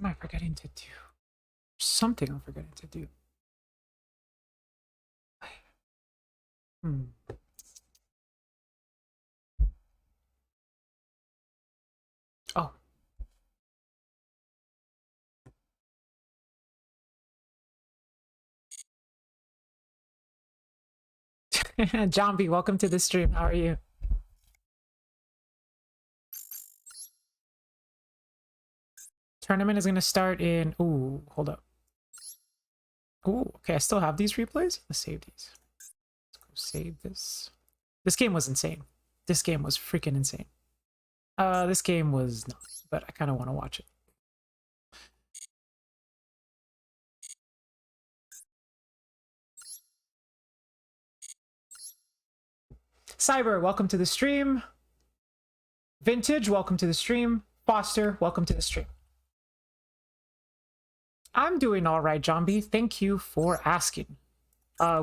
am I forgetting to do? Something I'm forgetting to do. Hmm. Oh. John B, welcome to the stream. How are you? Tournament is going to start in... Ooh, hold up. Ooh, okay, I still have these replays. Let's save these. Let's go save this. This game was insane. This game was freaking insane. This game was not, but I kind of want to watch it. Cyber, welcome to the stream. Vintage, welcome to the stream. Foster, welcome to the stream. I'm doing all right, John B. Thank you for asking.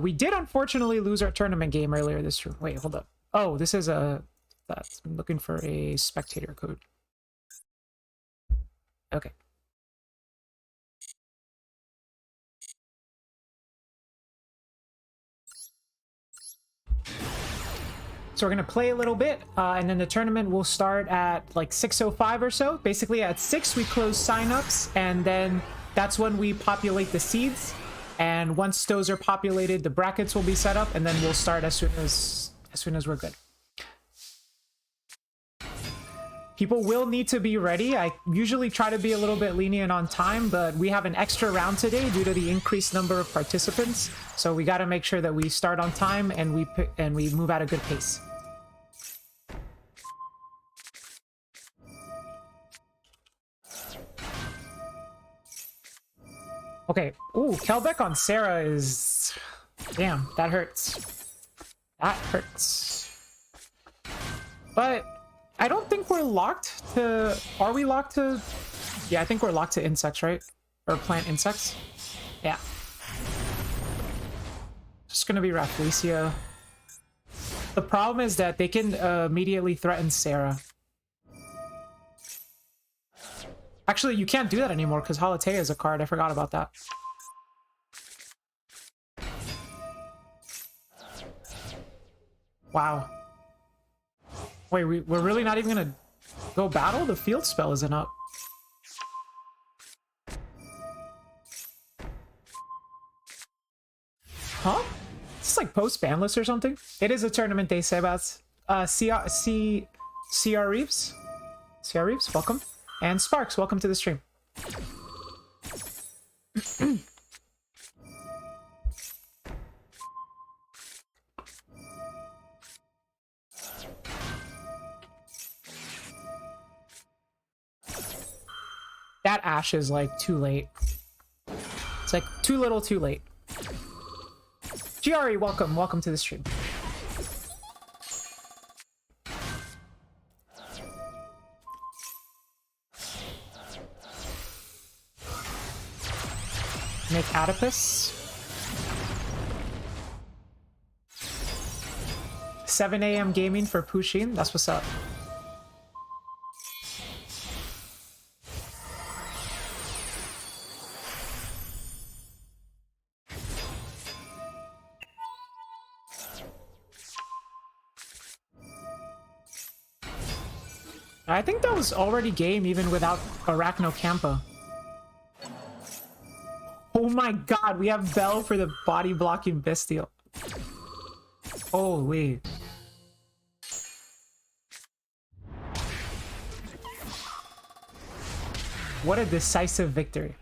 We did unfortunately lose our tournament game earlier this year. Wait, hold up. Oh, this is a... I'm looking for a spectator code. Okay. So we're going to play a little bit, and then the tournament will start at like 6:05 or so. Basically, at 6, we close signups, and then that's when we populate the seeds. And once those are populated, the brackets will be set up, and then we'll start as soon as we're good. People will need to be ready. I usually try to be a little bit lenient on time, but we have an extra round today due to the increased number of participants. So we got to make sure that we start on time and we move at a good pace. Okay. Ooh, Kelbeck on Sarah is... Damn, that hurts. That hurts. But I don't think we're locked to... Are we locked to... Yeah, I think we're locked to insects, right? Or plant insects? Yeah. Just gonna be Rafflesia. The problem is that they can immediately threaten Sarah. Actually, you can't do that anymore because Holitea is a card. I forgot about that. Wow. Wait, we're really not even gonna go battle? The field spell isn't up. Huh? It's like post-banless or something? It is a tournament day, Sebas. CR Reeves? CR Reeves, welcome. And Sparks, welcome to the stream. That Ash is like too late. It's like too little too late. GRE, welcome. Welcome to the stream. Make Adipus. 7 a.m. gaming for Pushin. That's what's up. I think that was already game even without Arachnocampa. Oh my god, we have Bell for the body blocking Bestial. Holy. What a decisive victory.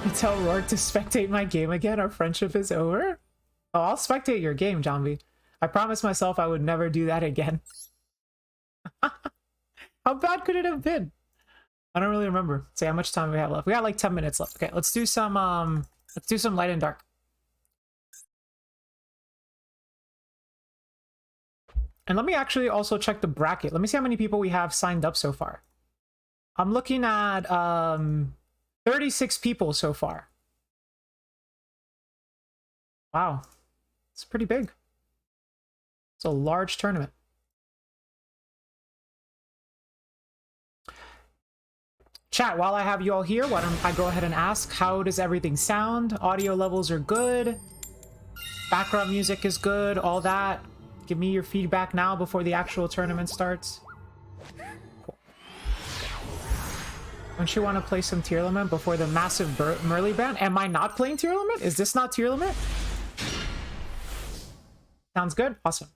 You tell Rourke to spectate my game again? Our friendship is over? Oh, I'll spectate your game, Jambi. I promised myself I would never do that again. How bad could it have been? I don't really remember. Say how much time we have left. We got like 10 minutes left. Okay, let's do some light and dark. And let me actually also check the bracket. Let me see how many people we have signed up so far. I'm looking at 36 people so far. Wow. It's pretty big. It's a large tournament. Chat, while I have you all here, why don't I go ahead and ask, how does everything sound? Audio levels are good. Background music is good, all that. Give me your feedback now before the actual tournament starts. Cool. Don't you want to play some tier limit before the massive Merly ban? Am I not playing tier limit? Is this not tier limit? Sounds good? Awesome.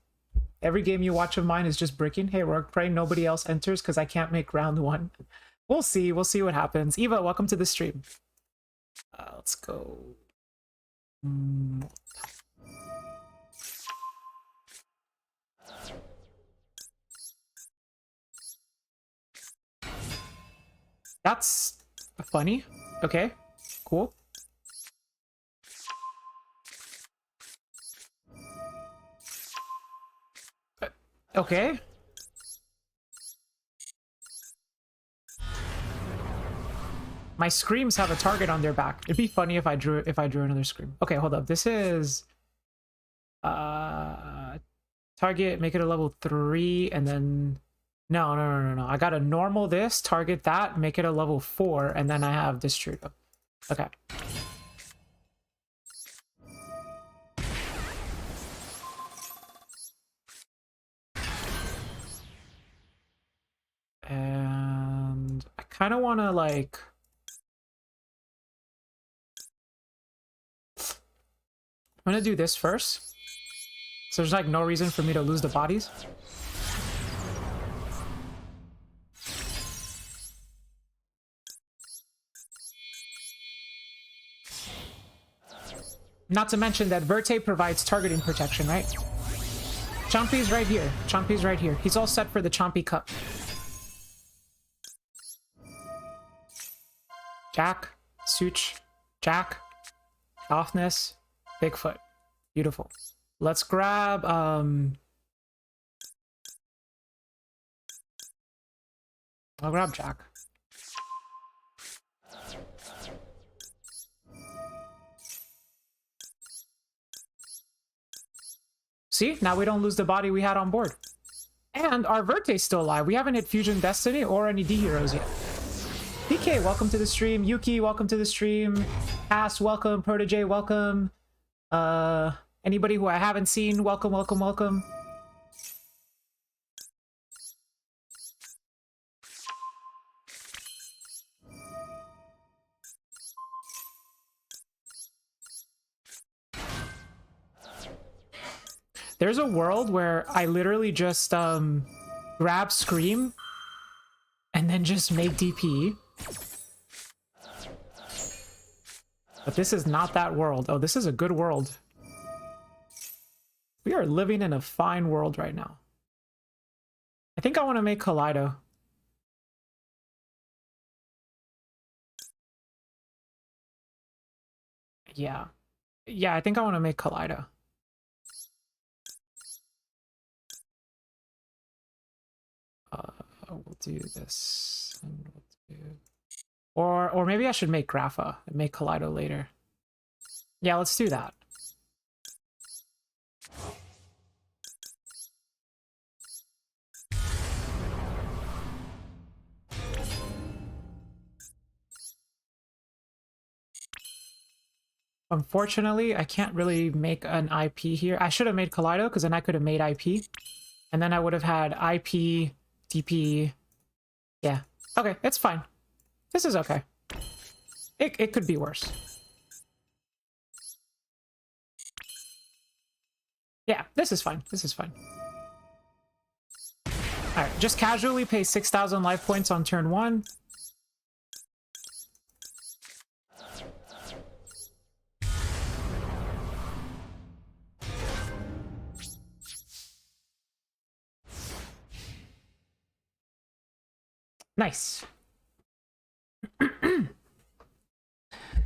Every game you watch of mine is just bricking. Hey, Rourke, pray nobody else enters because I can't make round one. We'll see. We'll see what happens. Eva, welcome to the stream. Let's go. That's funny. Okay, cool. Okay. My screams have a target on their back. It'd be funny if I drew another scream. Okay, hold up. This is target, make it a level 3, and then no. I got a normal this, target that, make it a level 4, and then I have this Trudeau. Okay. And I kind of want to like I'm gonna do this first. So there's like no reason for me to lose the bodies. Not to mention that Verte provides targeting protection, right? Chompy's right here. Chompy's right here. He's all set for the Chompy Cup. Jack, Such, Jack, Offness, Bigfoot. Beautiful. Let's grab I'll grab Jack. See, now we don't lose the body we had on board. And our Verte's still alive. We haven't hit Fusion Destiny or any D heroes yet. DK, welcome to the stream. Yuki, welcome to the stream. Cass, welcome. Protege, welcome. Anybody who I haven't seen, welcome, welcome, welcome. There's a world where I literally just grab Scream and then just make DP. But this is not that world. Oh, this is a good world. We are living in a fine world right now. I think I want to make Kaleido. Yeah. Yeah, I think I want to make Kaleido. We'll do this. And we'll do... Or maybe I should make Grapha and make Kaleido later. Yeah, let's do that. Unfortunately, I can't really make an IP here. I should have made Kaleido because then I could have made IP. And then I would have had IP, DP. Yeah. Okay, it's fine. This is okay. It could be worse. Yeah, this is fine. This is fine. Alright, just casually pay 6,000 life points on turn 1. Nice.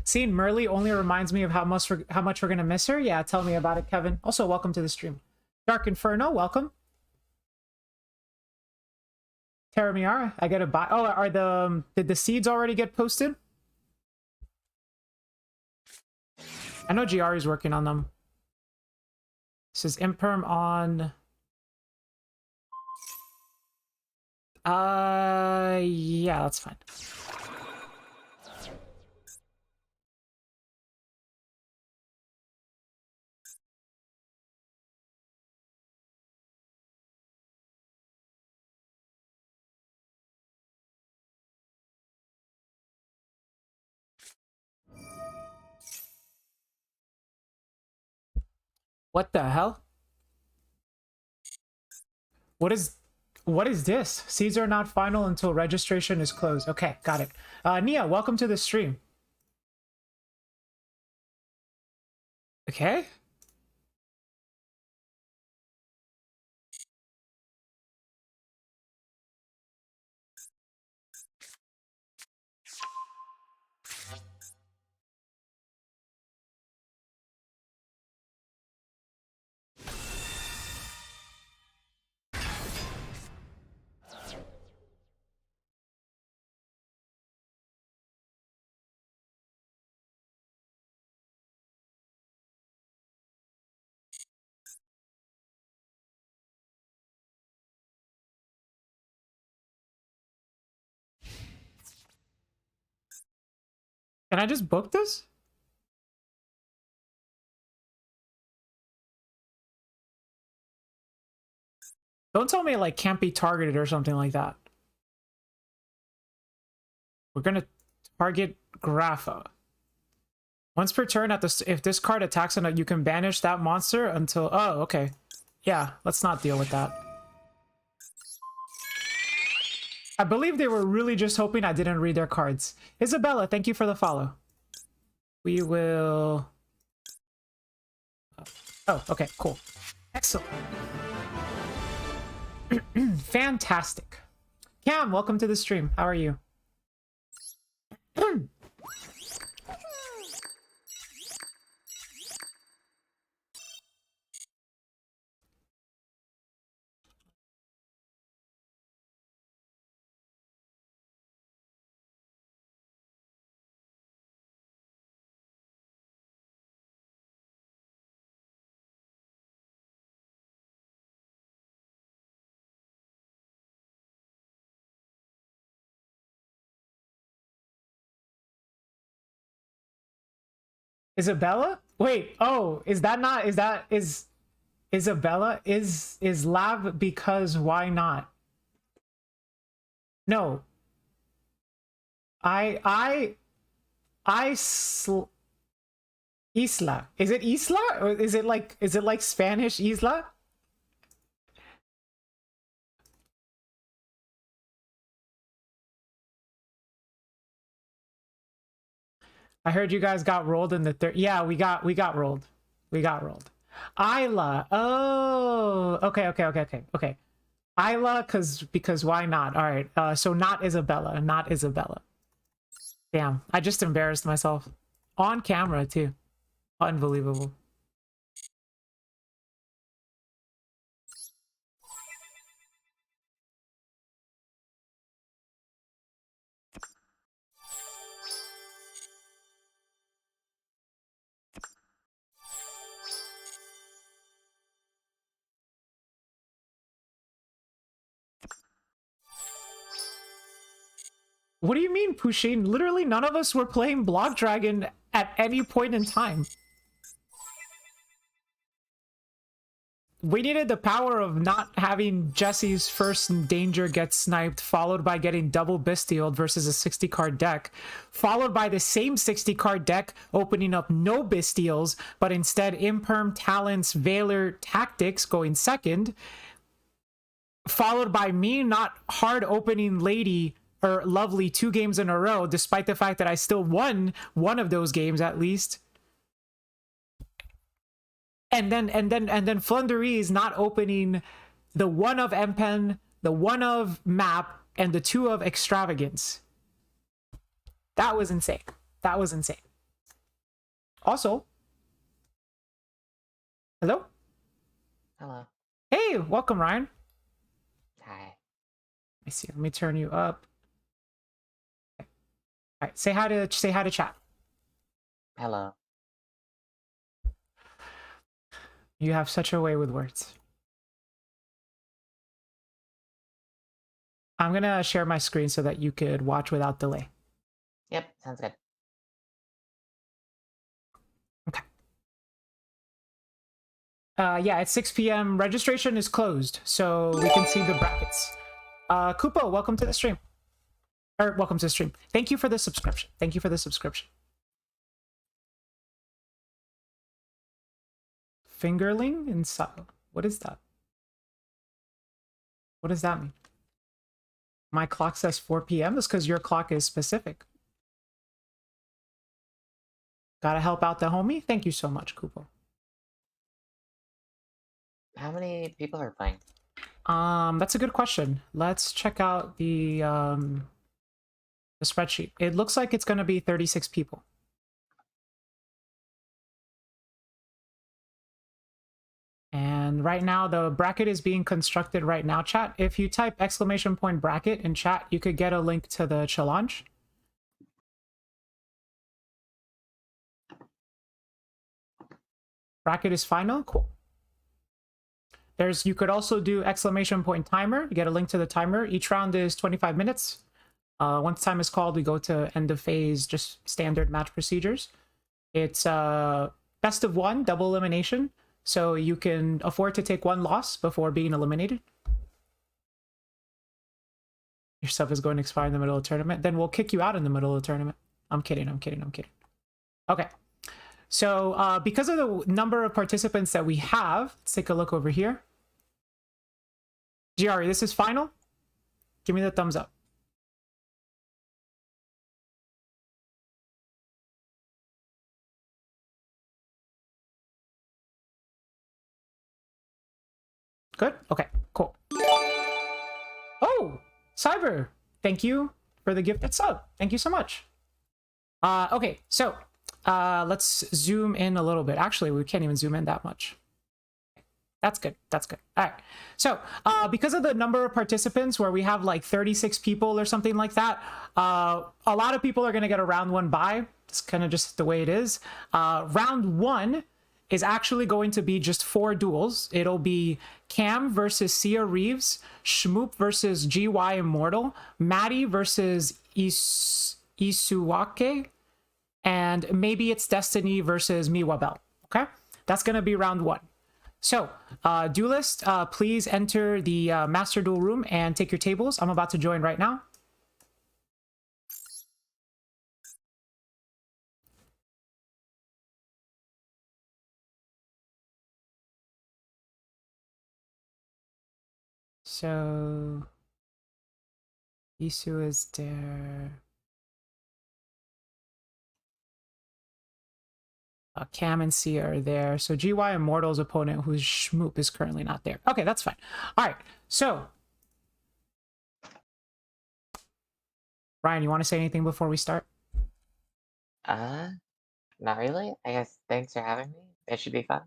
Seeing Merly only reminds me of how much we're gonna miss her. Yeah, tell me about it, Kevin. Also, welcome to the stream. Dark Inferno, welcome. Terra Miara, I get a buy. Oh, are the did the seeds already get posted? I know Giari's working on them. This is Imperm on. Yeah, that's fine. What the hell? What is this? Seeds are not final until registration is closed. Okay, got it. Nia, welcome to the stream. Okay. Can I just book this? Don't tell me it like can't be targeted or something like that. We're gonna target Grapha. Once per turn, if this card attacks on it, you can banish that monster until... Oh, okay. Yeah, let's not deal with that. I believe they were really just hoping I didn't read their cards. Isabella, thank you for the follow. We will... Oh, okay, cool. Excellent. Fantastic. Cam, welcome to the stream. How are you? Isabella? Wait, oh, is Isabella is lab because why not? No. Isla. Is it Isla or is it like Spanish Isla? I heard you guys got rolled in the third. Yeah, we got rolled. We got rolled. Isla. Oh, okay. Isla, because why not? All right. So not Isabella. Not Isabella. Damn, I just embarrassed myself on camera too. Unbelievable. What do you mean, Pushin? Literally none of us were playing Block Dragon at any point in time. We needed the power of not having Jesse's first danger get sniped, followed by getting double bestialed versus a 60-card deck, followed by the same 60-card deck opening up no bestials, but instead Imperm, Talents, Valor, Tactics going second, followed by me not hard opening Lady or Lovely 2 games in a row, despite the fact that I still won one of those games at least. And then Flundery is not opening the 1 of Empen, the 1 of Map, and the 2 of Extravagance. That was insane. That was insane. Also, hello? Hello. Hey, welcome, Ryan. Hi. Let me see. Let me turn you up. All right, say hi to chat. Hello. You have such a way with words. I'm gonna share my screen so that you could watch without delay. Yep, sounds good. Okay. Yeah, it's 6 p.m. Registration is closed, so we can see the brackets. Kupo, welcome to the stream. Or welcome to the stream. Thank you for the subscription. Thank you for the subscription. fingerling inside. What is that? What does that mean? My clock says 4 p.m. That's because your clock is specific. Gotta help out the homie? Thank you so much, Kupo. How many people are playing? That's a good question. Let's check out the spreadsheet. It looks like it's gonna be 36 people. And right now, the bracket is being constructed right now, chat. If you type !bracket in chat, you could get a link to the challenge. Bracket is final. Cool. You could also do !timer. You get a link to the timer. Each round is 25 minutes. Once time is called, we go to end of phase, just standard match procedures. It's best of one, double elimination. So you can afford to take one loss before being eliminated. Your sub is going to expire in the middle of the tournament. Then we'll kick you out in the middle of the tournament. I'm kidding. Okay. So because of the number of participants that we have, let's take a look over here. Giari, this is final. Give me the thumbs up. Good? Okay, cool. Oh, Cyber, thank you for the gifted sub. Thank you so much. Okay, so let's zoom in a little bit. Actually, we can't even zoom in that much. That's good. All right. So because of the number of participants, where we have like 36 people or something like that, a lot of people are going to get a round one bye. It's kind of just the way it is. Round one is actually going to be just 4 duels. It'll be Cam versus Sia Reeves, Shmoop versus GY Immortal, Maddie versus Isuake, and maybe it's Destiny versus Miwa Bell. Okay? That's going to be round one. So, duelist, please enter the master duel room and take your tables. I'm about to join right now. So, Isu is there. Cam and Sia are there. So GY Immortal's opponent, who's Shmoop, is currently not there. Okay, that's fine. All right, so Ryan, you want to say anything before we start? Not really. I guess thanks for having me. It should be fun.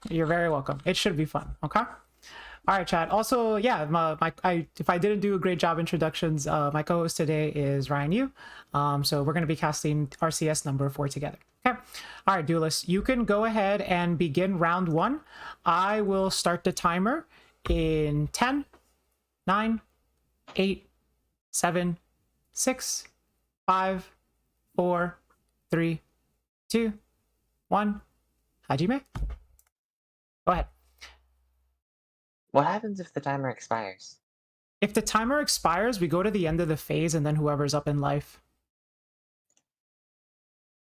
You're very welcome. It should be fun. Okay. All right, chat. Also, yeah, if I didn't do a great job introductions, my co-host today is Ryan Yu. So we're going to be casting RCS number 4 together. Okay. All right, duelists, you can go ahead and begin round one. I will start the timer in 10, 9, 8, 7, 6, 5, 4, 3, 2, 1. Hajime. Go ahead. What happens if the timer expires? If the timer expires, we go to the end of the phase and then whoever's up in life.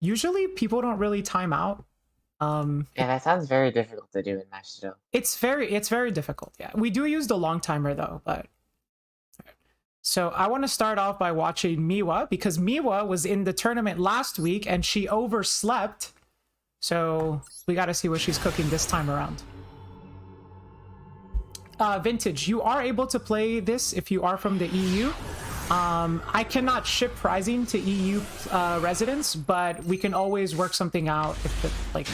Usually people don't really time out. Yeah, that sounds very difficult to do in Match Duel. It's very difficult. Yeah, we do use the long timer though, but so I want to start off by watching Miwa, because Miwa was in the tournament last week and she overslept. So we got to see what she's cooking this time around. Vintage, you are able to play this if you are from the EU. I cannot ship prizing to EU residents, but we can always work something out if like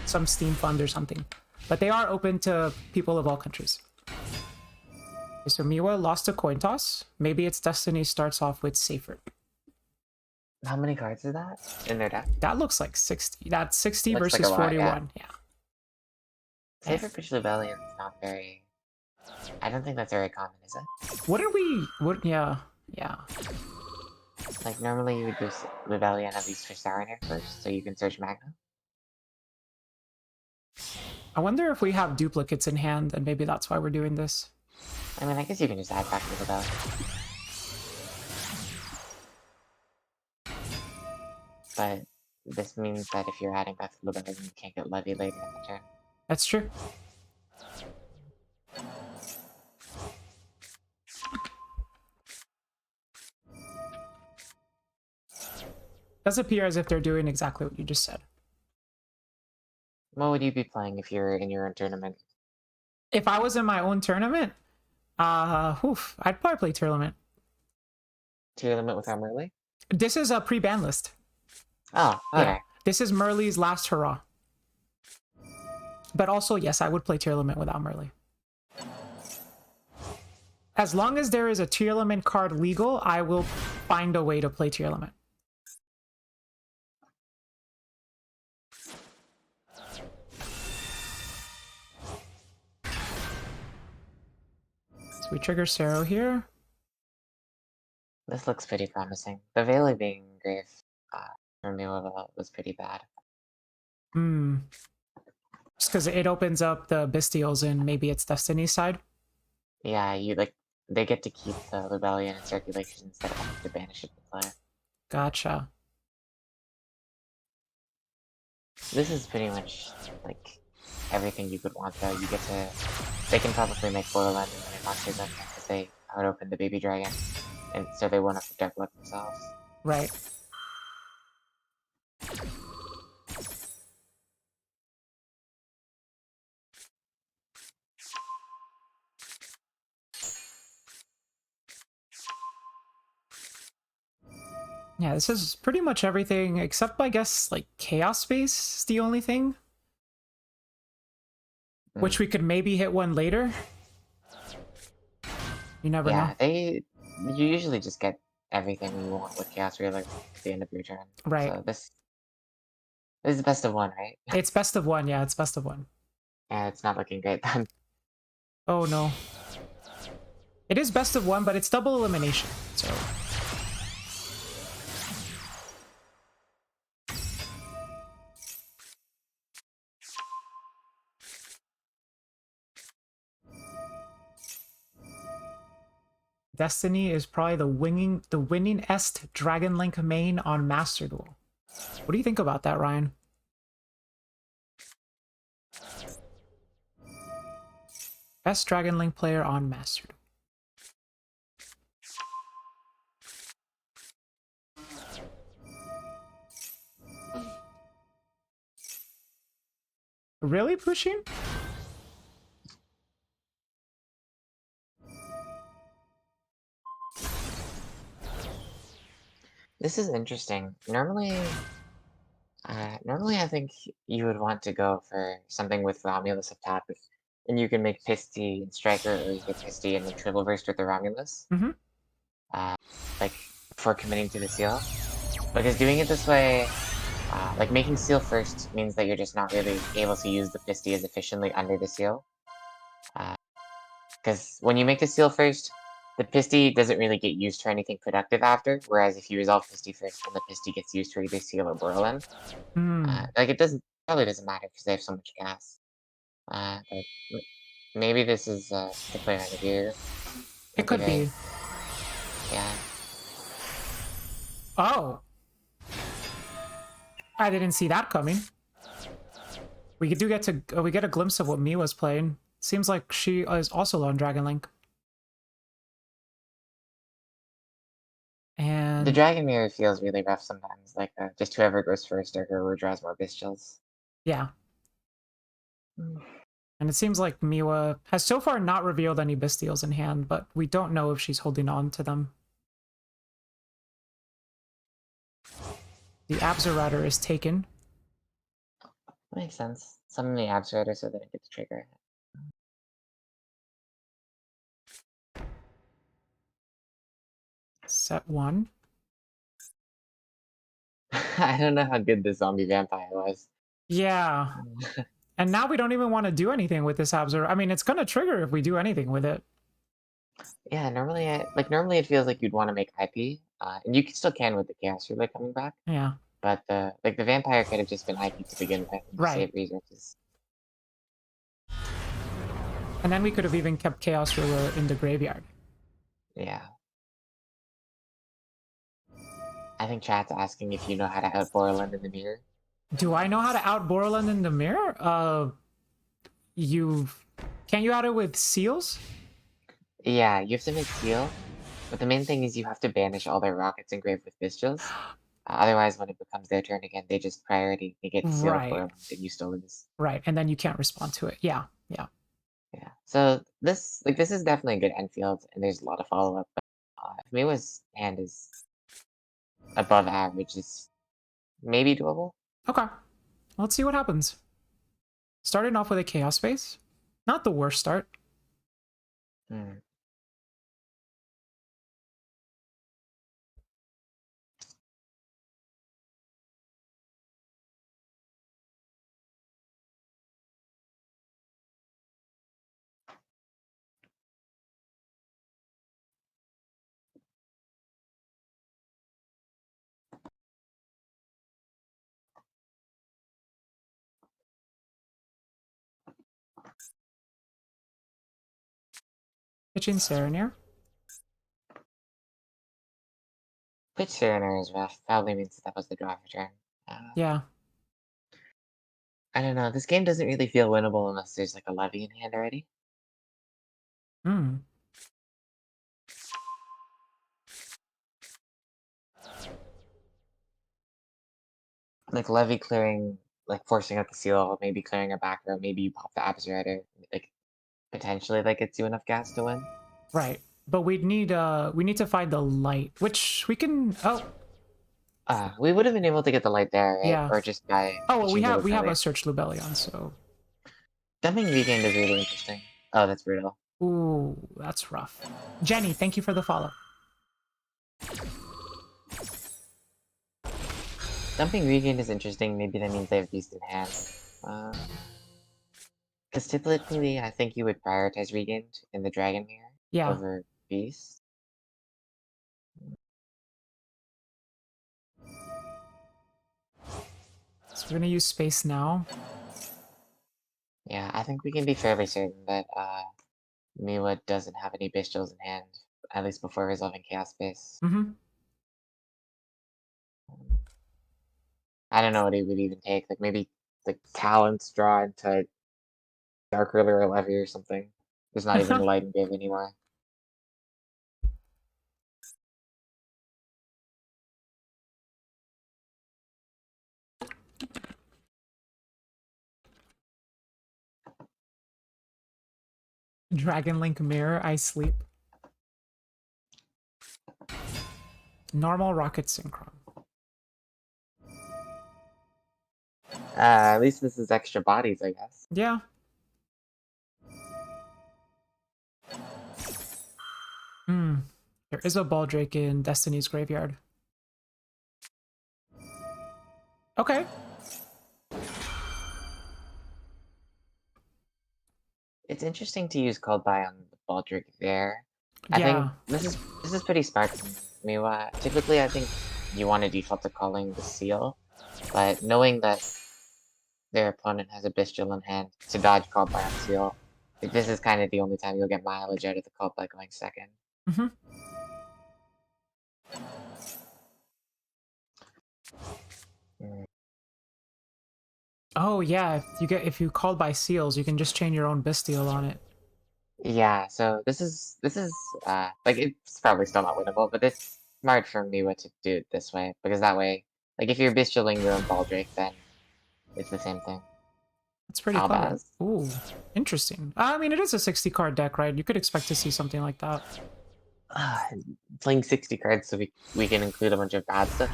some Steam fund or something. But they are open to people of all countries. Okay, so Miwa lost a coin toss. Maybe its Destiny starts off with Safer. How many cards is that in their deck? That looks like 60. That's 60 Looks versus like a lot, 41. Yeah. Safer Fish Rebellion is not very... I don't think that's very common, is it? What are we... What? Yeah. Like, normally you would do Rebellion at least for Saronir first, so you can search Magna. I wonder if we have duplicates in hand, and maybe that's why we're doing this. I mean, I guess you can just add back to Rebellion. But this means that if you're adding back to Rebellion, you can't get Levy later in the turn. That's true. Does appear as if they're doing exactly what you just said. What would you be playing if you're in your own tournament? If I was in my own tournament, I'd probably play Tournament. Tier limit without Merly? This is a pre-ban list. Oh, okay. Yeah, this is Merly's last hurrah. But also, yes, I would play Tier Limit without Merly. As long as there is a Tier Limit card legal, I will find a way to play Tier Limit. So we trigger Sero here. This looks pretty promising. The Veiling being grave for me was pretty bad. Just because it opens up the Bestials and maybe it's Destiny's side. Yeah, they get to keep the Rebellion in circulation instead of having to banish it to play. Gotcha. This is pretty much like everything you could want though. You get to they can probably make Borderland and their monsters up because they would open the baby dragon. And so they won't have to dark blood themselves. Right. Yeah, this is pretty much everything except, I guess, like Chaos Space is the only thing. Which we could maybe hit one later. You never know. Yeah, you usually just get everything you want with Chaos Reeler at the end of your turn. Right. So this is best of one, right? It's best of one, yeah, it's best of one. Yeah, it's not looking great then. Oh no. It is best of one, but it's double elimination, so. Destiny is probably the winningest Dragon Link main on Master Duel. What do you think about that, Ryan? Best Dragon Link player on Master Duel. Really, Pushing? This is interesting. Normally I think you would want to go for something with Romulus up top, and you can make Pisty and Striker, or you get Pisty and then Triple Burst with the Romulus. Like, before committing to the seal. Because doing it this way, like making seal first means that you're just not really able to use the Pisty as efficiently under the seal. Because when you make the seal first, the Pisty doesn't really get used for anything productive after, whereas if you resolve Pisty first, then the Pisty gets used for either seal or Borderland. Like it probably doesn't matter because they have so much gas. But maybe this is the player on the view. It could be. Yeah. Oh. I didn't see that coming. We do get to we get a glimpse of what Miwa's playing. Seems like she is also on Dragon Link. And the Dragon Mirror feels really rough sometimes. Like just whoever goes first or whoever draws more Bestials. Yeah. And it seems like Miwa has so far not revealed any Bestials in hand, but we don't know if she's holding on to them. The Absorator is taken. Makes sense. Summon the Absorator so that it gets trigger. Set 1. I don't know how good this zombie vampire was. Yeah. And now we don't even want to do anything with this Absorator. I mean, it's going to trigger if we do anything with it. Yeah, normally it feels like you'd want to make IP, and you still can with the Chaos Ruler coming back. Yeah. But the vampire could have just been IP to begin with, and right? Save resources. And then we could have even kept Chaos Ruler in the graveyard. Yeah. I think chat's asking if you know how to out Borderland in the mirror. Do I know how to out Borderland in the mirror? Can you add it with seals? Yeah, you have to make seal, but the main thing is you have to banish all their rockets engraved with pistols. Otherwise, when it becomes their turn again, they just priority negate the seal for Right. a round, and you still lose. Right, and then you can't respond to it. Yeah, yeah. Yeah. So this is definitely a good end field, and there's a lot of follow up. But if Miwa's hand is above average, it's maybe doable. Okay, let's see what happens. Starting off with a chaos space, not the worst start. Hmm. Kitchen Serenir. Pitch Serener is rough. Probably means that was the draw for turn. Yeah. I don't know. This game doesn't really feel winnable unless there's like a levy in hand already. Hmm. Like levy clearing, like forcing out the seal, maybe clearing a back row, maybe you pop the Absorider. Like potentially that gets you enough gas to win. Right. But we need to find the light, which we can. Oh, We would have been able to get the light there, right? yeah. Or just by Oh well, pitching the we have a Lubellion. search Lubellion, so. Dumping Weekend is really interesting. Oh, that's brutal. Ooh, that's rough. Jenny, thank you for the follow. Dumping Regain is interesting. Maybe that means they have Beast in hand. Because typically, I think you would prioritize Regain in the Dragon Mirror Yeah. over Beast. So we're gonna use space now. Yeah, I think we can be fairly certain that Miwa doesn't have any Bestials in hand, at least before resolving Chaos Space. Mm-hmm. I don't know what he would even take. Like maybe like Talents draw into Dark Ruler or Levy or something. There's not even a Light and Give anymore. Dragon Link Mirror, I sleep. Normal Rocket Synchron. At least this is extra bodies, I guess. Yeah. Hmm. There is a Baldrake in Destiny's Graveyard. Okay. It's interesting to use Cold Buy on the Baldric there. I think Yeah. this is pretty smart from Miwa. Typically, I think you want to default to calling the seal, but knowing that their opponent has a Bestial in hand to dodge Cold Buy on seal, like this is kind of the only time you'll get mileage out of the Cold Buy going second. Mm-hmm. Mm. Oh yeah, if you called by seals, you can just chain your own Bestial on it. Yeah, so this is like it's probably still not winnable, but it's smart for Miwa to do it this way because that way, like if you're Bestialing your own Baldrake, then it's the same thing. That's pretty clever. Albaz. Ooh, interesting. I mean, it is a 60 card deck, right? You could expect to see something like that. Playing 60 cards so we can include a bunch of bad stuff.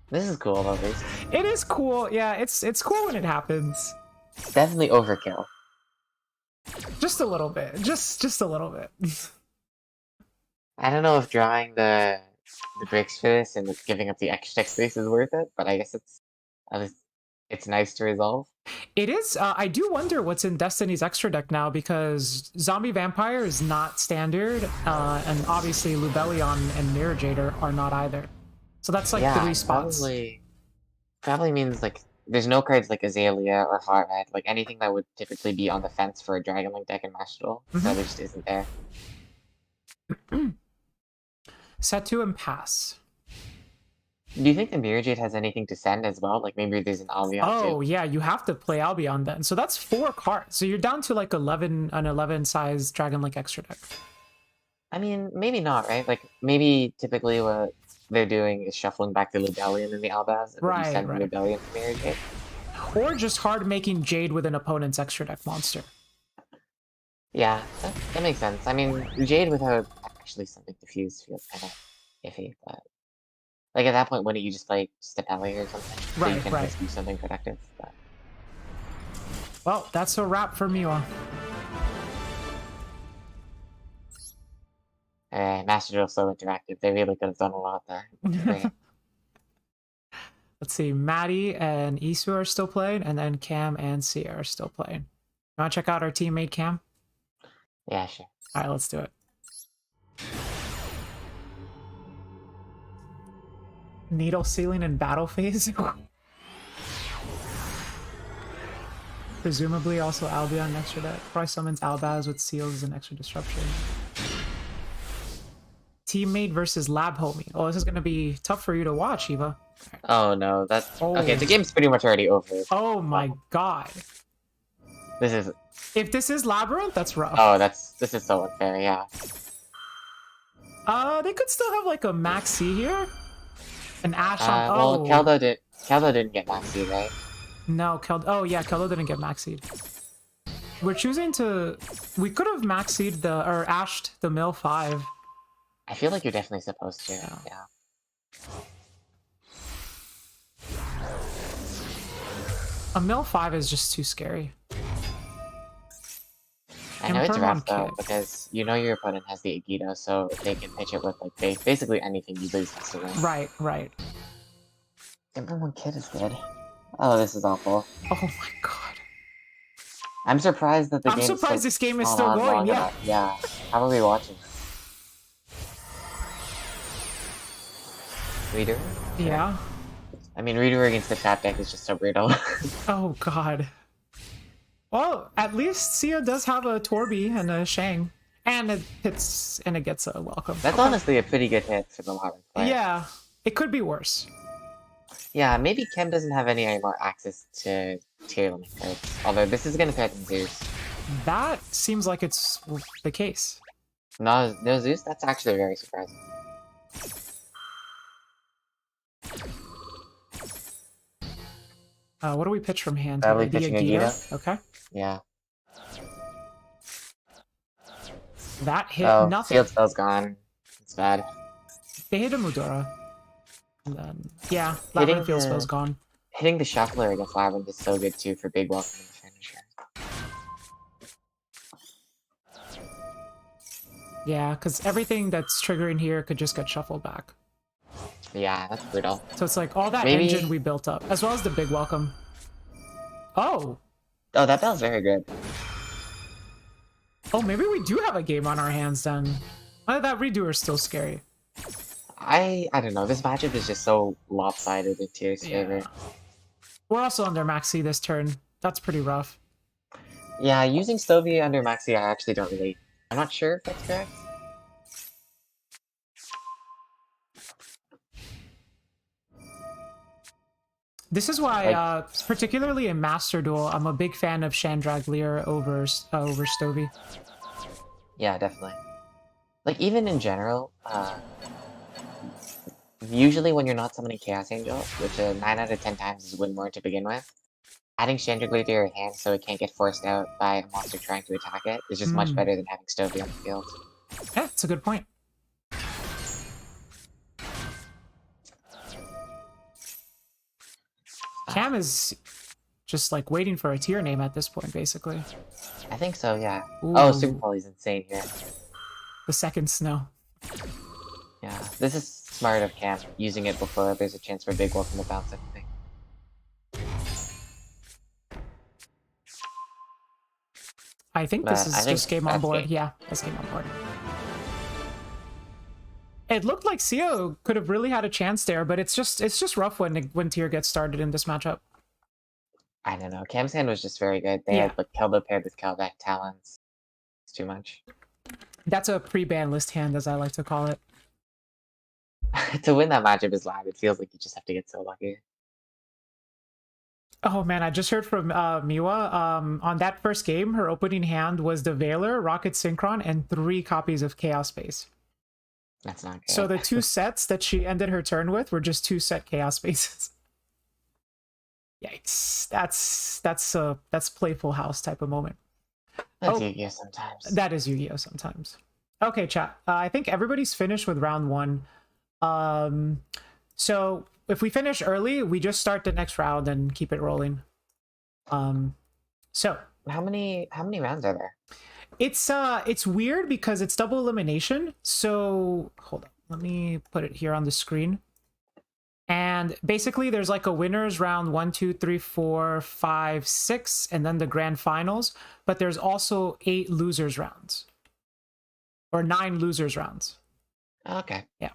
This is cool, at least. It is cool. Yeah, it's cool when it happens. It's definitely overkill. Just a little bit. Just a little bit. I don't know if drawing the bricks for this and giving up the extra tech space is worth it, but I guess it's at least it's nice to resolve. It is. I do wonder what's in Destiny's extra deck now because Zombie Vampire is not standard, and obviously Lubellion and Mirror Jade are not either. So that's like Yeah, 3 spots. probably means like there's no cards like Azalea or Hot Red, like anything that would typically be on the fence for a Dragon Link deck in Master Duel. So there just isn't there. Set to and pass. Do you think the Mirror Jade has anything to send as well? Like maybe there's an Albion Oh, too? yeah, you have to play Albion then. So that's 4 cards. So you're down to like an 11 size Dragon Link extra deck. I mean, maybe not, right? Like maybe typically what they're doing is shuffling back the Lubellion in the Albaz, and then you send the Right. Lubellion to Mirror Jade. Or just hard making Jade with an opponent's extra deck monster. Yeah, that makes sense. I mean, Jade without actually something to fuse feels kind of iffy, but like at that point, wouldn't you just play Stepelli or something? So you can just do something productive. But... Well, that's a wrap for Miwa. Master Duel's so interactive. They really could have done a lot there. Great. Let's see, Maddie and Isu are still playing, and then Cam and Sia are still playing. You want to check out our teammate Cam? Yeah, sure. All right, let's do it. Needle Ceiling in battle phase? Presumably also Albion extra deck. Probably summons Albaz with seals and extra disruption. Teammate versus Lab Homie. Oh, this is going to be tough for you to watch, Eva. Oh no, that's... Okay, the game's pretty much already over. Oh my god. This is... If this is Labyrinth, that's rough. Oh, this is so unfair, yeah. They could still have like a Max C here. An Ash on... Well, Keldo didn't get Max C, right? No, Oh yeah, Keldo didn't get Max Seed. We're choosing to... We could have Max Seed or Ashed the Mill 5. I feel like you're definitely supposed to, yeah. A Mill 5 is just too scary. I know it's rough though, because you know your opponent has the Agido, so they can pitch it with like basically anything you lose has to win. Right. Everyone Kid is good. Oh, this is awful. Oh my god. I'm surprised that I'm surprised this game is still going, yeah. Yeah, how are we watching? Reader? Yeah. I mean, Reader against the Trap deck is just so brutal. Oh god. Well, at least Sia does have a Torby and a Shang. And it hits, and it gets a welcome. That's honestly a pretty good hit for the modern player. Yeah, it could be worse. Yeah, maybe Kem doesn't have any more access to tier limit cards. Although this is gonna threaten Zeus. That seems like it's the case. No Zeus? That's actually very surprising. What do we pitch from hand? Probably pitching Agita. Okay. Yeah. That hit nothing. Field spell's gone. It's bad. They hit a Mudora. And then, yeah, Labyrinth field spell's gone. Hitting the Shuffler against Labyrinth is so good too for big welcome in the finisher. Yeah, because everything that's triggering here could just get shuffled back. Yeah, that's brutal. So it's like all that engine we built up, as well as the big welcome. Oh! Oh, that feels very good. Oh, maybe we do have a game on our hands then. That redo is still scary. I don't know. This matchup is just so lopsided in Tier's favor. We're also under Maxi this turn. That's pretty rough. Yeah, using Stovey under Maxi, I actually don't really... I'm not sure if that's correct. This is why, particularly in Master Duel, I'm a big fan of Shandrag Lear over Stovey. Yeah, definitely. Like, even in general, usually when you're not summoning Chaos Angel, which 9 out of 10 times is win more to begin with, adding Shandrag Lear to your hand so it can't get forced out by a monster trying to attack it is just much better than having Stovey on the field. Yeah, that's a good point. Cam is just like waiting for a tier name at this point, basically. I think so, yeah. Ooh. Oh, Super Poly's insane here. The second snow. Yeah, this is smart of Cam, using it before there's a chance for Big Welcome to bounce anything. I think this is just game on board. Yeah, that's game on board. It looked like Sia could have really had a chance there, but it's just rough when tier gets started in this matchup. I don't know. Cam's hand was just very good. They had like Keldo paired with Kelbeck Talons. It's too much. That's a pre-ban list hand, as I like to call it. To win that matchup is Lab. It feels like you just have to get so lucky. Oh man, I just heard from Miwa. On that first game, her opening hand was the Veiler, Rocket Synchron, and 3 copies of Chaos Space. That's not good. So the 2 sets that she ended her turn with were just 2 set Chaos Spaces. Yikes! That's Playful House type of moment. That's Yu-Gi-Oh sometimes. That is Yu-Gi-Oh sometimes. Okay, chat. I think everybody's finished with round 1. So if we finish early, we just start the next round and keep it rolling. So how many rounds are there? It's weird because it's double elimination. So hold on, let me put it here on the screen. And basically there's like a winners round 1, 2, 3, 4, 5, 6, and then the grand finals. But there's also 8 losers rounds. Or 9 losers rounds. Okay. Yeah.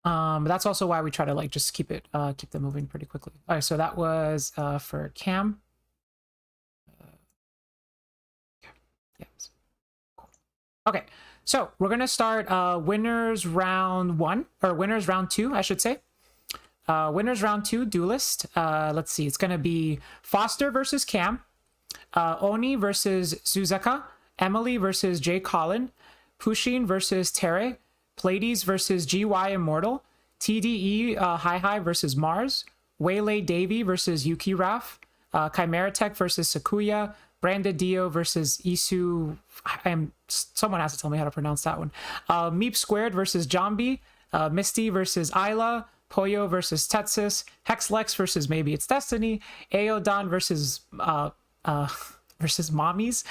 That's also why we try to like just keep them moving pretty quickly. All right, so that was for Cam. Yes. Cool. Okay, so we're gonna start winners round 1 or winners round 2, I should say. Winners round 2 duelist. Let's see, it's gonna be Foster versus Cam, Oni versus Zuzaka, Emily versus Jay Collin, Pushin versus Tere, Pleiades versus GY Immortal, TDE Hi versus Mars, Waylay Davy versus Yuki Raf, Chimera Tech versus Sakuya, Branded Dio versus Isu. Someone has to tell me how to pronounce that one. Meep Squared versus Jambi, Misty versus Isla, Poyo versus Tetsis, Hexlex versus Maybe It's Destiny, Aodon versus versus Mommies,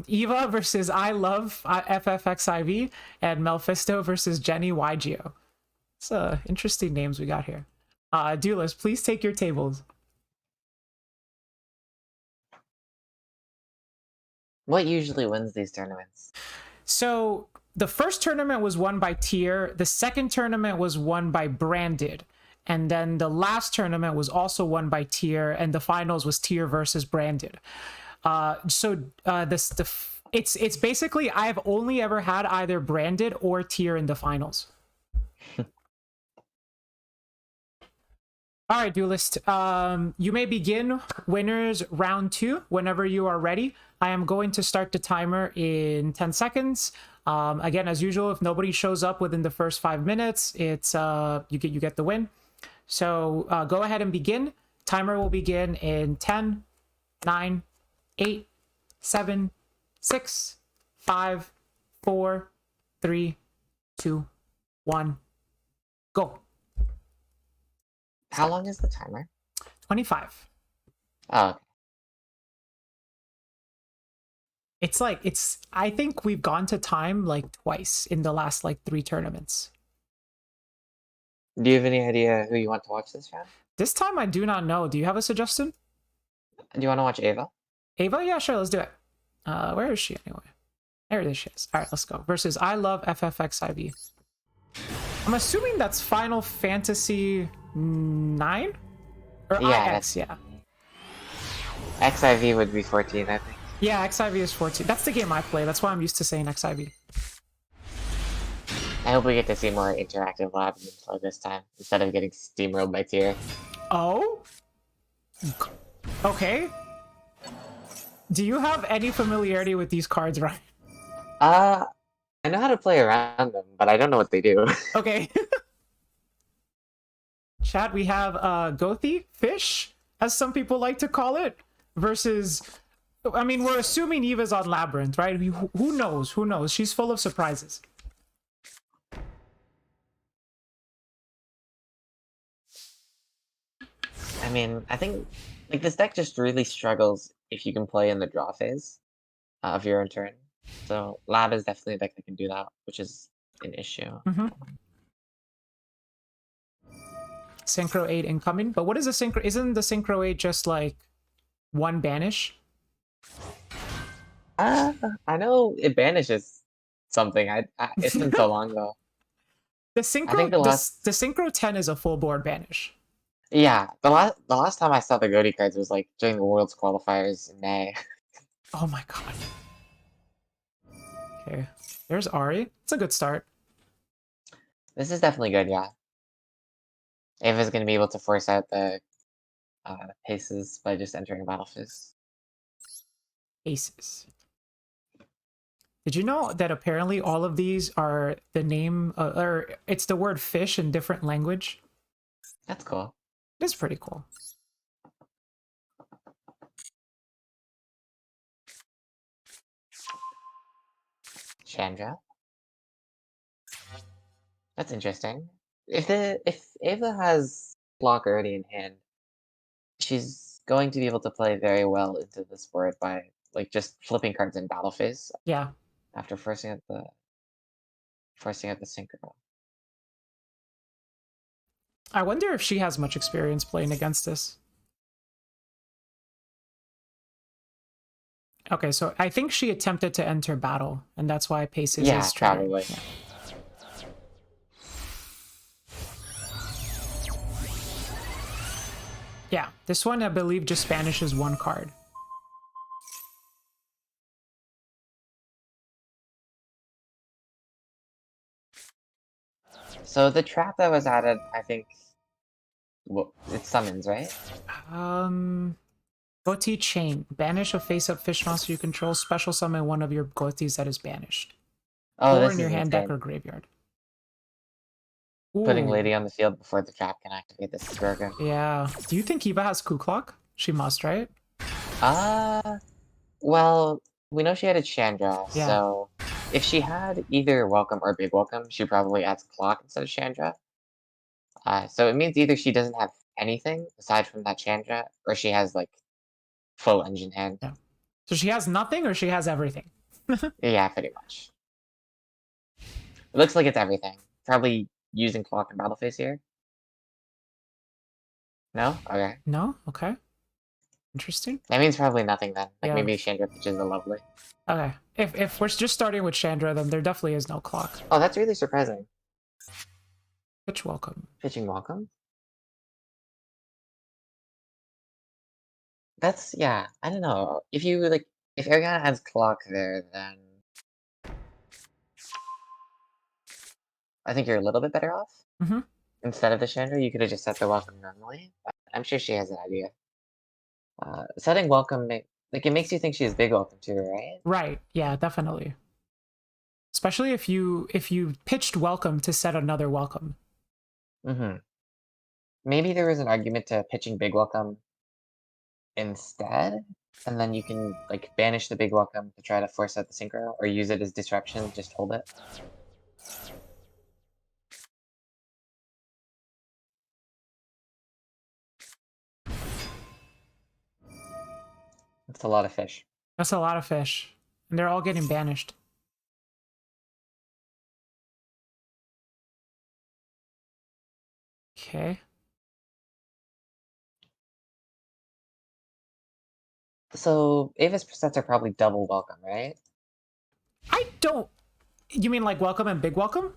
Eva versus I Love FFXIV, and Mephisto versus Jenny YGO. It's interesting names we got here. Duelist, please take your tables. What usually wins these tournaments? So the first tournament was won by Tier. The second tournament was won by Branded. And then the last tournament was also won by Tier. And the finals was Tier versus Branded. It's basically I've only ever had either Branded or Tier in the finals. All right, Duelist. You may begin winners round 2 whenever you are ready. I am going to start the timer in 10 seconds. Again, as usual, if nobody shows up within the first 5 minutes, it's you get the win. So go ahead and begin. Timer will begin in 10, 9, 8, 7, 6, 5, 4, 3, 2, 1, go. How long is the timer? 25. Oh, okay. I think we've gone to time like twice in the last like 3 tournaments. Do you have any idea who you want to watch this round? This time I do not know. Do you have a suggestion? Do you want to watch Ava? Ava? Yeah, sure, let's do it. Where is she anyway? There it is, she is. All right, let's go. Versus I Love FFXIV. I'm assuming that's Final Fantasy 9? Or Yeah, IX, yeah. XIV would be 14, I think. Yeah, XIV is 14. That's the game I play. That's why I'm used to saying XIV. I hope we get to see more interactive lab info this time, instead of getting steamrolled by Tier. Oh? Okay. Do you have any familiarity with these cards, Ryan? I know how to play around them, but I don't know what they do. Okay. Chat, we have Gothi, Fish, as some people like to call it, versus... I mean, we're assuming Eva's on Labyrinth, right? Who knows? Who knows? She's full of surprises. I mean, I think like this deck just really struggles if you can play in the draw phase of your own turn. So Lab is definitely a deck that can do that, which is an issue. Synchro 8 incoming. But what is a Synchro? Isn't the Synchro 8 just like 1 banish? I know it banishes something. It's been so long though. The Synchro 10 is a full board banish. Yeah, the last time I saw the Goaty cards was like during the Worlds qualifiers in May. Oh my god. Okay, there's Ari. It's a good start. This is definitely good, yeah. Ava's gonna be able to force out the paces by just entering battle phase. Aces. Did you know that apparently all of these are the name, or it's the word fish in different language? That's cool. It's pretty cool. Chandra. That's interesting. If Ava has block already in hand, she's going to be able to play very well into this board by like just flipping cards in battle phase Yeah. after forcing out the synchro. I wonder if she has much experience playing against this. Okay, so I think she attempted to enter battle, and that's why Paces Yeah, is triggered. probably. Yeah. Yeah, this one I believe just banishes one card. So the trap that was added, I think, well, it summons, right? Goti Chain. Banish a face-up fish monster you control. Special summon one of your Gotis that is banished. Oh, Or this in your is hand, deck, insane. or graveyard. Putting Ooh. Lady on the field before the trap can activate this is broken. Yeah. Do you think Eva has Ku Klok? She must, right? Well, we know she had a Chandra, Yeah. so if she had either Welcome or Big Welcome, she probably adds Clock instead of Chandra. So it means either she doesn't have anything aside from that Chandra, or she has like full engine hand. Yeah. So she has nothing or she has everything? Yeah, pretty much. It looks like it's everything. Probably using Clock and Battle Phase here. No? Okay. No? Okay. Interesting. That means probably nothing then. Like Yeah. maybe Chandra pitches a lovely. Okay. If we're just starting with Chandra, then there definitely is no clock. Oh, that's really surprising. Pitch welcome. Pitching Welcome? That's, yeah, I don't know. If you, like, if Ariana adds Clock there, then I think you're a little bit better off. Mm-hmm. Instead of the Chandra, you could have just set the Welcome normally. But I'm sure she has an idea. Setting Welcome, like, it makes you think she has Big Welcome too, right? Right. Yeah, definitely. Especially if you pitched welcome to set another welcome. Mm-hmm. Maybe there was an argument to pitching Big Welcome instead, and then you can, like, banish the Big Welcome to try to force out the Synchro, or use it as disruption, just hold it. That's a lot of fish. That's a lot of fish. And they're all getting banished. Okay. So, Ava's presets are probably double welcome, right? I don't... You mean like welcome and big welcome?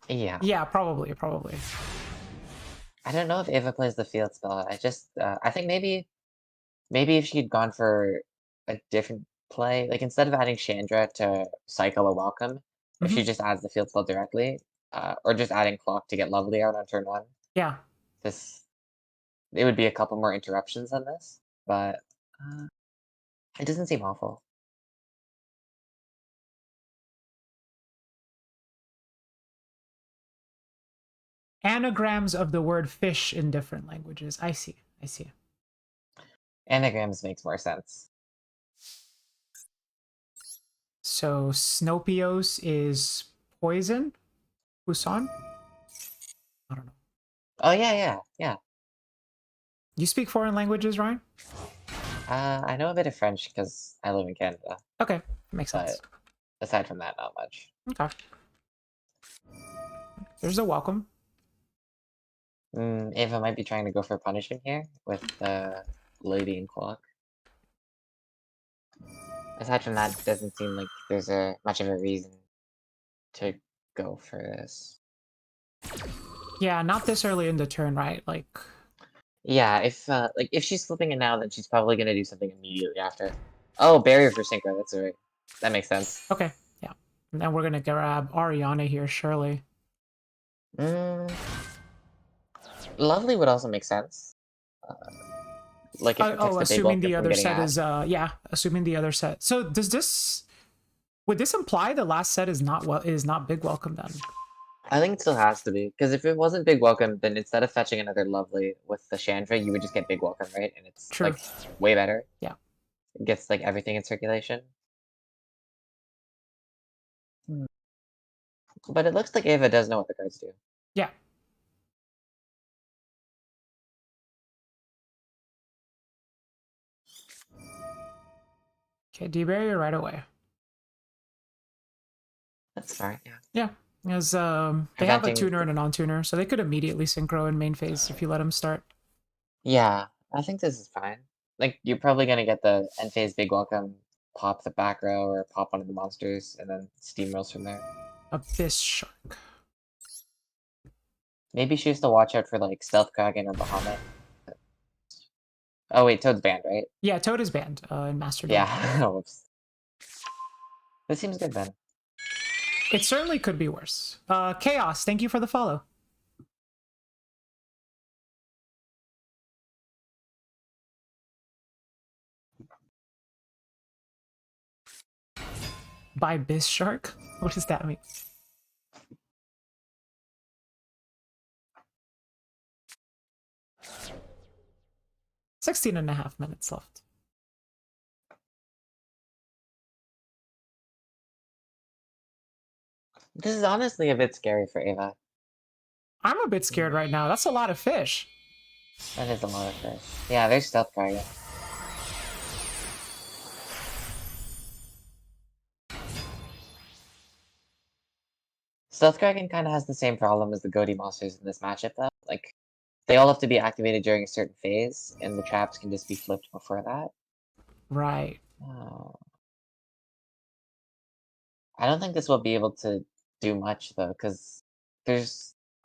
Yeah. Yeah, probably. I don't know if Ava plays the field spell. I think maybe if she'd gone for a different play, like instead of adding Chandra to cycle a welcome, if Mm-hmm. she just adds the field spell directly, or just adding Clock to get Lovely out on turn 1, Yeah. this it would be a couple more interruptions than this, but uh, it doesn't seem awful. Anagrams of the word fish in different languages. I see. Anagrams makes more sense. So Snopios is poison? Husan? I don't know. Oh yeah. You speak foreign languages, Ryan? I know a bit of French because I live in Canada, Okay, makes but sense. aside from that, not much. Okay. There's a welcome. Ava might be trying to go for punishment here with the Lady and Clock. Aside from that, it doesn't seem like there's much of a reason to go for this. Yeah, not this early in the turn, right? Like, Yeah, if she's flipping it now, then she's probably gonna do something immediately after. Oh, barrier for Synchro, that's right. That makes sense. okay, yeah. And then we're gonna grab Ariana here, surely. Mm, Lovely would also make sense. Uh, like it protects the big Assuming welcome the from other getting set ad. is yeah, assuming the other set. So would this imply the last set is not big welcome then? I think it still has to be, because if it wasn't big welcome, then instead of fetching another lovely with the Chandra, you would just get big welcome, right? And it's True. like way better. Yeah. It gets like everything in circulation. But it looks like Ava does know what the cards do. Yeah. Okay, debarrier right away. That's smart, yeah. Yeah. Because they have a Preventing. tuner and a non-tuner, so they could immediately synchro in main phase if you let them start. Yeah, I think this is fine. Like, you're probably gonna get the end phase big welcome, pop the back row, or pop one of the monsters, and then steamrolls from there. Abyss Shark. Maybe she has to watch out for, like, Stealth Kraken or Bahamut. Oh, wait, Toad's banned, right? Yeah, Toad is banned in Master Duel. Yeah, whoops. This seems good then. It certainly could be worse. Chaos, thank you for the follow. By Abyss Shark? What does that mean? Sixteen and a half minutes left. This is honestly a bit scary for Ava. I'm a bit scared right now. That's a lot of fish. That is a lot of fish. Yeah, there's Stealth Kraken. Stealth Kraken kind of has the same problem as the Goaty monsters in this matchup, though. Like, they all have to be activated during a certain phase, and the traps can just be flipped before that. Right. I don't think this will be able to do much, though, because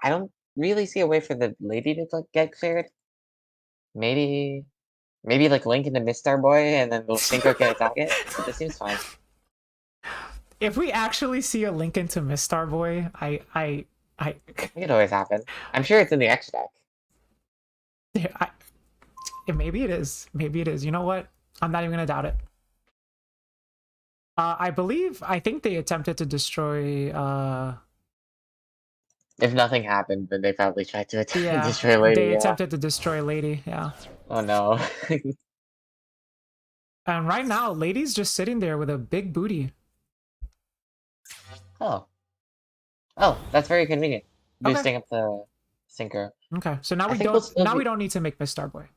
I don't really see a way for the lady to like, get cleared. Maybe like Link into Mistar Boy, and then the Synchro can attack it. But this seems fine. If we actually see a link into Mistar Boy, It could always happen. I'm sure it's in the X deck. Maybe it is. Maybe it is. You know what? I'm not even gonna doubt it. I think they attempted to destroy. If nothing happened, then they probably tried to Yeah, destroy Lady. they Yeah. attempted to destroy Lady. Yeah. Oh no. And right now, Lady's just sitting there with a big booty. Oh. Oh, that's very convenient. Okay. Boosting up the Synchro. Okay, so now I we think don't. we'll Now be- we don't need to make Mistar Boy.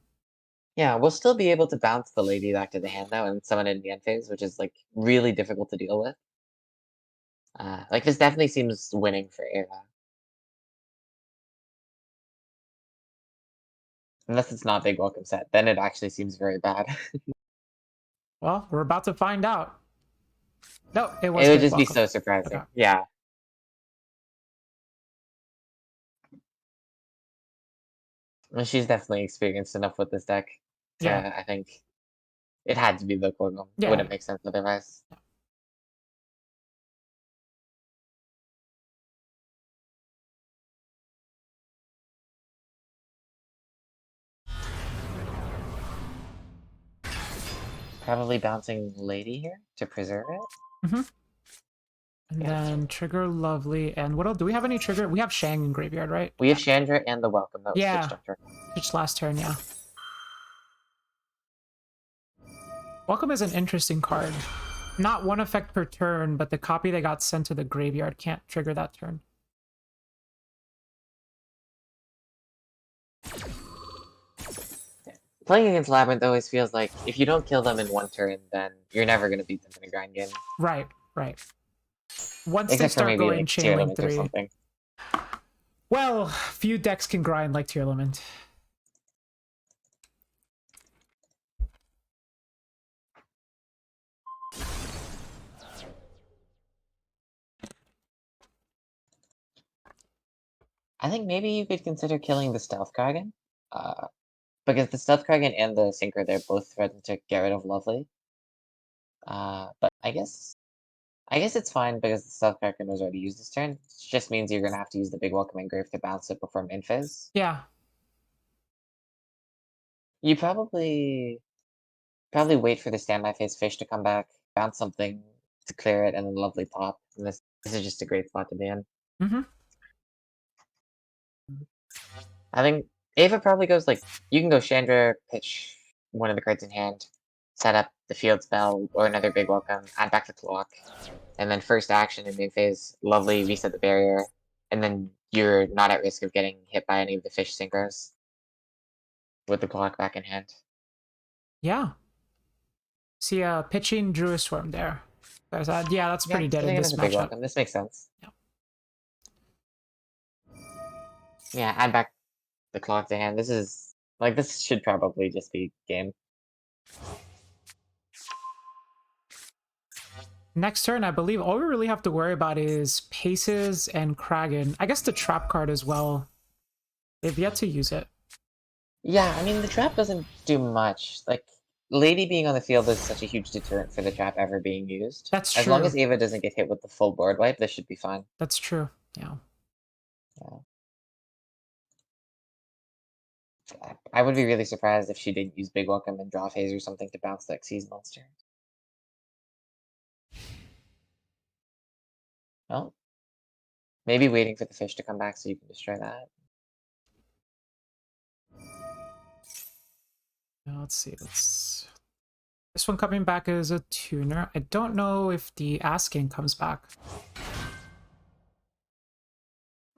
Yeah, we'll still be able to bounce the lady back to the hand now and summon it in the end phase, which is like really difficult to deal with. Like this definitely seems winning for Ava. Unless it's not big welcome set, then it actually seems very bad. Well, we're about to find out. No, it was. It would big just be welcome. so surprising. Okay. Yeah. Well, she's definitely experienced enough with this deck to, Yeah. I think, it had to be the Quorum. Yeah. It wouldn't make sense otherwise. Probably bouncing Lady here to preserve it. Mm-hmm. And Yeah. then trigger Lovely. And what else? Do we have any trigger? We have Shang in graveyard, right? We have Chandra and the Welcome that was Yeah. switched on turn. Switched last turn, yeah. Welcome is an interesting card. Not one effect per turn, but the copy that got sent to the graveyard can't trigger that turn. Playing against Labyrinth always feels like if you don't kill them in one turn, then you're never going to beat them in a grind game. Right, right. Once Except they for start maybe going like Chain Tier Link Limit or 3. something. Well, few decks can grind like Tier Lament. I think maybe you could consider killing the Stealth Kraken. Because the Stealth Kraken and the Synchro, they're both threatened to get rid of Lovely. But I guess I guess it's fine because the stealth character knows already used this turn. It just means you're gonna have to use the big welcome engrave to bounce it before min phase. Yeah. You probably wait for the standby phase fish to come back, bounce something to clear it, and then lovely pop. And this is just a great spot to be in. Mm-hmm. I think Ava probably goes like you can go Chandra, pitch one of the cards in hand, set up the field spell or another big welcome, add back the clock, and then first action in main phase, lovely reset the barrier, and then you're not at risk of getting hit by any of the fish synchros with the clock back in hand. Yeah. See, pitching Druid Swarm there. There's that. Yeah, that's pretty dead in Putting it this as a big matchup. welcome. This makes sense. Yeah. Yeah, add back the clock to hand. This should probably just be game. Next turn, I believe all we really have to worry about is Paces and Kragan. I guess the trap card as well. They've yet to use it. Yeah, I mean the trap doesn't do much. Like Lady being on the field is such a huge deterrent for the trap ever being used. That's As long true. as Ava doesn't get hit with the full board wipe, this should be fine. That's true. Yeah. I would be really surprised if she didn't use Big Welcome and draw phase or something to bounce that Xyz monster. Well, maybe waiting for the fish to come back so you can destroy that. Now, let's see. This one coming back as a tuner. I don't know if the asking comes back.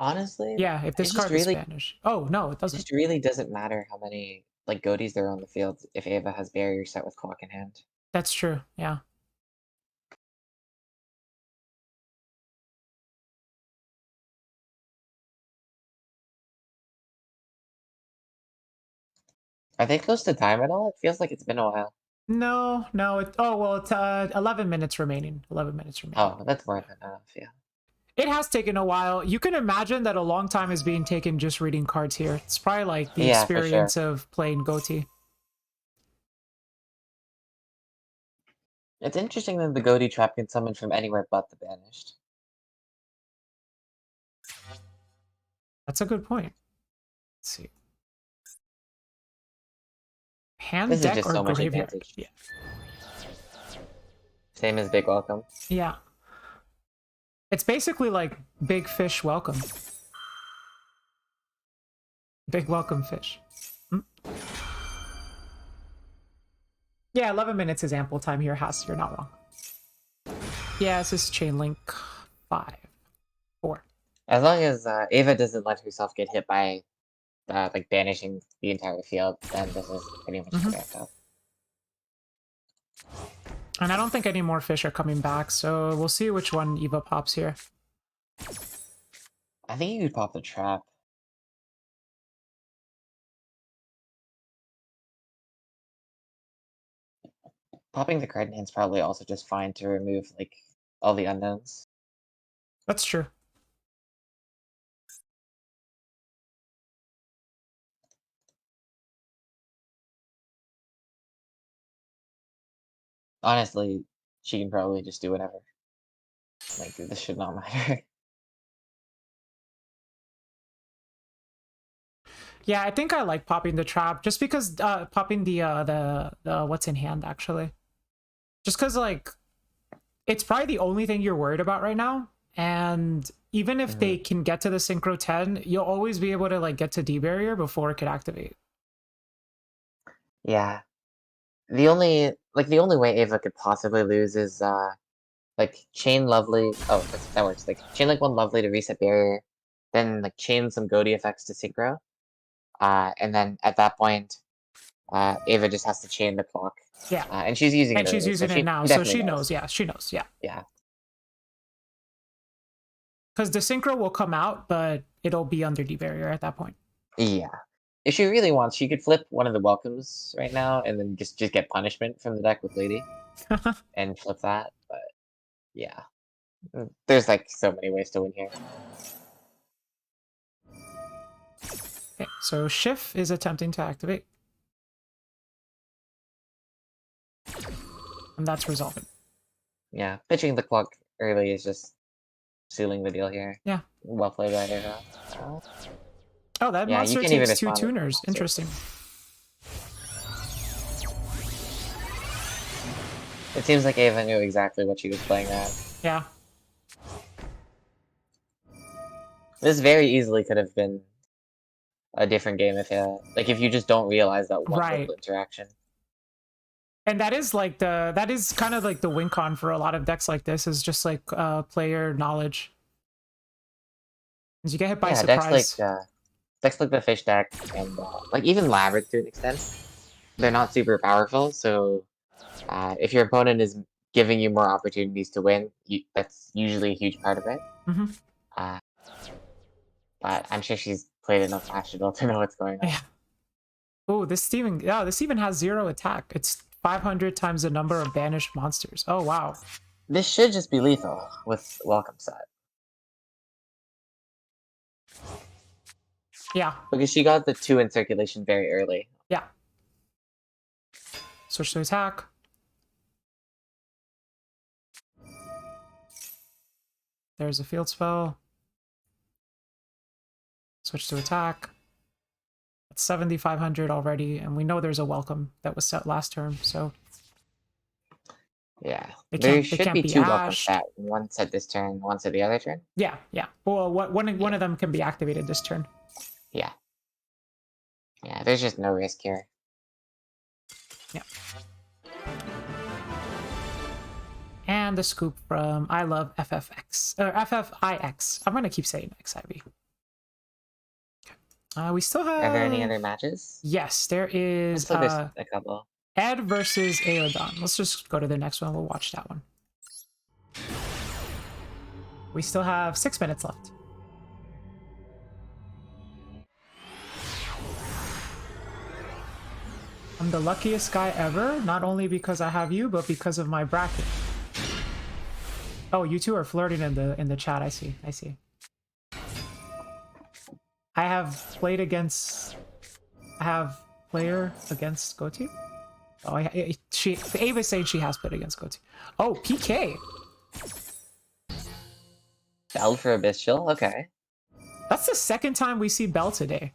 Honestly, Yeah, if this card is Spanish. Oh, no, it it doesn't. just really doesn't matter how many like goatees there are on the field if Ava has barrier set with clock in hand. That's true, yeah. Are they close to time at all? It feels like it's been a while. No, oh, well, it's 11 minutes remaining. 11 minutes remaining. Oh, that's more than enough, yeah. It has taken a while. You can imagine that a long time is being taken just reading cards here. It's probably like the experience of playing Goatee. It's interesting that the goatee trap can summon from anywhere but the banished. That's a good point. Let's see. Hand This deck is just or so much graveyard? advantage. Yeah. Same as Big Welcome. Yeah. It's basically like Big Fish Welcome. Big Welcome Fish. Hmm? Yeah, 11 minutes is ample time here, Haas. You're not wrong. Yeah, this is Chain Link 5. 4. As long as Ava doesn't let herself get hit by like banishing the entire field, then this is pretty much wrapped up. And I don't think any more fish are coming back, so we'll see which one Eva pops here. I think you could pop the trap. Popping the card in hand's probably also just fine to remove like all the unknowns. That's true. Honestly, she can probably just do whatever. Like this should not matter. Yeah, I think I like popping the trap just because popping the what's in hand actually. Just because like it's probably the only thing you're worried about right now, and even if they can get to the synchro 10, you'll always be able to like get to D barrier before it could activate. Yeah. The only way Ava could possibly lose is like chain lovely. Oh, that works. Like chain like one lovely to reset barrier, then like chain some goatee effects to synchro. And then at that point, Ava just has to chain the clock. Yeah. And she's using it. And she's using it now, so she knows. Yeah, she knows. Yeah. Yeah. Because the synchro will come out, but it'll be under D barrier at that point. Yeah. If she really wants, she could flip one of the welcomes right now and then just get punishment from the deck with Lady and flip that. But yeah, there's like so many ways to win here. Okay, so Schiff is attempting to activate. And that's resolving. Yeah, pitching the clock early is just sealing the deal here. Yeah. Well played by Ava. Oh, that Yeah, you monster can even takes 2 respond with tuners. monster. Interesting. It seems like Ava knew exactly what she was playing at. Yeah. This very easily could have been a different game if you just don't realize that one Right. little interaction. And that is like that is kind of like the win con for a lot of decks like this, is just like player knowledge. As you get hit by surprise. Decks like the fish deck and like even Labyrinth to an extent, they're not super powerful. So if your opponent is giving you more opportunities to win, that's usually a huge part of it. Mm-hmm. But I'm sure she's played enough Asheville to know what's going on. Yeah. Oh, this even has 0 attack. It's 500 times the number of banished monsters. Oh wow. This should just be lethal with Welcome Set. Yeah. Because she got the 2 in circulation very early. Yeah. Switch to attack. There's a field spell. Switch to attack. That's 7,500 already, and we know there's a welcome that was set last turn, so Yeah. They There can't should be be 2 welcome ashed. set. One set this turn, one set the other turn. Yeah, yeah. Well, one of them can be activated this turn. Yeah. Yeah, there's just no risk here. Yeah. And the scoop from I love FFX or FFIX. I'm gonna keep saying XIV. We still have. Are there any other matches? Yes, there is. There's a couple. Ed versus Aerodon. Let's just go to the next one. We'll watch that one. We still have 6 minutes left. I'm the luckiest guy ever, not only because I have you, but because of my bracket. Oh, you two are flirting in the chat. I see. I see. I have player against Goatee. Oh, Ava's saying she has played against Goatee. Oh, PK. Bell for Abyssal? Okay. That's the second time we see Bell today.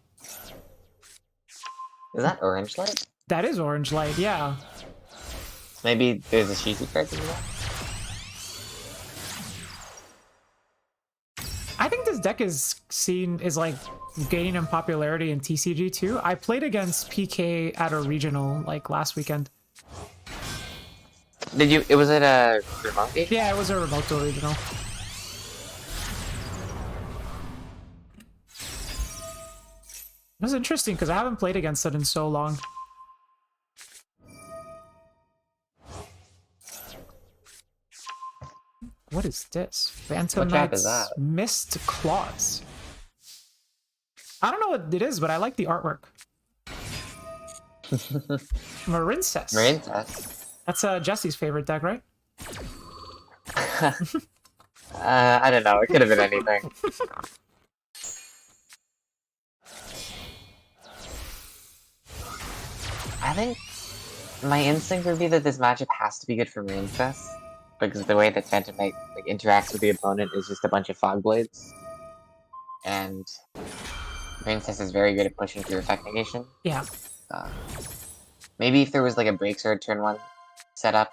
Is that Orange Light? That is Orange Light, yeah. Maybe there's a Shizu card in that? I think this deck is like gaining in popularity in TCG too. I played against PK at a regional like last weekend. Did you? Was it a remote game? Yeah, it was a remote duel regional. It was interesting because I haven't played against it in so long. What is this? Phantom Knight's Mist Claws. I don't know what it is, but I like the artwork. Marincess. Marincess. That's Jesse's favorite deck, right? I don't know. It could have been anything. I think my instinct would be that this matchup has to be good for Marincess, because the way that Phantom Knight interacts with the opponent is just a bunch of Fog Blades. And Marincess is very good at pushing through effect negation. Yeah. Maybe if there was like a Break Sword turn 1 setup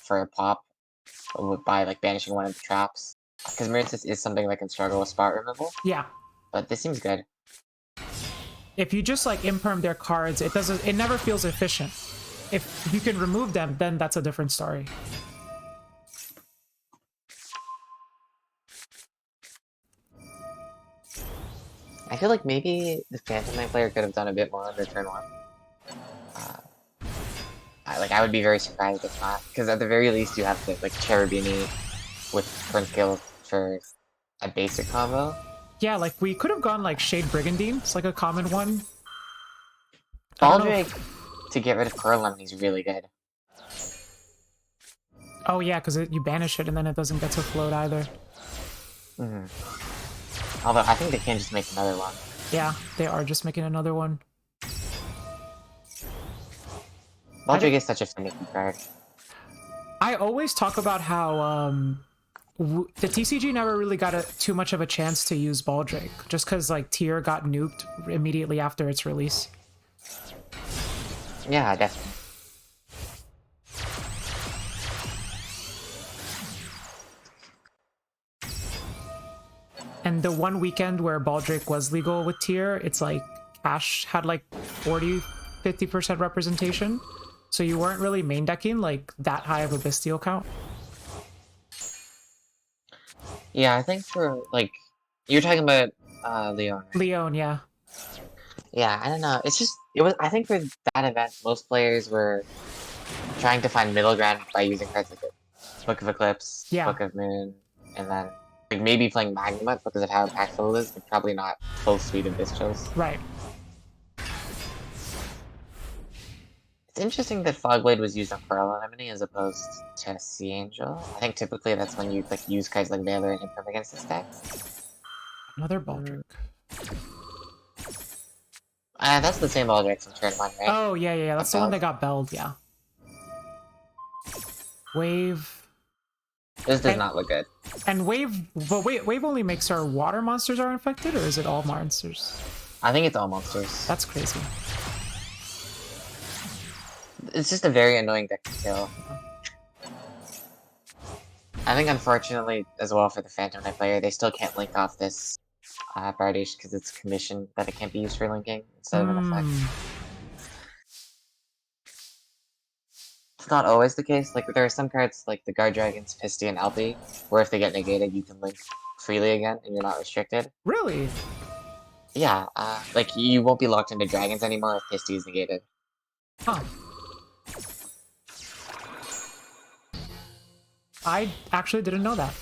for a pop by banishing one of the traps. Because Marincess is something that can struggle with spot removal. Yeah. But this seems good. If you just imperm their cards, it never feels efficient. If you can remove them, then that's a different story. I feel like maybe the Phantom Knight player could have done a bit more under turn 1. I would be very surprised if not, because at the very least you have the Cherubini with Prince Kill for a basic combo. Yeah, we could have gone Shade Brigandine. It's a common one. Baldrake to get rid of Coralum, he's really good. Oh yeah, because you banish it and then it doesn't get to float either. Although I think they can just make another one. Yeah, they are just making another one. Baldrake is such a finicky card. I always talk about how the TCG never really got too much of a chance to use Baldrake, just because like Tier got nuked immediately after its release. Yeah, definitely. And the one weekend where Baldrake was legal with Tier, it's like Cash had like 40-50% representation. So you weren't really main decking like that high of a bestial count. Yeah, I think for like you're talking about Leon, right? Leon, yeah. Yeah, I don't know. It's just I think for that event, most players were trying to find middle ground by using cards like Book of Eclipse, Yeah. Book of Moon, and then like maybe playing Magnemite because of how impactful it is, but probably not full suite of Bestials. Right. It's interesting that Fogblade was used on Coral Anemone as opposed to Sea Angel. I think typically that's when you like use cards like Mailer and Imperm against the stacks. Another Baldrake. That's the same Baldrake from turn 1, right? Oh, yeah. That's the one that got belled, yeah. Wave. This does not look good. And Wave, but Wave only makes our water monsters are infected, or is it all monsters? I think it's all monsters. That's crazy. It's just a very annoying deck to kill. I think unfortunately, as well for the Phantom Knight player, they still can't link off this Bardish because it's commission that it can't be used for linking instead of an effect. It's not always the case. Like there are some cards like the Guard Dragons, Pisty, and Alpi, where if they get negated, you can link freely again and you're not restricted. Really? Yeah, like you won't be locked into dragons anymore if Pisty is negated. Huh. I actually didn't know that.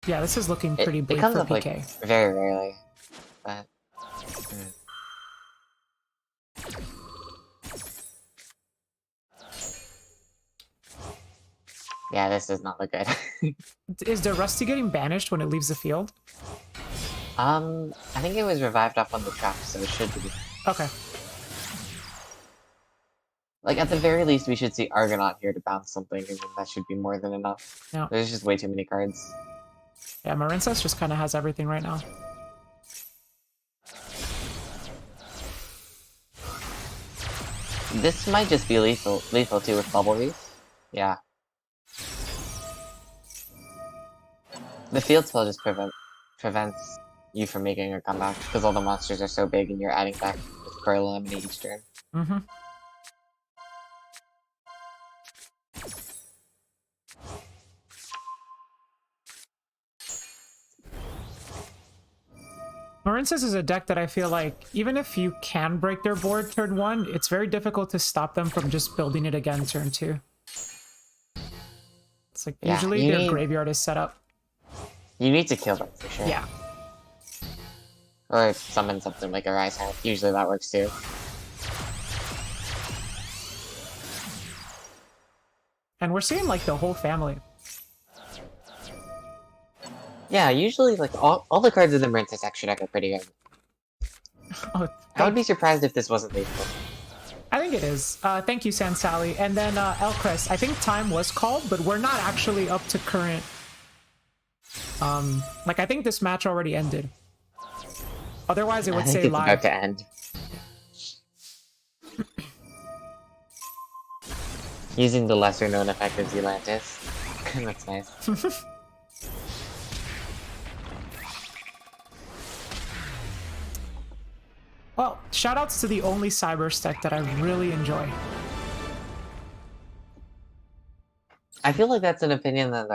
Yeah, this is looking pretty bleak comes for up, PK. Like, very rarely, but... Yeah, this does not look good. Is the Rusty getting banished when it leaves the field? I think it was revived off on the trap, so it should be. Okay. Like, at the very least, we should see Argonaut here to bounce something, and that should be more than enough. Yeah. There's just way too many cards. Yeah, Marincess just kind of has everything right now. This might just be lethal too with Bubble Reef. Yeah. The field spell just prevents you from making a comeback, because all the monsters are so big and you're adding back with Coral Anemone each turn. Mm-hmm. Marincess is a deck that I feel like, even if you can break their board turn 1, it's very difficult to stop them from just building it again turn 2. It's like, usually their graveyard is set up. You need to kill them, for sure. Yeah. Or summon something like a Rise Hat. Usually that works too. And we're seeing, like, the whole family. Yeah, usually, like, all the cards in the Marincess extra deck are pretty good. Oh, I would be surprised if this wasn't lethal. I think it is. Thank you, San Sally. And then Elcrest, I think time was called, but we're not actually up to current. Like, I think this match already ended. Otherwise, it would say live. About to end. Using the lesser known effect of Zelantis. That's nice. Well, shoutouts to the only Cyber deck that I really enjoy. I feel like that's an opinion that,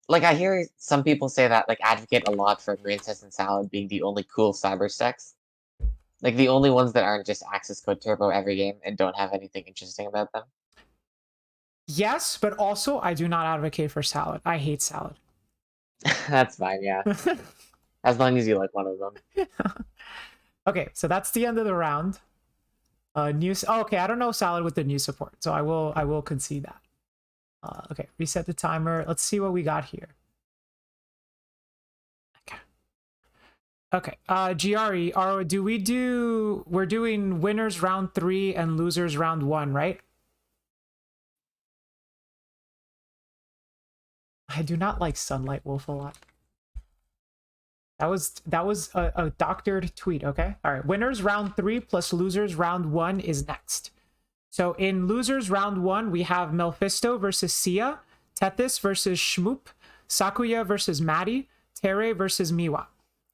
like, I hear some people say that, like, advocate a lot for Marincess and Salad being the only cool Cyber decks. Like, the only ones that aren't just Access Code Turbo every game and don't have anything interesting about them. Yes, but also I do not advocate for Salad. I hate Salad. That's fine, yeah. As long as you like one of them. Okay, so that's the end of the round. Okay, I don't know Salad with the new support, so I will concede that. Okay, reset the timer. Let's see what we got here. Okay. GRE, we're doing winners round 3 and losers round 1, right? I do not like Sunlight Wolf a lot. That was a doctored tweet, okay? All right, winners round 3 plus losers round 1 is next. So in losers round 1, we have Mephisto versus Sia, Tethys versus Shmoop, Sakuya versus Maddie, Tere versus Miwa.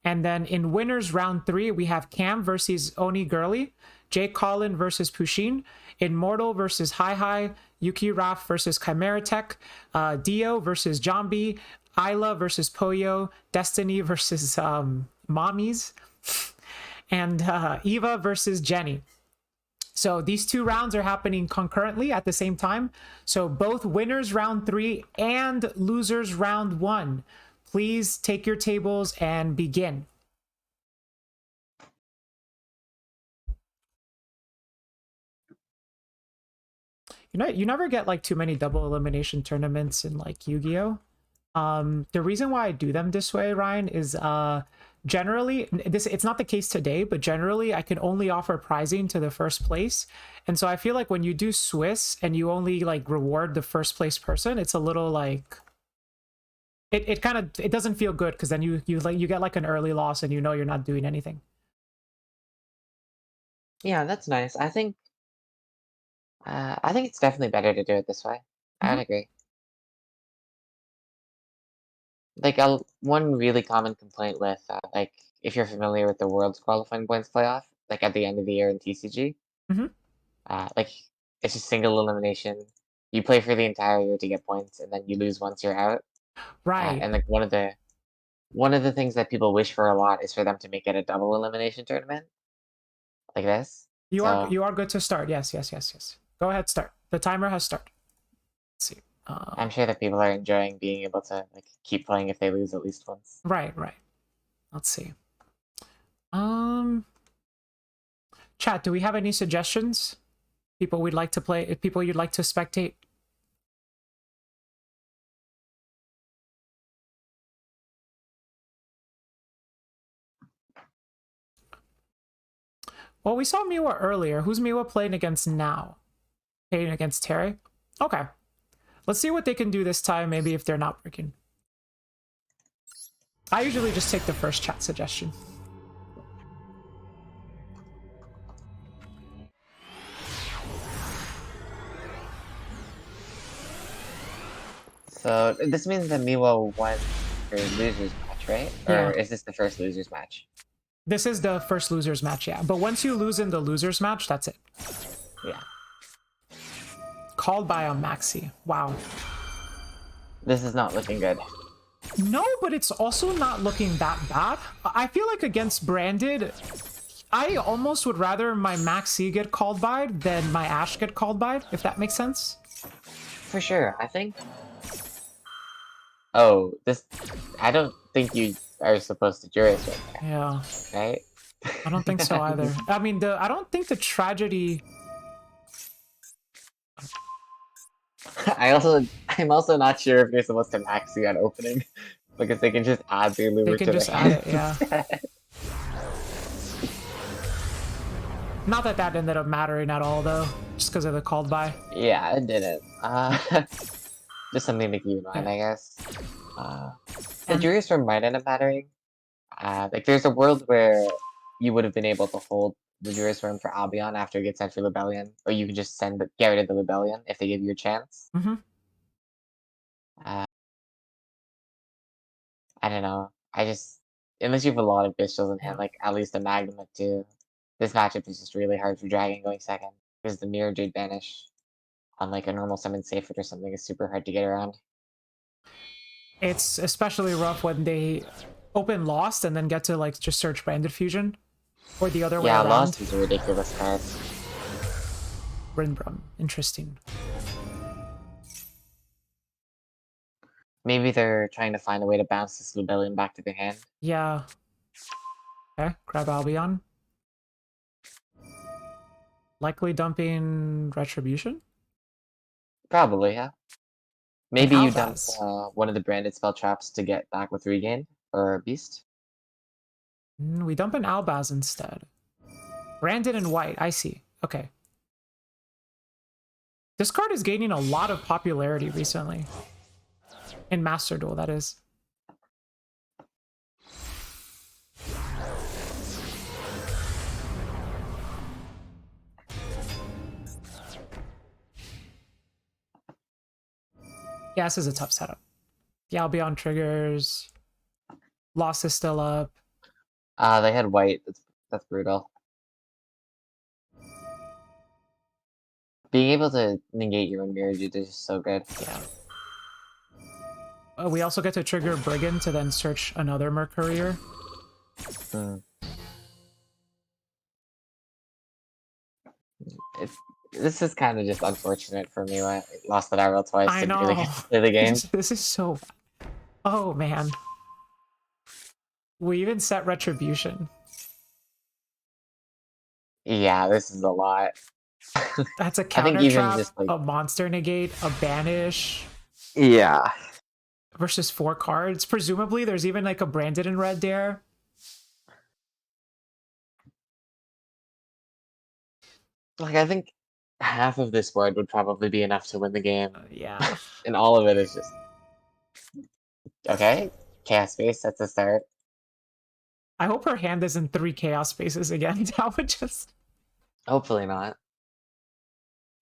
And then in winners round 3, we have Cam versus Oni Girly, Jake Collin versus Pushin, Immortal versus Hi Hi, Yuki Raf versus Chimera Tech, Dio versus Jambi, Isla versus Poyo, Destiny versus Mommies, and Eva versus Jenny. So these 2 rounds are happening concurrently at the same time. So both winners round 3 and losers round 1. Please take your tables and begin. You know, you never get like too many double elimination tournaments in like Yu-Gi-Oh! The reason why I do them this way, Ryan, is generally it's not the case today, but generally I can only offer prizing to the first place. And so I feel like when you do Swiss and you only like reward the first place person, it's a little like it kind of it doesn't feel good, because then you get like an early loss and you know you're not doing anything. Yeah, that's nice. I think it's definitely better to do it this way. I'd agree. Like one really common complaint with like if you're familiar with the World's Qualifying Points playoff, like at the end of the year in TCG, like it's just single elimination. You play for the entire year to get points, and then you lose once you're out. Right. And like one of the things that people wish for a lot is for them to make it a double elimination tournament, like this. You are good to start. Yes. Go ahead, start. The timer has started. Let's see. I'm sure that people are enjoying being able to like keep playing if they lose at least once. Right. Let's see. Chat, do we have any suggestions? People we'd like to play, people you'd like to spectate? Well, we saw Miwa earlier. Who's Miwa playing against now? Playing against Terry? Okay. Let's see what they can do this time, maybe if they're not working. I usually just take the first chat suggestion. So this means that Miwa won her losers match, right? Yeah. Or is this the first losers match? This is the first losers match, yeah. But once you lose in the losers match, that's it. Yeah. Called by a Maxi. Wow. This is not looking good. No, but it's also not looking that bad. I feel like against Branded, I almost would rather my Maxi get called by than my Ash get called by, if that makes sense. For sure, I think. Oh, I don't think you are supposed to Juris right there. Yeah. Right? I don't think so either. I mean, I don't think the tragedy... I'm also not sure if you're supposed to Maxi on opening, because they can just add the lure to the hand. They can just add it, yeah. Not that that ended up mattering at all, though, just because of the called by. Yeah, it didn't. Just something to keep in mind, I guess. The Juris Storm might end up mattering. Like, there's a world where you would have been able to hold the Juris Storm for Albion after it gets sent for Rebellion, or you can just get rid of the Rebellion if they give you a chance. I don't know. Unless you have a lot of Bistils in hand, like at least a Magnum or 2, this matchup is just really hard for Dragon going second, because the Mirror Jade Banish on like a normal summon Seyfried or something is super hard to get around. It's especially rough when they open Lost and then get to like just search Branded Fusion, or the other way around. Yeah, Lost is a ridiculous card. Rinbrum, interesting. Maybe they're trying to find a way to bounce this Rebellion back to their hand. Yeah. Okay, grab Albion. Likely dumping Retribution? Probably, yeah. Maybe you dump Albaz. one of the branded spell traps to get back with Regain or Beast. We dump an Albaz instead. Branded and white, I see. Okay. This card is gaining a lot of popularity recently. In Master Duel, that is. Yeah, this is a tough setup. Yeah, I'll be on triggers. Loss is still up. They had white. That's brutal. Being able to negate your own mirror dude is just so good. Yeah. We also get to trigger Brigand to then search another Mercourier. This is kind of just unfortunate for me. I lost that arrow twice. I Didn't really know. get to play the game. This is so bad. Oh, man. We even set Retribution. Yeah, this is a lot. That's a I think counter even trap, just, like... a monster negate, a banish. Yeah. Versus 4 cards. Presumably, there's even like a branded in red there. Like, I think half of this board would probably be enough to win the game. Yeah. And all of it is just... Okay. Chaos Space, that's a start. I hope her hand is in 3 Chaos Spaces again. That would just... Hopefully not.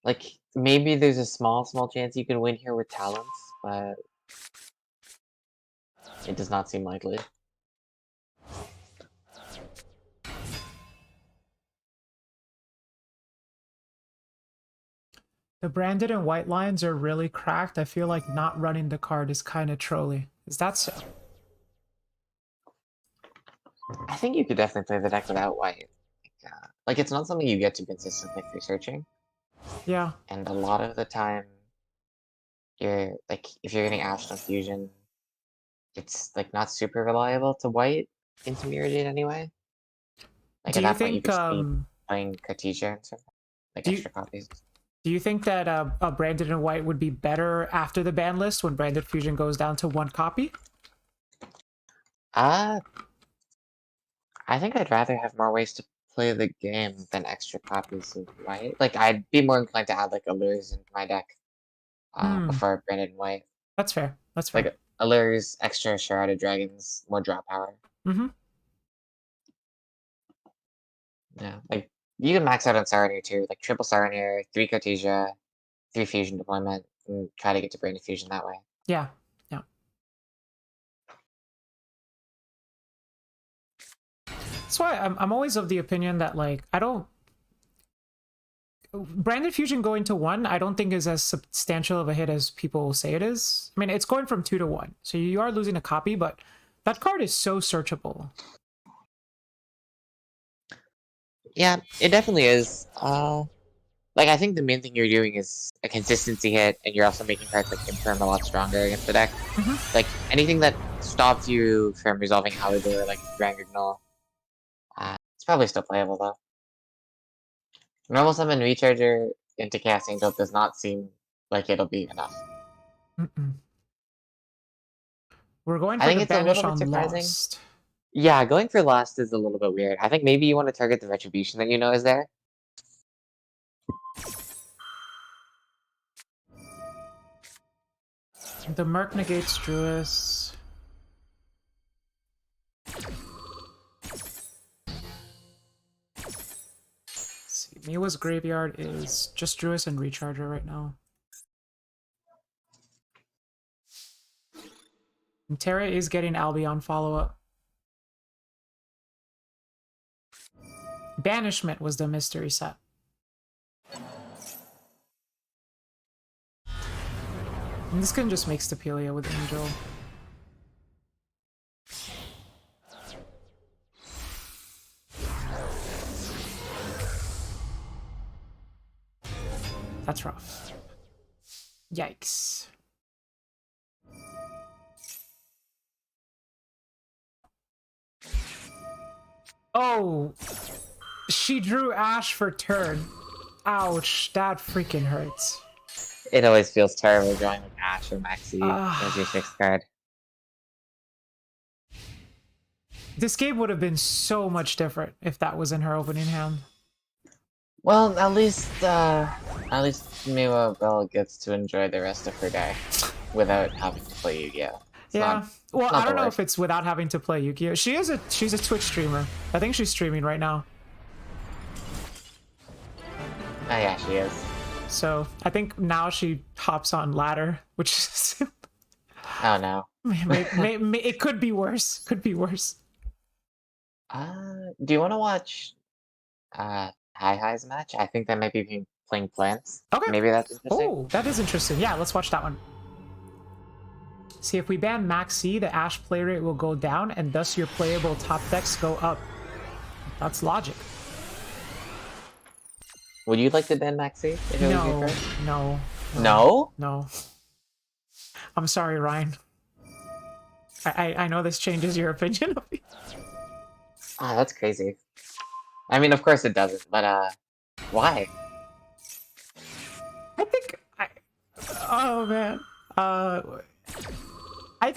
Like, maybe there's a small chance you can win here with Talents, but... it does not seem likely. The branded and white lines are really cracked. I feel like not running the card is kind of trolly. Is that so? I think you could definitely play the deck without white. Like, it's not something you get to consistently through searching. Yeah. And a lot of the time, you're, like, if you're getting Ashen Fusion, it's, like, not super reliable to white into Mirrodin anyway. Like, Do at you that point, you think, could just be playing Katisha and stuff. Like, extra copies. Do you think that a branded and white would be better after the ban list when branded fusion goes down to 1 copy? I think I'd rather have more ways to play the game than extra copies of white. Like, I'd be more inclined to add, like, Allures into my deck before branded and white. That's fair. That's fair. Like, Allures, extra Shrouded Dragons, more draw power. Yeah, like, you can max out on Saronir too, like triple Saronir, 3 Cartesia, 3 Fusion deployment, and try to get to branded fusion that way. Yeah, yeah. That's why I'm always of the opinion that, like, I don't... branded fusion going to 1, I don't think is as substantial of a hit as people say it is. I mean, it's going from 2 to 1, so you are losing a copy, but that card is so searchable. Yeah, it definitely is. Like, I think the main thing you're doing is a consistency hit, and you're also making cards like Confirm a lot stronger against the deck. Like, anything that stops you from resolving Halidor, like Grand Null, it's probably still playable, though. Normal Summon Recharger into Chaos Angel does not seem like it'll be enough. We're going for the banish on surprising. Lost. Yeah, going for Lost is a little bit weird. I think maybe you want to target the Retribution that you know is there. The Merc negates Druis. Let's see, Miwa's graveyard is just Druis and Recharger right now. And Terra is getting Albion follow-up. Banishment was the mystery set. And this can just make Stapelia with Angel. That's rough. Yikes. Oh! She drew Ash for turn. Ouch, that freaking hurts. It always feels terrible drawing like Ash or Maxi as your 6th card. This game would have been so much different if that was in her opening hand. Well, at least Miwa Bell gets to enjoy the rest of her day. without having to play Yu-Gi-Oh. Yeah. Well, I don't know if worst. it's without having to play Yu-Gi-Oh. She's a Twitch streamer. I think she's streaming right now. Oh yeah, she is. So I think now she hops on ladder, which is Oh no. it could be worse. Could be worse. Do you want to watch Hi's match? I think they might be playing Plants. Okay. Maybe that's interesting. Oh, that is interesting. Yeah, let's watch that one. See, if we ban Max C, the Ash play rate will go down, and thus your playable top decks go up. That's logic. Would you like to ban Maxi? If it was your turn? No. No? No. I'm sorry, Ryan. I know this changes your opinion of me. Ah, that's crazy. I mean, of course it doesn't, but why? I think oh man. I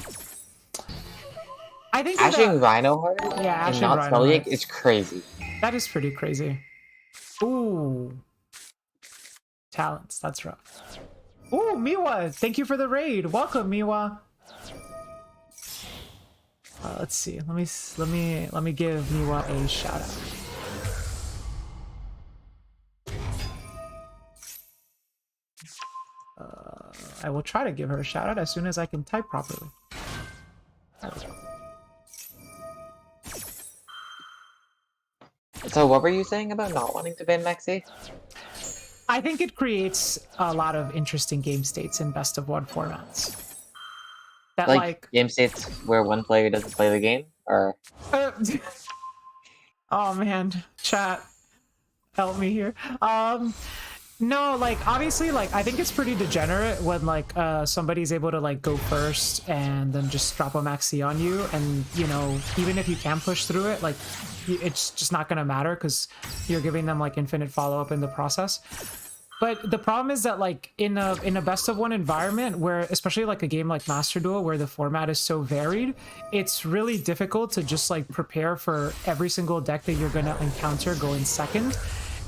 think Ashing Rhino Horde yeah, and Ashing not Rhino Celiac Horde. is crazy. That is pretty crazy. Ooh. Talents, that's rough. Ooh, Miwa, thank you for the raid. Welcome, Miwa. Let's see. Let me give Miwa a shout out. I will try to give her a shout out as soon as I can type properly. There we go. So what were you saying about not wanting to ban Maxi? I think it creates a lot of interesting game states in best of one formats. That Like game states where one player doesn't play the game, or oh man, chat, help me here. No, like obviously, like I think it's pretty degenerate when like somebody's able to like go first and then just drop a maxi on you, and you know, even if you can push through it, like it's just not gonna matter because you're giving them like infinite follow-up in the process. But the problem is that like in a best of one environment where, especially like a game like Master Duel where the format is so varied, it's really difficult to just like prepare for every single deck that you're gonna encounter going second.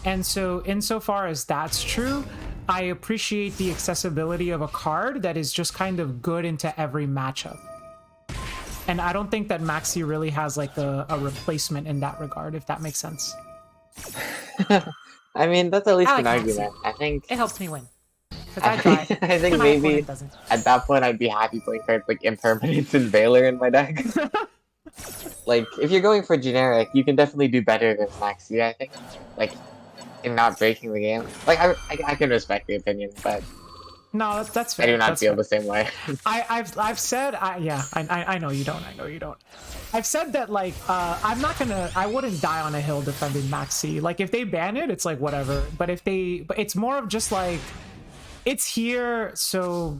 And so insofar as that's true, I appreciate the accessibility of a card that is just kind of good into every matchup. And I don't think that Maxi really has like a replacement in that regard, if that makes sense. I mean, that's at least like an argument. Maxi. I think it helps me win. I try. I think My maybe opponent doesn't. at that point I'd be happy playing cards like Impermanence and Valor in my deck. Like, if you're going for generic, you can definitely do better than Maxi, I think. Like, in not breaking the game. Like, I can respect the opinion, but no, that's fair. I do not that's feel fair. the same way. I've said I know you don't. I know you don't. I've said that like I wouldn't die on a hill defending Maxi. Like if they ban it, it's like whatever. But it's more of just like it's here, so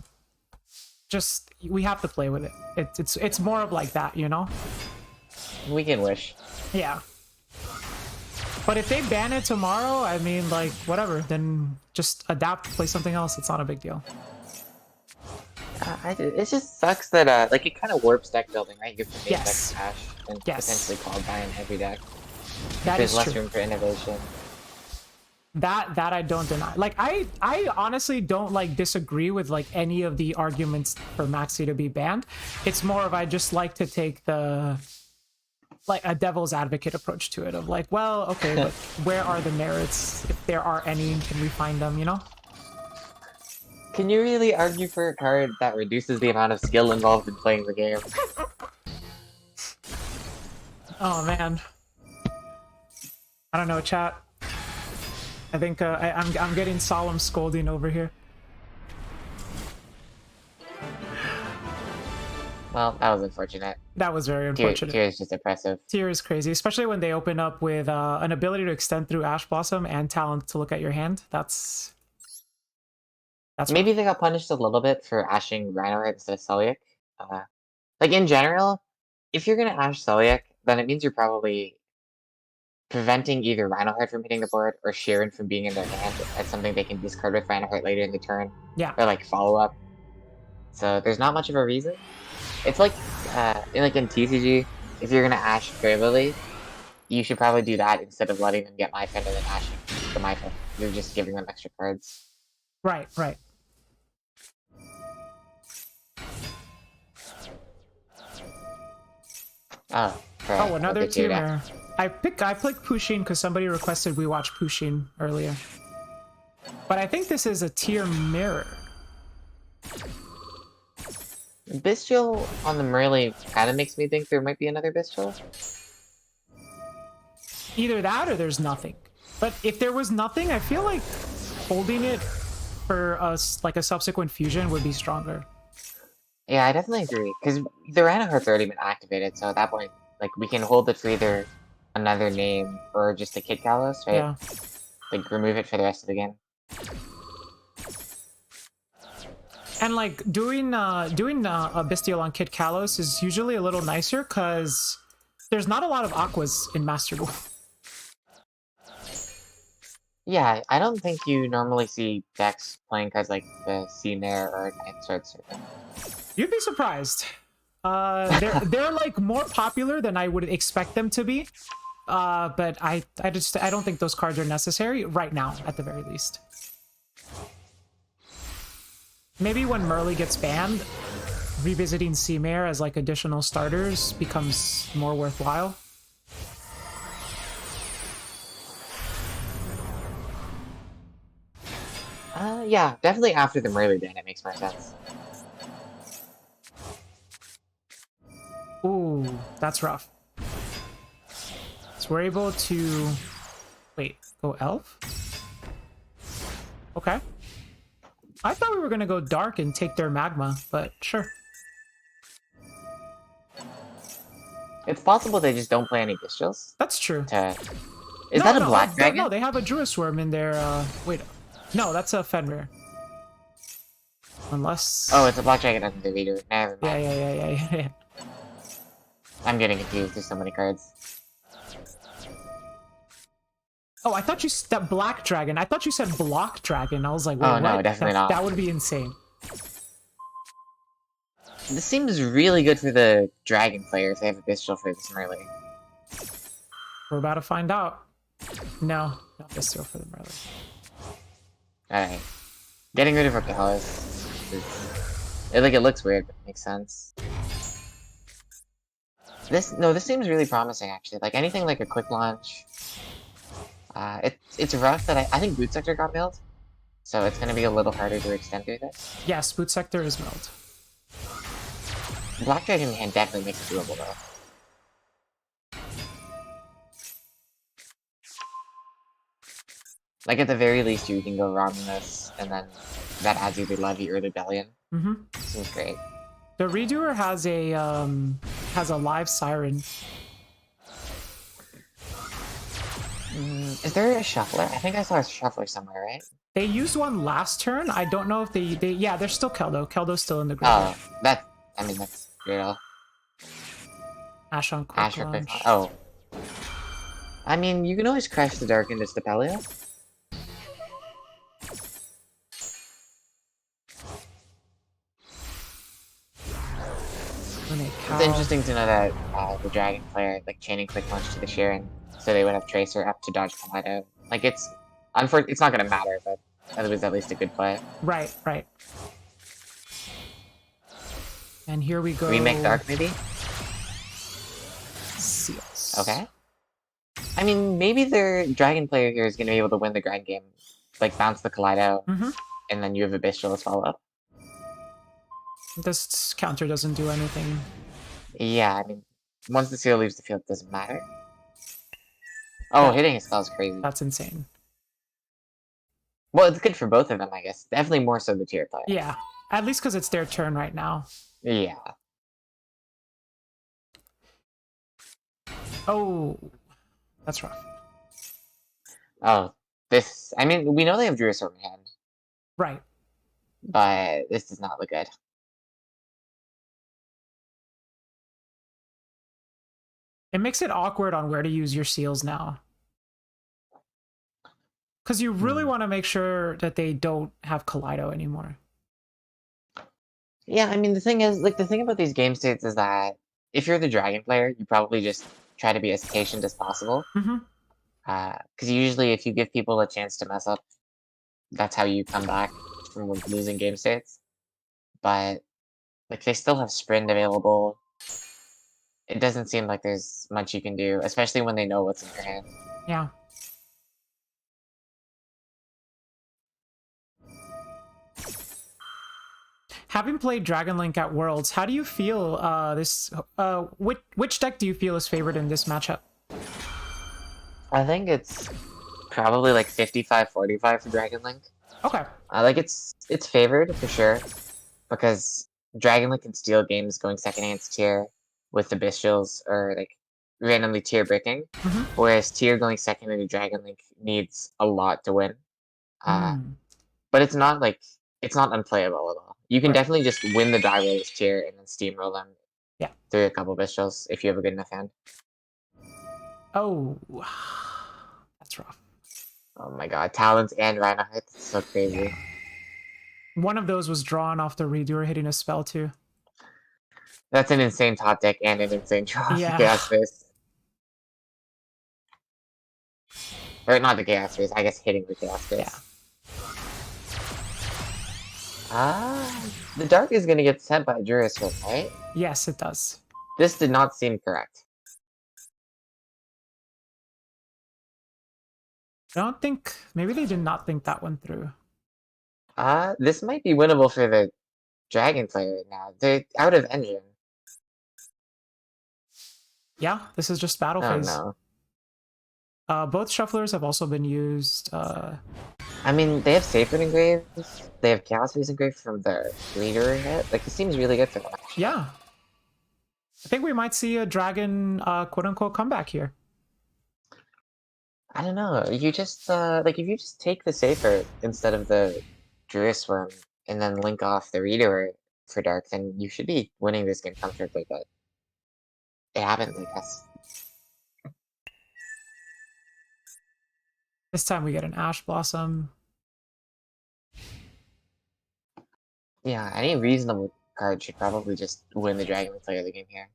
just we have to play with it. It's more of like that, you know? We can wish. Yeah. But if they ban it tomorrow, I mean, like, whatever, then just adapt, play something else. It's not a big deal. It just sucks that, like, it kind of warps deck building, right? You have to make Yes. deck cash and Yes. potentially called by in every deck. That There's is less true. room for innovation. That I don't deny. Like, I honestly don't, like, disagree with, like, any of the arguments for Maxi to be banned. It's more of I just like to take the... like a devil's advocate approach to it of like, well, okay, but where are the merits? If there are any, can we find them, you know? Can you really argue for a card that reduces the amount of skill involved in playing the game? Oh man. I don't know, chat. I think I'm getting solemn scolding over here. Well, that was unfortunate. That was very unfortunate. Tier is just oppressive. Tier is crazy, especially when they open up with an ability to extend through Ash Blossom and talent to look at your hand. That's maybe rough. They got punished a little bit for ashing Rhinoheart instead of Celiac. Like in general, if you're gonna ash Celiac, then it means you're probably preventing either Rhinoheart from hitting the board or Sharon from being in their hand as something they can discard with Rhinoheart later in the turn. Yeah. Or like follow up. So there's not much of a reason. It's like in TCG, if you're gonna ash Fairlily, you should probably do that instead of letting them get my friend and then ashing the my friend. You're just giving them extra cards. Right. Oh, for Oh, another the tier tier deck. mirror. I picked Pushin because somebody requested we watch Pushin earlier. But I think this is a tier mirror. Bestial on the Merly kind of makes me think there might be another Bestial. Either that or there's nothing. But if there was nothing, I feel like holding it for us like a subsequent fusion would be stronger. Yeah, I definitely agree. Because the Ranaheart's already been activated, so at that point, like, we can hold it for either another name or just a Kid Kalos, right? Yeah. Like, remove it for the rest of the game. And like doing a Bestial on Kid Kalos is usually a little nicer because there's not a lot of aquas in Master Duel. Yeah, I don't think you normally see decks playing cards like the Sea Mare or Ninth Sword Serpent. You'd be surprised. They're like more popular than I would expect them to be. But I don't think those cards are necessary right now, at the very least. Maybe when Merly gets banned, revisiting Sea Mare as like additional starters becomes more worthwhile. Yeah, definitely after the Merly ban, it makes more sense. Ooh, that's rough. So we're able to... Wait, go Elf? Okay. I thought we were going to go Dark and take their Magma, but sure. It's possible they just don't play any Bestials. That's true. Is that a Black Dragon? No, they have a Druisworm in their... Wait, no, that's a Fenrir. Unless... Oh, it's a Black Dragon under the reader. Never mind. Yeah. I'm getting confused. There's so many cards. Oh, I thought you that Black Dragon. I thought you said Block Dragon. I was like, wait, Oh, what? no, definitely not. That would be insane. This seems really good for the Dragon player if they have a Bestial for this Merly. We're about to find out. No, not Bestial for the Merly. Alright. Getting rid of Roarkallos it looks weird, but it makes sense. This seems really promising, actually. Like, anything like a quick launch. It's rough that I think Boot Sector got milled, so it's gonna be a little harder to extend through this. Yes, Boot Sector is milled. Black Dragon hand definitely makes it doable, though. Like, at the very least, you can go Romulus, and then that adds either Levy or Rebellion. Mm-hmm. Seems great. The Redoer has a live Siren. Is there a Shuffler? I think I saw a Shuffler somewhere, right? They used one last turn. I don't know if they yeah, there's still Keldo. Keldo's still in the graveyard. Oh, that's brutal. Ash on quick Asher launch. Oh. I mean, you can always crash the Dark into Stapelia. It's interesting to know that the Dragon player, like, chaining quick launch to the Sharon, so they would have Tracer up to dodge Kaleido. Like, it's not gonna matter, but it was at least a good play. Right. And here we go. Remake Dark, maybe? Seals. Okay. I mean, maybe their Dragon player here is gonna be able to win the grind game. Like, bounce the Kaleido, and then you have a Bestial as follow-up. This counter doesn't do anything. Yeah, I mean, once the seal leaves the field, it doesn't matter. Oh, hitting a spell is crazy. That's insane. Well, it's good for both of them, I guess. Definitely more so the tier player. Yeah, at least because it's their turn right now. Yeah. Oh, that's rough. Oh, I mean, we know they have Druisworm in hand. Right. But this does not look good. It makes it awkward on where to use your seals now. Because you really want to make sure that they don't have Kaleido anymore. Yeah, I mean, the thing is, like, the thing about these game states is that if you're the Dragon player, you probably just try to be as patient as possible. Because usually if you give people a chance to mess up, that's how you come back from losing game states. But, like, they still have Sprint available. it doesn't seem like there's much you can do, especially when they know what's in your hand. Yeah. Having played Dragon Link at Worlds, how do you feel which deck do you feel is favored in this matchup? I think it's probably like 55-45 for Dragon Link. Okay. Like it's favored for sure because Dragon Link can steal games going second against tier with the Bestials or like randomly tier breaking, whereas tier going second into Dragon Link needs a lot to win. But it's not unplayable at all. You can Right. definitely just win the die roll with tier and then steamroll them Yeah. through a couple Bestials if you have a good enough hand. Oh, that's rough. Oh my god, Talons and Rhino hits, so crazy. One of those was drawn off the read. You were hitting a spell too. That's an insane top deck and an insane draw for Yeah. Chaos Face. Or not the Chaos Face, I guess hitting the Chaos Face. Yeah. The Dark is gonna get sent by Juris, right? Yes, it does. This did not seem correct. I don't think... Maybe they did not think that one through. This might be winnable for the Dragon player now. They're out of engine. Yeah, this is just battle phase. No. Both shufflers have also been used. I mean, they have Sacred Engraved. They have Chaos Face Engraved from their leader hit. Like, it seems really good for them. Yeah. I think we might see a Dragon, quote-unquote, comeback here. I don't know. You just, like, if you just take the Safer instead of the Druis Worm and then link off the Reader for Dark, then you should be winning this game comfortably, but it happens, I guess. This time we get an Ash Blossom. Yeah, any reasonable card should probably just win the Dragon player of the game here.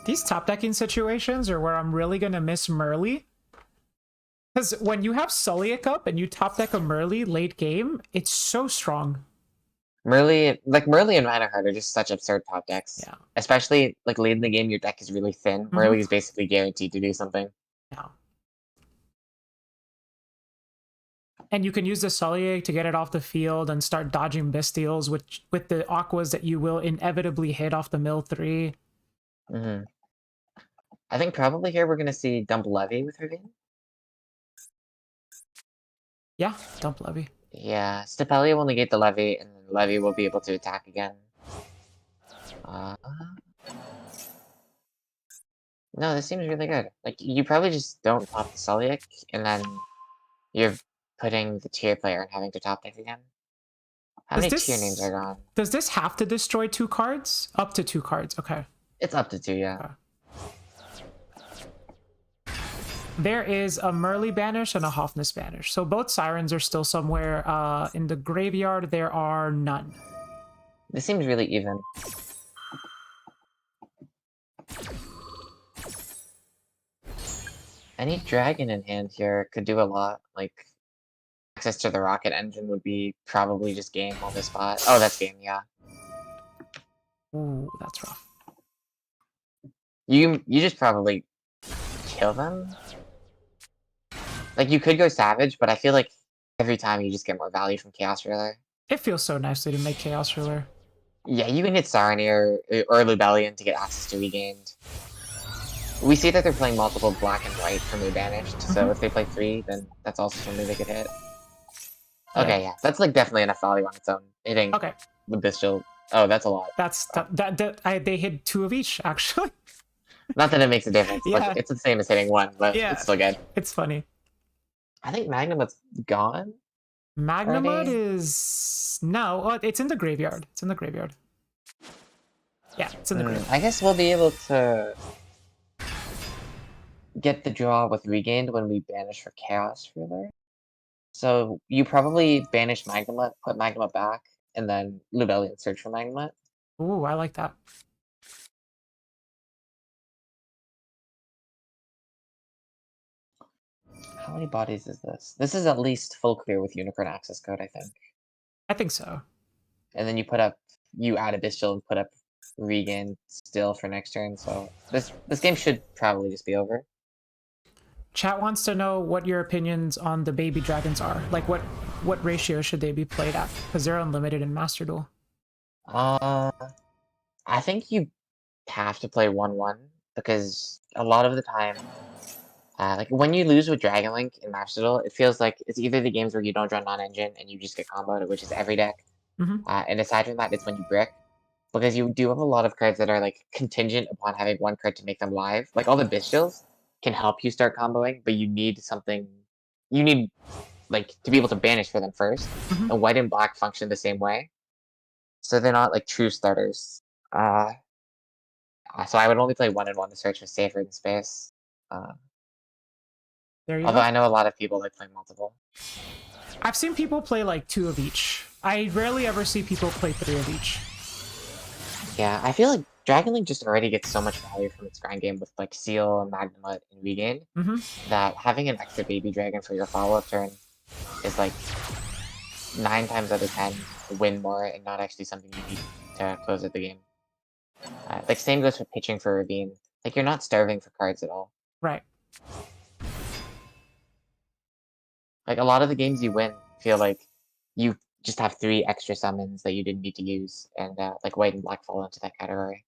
These top decking situations are where I'm really gonna miss Merly. Because when you have Sulliek up and you top deck a Merly late game, it's so strong. Merly and Reinhardt are just such absurd top decks. Yeah. Especially, like, late in the game, your deck is really thin. Merly is basically guaranteed to do something. Yeah. And you can use the Sulliek to get it off the field and start dodging Bestials with the Aquas that you will inevitably hit off the mill 3. I think probably here we're going to see Dump Levy with Ravine. Yeah, Dump Levy. Yeah, Stapelia will negate the Levy, and then Levy will be able to attack again. No, this seems really good. Like, you probably just don't top the Sulliek, and then you're putting the tier player and having to top deck again. How many tier names are gone? Does this have to destroy 2 cards? Up to 2 cards, okay. It's up to 2, yeah. Okay. There is a Merly Banish and a Hofness Banish. So both Sirens are still somewhere in the graveyard. There are none. This seems really even. Any dragon in hand here could do a lot. Like, access to the rocket engine would be probably just game on the spot. Oh, that's game, yeah. Ooh, that's rough. You just probably kill them. Like, you could go Savage, but I feel like every time you just get more value from Chaos Ruler. It feels so nicely to make Chaos Ruler. Yeah, you can hit Saronir or Lubellion to get access to Regained. We see that they're playing multiple black and white from their Banished, so if they play 3, then that's also something they could hit. Okay, yeah, that's like definitely enough value on its own. Hitting the Bestial. Oh, that's a lot. They hit 2 of each, actually. Not that it makes a difference. Yeah. Like, it's the same as hitting 1, but it's still good. It's funny. I think Magnamut's gone. Magnamut is... No, it's in the graveyard. It's in the graveyard. Yeah, it's in the graveyard. I guess we'll be able to get the draw with Regained when we banish for Chaos Ruler. So you probably banish Magnamut, put Magnamut back, and then Lubellion search for Magnamut. Ooh, I like that. How many bodies is this? This is at least full clear with Unicorn access code, I think. I think so. And then you add a Bestial and put up Regain still for next turn. So this game should probably just be over. Chat wants to know what your opinions on the baby dragons are. Like what ratio should they be played at? Because they're unlimited in Master Duel. I think you have to play 1-1 because a lot of the time, like when you lose with Dragon Link in Master Duel, it feels like it's either the games where you don't run non-engine and you just get comboed, which is every deck. And aside from that, it's when you brick. Because you do have a lot of cards that are like contingent upon having one card to make them live. Like all the Bestials can help you start comboing, but you need something. You need like to be able to banish for them first. And white and black function the same way, so they're not like true starters. So I would only play 1-1 to search for safer in space. There you Although go. I know a lot of people like playing multiple. I've seen people play like 2 of each. I rarely ever see people play 3 of each. Yeah, I feel like Dragon Link just already gets so much value from its grind game with like Seal, Magnemite, and Regain, that having an extra baby dragon for your follow-up turn is like 9 times out of 10 win more and not actually something you need to close out the game. Like same goes for pitching for Ravine. Like you're not starving for cards at all. Right. Like a lot of the games you win feel like you just have 3 extra summons that you didn't need to use, and like white and black fall into that category.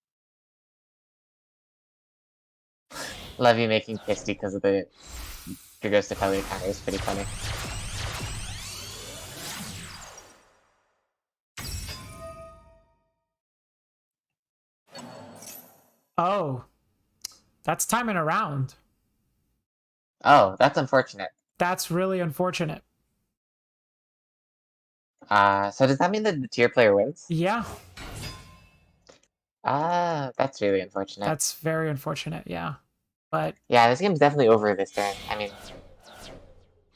Levy making Pisty because of the Ghost of Pelly counter is pretty funny. Oh, that's timing around. Oh, that's unfortunate. That's really unfortunate. So does that mean that the tier player wins? Yeah. That's really unfortunate. That's very unfortunate, yeah. But yeah, this game's definitely over this turn. I mean,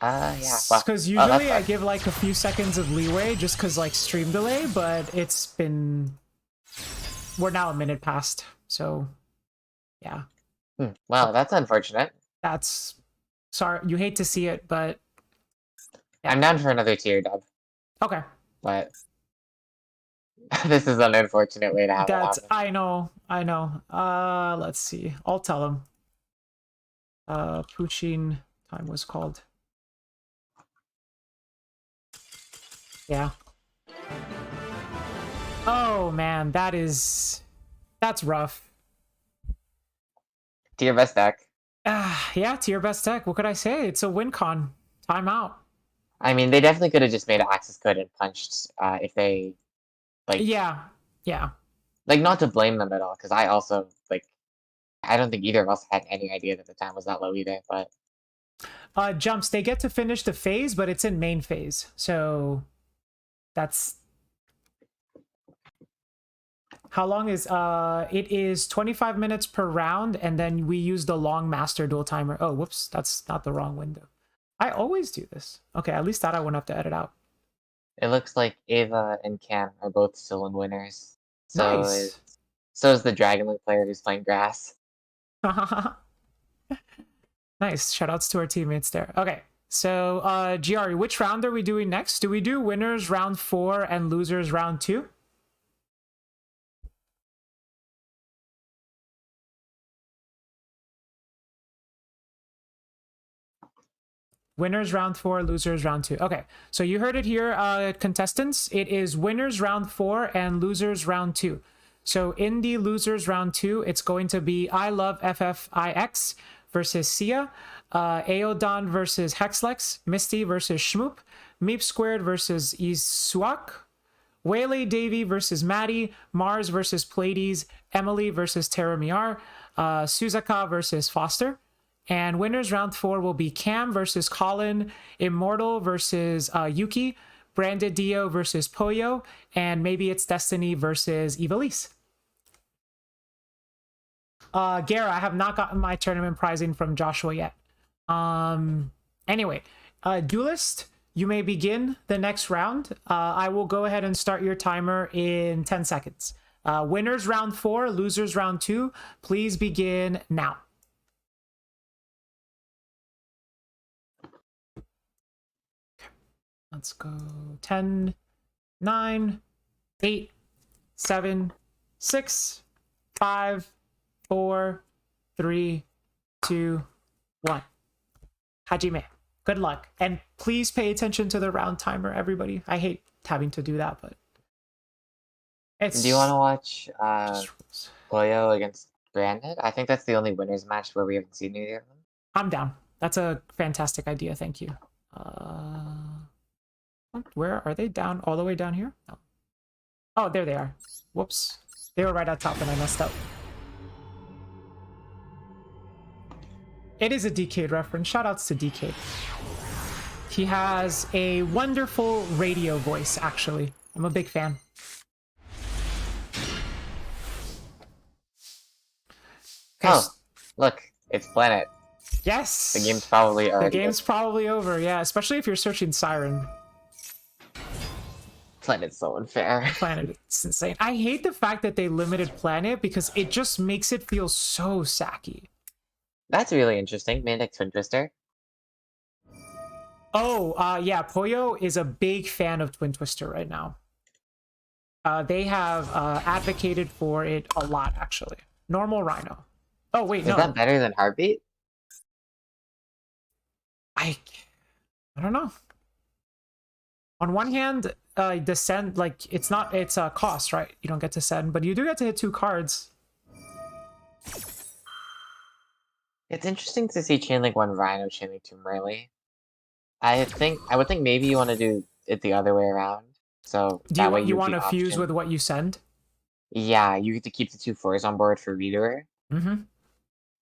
yeah. Because usually I give like a few seconds of leeway just because like stream delay, but it's been... We're now a minute past, so yeah. Well, that's unfortunate. That's... Sorry, you hate to see it, but... Yeah. I'm down for another tier dub. Okay. But... this is an unfortunate way to have it happen. I know. Let's see. I'll tell him. Puchin time was called. Yeah. Oh man, that's rough. Tier best deck. Yeah, tier best deck. What could I say? It's a win con. Timeout. I mean, they definitely could have just made an access code and punched if they like. Yeah. Like, not to blame them at all, because I also like. I don't think either of us had any idea that the time was that low either, but. Jumps. They get to finish the phase, but it's in main phase, so that's. How long is it is 25 minutes per round, and then we use the long Master Duel timer. Oh, whoops, that's not the wrong window. I always do this. Okay, at least that I wouldn't have to edit out. It looks like Ava and Cam are both still in winners. So Nice. So is the Dragon Link player who's playing grass. Nice. Shoutouts to our teammates there. Okay. So GRE, which round are we doing next? Do we do winners round 4 and losers round 2? Winners round 4, losers round 2. Okay, so you heard it here, contestants. It is winners round 4 and losers round 2. So in the losers round 2, it's going to be I Love FFIX versus Hiya, Aodon versus Hexlex, Misty versus Shmoop, Meep Squared versus Isuak, Waylay Davy versus Maddie, Mars versus Pleiades, Emily versus Teramiar, Suzaka versus Foster. And winners round 4 will be Cam versus Colin, Immortal versus Yuki, Branded Dio versus Poyo, and maybe it's Destiny versus Evilise. Gara, I have not gotten my tournament prizing from Joshua yet. Anyway, Duelist, you may begin the next round. I will go ahead and start your timer in 10 seconds. Winners round 4, losers round 2. Please begin now. Let's go 10, 9, 8, 7, 6, 5, 4, 3, 2, 1. Hajime, good luck. And please pay attention to the round timer, everybody. I hate having to do that, but it's... Do you want to watch Koyo against Brandon? I think that's the only winners match where we haven't seen either of them. I'm down. That's a fantastic idea. Thank you. Where are they? Down all the way down here? No. Oh, there they are. Whoops. They were right at top and I messed up. It is a Decade reference. Shoutouts to Decade. He has a wonderful radio voice, actually. I'm a big fan. Okay, oh, look. It's Planet. Yes! The game's probably already The game's probably over, yeah. Especially if you're searching Siren. Planet's so unfair. Planet, it's insane. I hate the fact that they limited Planet because it just makes it feel so sacky. That's really interesting. Manic Twin Twister. Oh, yeah, Poyo is a big fan of Twin Twister right now. They have advocated for it a lot, actually. Normal Rhino. Oh, wait, no. Is that better than Heartbeat? I don't know. On one hand, descend, like, it's a cost, right? You don't get to send, but you do get to hit 2 cards. It's interesting to see Chainlink 1 Rhino, Chainlink 2 Merle. I would think maybe you want to do it the other way around. So Do you want to fuse with what you send? Yeah, you get to keep the 2 4s on board for Reader. Mm-hmm.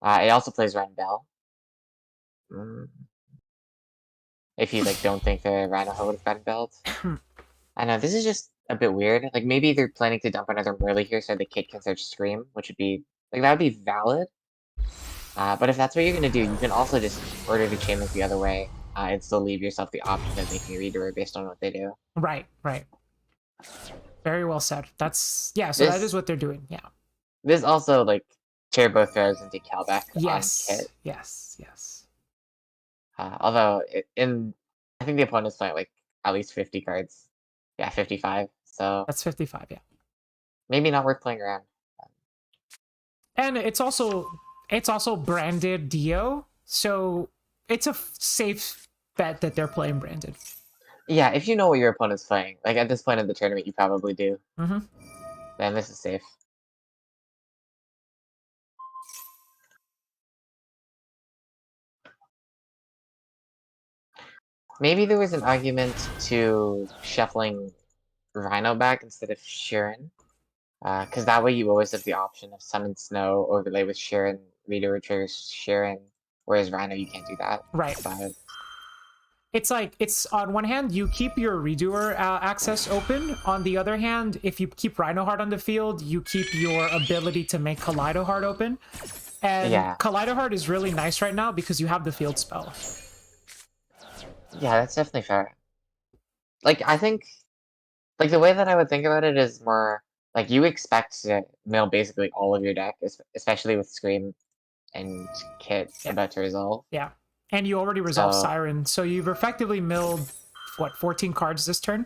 It also plays Run Bell. If you don't think the Rhino would have gotten belled. I know this is just a bit weird. Like maybe they're planning to dump another Merle here so the kid can search Scream, which would be that would be valid. But if that's what you're gonna do, you can also just order the Chainlink the other way and still leave yourself the option of making a Reader based on what they do. Right. Very well said. That's that is what they're doing. Yeah. This also chair both throws into Calback on Kit. Yes. Although I think the opponent's playing at least 50 cards. Yeah, 55. So that's 55. Yeah. Maybe not worth playing around. And it's also branded Dio, so it's a safe bet that they're playing branded. Yeah, if you know what your opponent's playing, at this point in the tournament, you probably do. Mm-hmm. Then this is safe. Maybe there was an argument to shuffling Rhino back instead of Sharon. Because that way you always have the option of Summon Snow, overlay with Sharon, Reader triggers Sharon, whereas Rhino you can't do that. Right. But it's on one hand you keep your Redoer access open. On the other hand, if you keep Rhino Heart on the field, you keep your ability to make Kaleido Heart open. And yeah. Kaleido Heart is really nice right now because you have the field spell. Yeah, that's definitely fair. I think the way that I would think about it is more you expect to mill basically all of your deck, especially with Scream and Kit about to resolve. Yeah. And you already resolved Siren, so you've effectively milled, what, 14 cards this turn?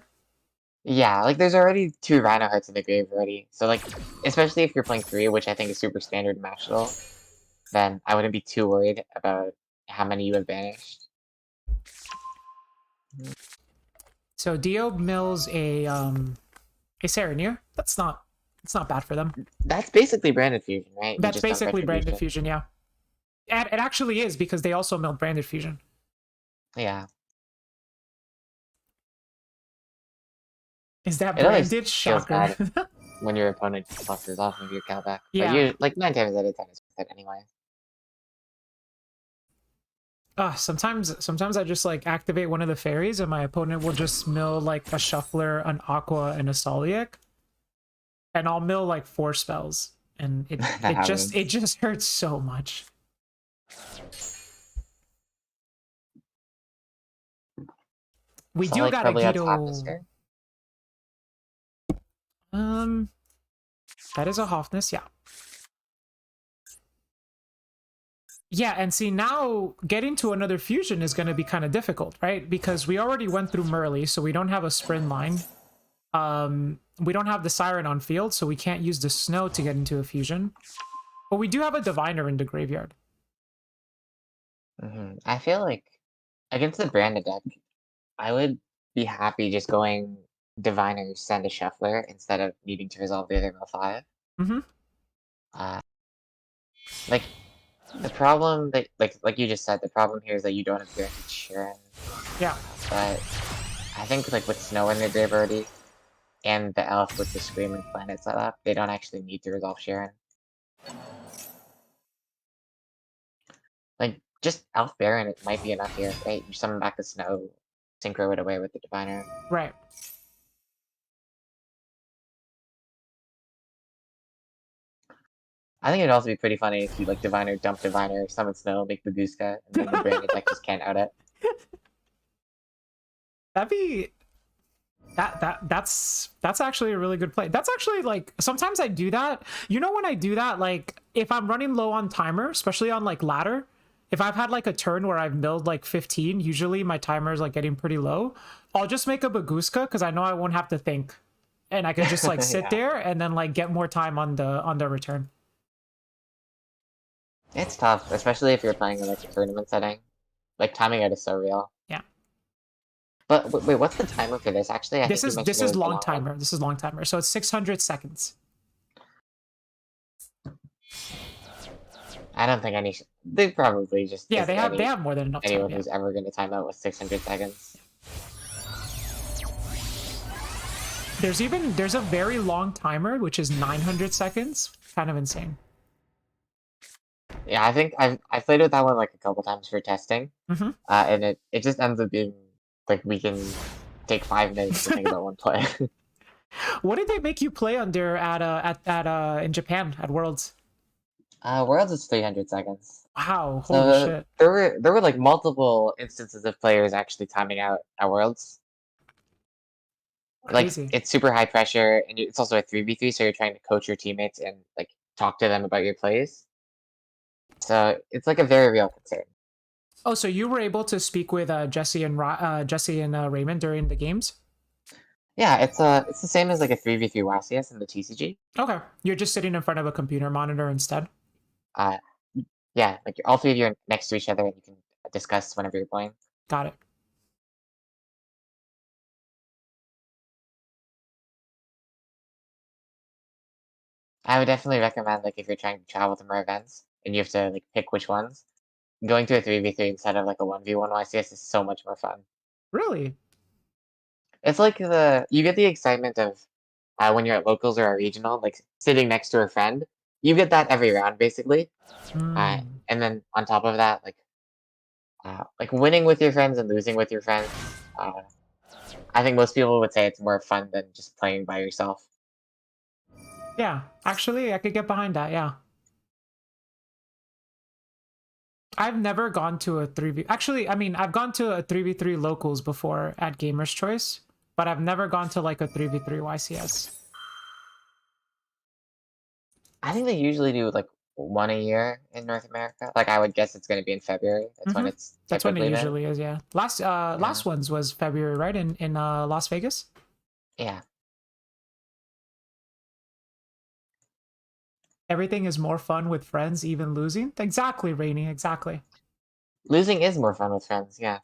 Yeah, there's already 2 Rhino Hearts in the grave already. So, especially if you're playing 3, which I think is super standard matchable, then I wouldn't be too worried about how many you have banished. So Dio mills a Serenir. It's not bad for them. That's basically Branded Fusion, right? That's basically Branded Fusion, yeah. It actually is because they also milled Branded Fusion. Yeah. Is that branded? Shocker. When your opponent pluses off of your Calback. Yeah. But 9 times out of 10 it's worth it anyway. Sometimes I just activate one of the fairies and my opponent will just mill a Shuffler, an Aqua, and a Soliac. And I'll mill 4 spells. And it just hurts so much. We do got a Guido. That is a Hofness, yeah. Yeah, and see, now getting to another fusion is going to be kind of difficult, right? Because we already went through Merly, so we don't have a sprint line. We don't have the Siren on field, so we can't use the Snow to get into a fusion. But we do have a Diviner in the graveyard. I feel like against the branded deck, I would be happy just going Diviner, send a Shuffler instead of needing to resolve the other mill 5. Mm-hmm. Like the problem that like you just said, the problem here is that you don't have guaranteed Sharon. Yeah. But I think like with Snow in their grave already, and the Elf with the Screaming Planet set up, they don't actually need to resolve Sharon. Like just Elf Baron, it might be enough here, right? You summon back the Snow, synchro it away with the Diviner. Right. I think it'd also be pretty funny if you like Diviner, dump Diviner, summon Snow, make Baguska, and then the branded deck just can't out it. That'd be that's actually a really good play. That's actually like sometimes I do that. You know, when I do that, like if I'm running low on timer, especially on like ladder, if I've had like a turn where I've milled like 15, usually my timer is like getting pretty low. I'll just make a Baguska because I know I won't have to think, and I can just like sit Yeah. there and then like get more time on the return. It's tough, especially if you're playing in like a tournament setting. Like timing it is so real. Yeah. But wait, what's the timer for this? Actually, I think you mentioned This it is was the long long timer. one. This is long timer. So it's 600 seconds. I don't think any. They probably just. Yeah, Isn't they any have more than enough time. anyone Yeah. who's ever going to time out with 600 seconds. There's a very long timer which is 900 seconds. Kind of insane. Yeah, I think I've played with that one like a couple times for testing, and it just ends up being like we can take 5 minutes to think about one play. What did they make you play under at in Japan at Worlds? Worlds is 300 seconds. Wow, holy So shit. there were like multiple instances of players actually timing out at Worlds. Like Crazy. it's super high pressure, and it's also a 3v3, so you're trying to coach your teammates and like talk to them about your plays. So it's like a very real concern. Oh, so you were able to speak with Jesse and Raymond during the games? Yeah, it's the same as like a 3v3 YCS in the TCG. Okay, you're just sitting in front of a computer monitor instead. Uh, yeah, like all three of you are next to each other, and you can discuss whenever you're playing. Got it. I would definitely recommend like if you're trying to travel to more events and you have to like pick which ones, going to a 3v3 instead of like a 1v1 YCS is so much more fun. Really? It's like you get the excitement of when you're at locals or a regional, like sitting next to a friend. You get that every round basically, and then on top of that, like winning with your friends and losing with your friends. I think most people would say it's more fun than just playing by yourself. Yeah, actually, I could get behind that. Yeah. I've never gone to a 3v. Actually, I mean, I've gone to a 3v3 locals before at Gamer's Choice, but I've never gone to like a 3v3 YCS. I think they usually do like one a year in North America. Like I would guess it's going to be in February. That's when it's That's when it typically been. usually is. Yeah. Last ones was February, right? In Las Vegas. Yeah. Everything is more fun with friends, even losing. Exactly, Rainy. Exactly. Losing is more fun with friends. Yeah.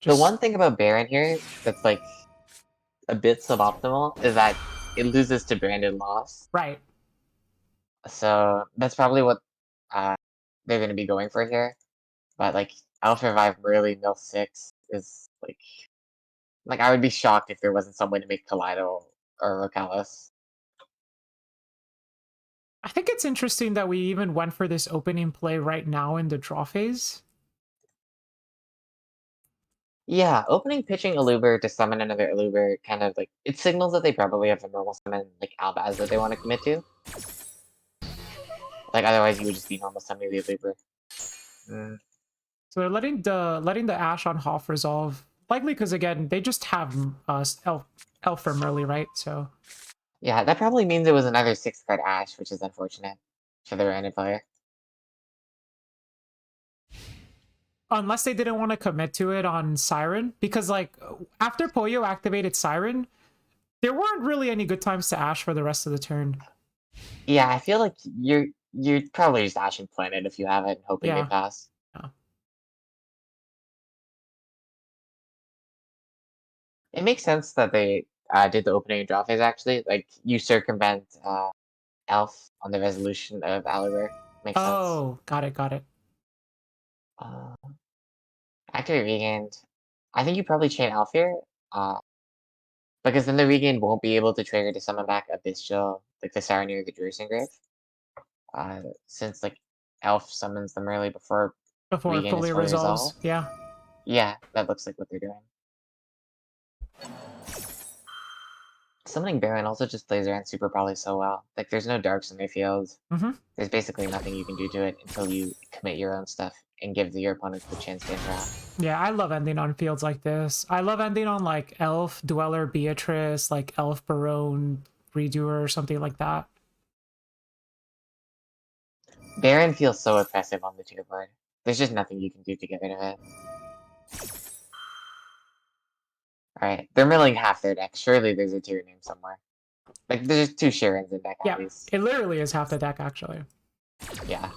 The one thing about Baron here that's like a bit suboptimal is that it loses to branded loss. Right. So that's probably what they're going to be going for here. But like Alpha Revive really Mill 6 is like I would be shocked if there wasn't some way to make Kaleido or Roarkallos. I think it's interesting that we even went for this opening play right now in the draw phase. Yeah, opening pitching Aluber to summon another Aluber kind of like it signals that they probably have a normal summon like Albaz that they want to commit to. Like otherwise you would just be normal summoning the Aluber. So they're letting the Ash on Hoff resolve, likely because again they just have Elf from early, right? So Yeah, that probably means it was another 6-card Ash, which is unfortunate for the random player. Unless they didn't want to commit to it on Siren, because like after Poyo activated Siren, there weren't really any good times to Ash for the rest of the turn. Yeah, I feel like you're probably just Ashing Planet if you have it, and hoping they Yeah. pass. Yeah. It makes sense that they did the opening and draw phase actually. Like you circumvent Elf on the resolution of Aliber. Makes sense. Oh, got it, got it. Uh, Activate Regained. I think you probably chain Elf here. Because then the Regained won't be able to trigger to summon back Abyssal, like the Siren or the Drusen Grave. Since like Elf summons them early before Before it Regain is fully fully resolves. resolved. Yeah. Yeah, that looks like what they're doing. Summoning Baron also just plays around Super Probably so well. Like, there's no darks in their field. Mm-hmm. There's basically nothing you can do to it until you commit your own stuff and give your opponent the chance to interact. Yeah, I love ending on fields like this. I love ending on like Elf, Dweller, Beatrice, like Elf, Barone, Redoer, or something like that. Baron feels so oppressive on the tier board. There's just nothing you can do to get rid of it. Alright, they're milling half their deck. Surely there's a tier name somewhere. Like, there's 2 Shirens in deck at Yeah, least. it literally is half the deck actually. Yeah.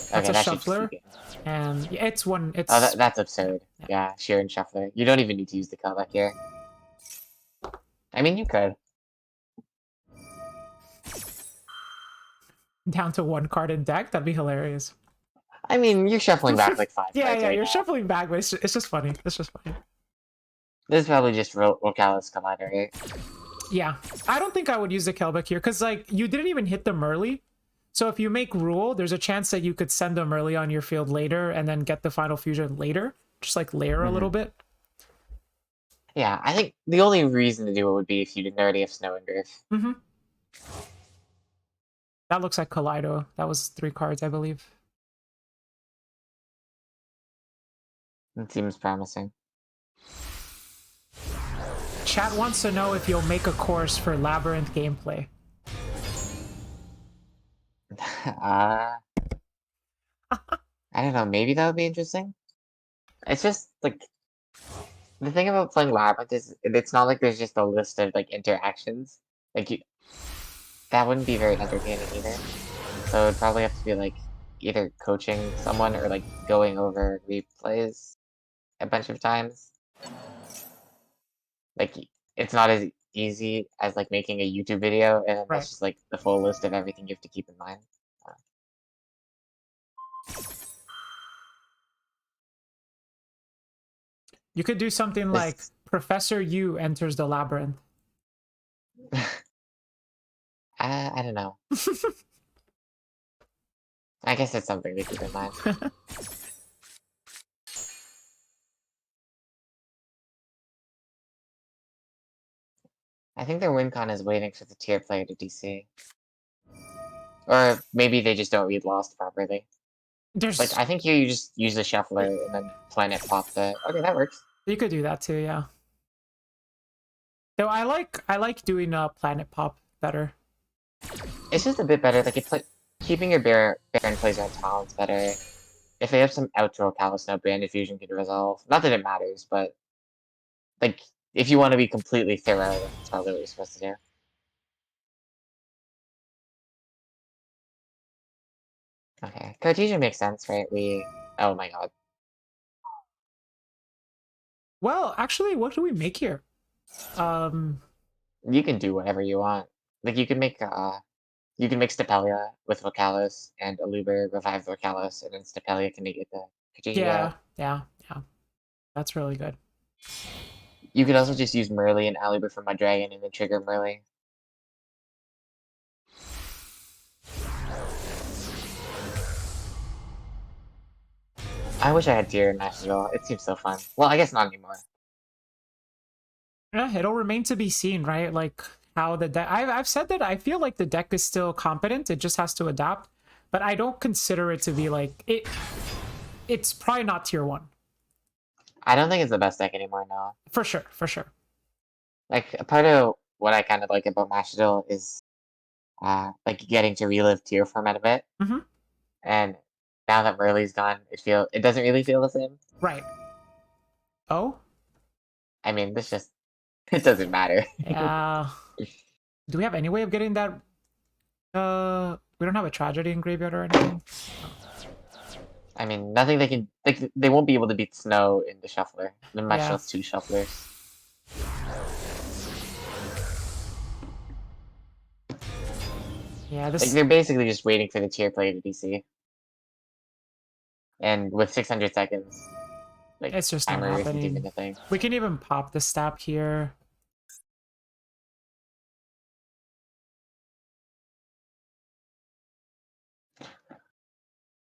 That's Okay, a that should just shuffler, keep it. and it's one. It's Oh, that's absurd. Yeah. Yeah, Shiren Shuffler. You don't even need to use the callback here. I mean, you could. down to 1 card in deck. That'd be hilarious. I mean, you're shuffling back like 5 Yeah, cards yeah, right you're now. shuffling back, but it's just funny. It's just funny. This is probably just Roarkallos Collider, right? Yeah, I don't think I would use the Kelbeck here because like you didn't even hit them early. So if you make rule, there's a chance that you could send them early on your field later and then get the final fusion later. Just like layer a little bit. Yeah, I think the only reason to do it would be if you didn't already have Snow and Griff. Mm-hmm. That looks like Kaleido. That was 3 cards, I believe. It seems promising. Chat wants to know if you'll make a course for Labyrinth gameplay. I don't know, maybe that would be interesting. It's just, like, the thing about playing Labyrinth is, it's not like there's just a list of, like, interactions. Like, that wouldn't be very entertaining either. So it'd probably have to be, like, either coaching someone or, like, going over replays a bunch of times. Like, it's not as easy as, like, making a YouTube video, and then that's just, like, the full list of everything you have to keep in mind. You could do something like This... Professor Yu enters the labyrinth. I don't know. I guess it's something to keep in mind. I think their win con is waiting for the tier player to DC. Or maybe they just don't read Lost properly. There's Like, I think here you just use the shuffler and then planet pop the... Okay, that works. You could do that too, yeah. Though I like doing planet pop better. It's just a bit better. Like, keeping your Baron plays on talents better. If they have some outro Callus now, Bandit Fusion can resolve. Not that it matters, but like if you want to be completely thorough, that's probably what you're supposed to do. Okay, Cartesian makes sense, right? Oh my god. Well, actually, what do we make here? You can do whatever you want. Like you can make Stapelia with Roarkallos and Aluber revive Roarkallos, and then Stapelia can negate the Cartesia. Yeah. That's really good. You could also just use Merly and Aluber for Muddragon and then trigger Merly. I wish I had Deer and Nash as well. It seems so fun. Well, I guess not anymore. Yeah, it'll remain to be seen, right? Like how the deck. I've said that I feel like the deck is still competent. It just has to adapt, but I don't consider it to be like it. It's probably not tier 1. I don't think it's the best deck anymore now. For sure, for sure. Like a part of what I kind of like about Mashable is like getting to relive tier format a bit. Mm-hmm. And now that Merly's gone, it doesn't really feel the same. Right. Oh? I mean, this just it doesn't matter. Yeah. Do we have any way of getting that? We don't have a tragedy in graveyard or anything. I mean, nothing they can. They won't be able to beat Snow in the shuffler. The much Yeah. less 2 shufflers. Yeah, Like this they're basically just waiting for the tier play to DC. And with 600 seconds, like it's just not timer isn't even happening. a thing. We can even pop the stab here.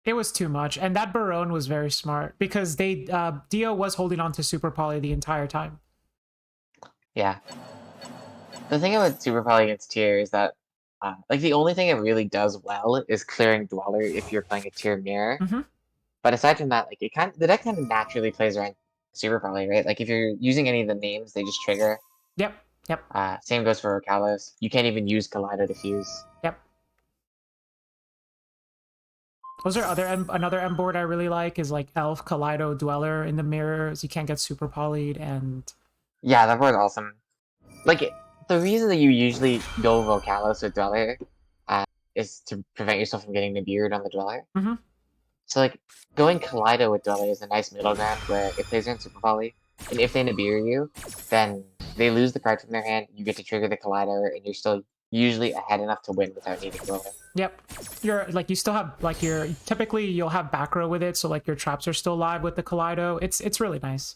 It was too much, and that Barone was very smart because Dio was holding on to Super Poly the entire time. Yeah. The thing about Super Poly against tier is that, like the only thing it really does well is clearing Dweller if you're playing a tier mirror. Mm-hmm. But aside from that, like the deck kind of naturally plays around Super Poly, right? Like if you're using any of the names, they just trigger. Yep. Same goes for Roarkallos. You can't even use Kaleido to fuse. Yep. Was there another M board I really like is like Elf, Kaleido, Dweller in the mirrors. You can't get super polyed, and Yeah, that board's awesome. Like the reason that you usually go Roarkallos with Dweller is to prevent yourself from getting the beard on the Dweller. Mm-hmm. So like going Kaleido with Dweller is a nice middle ground where it plays around Super Poly, and if they Nibiru you, then they lose the card from their hand. You get to trigger the Kaleido, and you're still usually ahead enough to win without needing Dweller. Yep. You're like you still have like your typically you'll have back row with it, so like your traps are still live with the Kaleido. It's really nice.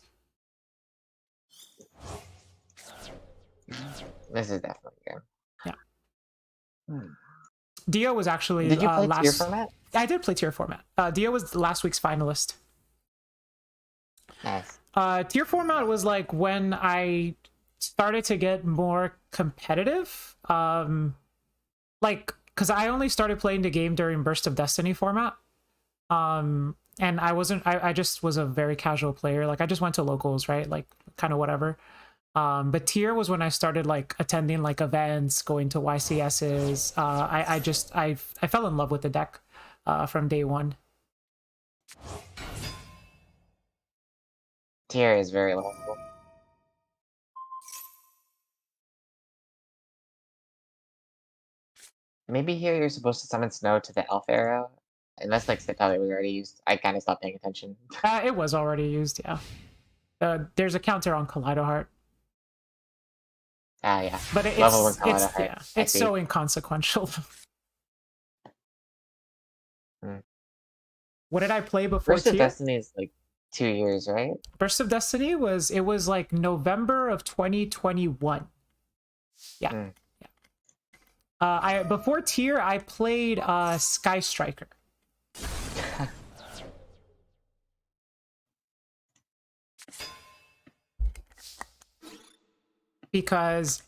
This is definitely good. Yeah. Dio was actually Did you play tier format? I did play tier format. Dio was last week's finalist. Nice. Tier format was like when I started to get more competitive. Like because I only started playing the game during Burst of Destiny format. And I just was a very casual player. Like I just went to locals, right? Like kind of whatever. But tier was when I started like attending like events, going to YCSs. I fell in love with the deck from day one. Tier is very lovable. Maybe here you're supposed to summon Snow to the Elf Arrow. Unless like Stepelli was already used. I kind of stopped paying attention. It was already used, yeah. There's a counter on Kaleido Heart. Yeah. But it's Heart. Yeah, it's so inconsequential. What did I play before Burst of Destiny is like 2 years, right? Burst of Destiny was like November of 2021. Yeah. Before tier I played Sky Striker. Because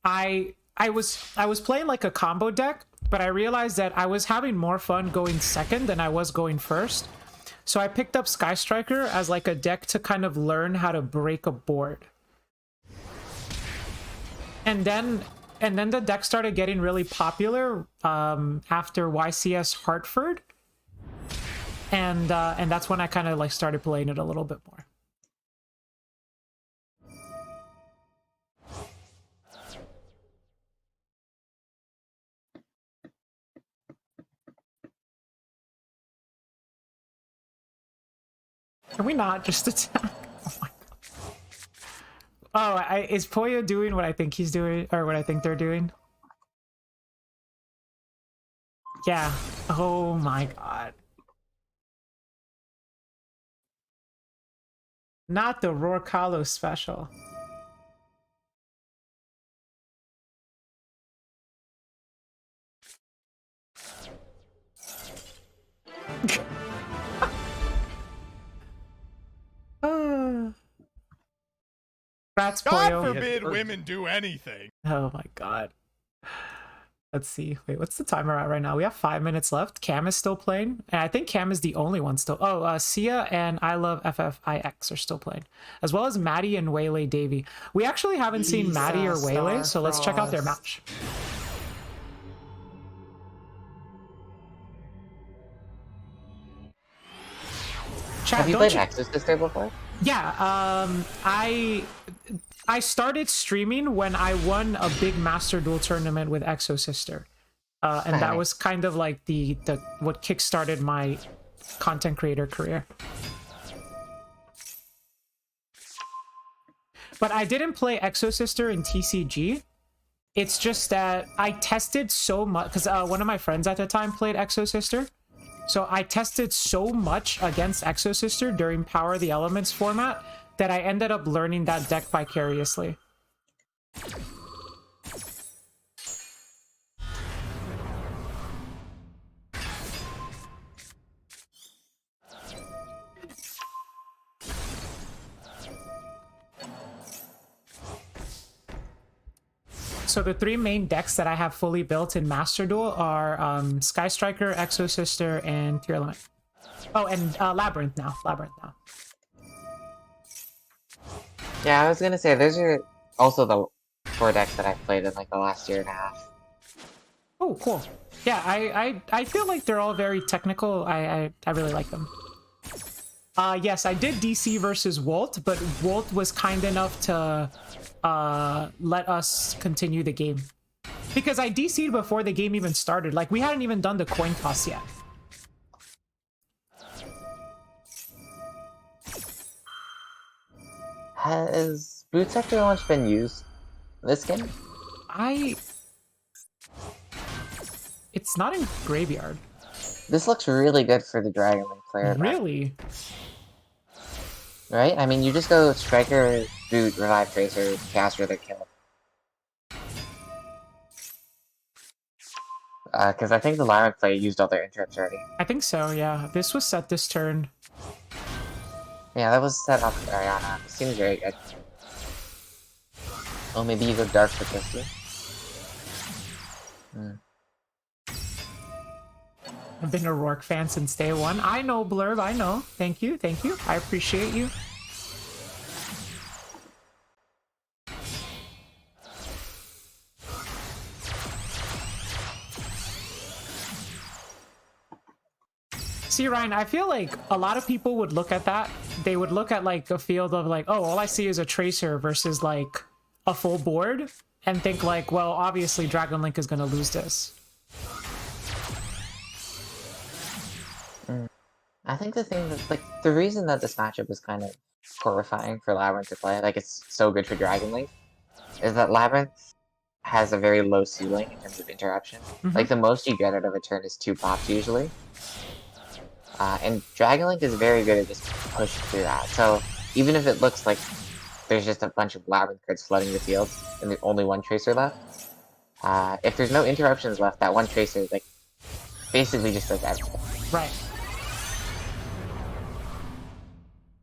I was playing like a combo deck, but I realized that I was having more fun going second than I was going first. So I picked up Sky Striker as like a deck to kind of learn how to break a board. And then the deck started getting really popular after YCS Hartford. And that's when I kind of like started playing it a little bit more. Can we not just attack? Oh my god. Oh, is Poyo doing what I think he's doing, or what I think they're doing? Yeah. Oh my god. Not the Roarkallos special. That's Poyo. God forbid women do anything. Oh my god. Let's see. Wait, what's the timer at right now? We have 5 minutes left. Cam is still playing. And I think Cam is the only one still. Oh, Hiya and I Love FFIX are still playing. As well as Maddie and Waylay Davy. We actually haven't seen Maddie or Waylay, so let's check out their match. Chat, have you played Exosister before? Yeah, I started streaming when I won a big Master Duel tournament with Exosister. And that was kind of like the what kickstarted my content creator career. But I didn't play Exosister in TCG. It's just that I tested so much because one of my friends at the time played Exosister. So I tested so much against Exosister during Power of the Elements format that I ended up learning that deck vicariously. So the 3 main decks that I have fully built in Master Duel are Sky Striker, Exosister, and Tear Limit. Oh, and Labyrinth now. Yeah, I was gonna say, those are also the 4 decks that I've played in like the last year and a half. Oh, cool. Yeah, I feel like they're all very technical. I really like them. Yes, I did DC versus Walt, but Walt was kind enough to let us continue the game. Because I DC'd before the game even started. Like, we hadn't even done the coin toss yet. Has Boot Sector launch been used this game? It's not in Graveyard. This looks really good for the Dragon Link player. Really? Right? I mean, you just go Striker, Boot, Revive Tracer, Caster, the kill. Because I think the Labyrinth player used all their interrupts already. I think so, yeah. This was set this turn. Yeah, that was set up for Ariana. It seems very good. Oh, maybe you go Dark for Christy. I've been a Rourke fan since day one. I know, Blurb, I know. Thank you. I appreciate you. See, Ryan, I feel like a lot of people would look at that. They would look at like a field of like, oh, all I see is a Tracer versus like a full board and think like, well, obviously Dragon Link is going to lose this. I think the thing that, like, the reason that this matchup is kind of horrifying for Labyrinth to play, like, it's so good for Dragon Link, is that Labyrinth has a very low ceiling in terms of interruption. Like, the most you get out of a turn is 2 pops, usually. And Dragon Link is very good at just pushing through that. So, even if it looks like there's just a bunch of Labyrinth cards flooding the field, and there's only 1 Tracer left, if there's no interruptions left, that 1 Tracer, like, basically just does everything. Right.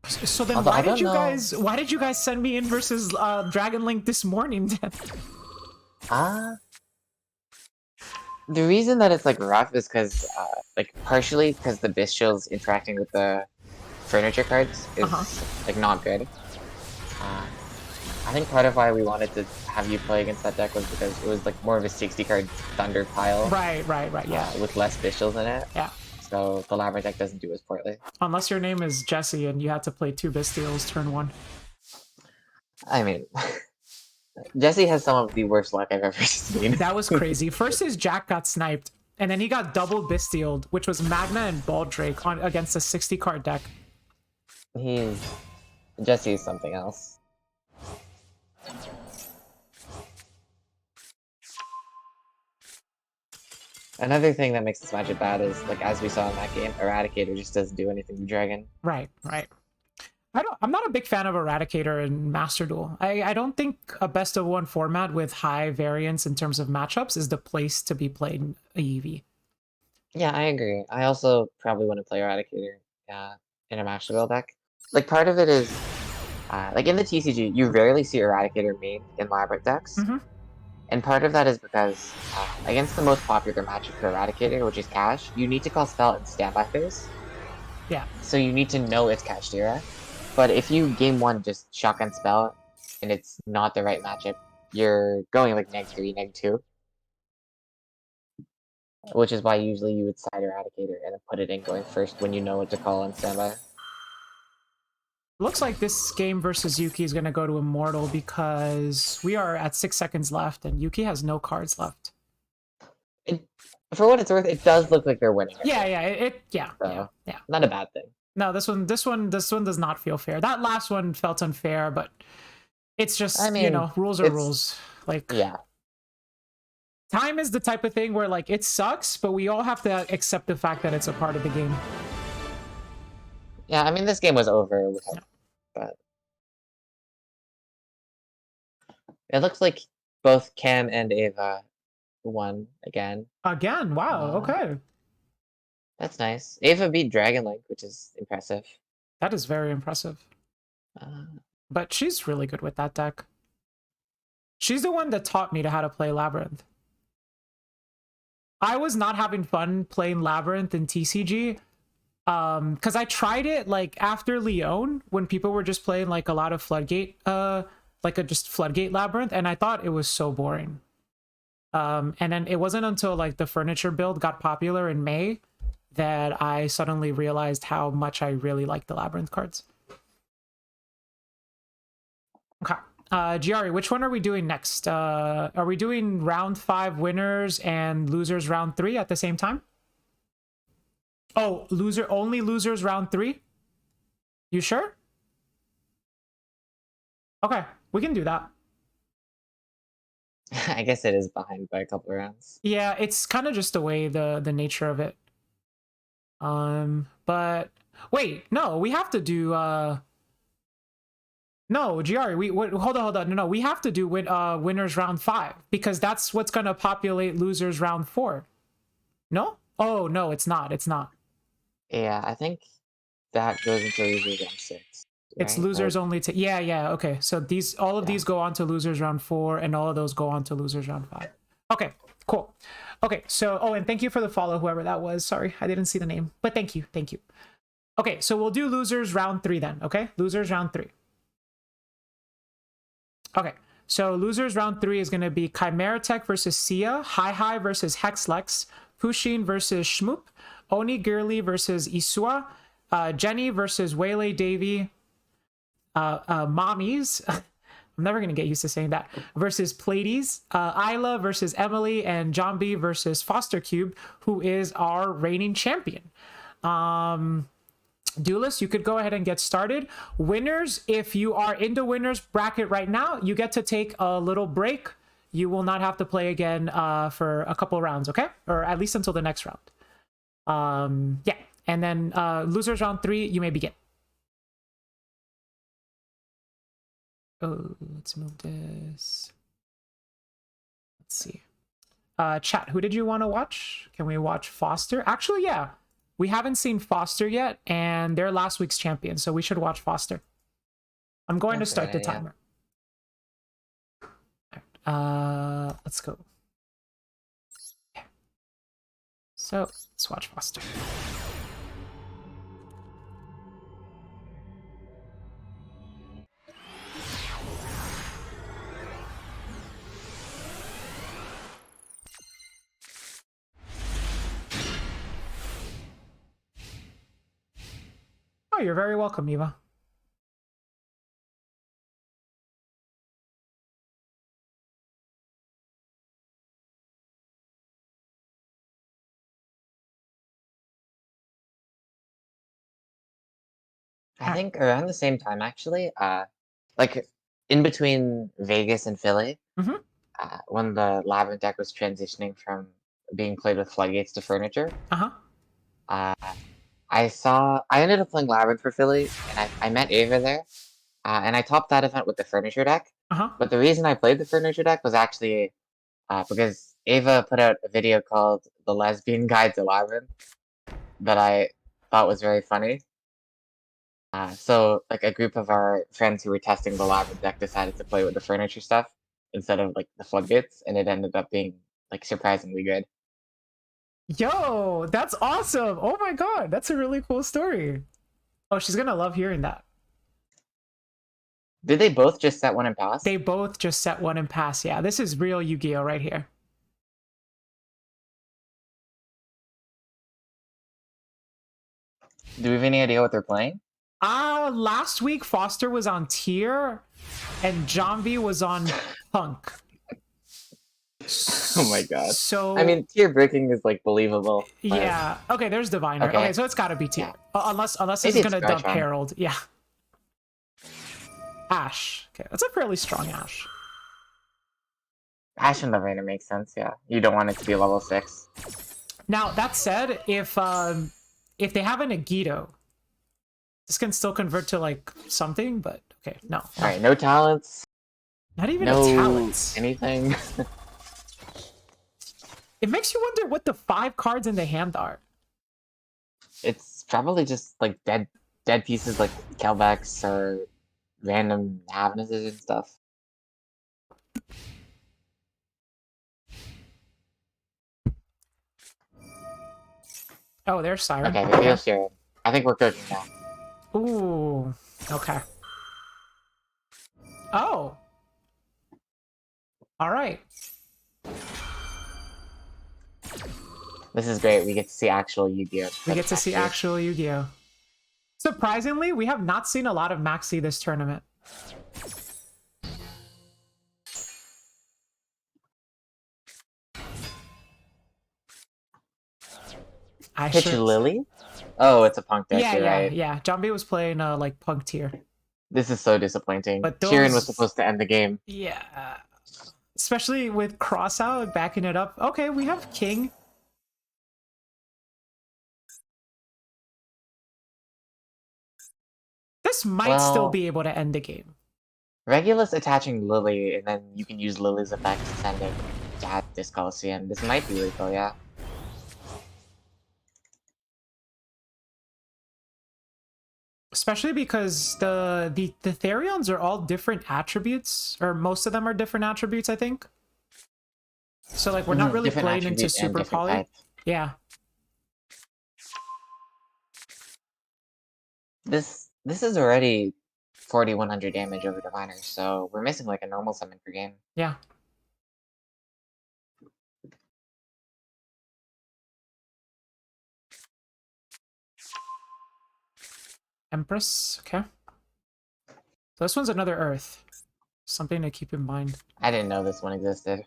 So then why did you guys send me in versus Dragon Link this morning then? The reason that it's like rough is because like partially because the Bestial's interacting with the furniture cards is like not good. I think part of why we wanted to have you play against that deck was because it was like more of a 60 card Thunder pile. Right, yeah. With less Bestials in it. Yeah. So the Labyrinth deck doesn't do as poorly. Unless your name is Jesse and you had to play 2 Bestials turn 1. I mean, Jesse has some of the worst luck I've ever seen. That was crazy. First his Jack got sniped, and then he got double Bestialed, which was Magna and Baldrake against a 60 card deck. Jesse is something else. Another thing that makes this matchup bad is, like, as we saw in that game, Eradicator just doesn't do anything to Dragon. Right. I'm not a big fan of Eradicator in Master Duel. I don't think a best of 1 format with high variance in terms of matchups is the place to be played in EV. Yeah, I agree. I also probably want to play Eradicator in a Master Duel deck. Like, part of it is, like, in the TCG, you rarely see Eradicator main in Labyrinth decks. And part of that is because against the most popular matchup for Eradicator, which is Cash, you need to call spell in standby phase. Yeah. So you need to know it's Kashtira. But if you game one just shotgun spell and it's not the right matchup, you're going like -3, -2. Which is why usually you would side Eradicator and then put it in going first when you know what to call on standby. Looks like this game versus Yuki is going to go to Immortal because we are at 6 seconds left and Yuki has no cards left. For what it's worth, it does look like they're winning. Yeah, So, yeah. not a bad thing. No, this one does not feel fair. That last one felt unfair, but it's just, I mean, you know, rules are rules. Like, yeah. Time is the type of thing where, like, it sucks, but we all have to accept the fact that it's a part of the game. Yeah, I mean, this game was over without, but it looks like both Cam and Ava won again. Again, wow, okay. That's nice. Ava beat Dragon Link, which is impressive. That is very impressive. But she's really good with that deck. She's the one that taught me to how to play Labyrinth. I was not having fun playing Labyrinth in TCG because I tried it like after Leon when people were just playing like a lot of Floodgate, just Floodgate Labyrinth, and I thought it was so boring. And then it wasn't until like the furniture build got popular in May that I suddenly realized how much I really like the Labyrinth cards. Okay. Giari, which one are we doing next? Are we doing round 5 winners and losers round 3 at the same time? Oh, only losers round 3? You sure? Okay, we can do that. I guess it is behind by a couple of rounds. Yeah, it's kind of just the way the nature of it. But wait, no, we have to do no, Giari, hold on. No, we have to do winners round 5 because that's what's gonna populate losers round 4. No? Oh no, it's not. It's not. Yeah, I think that goes into losers round 6. It's right? losers only to yeah. Okay, so all of these go on to losers round 4, and all of those go on to losers round 5. Okay, cool. Okay, so and thank you for the follow, whoever that was. Sorry, I didn't see the name, but thank you. Okay, so we'll do losers round 3 then. Okay, losers round 3. Okay, so losers round 3 is going to be Chimera Tech versus Sia, Hi versus Hexlex, Pushin versus Shmoop, Oni Girly versus Isua, Jenny versus Waylay Davy, Mommies. I'm never going to get used to saying that. Versus Pleiades, Isla versus Emily, and Jambi versus Foster Cube, who is our reigning champion. Duelist, you could go ahead and get started. Winners, if you are in the winners bracket right now, you get to take a little break. You will not have to play again for a couple rounds, okay? Or at least until the next round. Yeah, and then losers round 3, you may begin. Oh, let's move this. Let's see. Chat, who did you want to watch? Can we watch Foster? Actually, yeah. We haven't seen Foster yet, and they're last week's champion, so we should watch Foster. I'm going to start the timer. Right, let's go. Okay. So, let's watch Foster. Oh, you're very welcome, Eva. I think around the same time, actually, like in between Vegas and Philly, when the Labyrinth deck was transitioning from being played with Floodgates to Furniture, I ended up playing Labyrinth for Philly, and I met Ava there, and I topped that event with the Furniture deck. But the reason I played the Furniture deck was actually because Ava put out a video called The Lesbian Guide to Labyrinth that I thought was very funny. So, like, a group of our friends who were testing the Labyrinth deck decided to play with the Furniture stuff, instead of like the floodgates, and it ended up being like surprisingly good. Yo, that's awesome. Oh my god, that's a really cool story. Oh, she's gonna love hearing that. Did they both just set one and pass? They both just set one and pass. Yeah, this is real Yu-Gi-Oh right here. Do we have any idea what they're playing? Last week Foster was on tier and Jambi was on punk. Oh my god. So I mean, tier breaking is like believable. But... yeah. Okay, there's Diviner. Okay, so it's gotta be tier. Yeah. Unless this is gonna dump Herald. Yeah. Ash. Okay, that's a fairly strong Ash. Ash and Diviner makes sense, yeah. You don't want it to be level 6. Now, that said, if they have an Agito, this can still convert to like something, but okay, no. Alright, no talents. Not even a talents. Anything. It makes you wonder what the 5 cards in the hand are. It's probably just like dead pieces like Kelbecks or random Havnesses and stuff. Oh, there's Siren. Okay, maybe I'll share it. I think we're cooking now. Ooh, okay. Oh. Alright. This is great. We get to see actual Yu-Gi-Oh! We get to see actual Yu-Gi-Oh! Surprisingly, we have not seen a lot of Maxi this tournament. Pitch Lily? Oh, it's a punk deck, right? Yeah. Jambi was playing like punk tier. This is so disappointing. But Tyrion was supposed to end the game. Yeah. Especially with Crossout backing it up. Okay, we have King. This might still be able to end the game. Regulus attaching Lily, and then you can use Lily's effect to send it to this Coliseum. This might be lethal, yeah. Especially because the Therions are all different attributes, or most of them are different attributes, I think. So like we're not really playing into super poly. Type. Yeah. This is already 4,100 damage over Diviner, so we're missing like a normal summon per game. Yeah. Empress, okay. So this one's another Earth. Something to keep in mind. I didn't know this one existed.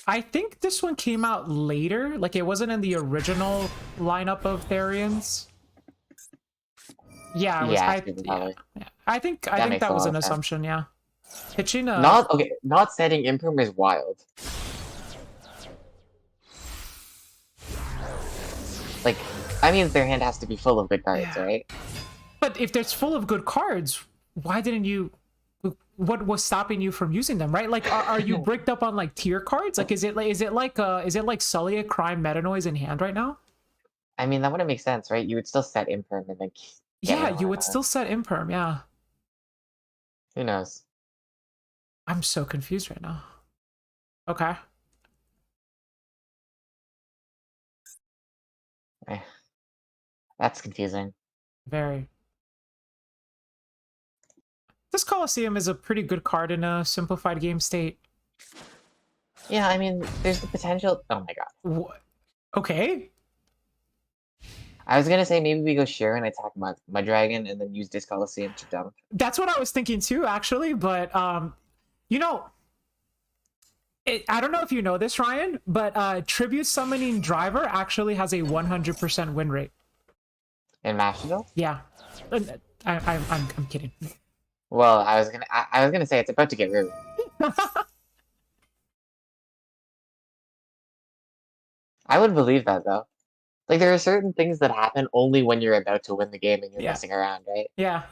I think this one came out later. Like it wasn't in the original lineup of Therians. Yeah, I think that was an assumption, yeah. Pitching a... Not setting Imperm is wild. Like, I mean, their hand has to be full of good cards, right? But if there's full of good cards, why didn't you... What was stopping you from using them, right? Like, are you bricked up on like tier cards? Like, is it like Sullia, Crime, Meta Noise in hand right now? I mean, that wouldn't make sense, right? You would still set Imperm and then... Yeah, you would still set Imperm, yeah. Who knows? I'm so confused right now. Okay. That's confusing. Very. This Coliseum is a pretty good card in a simplified game state. Yeah, I mean, there's the potential... Oh my god. What? Okay. I was gonna say maybe we go share and attack my dragon and then use this Coliseum to dump. That's what I was thinking too, actually, but you know, I don't know if you know this, Ryan, but Tribute Summoning Driver actually has a 100% win rate. In Mashable? Yeah. I'm kidding. Well, I was gonna say it's about to get rude. I would believe that though. Like there are certain things that happen only when you're about to win the game and you're messing around, right? Yeah.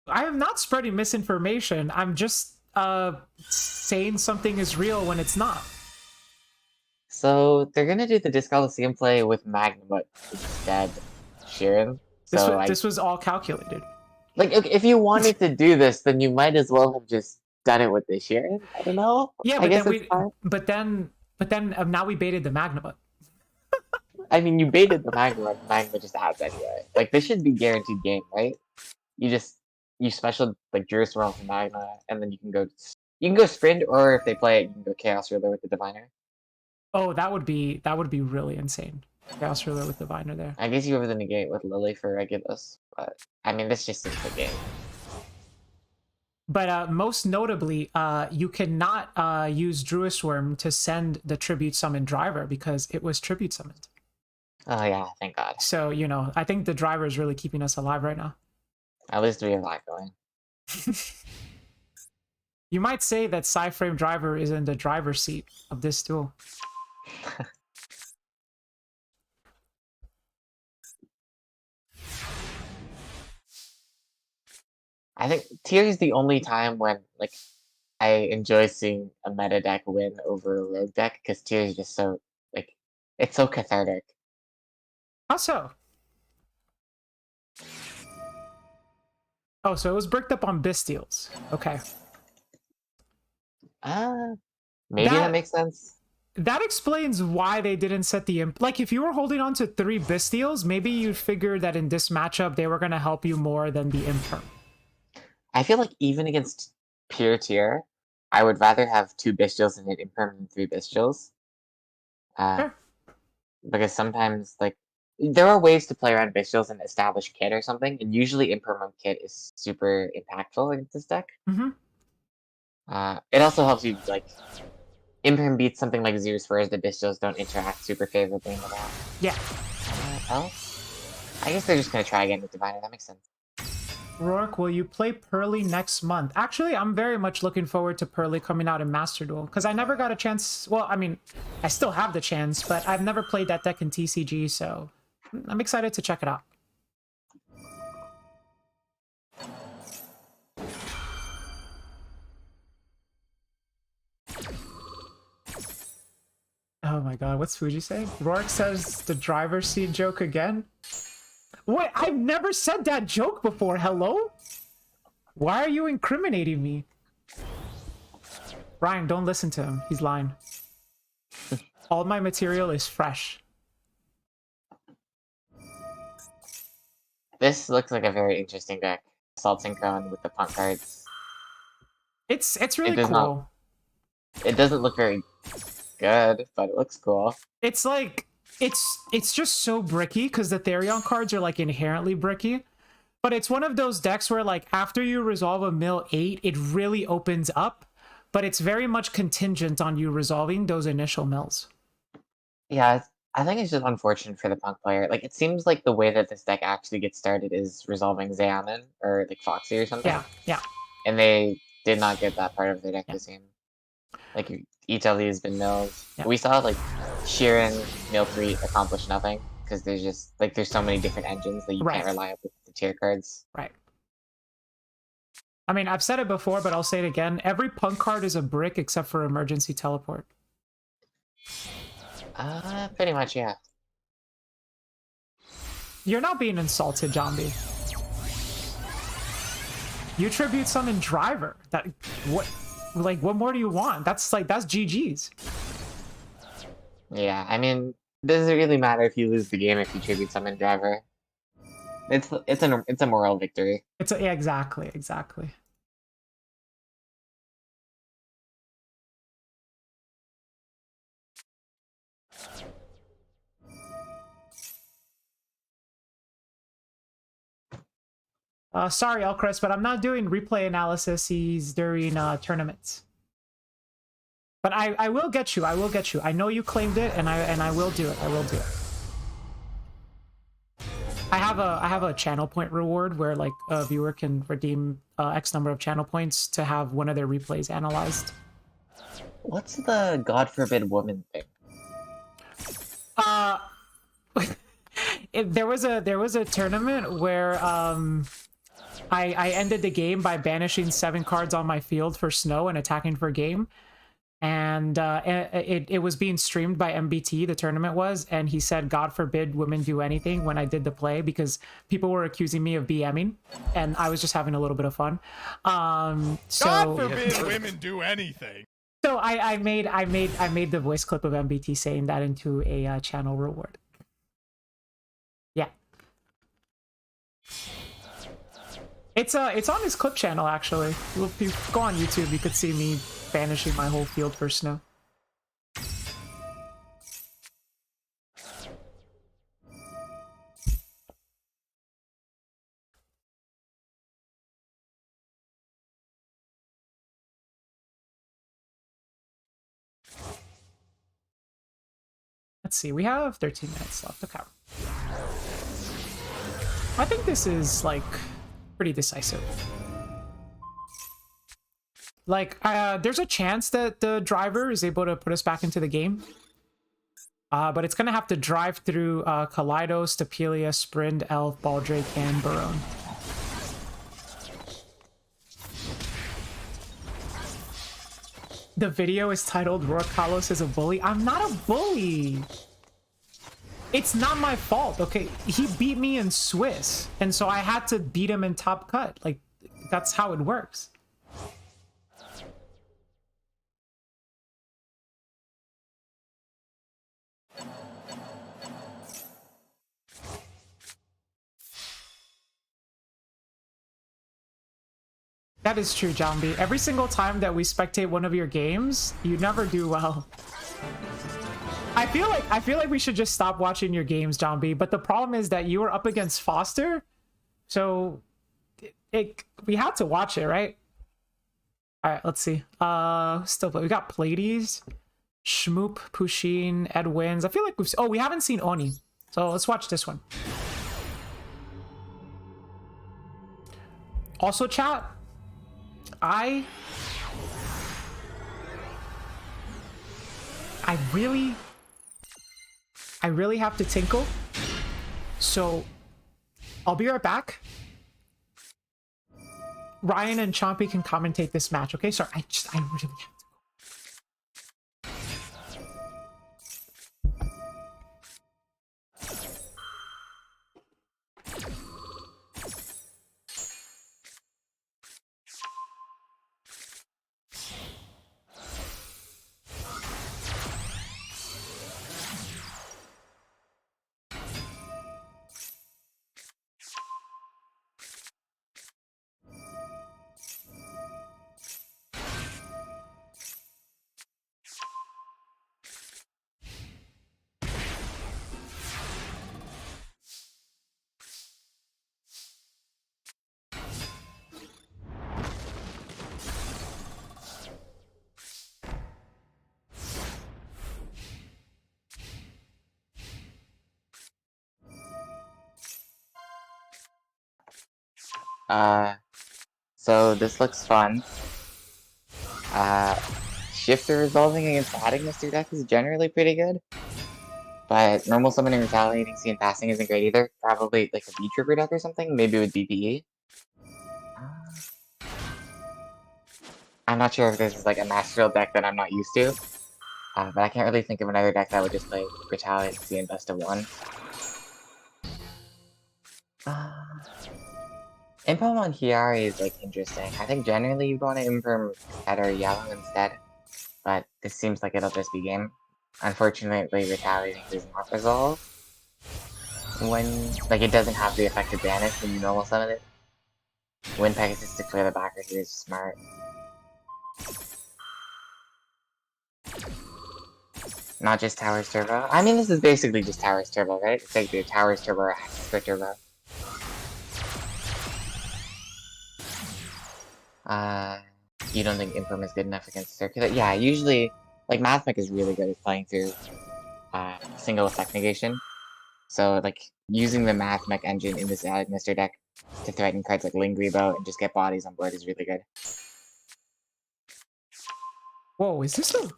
I am not spreading misinformation. I'm just saying something is real when it's not. So they're gonna do the Disc Coliseum play with Magnamut instead. Sheeran. This So was this was all calculated. like if you wanted to do this, then you might as well have just done it with the Sheeran. I don't know. Yeah, I but guess then it's fine. now we baited the Magma. I mean, you baited the Magma, and the Magma just adds anyway. Like this should be guaranteed game, right? You special like Juris World to Magma, and then you can go sprint, or if they play it, you can go Chaos Ruler with the Diviner. Oh, that would be really insane. Chaos Ruler with Diviner there. I guess you have the negate with Lily for Regulus, but I mean this just seems the game. But most notably, you cannot use Druis Worm to send the Tribute Summon Driver because it was Tribute Summoned. Oh yeah, thank God. So, you know, I think the driver is really keeping us alive right now. At least we have that going. You might say that Psyframe Driver is in the driver's seat of this duel. I think tier is the only time when like I enjoy seeing a meta deck win over a rogue deck because tier is just so like it's so cathartic. How so? Oh, so it was bricked up on Bystials. Okay. Maybe that makes sense. That explains why they didn't set the imp. Like, if you were holding on to 3 Bystials, maybe you'd figure that in this matchup they were going to help you more than the imperm. I feel like even against pure tier, I would rather have 2 Bystials and an imperm than 3 Bystials. Sure. Because sometimes, like, there are ways to play around Bystials and establish kit or something, and usually imperm kit is super impactful against this deck. Mm-hmm. It also helps you, like, imperm beats something like Zeus, whereas the Bystials don't interact super favorably in the round. Yeah. Well, I guess they're just going to try again with Diviner. That makes sense. Rourke, will you play Pearly next month? Actually, I'm very much looking forward to Pearly coming out in Master Duel, because I never got a chance. Well, I mean, I still have the chance, but I've never played that deck in TCG, so I'm excited to check it out. Oh my god, what's Fuji saying? Rourke says the driver's seat joke again? What? I've never said that joke before, hello? Why are you incriminating me? Ryan, don't listen to him. He's lying. All my material is fresh. This looks like a very interesting deck. Assault Synchron with the punk cards. It's really cool. It doesn't look very good, but it looks cool. It's like it's just so bricky because the Therion cards are like inherently bricky. But it's one of those decks where like after you resolve a mill 8, it really opens up, but it's very much contingent on you resolving those initial mills. Yeah, I think it's just unfortunate for the punk player. Like it seems like the way that this deck actually gets started is resolving Xeomin or like Foxy or something. Yeah, yeah. And they did not get that part of their deck this game. Like each of these has been mills. Yeah. We saw like Sheeran mill 3 accomplish nothing because there's just like there's so many different engines that you can't rely on with the tier cards. Right. I mean, I've said it before, but I'll say it again. Every punk card is a brick except for emergency teleport. Pretty much, yeah. You're not being insulted, Zombie. You tribute summon driver. That what more do you want? That's GG's. Yeah, I mean, does it really matter if you lose the game if you tribute summon driver? It's a moral victory. Yeah, exactly. Sorry, Elchrist, but I'm not doing replay analysis during tournaments. But I will get you. I know you claimed it, and I will do it. I have a channel point reward where like a viewer can redeem X number of channel points to have one of their replays analyzed. What's the God forbid woman thing? There was a tournament where I ended the game by banishing 7 cards on my field for snow and attacking for game. and it was being streamed by MBT, the tournament was, and he said, God forbid women do anything when I did the play, because people were accusing me of BMing, and I was just having a little bit of fun. So God forbid women do anything. So I made the voice clip of MBT saying that into a channel reward. Yeah. It's on his clip channel, actually. If you go on YouTube, you could see me banishing my whole field for snow. Let's see, we have 13 minutes left. Okay. I think this is, like, pretty decisive. Like, there's a chance that the driver is able to put us back into the game. But it's gonna have to drive through Kaleidos, Tapelia, Sprint, Elf, Baldrake, and Barone. The video is titled Roarkallos is a bully. I'm not a bully. It's not my fault, okay? He beat me in Swiss, and so I had to beat him in Top Cut. Like, that's how it works. That is true, Jambi. Every single time that we spectate one of your games, you never do well. I feel like we should just stop watching your games, Jambi. But the problem is that you were up against Foster, so we had to watch it, right? All right, let's see. Still, we got Pleiades, Schmoop, Pusheen, Ed wins. I feel like we haven't seen Oni, so let's watch this one. Also, chat. I really have to tinkle, so I'll be right back. Ryan and Chompy can commentate this match, okay? Sorry, I really have to go. So this looks fun. Shifter resolving against the Mr. deck is generally pretty good. But normal summoning, retaliating, sea, and passing isn't great either. Probably like a V-trigger deck or something, maybe with BPE. I'm not sure if this is like a Master deck that I'm not used to. But I can't really think of another deck that would just play retaliating, sea, and best of one. Impulm on Hiyari is like interesting. I think generally you'd want to Imperm Red or Yellow instead, but this seems like it'll just be game. Unfortunately, retaliating does not resolve when like it doesn't have the effect of banish when you normal summon it. When Pegasus to clear the backer here is smart. Not just Towers Turbo. I mean, this is basically just Towers Turbo, right? It's like the Towers Turbo or Axis for Turbo. You don't think Imprum is good enough against Circular? Yeah, usually, like, Mathmech is really good at playing through single effect negation. So, like, using the Mathmech engine in this Mr. deck to threaten cards like Lingribo and just get bodies on board is really good. Whoa, is this a...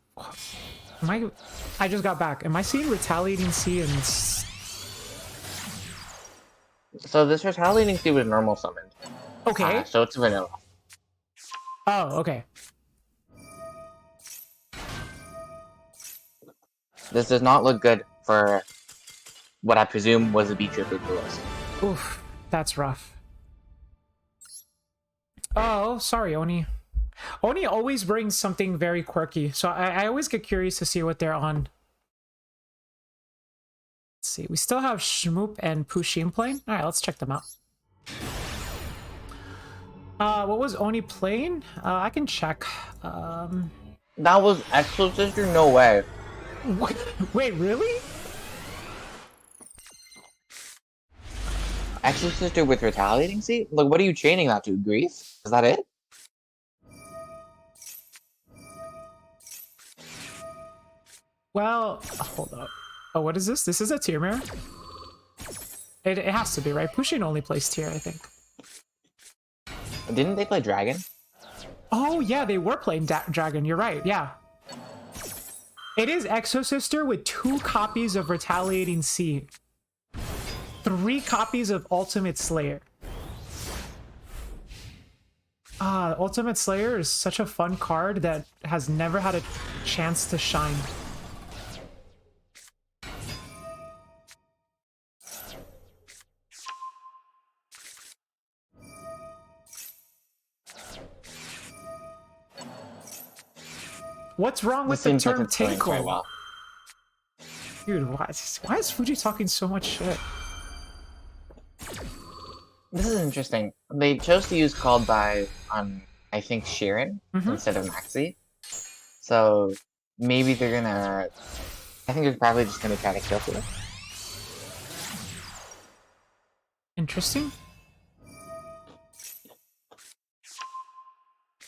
I just got back. Am I seeing Retaliating Sea and... So this Retaliating Sea was normal summoned. Okay. So it's vanilla. Oh, okay. This does not look good for what I presume was a B-trip Roarkallos. Oof, that's rough. Oh, sorry, Oni. Oni always brings something very quirky, so I always get curious to see what they're on. Let's see, we still have Shmoop and Pusheen playing. All right, let's check them out. What was Oni playing? I can check. That was Exo Sister? No way. Wait, really? Exo Sister with Retaliating Seat? Like, what are you chaining that to? Grief? Is that it? Well, hold up. Oh, what is this? This is a tier mirror? It has to be, right? Pusheen only plays tier, I think. Didn't they play Dragon? Oh, yeah, they were playing Dragon. You're right, yeah. It is Exo Sister with 2 copies of Retaliating Seed. 3 copies of Ultimate Slayer. Ultimate Slayer is such a fun card that has never had a chance to shine. What's wrong with the term tinkle? Well. Dude, why is Fuji talking so much shit? This is interesting. They chose to use Called By on, I think, Sheeran instead of Maxi. So maybe they're gonna... I think they're probably just gonna try to kill for it. Interesting.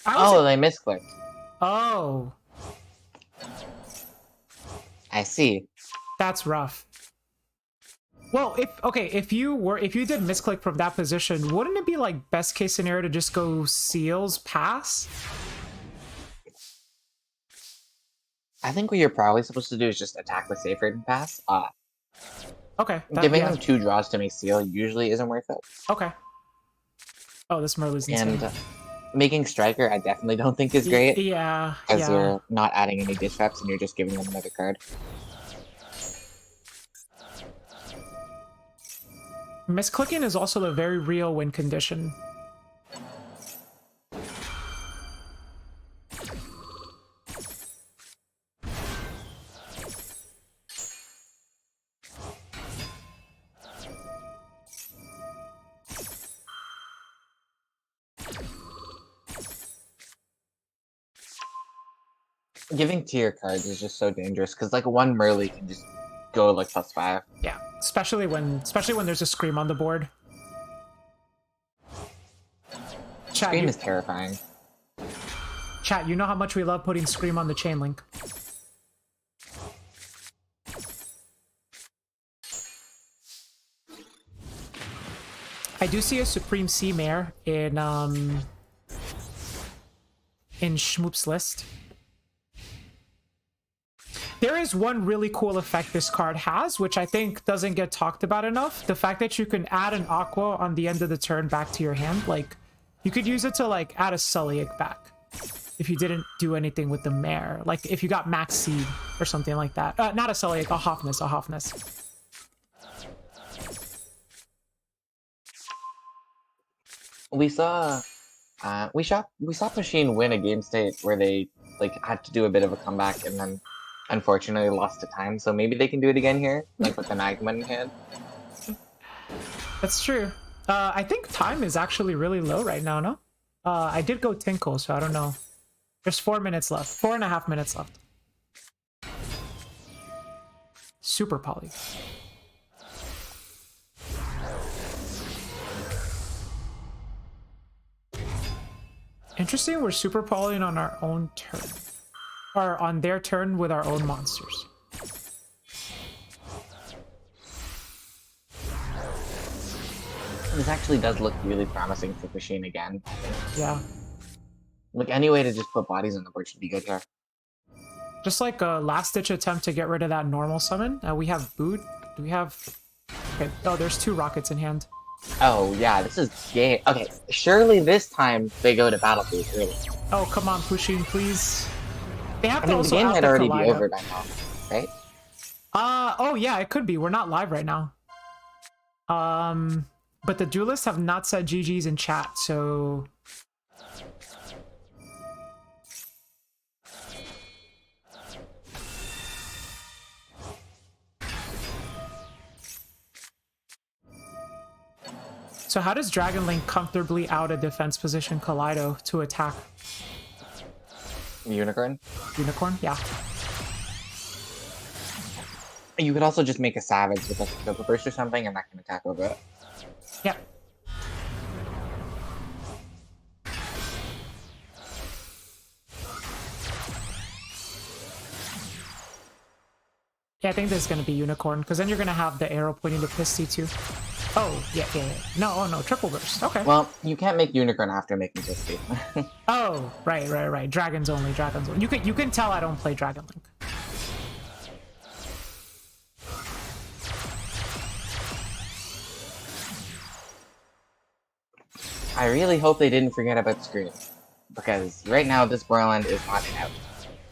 Oh, they misclicked. Oh. I see. That's rough. Well, if you did misclick from that position, wouldn't it be like best case scenario to just go seals pass? I think what you're probably supposed to do is just attack with safe rate and pass. Okay. Giving them 2 draws to make seal usually isn't worth it. Okay. Oh, this Merlu's insane. And making Striker I definitely don't think is great. Yeah. Because you're not adding any disrupts and you're just giving them another card. Misclicking is also a very real win condition. Giving tier cards is just so dangerous because like one Merly can just go like +5. Yeah, especially when there's a Scream on the board. Chat, Scream is terrifying. Chat, you know how much we love putting Scream on the chain link. I do see a Supreme Sea Mare in Shmoop's list. There is one really cool effect this card has, which I think doesn't get talked about enough. The fact that you can add an Aqua on the end of the turn back to your hand. Like, you could use it to, like, add a Sulliek back. If you didn't do anything with the Mare. Like, if you got Max Seed or something like that. Not a Sulliek, a Hoffness. We saw Pusheen win a game state where they, like, had to do a bit of a comeback and then unfortunately lost to time, so maybe they can do it again here, like with the Magma in hand. That's true. I think time is actually really low right now, no? I did go Tinkle, so I don't know. There's 4 minutes left. 4.5 minutes left. Super Poly. Interesting, we're Super Polying on our own turn. Or on their turn with our own monsters. This actually does look really promising for Pusheen again. Yeah. Like, any way to just put bodies on the board should be good here. Just like a last-ditch attempt to get rid of that normal summon. We have Boot. Do we have... Okay. Oh, there's 2 rockets in hand. Oh, yeah, this is game. Okay, surely this time they go to Battle Boot early. Oh, come on, Pusheen, please. They have to The also game out might the already be Kaleido. over by now, right? Oh yeah, it could be. We're not live right now. But the duelists have not said GG's in chat, so... So how does Dragon Link comfortably out a defense position Kaleido to attack? Unicorn? Unicorn? Yeah. You could also just make a Savage with like a Triple Burst or something, and that can attack over it. Yep. Yeah, I think there's gonna be Unicorn, because then you're gonna have the arrow pointing to Pisty too. Oh, yeah. No, oh no, Triple Burst. Okay. Well, you can't make Unicorn after making Pisty. Oh, right. Dragons only. You can tell I don't play Dragon Link. I really hope they didn't forget about Scream, because right now this Borland is not out.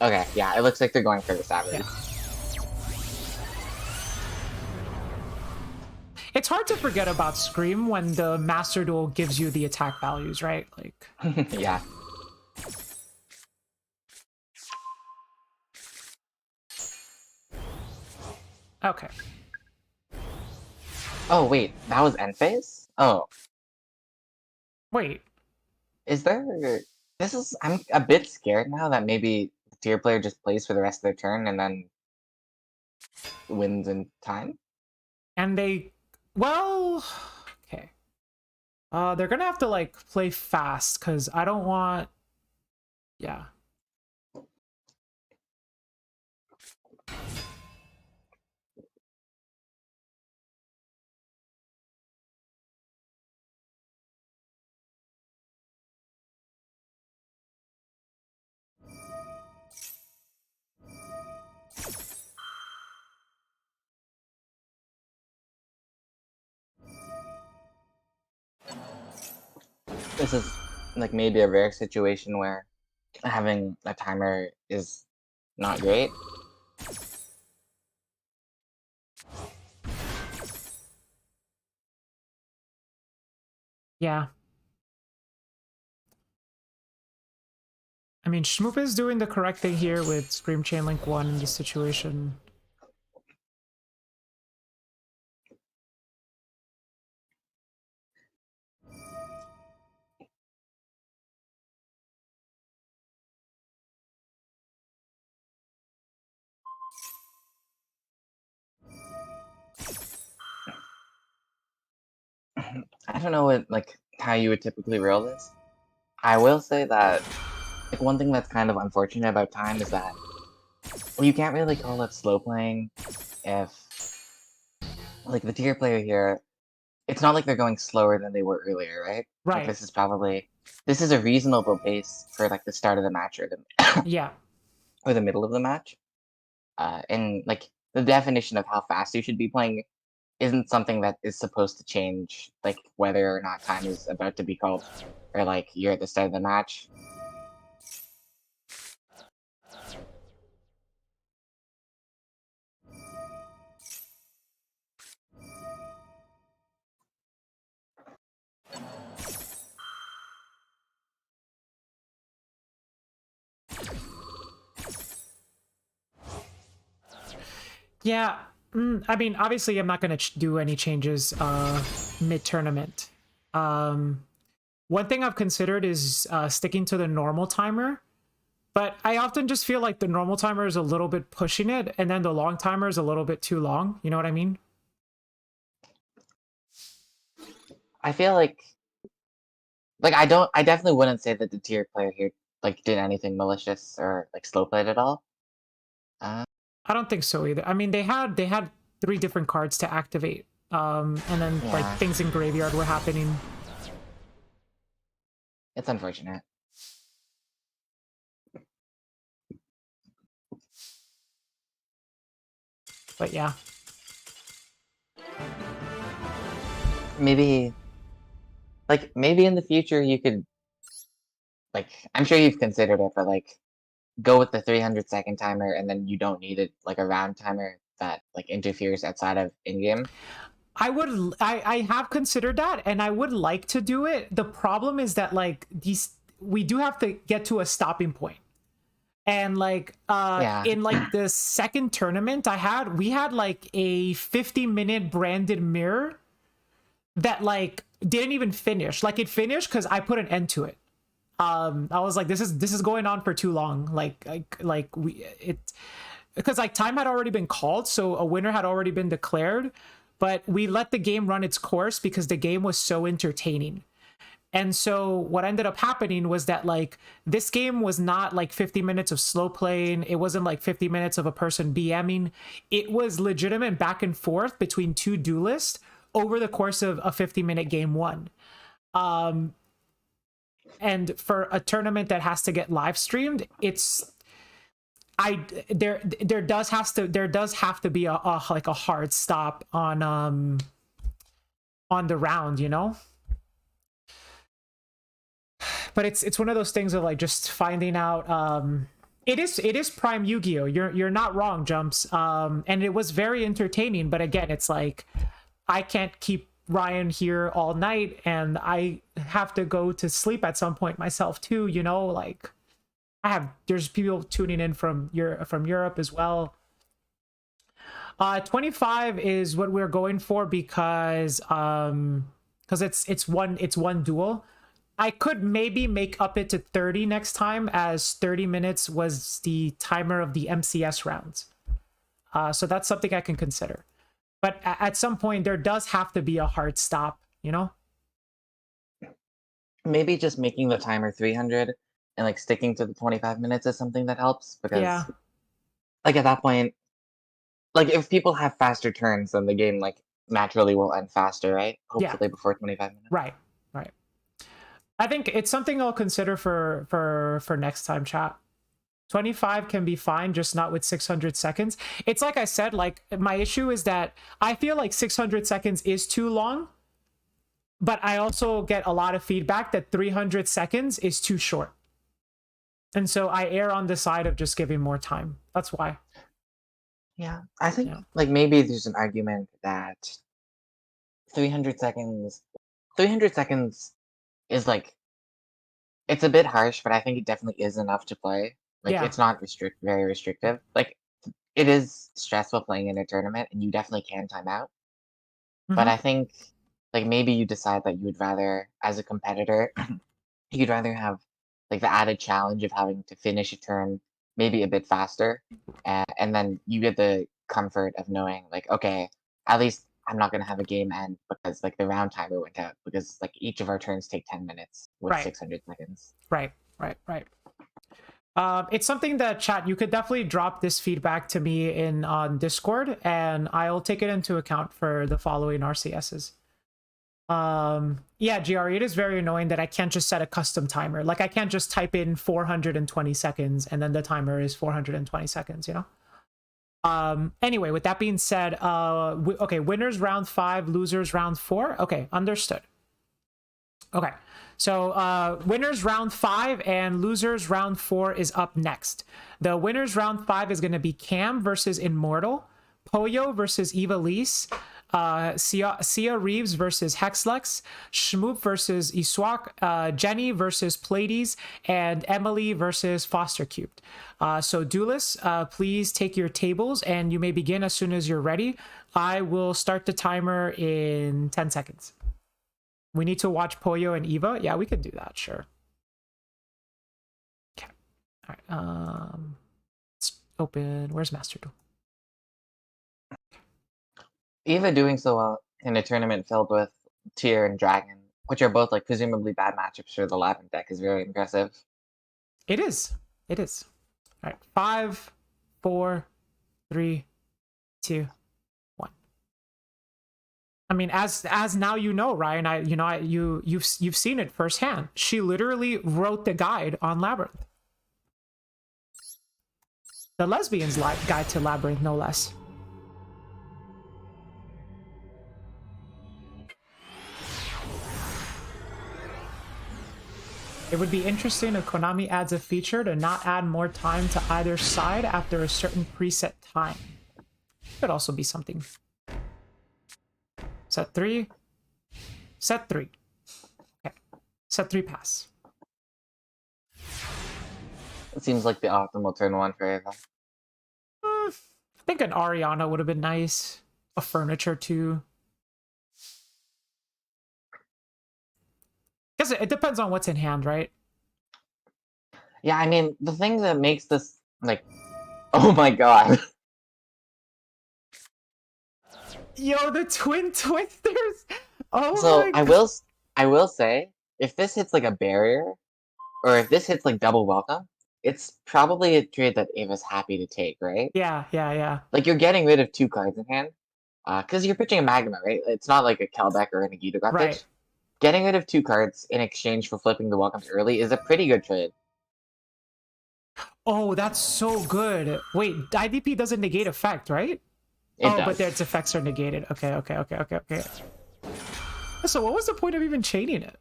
Okay, yeah, it looks like they're going for the Savage. Yeah. It's hard to forget about Scream when the Master Duel gives you the attack values, right? Like, Yeah. okay. Oh wait, that was end phase? Oh, Wait. is there? I'm a bit scared now that maybe the tier player just plays for the rest of their turn and then wins in time. And they, well, okay. They're gonna have to like play fast because I don't want, yeah. This is like maybe a rare situation where having a timer is not great. Yeah. I mean, Shmoop is doing the correct thing here with Scream Chain Link 1 in this situation. I don't know how you would typically roll this. I will say that like one thing that's kind of unfortunate about time is that you can't really call it slow playing if like the tier player here, it's not like they're going slower than they were earlier, right? Like Right. this is a reasonable pace for like the start of the match or the Yeah. or the middle of the match. And like the definition of how fast you should be playing isn't something that is supposed to change like whether or not time is about to be called or like you're at the start of the match. Yeah. I mean, obviously, I'm not going to do any changes mid-tournament. One thing I've considered is sticking to the normal timer. But I often just feel like the normal timer is a little bit pushing it, and then the long timer is a little bit too long. You know what I mean? I feel like I definitely wouldn't say that the tier player here like did anything malicious or like slow played at all. I don't think so either. I mean, they had 3 different cards to activate, and then like Yeah. things in graveyard were happening. It's unfortunate. But yeah. Maybe in the future you could like I'm sure you've considered it, but like go with the 300-second timer and then you don't need it like a round timer that like interferes outside of in-game. I have considered that, and I would like to do it. The problem is that like we do have to get to a stopping point. And like in like the second tournament we had like a 50-minute branded mirror that like didn't even finish. Like it finished because I put an end to it. I was like, this is going on for too long. Because like time had already been called, so a winner had already been declared, but we let the game run its course because the game was so entertaining. And so what ended up happening was that like this game was not like 50 minutes of slow playing. It wasn't like 50 minutes of a person BMing. It was legitimate back and forth between two duelists over the course of a 50-minute game one. And for a tournament that has to get live streamed, there does have to be a hard stop on the round, you know. But it's one of those things of like just finding out. It is prime Yu-Gi-Oh. You're not wrong, Jumps. And it was very entertaining. But again, it's like I can't keep Ryan here all night, and I have to go to sleep at some point myself too. You know, like there's people tuning in from Europe as well. 25 is what we're going for because it's one duel. I could maybe make up it to 30 next time, as 30 minutes was the timer of the MCS rounds. So that's something I can consider. But at some point, there does have to be a hard stop, you know? Maybe just making the timer 300 and like sticking to the 25 minutes is something that helps, because like at that point, like if people have faster turns, then the game like naturally will end faster, right? Hopefully before 25 minutes. Right. I think it's something I'll consider for next time, chat. 25 can be fine, just not with 600 seconds. It's like I said, like my issue is that I feel like 600 seconds is too long, but I also get a lot of feedback that 300 seconds is too short. And so I err on the side of just giving more time. That's why. Yeah, I think like maybe there's an argument that 300 seconds is like, it's a bit harsh, but I think it definitely is enough to play. Like it's not very restrictive. Like it is stressful playing in a tournament, and you definitely can time out. But I think like maybe you decide that you would rather, as a competitor, you'd rather have like the added challenge of having to finish a turn maybe a bit faster, and then you get the comfort of knowing like, okay, at least I'm not going to have a game end because like the round timer went out, because like each of our turns take 10 minutes with 600 seconds. Right. It's something that, chat, you could definitely drop this feedback to me on Discord, and I'll take it into account for the following RCSs. Yeah, GRE, it is very annoying that I can't just set a custom timer. Like I can't just type in 420 seconds and then the timer is 420 seconds, you know? Anyway, with that being said, okay, winners round 5, losers round 4. Okay, understood. Okay, so winners round 5 and losers round 4 is up next. The winners round 5 is going to be Cam versus Immortal, Poyo versus Evilise, Sia Reeves versus Hexlex, Shmoop versus Iswak, Jenny versus Pleiades, and Emily versus Foster Cubed. So duelists, please take your tables, and you may begin as soon as you're ready. I will start the timer in 10 seconds. We need to watch Poyo and Eva. Yeah, we can do that, sure. Okay. All right. Let's open. Where's Master Duel? Eva doing so well in a tournament filled with Tyr and Dragon, which are both like presumably bad matchups for the Labyrinth deck, is very impressive. It is. All right. 5, 4, 3, 2, 1. I mean, as now you know, Ryan. You've seen it firsthand. She literally wrote the guide on Labyrinth, the lesbians' guide to Labyrinth, no less. It would be interesting if Konami adds a feature to not add more time to either side after a certain preset time. Could also be something. Set 3. Set 3. Okay. Set 3 pass. It seems like the optimal turn 1 for Ava. I think an Ariana would have been nice. A furniture too. Guess it depends on what's in hand, right? Yeah, I mean, the thing that makes this, like, oh my god. Yo, the twin twisters! Oh So, my I will say, if this hits, like, a barrier, or if this hits, like, double welcome, it's probably a trade that Ava's happy to take, right? Yeah. Like, you're getting rid of 2 cards in hand, because you're pitching a Magma, right? It's not like a Kelbeck or a Nagito got Right. pitched. Getting rid of 2 cards in exchange for flipping the welcomes early is a pretty good trade. Oh, that's so good. Wait, IDP doesn't negate effect, right? It oh, does. but its effects are negated. Okay. So what was the point of even chaining it?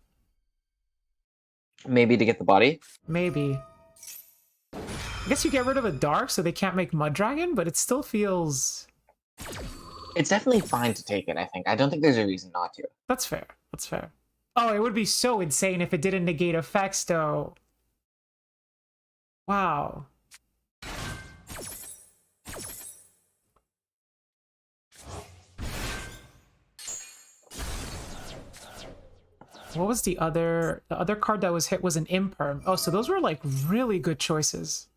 Maybe to get the body? Maybe. I guess you get rid of a dark so they can't make Mud Dragon, but it still feels... It's definitely fine to take it, I think. I don't think there's a reason not to. That's fair. Oh, it would be so insane if it didn't negate effects, though. Wow. What was the other card that was hit was an Imperm. Oh, so those were like really good choices.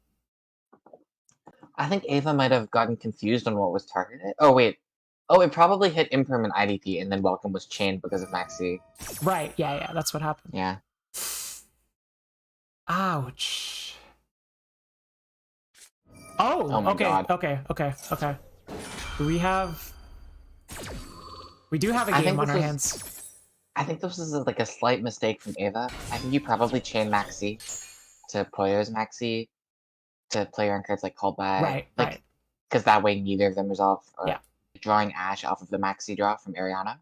I think Ava might have gotten confused on what was targeted. Oh, wait. Oh, it probably hit Imperm and IDP, and then Welcome was chained because of Maxi. Right, yeah, that's what happened. Yeah. Ouch. Oh my okay, God. okay. We do have a game on our hands. I think this is like a slight mistake from Ava. I think you probably chain Maxi to Poyo's Maxi to play your own cards like Called By. Right. Because that way neither of them resolve. Or Yeah. drawing Ash off of the Maxi draw from Ariana.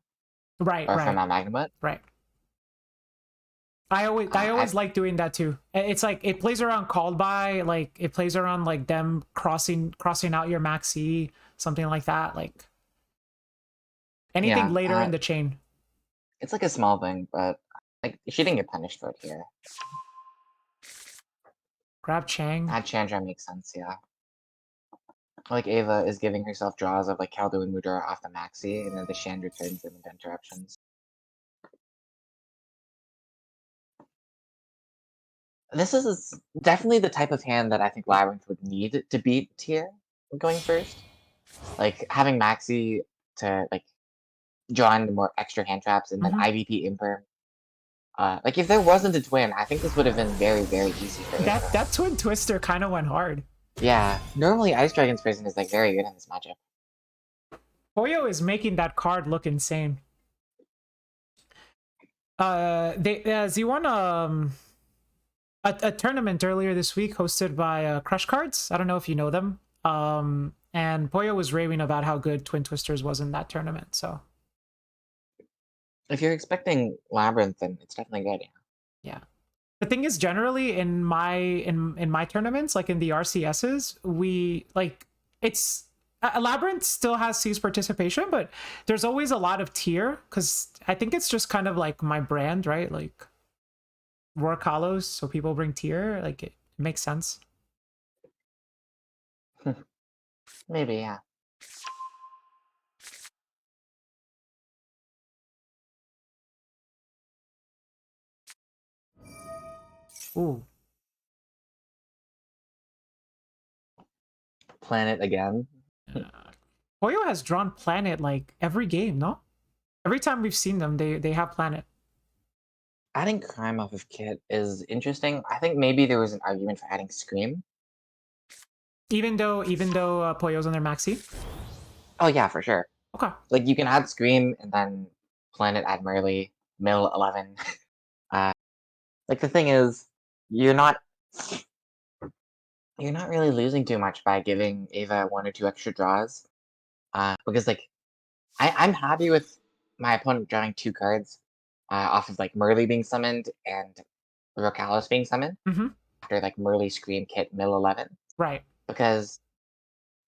Right. Or from Magnamut. Right. I always like doing that too. It's like it plays around Called By, like it plays around like them crossing out your Maxi, something like that. Like anything later in the chain. It's like a small thing, but like she didn't get punished for it here. Grab Chang. That Chandra makes sense, yeah. Like Ava is giving herself draws of like Kaldu and Mudra off the Maxi, and then the Chandra turns them into interruptions. This is definitely the type of hand that I think Labyrinth would need to beat tier going first. Like having Maxi to like draw in more extra hand traps and then IVP Imperm. Like if there wasn't a twin, I think this would have been very, very easy for Ava. That twin twister kind of went hard. Yeah, normally Ice Dragon's Prison is like very good in this matchup. Poyo is making that card look insane. They won a tournament earlier this week hosted by Crush Cards. I don't know if you know them. And Poyo was raving about how good Twin Twisters was in that tournament. So if you're expecting Labyrinth, then it's definitely good. Yeah. The thing is, generally in my tournaments, like in the RCSs, we like it's Labyrinth still has C's participation, but there's always a lot of tier because I think it's just kind of like my brand, right? Like Roarkallos, so people bring tier, like it makes sense. Maybe, yeah. Ooh. Planet again. Poyo has drawn Planet like every game, no? Every time we've seen them, they have Planet. Adding Crime off of Kit is interesting. I think maybe there was an argument for adding Scream. Even though Poyo's on their Maxi? Oh yeah, for sure. Okay. Like you can add Scream and then Planet add Merly, Mill 11. Like the thing is, you're not really losing too much by giving Ava 1 or 2 extra draws. Because like I'm happy with my opponent drawing 2 cards off of like Merly being summoned and Roarkallos being summoned after like Merly, Scream, Kit, Mill 11. Right. Because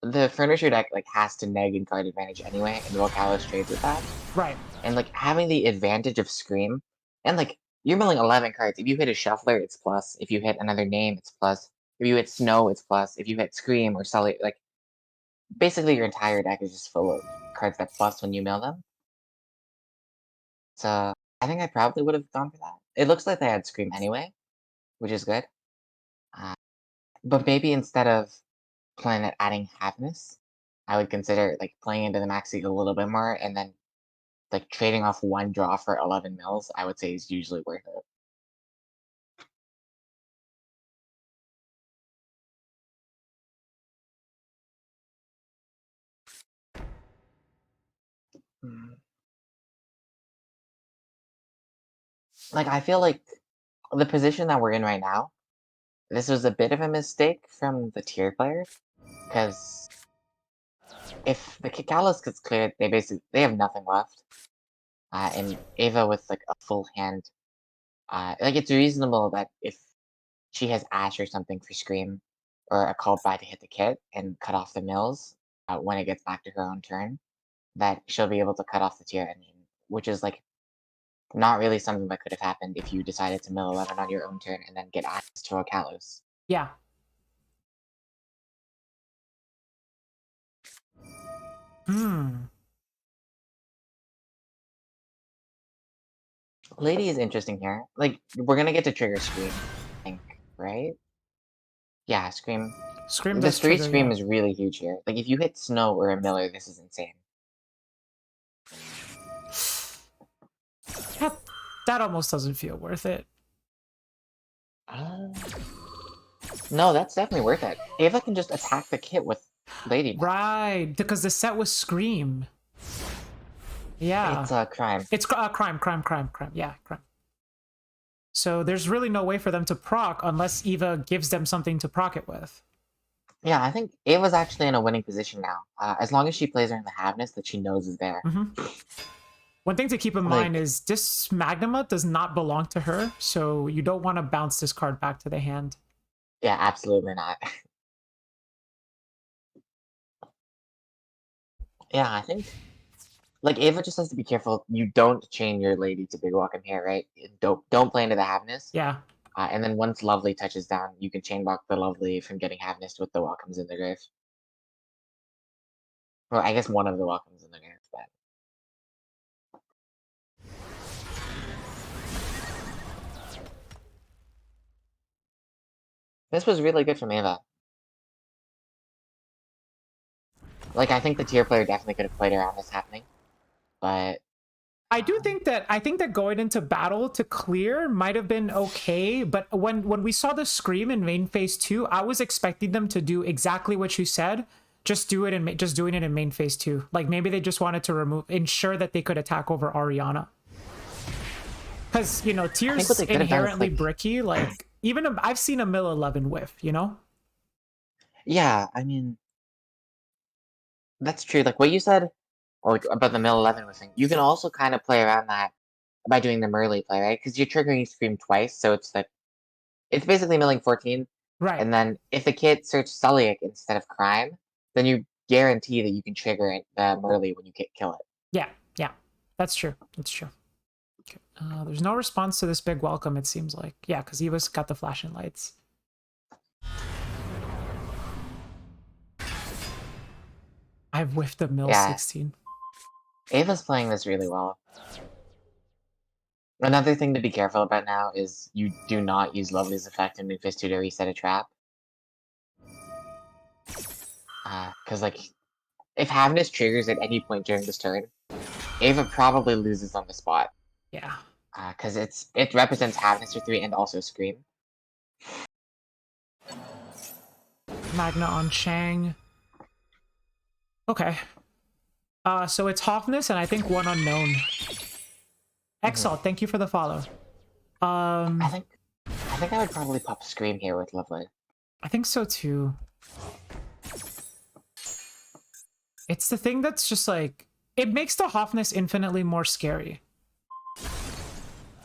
the furniture deck like has to neg and card advantage anyway, and Roarkallos trades with that. Right. And like having the advantage of Scream, and like you're milling 11 cards. If you hit a Shuffler, it's plus. If you hit another name, it's plus. If you hit Snow, it's plus. If you hit Scream or Sully, like basically your entire deck is just full of cards that plus when you mill them. So I think I probably would have gone for that. It looks like they had Scream anyway, which is good. But maybe instead of playing at adding Happiness, I would consider like playing into the max league a little bit more, and then like trading off one draw for 11 mills. I would say is usually worth it. Like I feel like the position that we're in right now, this was a bit of a mistake from the tier player, because if the Kikalas gets cleared, they have nothing left. And Ava with like a full hand, like it's reasonable that if she has Ash or something for Scream, or a call by to hit the kit and cut off the mills when it gets back to her own turn, that she'll be able to cut off the tier engine, which is like not really something that could have happened if you decided to mill 11 on your own turn and then get access to Roarkallos. Yeah. Lady is interesting here. Like, we're gonna get to trigger Scream, I think, right? Yeah, Scream. Scream The does 3 trigger, Scream yeah. is really huge here. Like, if you hit Snow or a Miller, this is insane. That almost doesn't feel worth it. No, that's definitely worth it. Ava can just attack the kit with Lady. Right, because the set was Scream. Yeah. It's a crime. It's crime. Yeah, crime. So there's really no way for them to proc unless Eva gives them something to proc it with. Yeah, I think Ava's actually in a winning position now. As long as she plays her in the Havness that she knows is there. One thing to keep in mind is this Magnuma does not belong to her, so you don't want to bounce this card back to the hand. Yeah, absolutely not. Yeah, I think like Ava just has to be careful. You don't chain your Lady to Big Welcome here, right? Don't play into the Havness. Yeah. And then once Lovely touches down, you can chain block the Lovely from getting Havness with the Welcomes in the grave. Well, I guess one of the Welcomes in the grave, but this was really good from Ava. Like, I think the tier player definitely could have played around this happening, but I think that going into battle to clear might have been okay, but when we saw the Scream in main phase 2, I was expecting them to do exactly what you said, just doing it in main phase 2. Like maybe they just wanted to ensure that they could attack over Ariana. Because, you know, tier's inherently bricky, like even I've seen a mill 11 whiff, you know? Yeah, I mean, that's true. Like what you said, like about the mill 11 thing, you can also kind of play around that by doing the Merly play, right? Because you're triggering Scream twice, so it's like it's basically milling 14. Right. And then if the kid searches Sulliek instead of Crime, then you guarantee that you can trigger it, the Merly when you kill it. Yeah, that's true. That's true. Okay. There's no response to this big welcome, it seems like. Yeah, because Eva's got the flashing lights. I've whiffed the mill 16. Ava's playing this really well. Another thing to be careful about now is you do not use Lovely's effect in Phase 2 to reset a trap. Because, like, if Havness triggers at any point during this turn, Ava probably loses on the spot. Yeah. Because it represents Havness for 3 and also Scream. Magna on Chang. Okay. So it's Hoffness and I think one unknown. Exalt, thank you for the follow. I think I would probably pop Scream here with Lovely. I think so too. It's the thing that's just like, it makes the Hoffness infinitely more scary.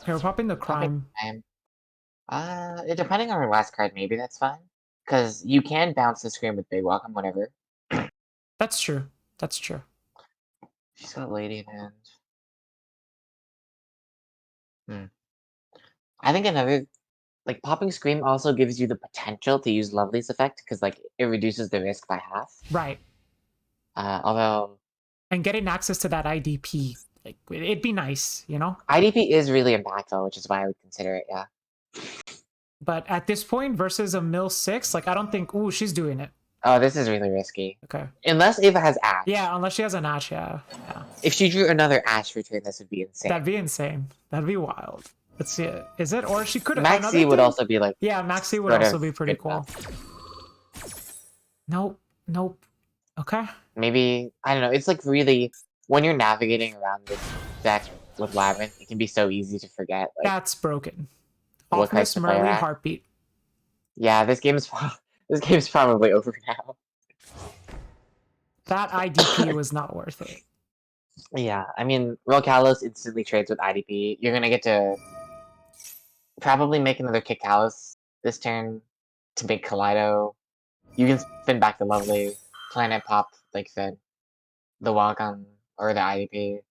Okay, we're popping the Crime. Depending on her last card, maybe that's fine. Because you can bounce the Scream with Big Welcome whenever. That's true. That's true. She's got Lady in hand. I think another, like, Popping Scream also gives you the potential to use Lovely's effect, because, like, it reduces the risk by half. Right. Although... And getting access to that IDP, like, it'd be nice, you know? IDP is really impactful, which is why I would consider it, yeah. But at this point, versus a mill 6, like, I don't think... Ooh, she's doing it. Oh, this is really risky. Okay. Unless Ava has Ash. Yeah, unless she has an Ash, yeah. If she drew another Ash return, this would be insane. That'd be insane. That'd be wild. Let's see it. Is it? Or she could... Maxi would also be like... Yeah, Maxi would also be pretty cool. Nope. Nope. Okay. Maybe... I don't know. It's like really... When you're navigating around this deck with Labyrinth, it can be so easy to forget. Like, that's broken. What Miss Merly, Heartbeat. Yeah, this game's probably over now. That IDP was not worth it. Yeah, I mean, Roarkallos instantly trades with IDP. You're gonna get to probably make another Kick-Kalos this turn to make Kaleido. You can spin back the Lovely, Planet Pop, like the Welcome, or the IDP.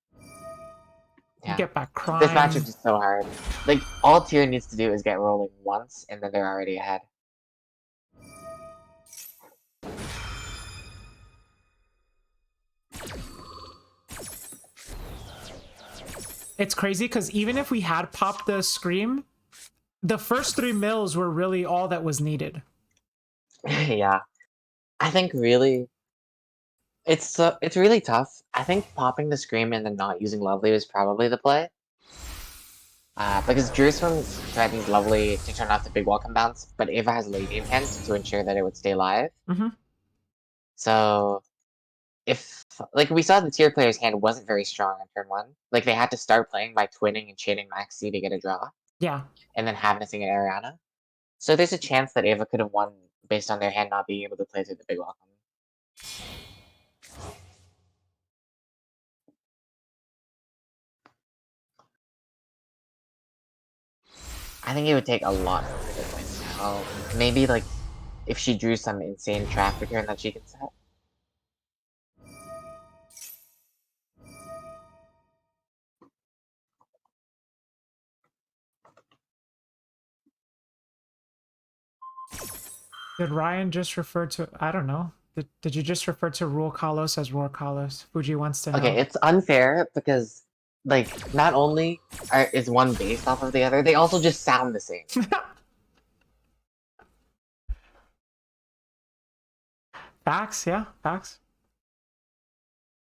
Yeah. Get back crying. This matchup is so hard. Like, all Tier needs to do is get rolling once, and then they're already ahead. It's crazy because even if we had popped the Scream, the first 3 mills were really all that was needed. Yeah. I think really... It's really tough. I think popping the Scream and then not using Lovely is probably the play. Because Jerusalem threatens Lovely to turn off the big welcome bounce, but Ava has Lady in hand to ensure that it would stay live. So... if, like, we saw the Tier player's hand wasn't very strong on turn 1. Like, they had to start playing by twinning and chaining Maxi to get a draw. Yeah. And then Havnessing an Ariana. So there's a chance that Ava could have won based on their hand not being able to play through the big welcome. I think it would take a lot for her to win now. Maybe, like, if she drew some insane trap return that she can set. Did Ryan just refer to... I don't know. Did you just refer to Roarkallos as Roarkallos? Fuji wants to know. Okay, it's unfair because, like, not only is one based off of the other, they also just sound the same. Facts, yeah, facts.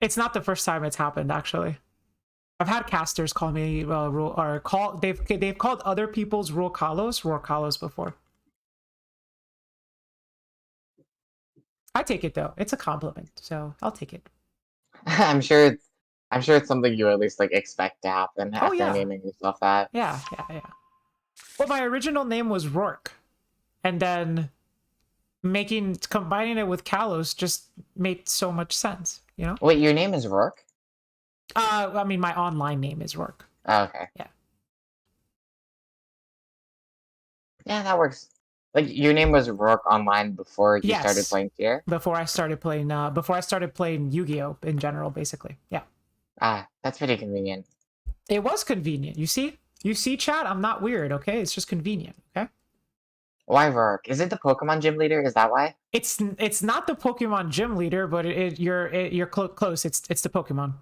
It's not the first time it's happened, actually. I've had casters call me they've called other people's Roarkallos before. I take it though. It's a compliment, so I'll take it. I'm sure it's something you at least like expect to happen after naming yourself that. Yeah. Well, my original name was Rourke, and then combining it with Kalos just made so much sense, you know? Wait, your name is Rourke? I mean, my online name is Rourke. Oh, okay. Yeah. Yeah, that works. Like, your name was Rourke online before you started playing Tier? Before I started playing Yu-Gi-Oh! In general, basically. Yeah. Ah, that's pretty convenient. It was convenient. You see? You see, chat? I'm not weird, okay? It's just convenient, okay? Why Rourke? Is it the Pokemon gym leader? Is that why? It's not the Pokemon gym leader, but you're close. It's the Pokemon.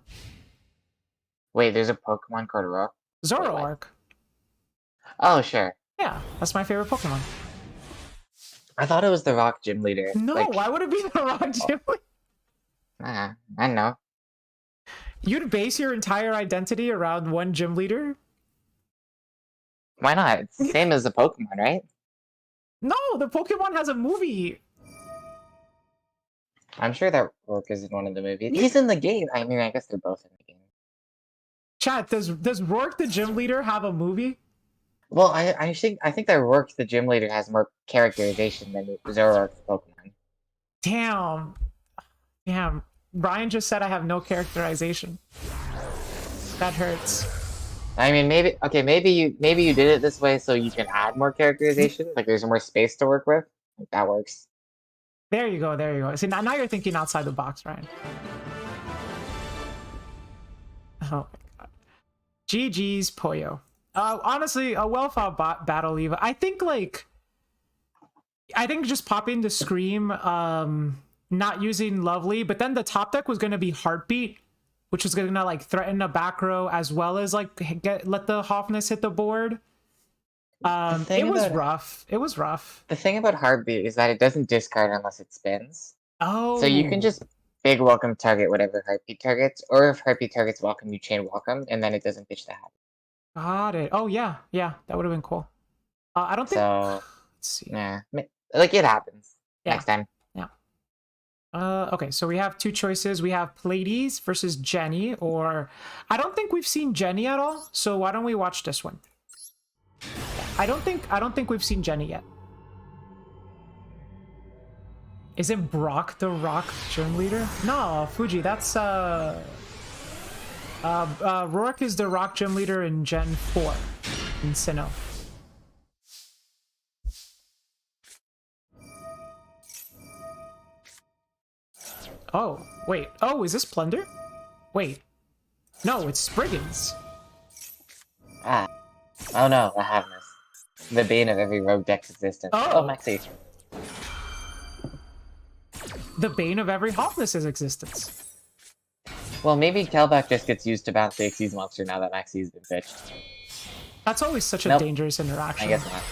Wait, there's a Pokemon called Rourke? Zoroark. Oh, sure. Yeah, that's my favorite Pokemon. I thought it was the Rock gym leader. No, like, why would it be the Rock gym leader? I don't know. You'd base your entire identity around one gym leader? Why not? It's the same as the Pokemon, right? No, the Pokemon has a movie. I'm sure that Rourke is in one of the movies. He's in the game. I mean, I guess they're both in the game. Chat, does Rourke the gym leader have a movie? Well, I think that Rourke the gym leader has more characterization than Zoroark the Pokemon. Damn. Brian just said I have no characterization. That hurts. I mean, maybe you did it this way so you can add more characterization. Like, there's more space to work with. Like, that works. There you go. There you go. See, now you're thinking outside the box, Ryan. Oh my god. GG's Poyo. Honestly, a well-fought battle, Eva. I think just popping the Scream, not using Lovely, but then the top deck was going to be Heartbeat, which was going to like threaten a back row as well as like let the Hofness hit the board. It was rough. It was rough. The thing about Heartbeat is that it doesn't discard unless it spins. Oh. So you can just big welcome target whatever Heartbeat targets, or if Heartbeat targets welcome, you chain welcome, and then it doesn't pitch the hat. Got it. Oh yeah, yeah, that would have been cool. I don't think. So, let's see. yeah, like it happens next time. Yeah. Okay, so we have two choices. We have Pleiades versus Jenny, or I don't think we've seen Jenny at all. So why don't we watch this one? I don't think we've seen Jenny yet. Isn't Brock the Rock gym leader? No, Fuji, that's Rourke is the Rock gym leader in Gen 4 in Sinnoh. Oh, wait. Oh, is this Plunder? Wait. No, it's Spriggans. Ah. Oh no, the Havness. The bane of every rogue deck's existence. Oh. Maxi. The bane of every Hofness's existence. Well, maybe Kelbeck just gets used to bounce the Xyz monster now that Maxi's been pitched. That's always such a dangerous interaction. I guess not.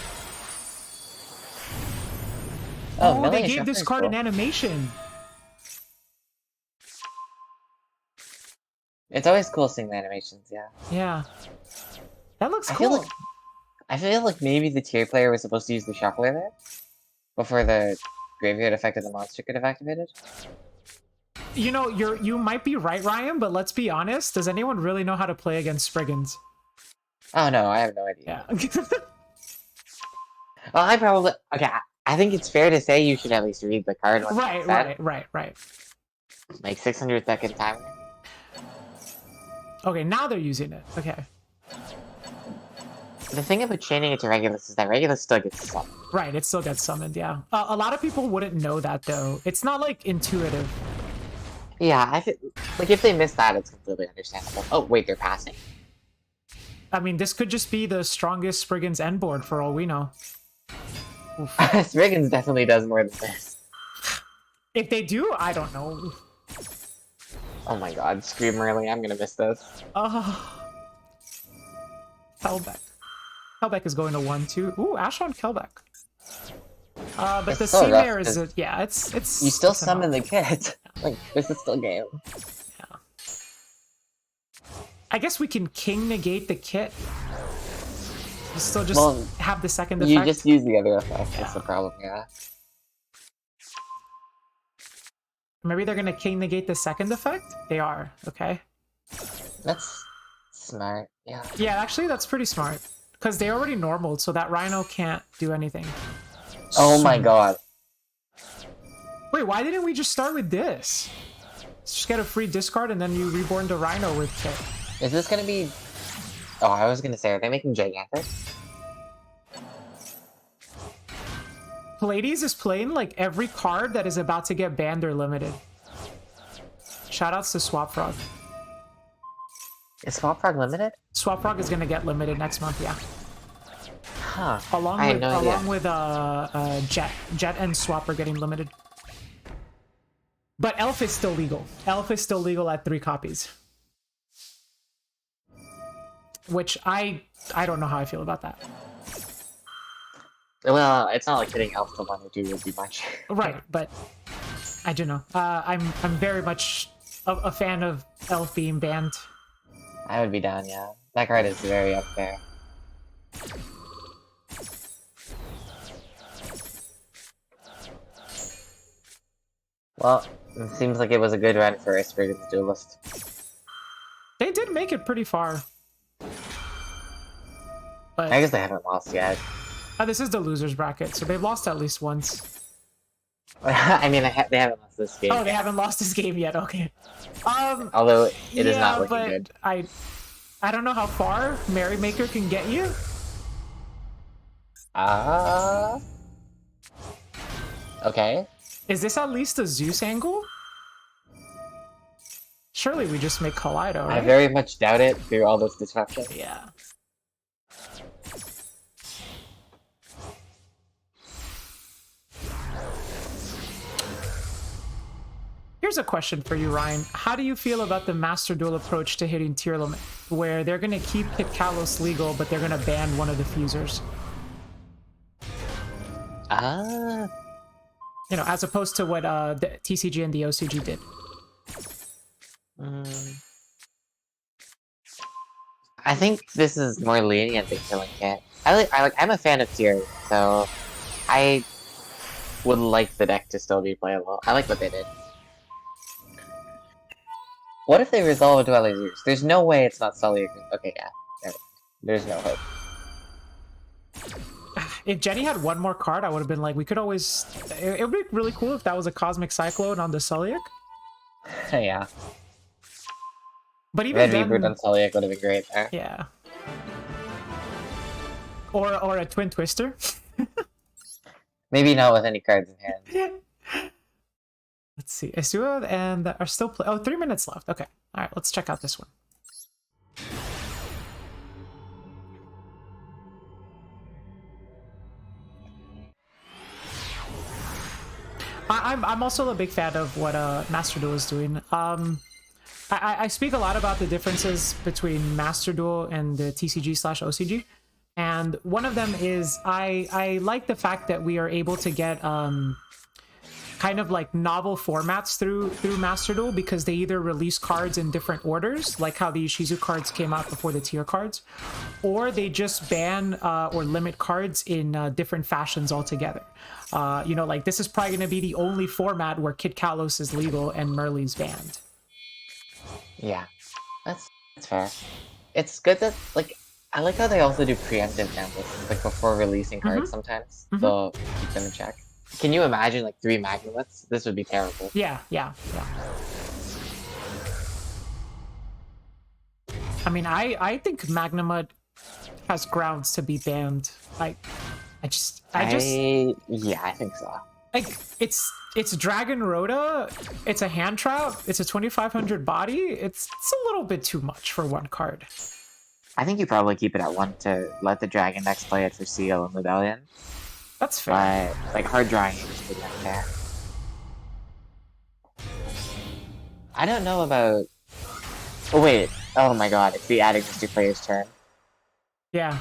Oh, they gave this card an animation. It's always cool seeing the animations, yeah. Yeah. That looks cool. I feel like maybe the tier player was supposed to use the shuffler there before the graveyard effect of the monster could have activated. You know, you might be right, Ryan, but let's be honest. Does anyone really know how to play against Spriggans? Oh no, I have no idea. Yeah. Well, I think it's fair to say you should at least read the card. Right. Like 600-second timer. Okay, now they're using it. Okay. The thing about chaining it to Regulus is that Regulus still gets summoned. Right, it still gets summoned, yeah. A lot of people wouldn't know that, though. It's not, like, intuitive. Yeah, I feel like if they miss that, it's completely understandable. Oh, wait, they're passing? I mean, this could just be the strongest Spriggans end board for all we know. Spriggans definitely does more than this. If they do, I don't know. Oh my god, Scream early, I'm gonna miss this. Kelbeck. Kelbeck is going to 1-2. Ooh, Ashon Kelbeck. But it's the so sea rough, mare is yeah, it's you still summon the kit. Like, this is still game. Yeah. I guess we can king negate the kit. You still just have the second effect. You just use the other effect, that's the problem, yeah. Maybe they're gonna king negate the second effect? They are, okay. That's smart, yeah. Yeah, actually that's pretty smart. Because they already normaled, so that Rhino can't do anything. Oh my god. Wait, why didn't we just start with this? Let's just get a free discard and then you reborn the Rhino with kit. Is this gonna be... Oh, I was gonna say, are they making Gigantic? Pleiades is playing like every card that is about to get banned or limited. Shoutouts to Swap Frog. Is Swap Frog limited? Swap Frog is gonna get limited next month, yeah. Huh. Along with Jet and Swap are getting limited. But Elf is still legal. Elf is still legal at 3 copies. Which I don't know how I feel about that. Well, it's not like hitting Elf to 1 or 2 would be much. Right, but I don't know. I'm very much a fan of Elf being banned. I would be down, yeah. That card is very up there. Well, it seems like it was a good run for a Spriggans Duelist. They did make it pretty far. But I guess they haven't lost yet. this is the losers bracket, so they've lost at least once. I mean, they haven't lost this game. Oh, they haven't lost this game yet. Okay. Although it is not looking good. I don't know how far Merrymaker can get you. Okay. Is this at least a Zeus angle? Surely we just make Kaleido, right? I very much doubt it through all those disruptions. Yeah. Here's a question for you, Ryan. How do you feel about the Master Duel approach to hitting tier limit, where they're going to keep Kalos legal, but they're going to ban one of the fusers? You know, as opposed to what the TCG and the OCG did. I think this is more lenient than killing Kit. I'm a fan of tier, so I would like the deck to still be playable. I like what they did. What if they resolve Dwelling Zeus? There's no way it's not Sully. Okay, yeah. There's no hope. If Jenny had one more card, I would have been like, we could always... It would be really cool if that was a Cosmic Cyclone on the Sulliak. Yeah. But even Red then... Reaper on Sulliak would have been great there. Yeah. Or a Twin Twister. Maybe not with any cards in hand. Let's see. Isua and are still oh, 3 minutes left. Okay. All right, let's check out this one. I'm also a big fan of what Master Duel is doing. I speak a lot about the differences between Master Duel and the TCG/OCG, and one of them is I like the fact that we are able to get kind of like novel formats through Master Duel, because they either release cards in different orders, like how the Ishizu cards came out before the tier cards, or they just ban or limit cards in different fashions altogether. You know, like this is probably going to be the only format where Kid Kalos is legal and Merly's banned. Yeah, that's fair. It's good that, like, I like how they also do preemptive gambits, like before releasing cards sometimes. They'll keep them in check. Can you imagine, like, 3 Magnoliths? This would be terrible. Yeah. I mean, I think Magnemud has grounds to be banned. I think so. Like, it's Dragon Rhoda, it's a hand trap, it's a 2500 body. It's a little bit too much for one card. I think you probably keep it at 1 to let the Dragon decks play it for Seal and Rebellion. That's fair. But, like, hard drawing it is pretty unfair. I don't know about... Oh, wait. Oh my god, it's the adding this to player's turn. Yeah.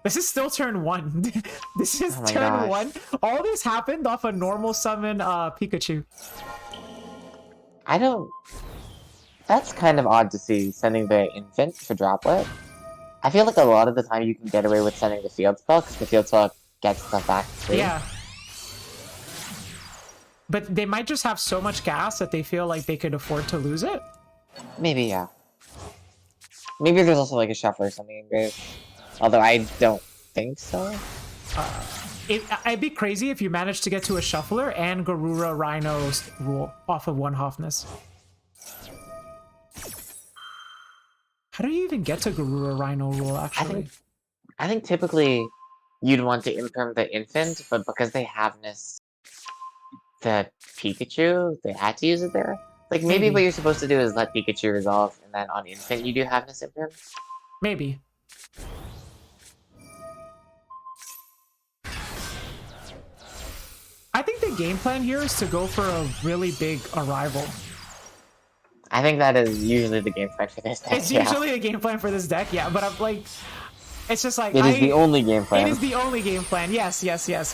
This is still turn 1. This is turn 1. All this happened off a normal summon Pikachu. I don't... That's kind of odd to see, sending the infant for Droplet. I feel like a lot of the time you can get away with sending the field spell, because the field spell gets stuff back too. Yeah. But they might just have so much gas that they feel like they could afford to lose it. Maybe, yeah. Maybe there's also like a shuffle or something engraved. Although I don't think so. I'd be crazy if you managed to get to a shuffler and Garura Rhino's rule off of one Hoffness. How do you even get to Garura Rhino rule, actually? I think typically you'd want to imperm the infant, but because they have the Pikachu, they had to use it there. Like, maybe what you're supposed to do is let Pikachu resolve, and then on infant you do Havness imperm? Maybe. I think the game plan here is to go for a really big arrival. I think that is usually the game plan for this deck. It's usually the game plan for this deck, yeah, but I'm like... It's just like... It is the only game plan. It is the only game plan, yes.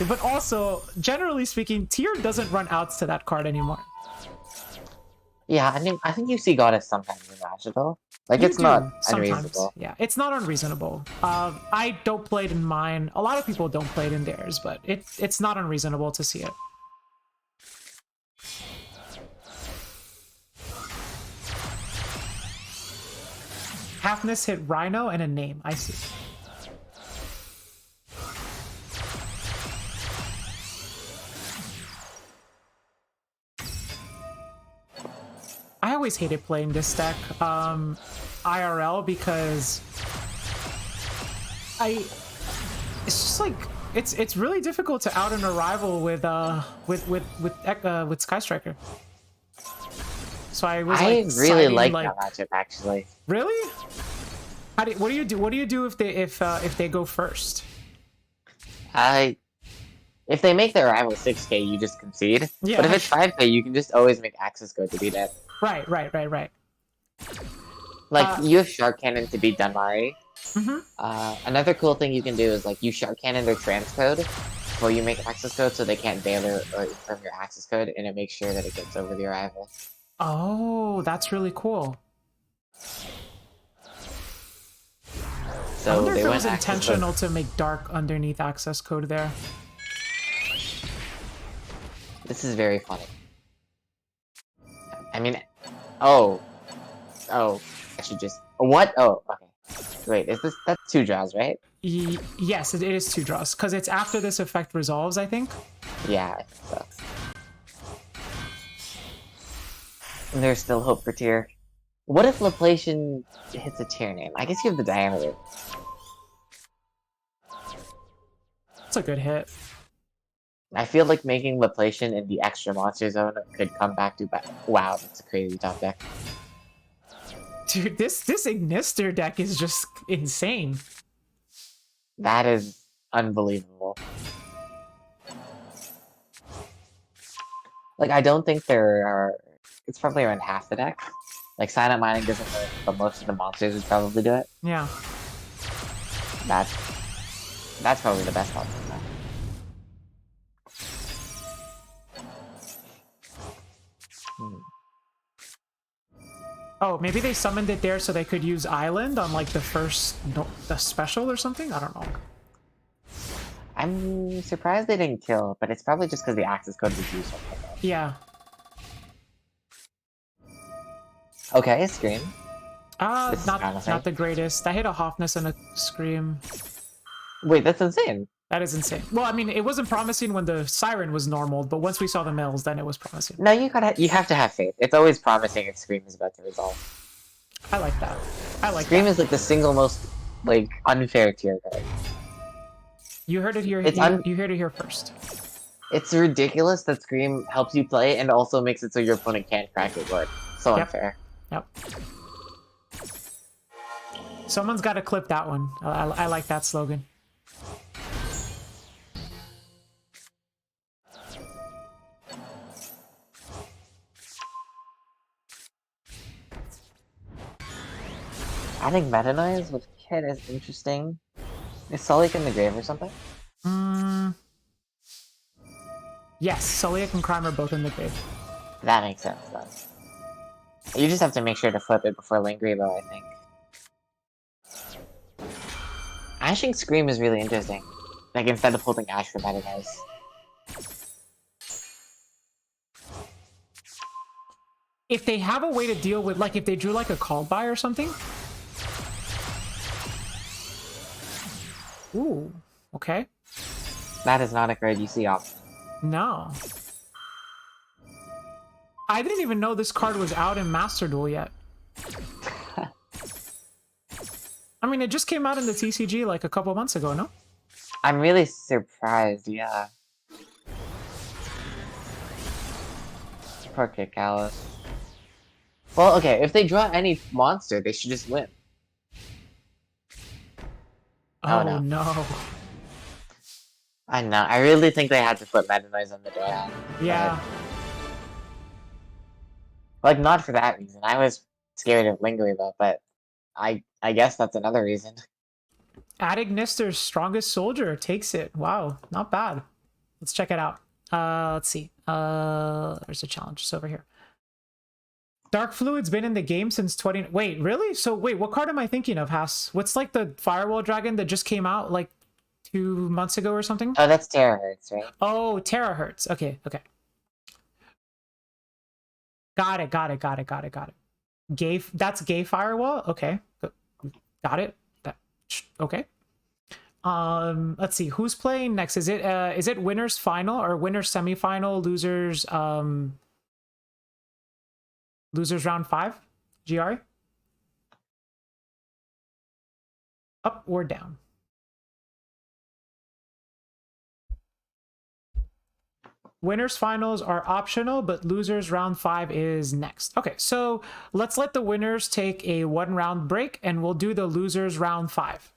But also, generally speaking, tier doesn't run outs to that card anymore. Yeah, I think you see Goddess sometimes in Magical. Like, it's not unreasonable. Yeah, it's not unreasonable. I don't play it in mine. A lot of people don't play it in theirs, but it's not unreasonable to see it. Halfness hit Rhino and a name. I see. I always hated playing this deck IRL because it's just like it's really difficult to out an arrival with Sky Striker. So I was I like, really citing, like like, that matchup actually. really? What do you do? What do you do if they go first? If they make their rival 6k, you just concede. Yeah. But if it's 5k, you can just always make access code to beat it. Right. Like, you have Shark Cannon to beat Dunmari. Mhm. Another cool thing you can do is, like, you Shark Cannon their trans code before you make access code so they can't bail or confirm your access code, and it makes sure that it gets over the arrival. Oh, that's really cool. So I wonder if they it went was access intentional code. to make dark underneath access code there. This is very funny. I mean, oh, I should just, what? Oh, okay. Wait, that's 2 draws, right? Yes, it is 2 draws, because it's after this effect resolves, I think. Yeah, I think so. And there's still hope for tier. What if Laplacian hits a tier name? I guess you have the diameter. It's a good hit. I feel like making Laplacian in the extra monster zone could come back to back. Wow, that's a crazy top deck. Dude, this Ignister deck is just insane. That is unbelievable. Like, I don't think there are... It's probably around half the deck. Like, Silent Mining doesn't work, but most of the monsters would probably do it. Yeah. That's probably the best option. Oh, maybe they summoned it there so they could use Island on like the first the special or something? I don't know. I'm surprised they didn't kill, but it's probably just because the access code was used. Yeah. Okay, Scream. Not the greatest. I hit a Hoffness and a Scream. Wait, that's insane. That is insane. Well, I mean, it wasn't promising when the Siren was normal, but once we saw the mills, then it was promising. No, you have to have faith. It's always promising if Scream is about to resolve. I like that. Scream is like the single most like unfair tier card. You heard it here. You heard it here first. It's ridiculous that Scream helps you play and also makes it so your opponent can't crack your board. So unfair. Yep. Someone's got to clip that one. I like that slogan. I think Meta Noise with Kid is interesting. Is Sulliek in the grave or something? Yes, Sulliek and Crime are both in the grave. That makes sense, then. You just have to make sure to flip it before Link Revo, I think. Ashing Scream is really interesting. Like, instead of holding Ash for Meta Noise. If they have a way to deal with, like, if they drew like a call by or something. Ooh, okay. That is not a card you see often. No. I didn't even know this card was out in Master Duel yet. I mean, it just came out in the TCG like a couple months ago, no? I'm really surprised, yeah. Poor Roarkallos. Well, okay, if they draw any monster, they should just win. Oh, no. I know, I really think they had to put Meta Noise on the draw. Yeah. Like, not for that reason. I was scared of Link Revo, but I guess that's another reason. Ignister's Strongest Soldier takes it. Wow, not bad. Let's check it out. Let's see. There's a challenge. It's over here. Dark Fluid's been in the game since 20... Wait, really? So, wait, what card am I thinking of, Haas? What's like the Firewall Dragon that just came out like 2 months ago or something? Oh, that's Terahertz, right? Oh, Terahertz. Okay. Got it. That's Gay Firewall? Okay. Got it. Okay. Let's see. Who's playing next? Is it winners final or winners semifinal, losers round 5? GR? Up or down? Winners finals are optional, but losers round 5 is next. Okay, so let's let the winners take a 1-round break, and we'll do the losers round 5.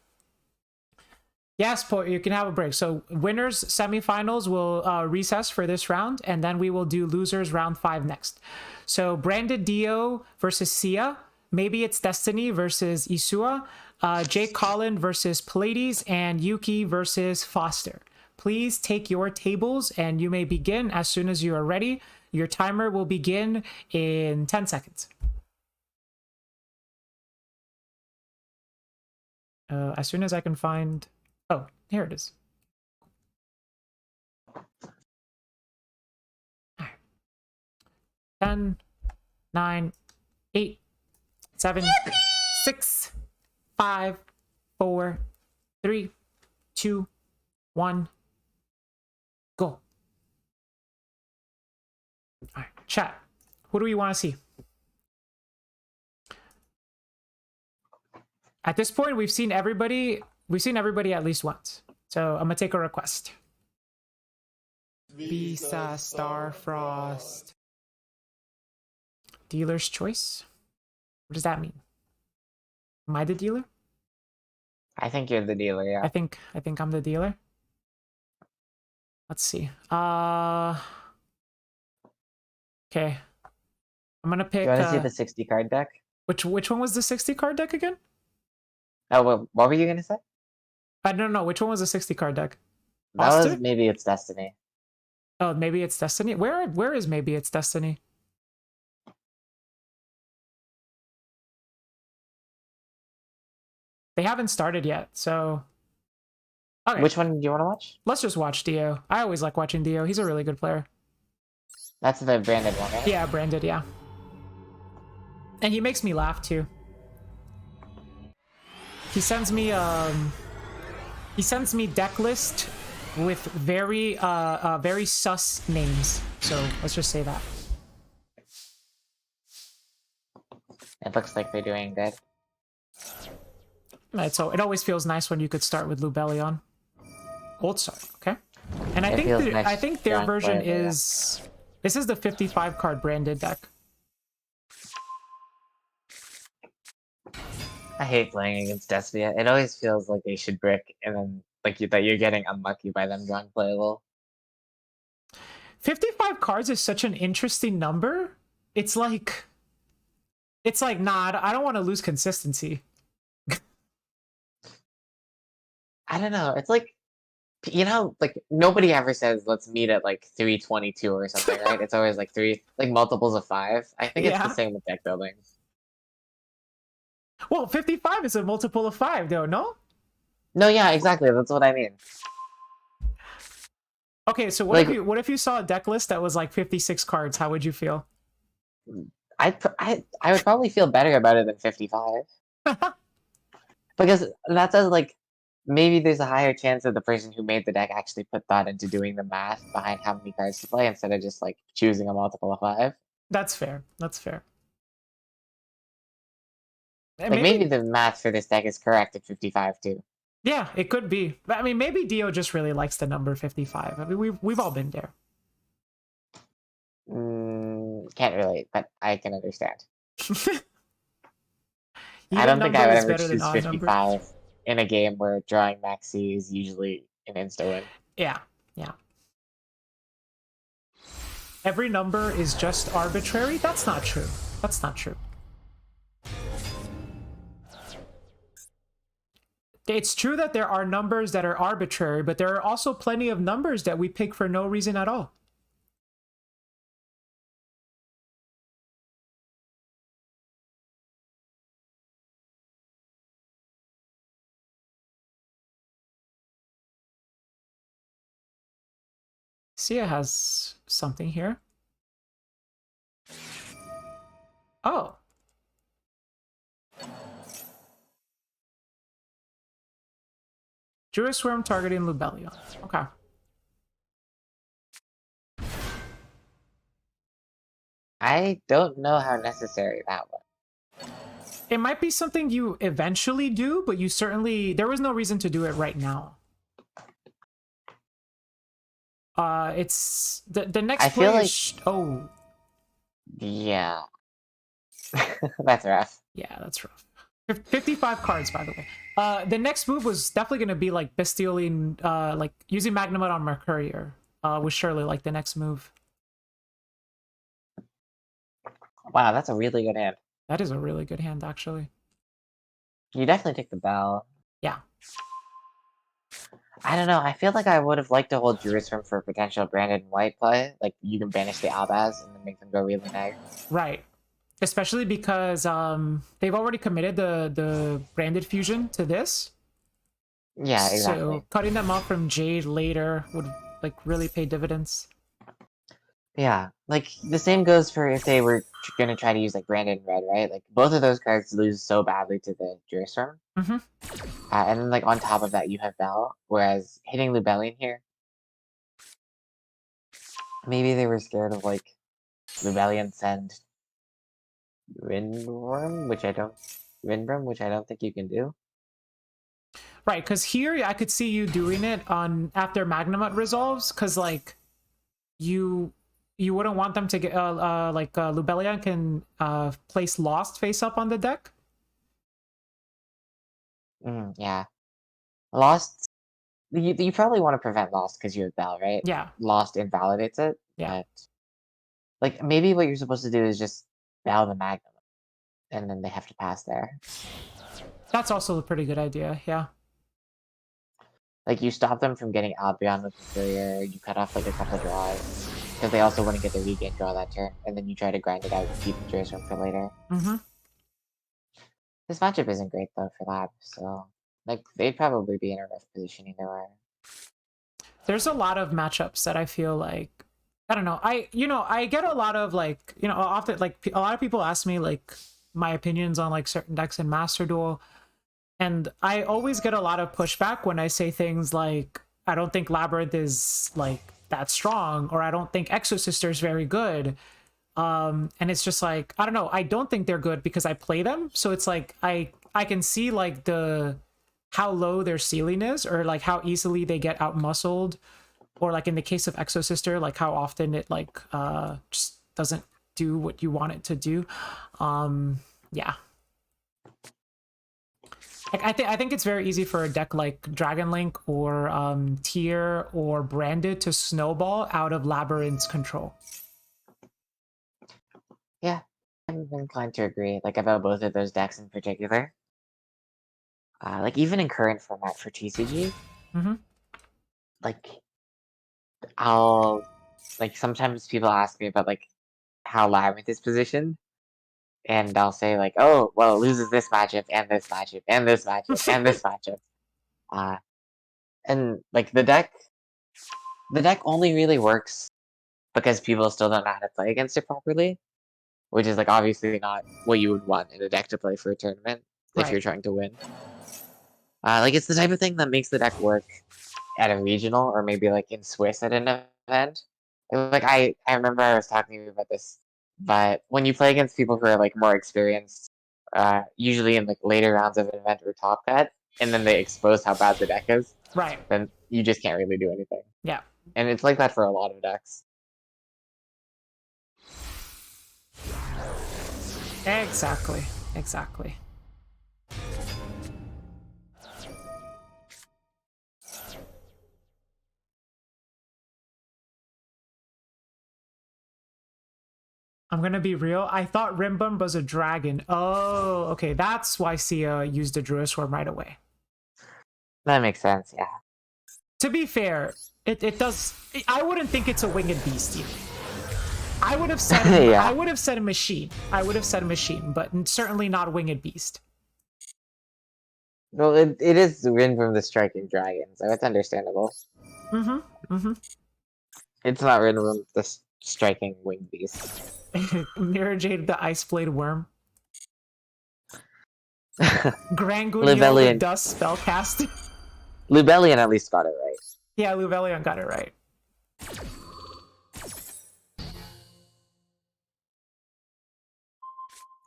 Yes, you can have a break. So winners semifinals will recess for this round, and then we will do losers round 5 next. So Branded Dio versus Hiya. Maybe It's Destiny versus Isua. Jake Collin versus Pallades, and Yuki versus Foster. Please take your tables, and you may begin as soon as you are ready. Your timer will begin in 10 seconds. As soon as I can find... Oh, here it is. All right. 10, 9, 8, 7, 6, 5, 4, 3, 2, 1, go. All right, chat. What do we want to see? At this point, we've seen everybody at least once. So I'm gonna take a request. Visa, Starfrost. Dealer's choice? What does that mean? Am I the dealer? I think you're the dealer, yeah. I think I'm the dealer. Let's see. Okay. I'm gonna pick. You want to see the 60 card deck? Which one was the 60 card deck again? Oh, well, what were you gonna say? I don't know. Which one was the 60 card deck? That Foster? was Maybe It's Destiny. Oh, Maybe It's Destiny. Where is Maybe It's Destiny? They haven't started yet, so. Okay. Which one do you want to watch? Let's just watch Dio. I always like watching Dio. He's a really good player. That's the branded one, right? Yeah, branded, yeah. And he makes me laugh too. He sends me deck list with very sus names. So let's just say that. It looks like they're doing good. Right, so it always feels nice when you could start with Lubellion. Old start, okay? And I think their version is this is the 55 card branded deck. I hate playing against Despia. It always feels like they should brick, and then that you're getting unlucky by them drawing playable. 55 cards is such an interesting number. It's like, nah, I don't want to lose consistency. I don't know. It's like, nobody ever says let's meet at like 322 or something, right? It's always like multiples of 5. I think it's the same with deck building. Well, 55 is a multiple of 5, though, no? No, yeah, exactly. That's what I mean. Okay, so what if you saw a deck list that was like 56 cards? How would you feel? I would probably feel better about it than 55. Because that says like maybe there's a higher chance that the person who made the deck actually put thought into doing the math behind how many cards to play instead of just like choosing a multiple of 5. That's fair. That's fair. Like maybe the math for this deck is correct at 55 too. Yeah, it could be. But I mean, maybe Dio just really likes the number 55. I mean, we've all been there. Can't relate, but I can understand. I don't think I would ever choose 55 in a game where drawing maxi is usually an insta-win. Yeah, yeah. Every number is just arbitrary? That's not true. That's not true. It's true that there are numbers that are arbitrary, but there are also plenty of numbers that we pick for no reason at all. Sia has something here. Oh. Drew a Swarm targeting Lubellion. Okay. I don't know how necessary that was. It might be something you eventually do, but there was no reason to do it right now. It's the next I feel play like- is oh Yeah. That's rough. yeah, that's rough. 55 cards, by the way. The next move was definitely gonna be like bestioling, like using Magnamut on Mercurier. Was surely like the next move. Wow, that's a really good hand. That is a really good hand, actually. You definitely take the bell. Yeah. I don't know. I feel like I would have liked to hold Jerusalem for potential Branded and White play. Like, you can banish the Albaz and then make them go really neg. Right. Especially because they've already committed the branded fusion to this. Yeah, exactly. So cutting them off from Jade later would like really pay dividends. Yeah, like, the same goes for if they were gonna try to use, like, Branded and Red, right? Like, both of those cards lose so badly to the Jerusalem. Mm-hmm. And then, like, on top of that, you have Bell. Whereas hitting Lubellion here, maybe they were scared of, like, Lubellion send Windbrum, which I don't think you can do. Right, because here I could see you doing it on after Magnamut resolves, because like you wouldn't want them to get Lubellion can place Lost face up on the deck. Yeah. Lost. You probably want to prevent Lost because you have Bell, right? Yeah. Lost invalidates it. Yeah. But, like, maybe what you're supposed to do is just Bell the Magnum, and then they have to pass there. That's also a pretty good idea, yeah. Like, you stop them from getting Albion with the Courier, you cut off, like, a couple draws, because they also wouldn't get the regain draw that turn, and then you try to grind it out and keep the Jerusalem for later. Mm-hmm. This matchup isn't great, though, for Lab, so, like, they'd probably be in a rough position either way. There's a lot of matchups that I feel like, I don't know, I get a lot of like, often like a lot of people ask me like my opinions on like certain decks in Master Duel, and I always get a lot of pushback when I say things like I don't think Labyrinth is like that strong, or I don't think Exosister is very good. And it's just like, I don't know, I don't think they're good because I play them, so it's like I can see like how low their ceiling is, or like how easily they get outmuscled, or like in the case of Exosister, like how often it like just doesn't do what you want it to do. Yeah. Like I think it's very easy for a deck like Dragon Link or Tier or Branded to snowball out of Labyrinth's control. Yeah, I'm inclined to agree, like, about both of those decks in particular. Like, even in current format for TCG, Mm-hmm. like, sometimes people ask me about, like, how Labyrinth is positioned, and I'll say, like, oh, well, it loses this matchup, and this matchup, and this matchup, and this matchup. And, like, the deck only really works because people still don't know how to play against it properly, which is, like, obviously not what you would want in a deck to play for a tournament if you're trying to win. Like, it's the type of thing that makes the deck work at a regional, or maybe, like, in Swiss at an event. Like, I remember I was talking to you about this, but when you play against people who are, like, more experienced, usually in, like, later rounds of an event or top cut, and then they expose how bad the deck is, then you just can't really do anything. Yeah. And it's like that for a lot of decks. Exactly. I'm gonna be real. I thought Rimbum was a dragon. Oh, okay. That's why Sia used a Druisworm right away. That makes sense, yeah. To be fair, it does. I wouldn't think it's a winged beast either. I would have said Yeah. I would have said a machine. But certainly not winged beast. Well, it is the win from the striking dragon, so it's understandable. It's not written from the striking winged beast. Mirror Jade, the Ice Blade Worm. Grangunyl, the Lubellion. Dust Spellcast. Lubellion at least got it right. Yeah, Lubellion got it right.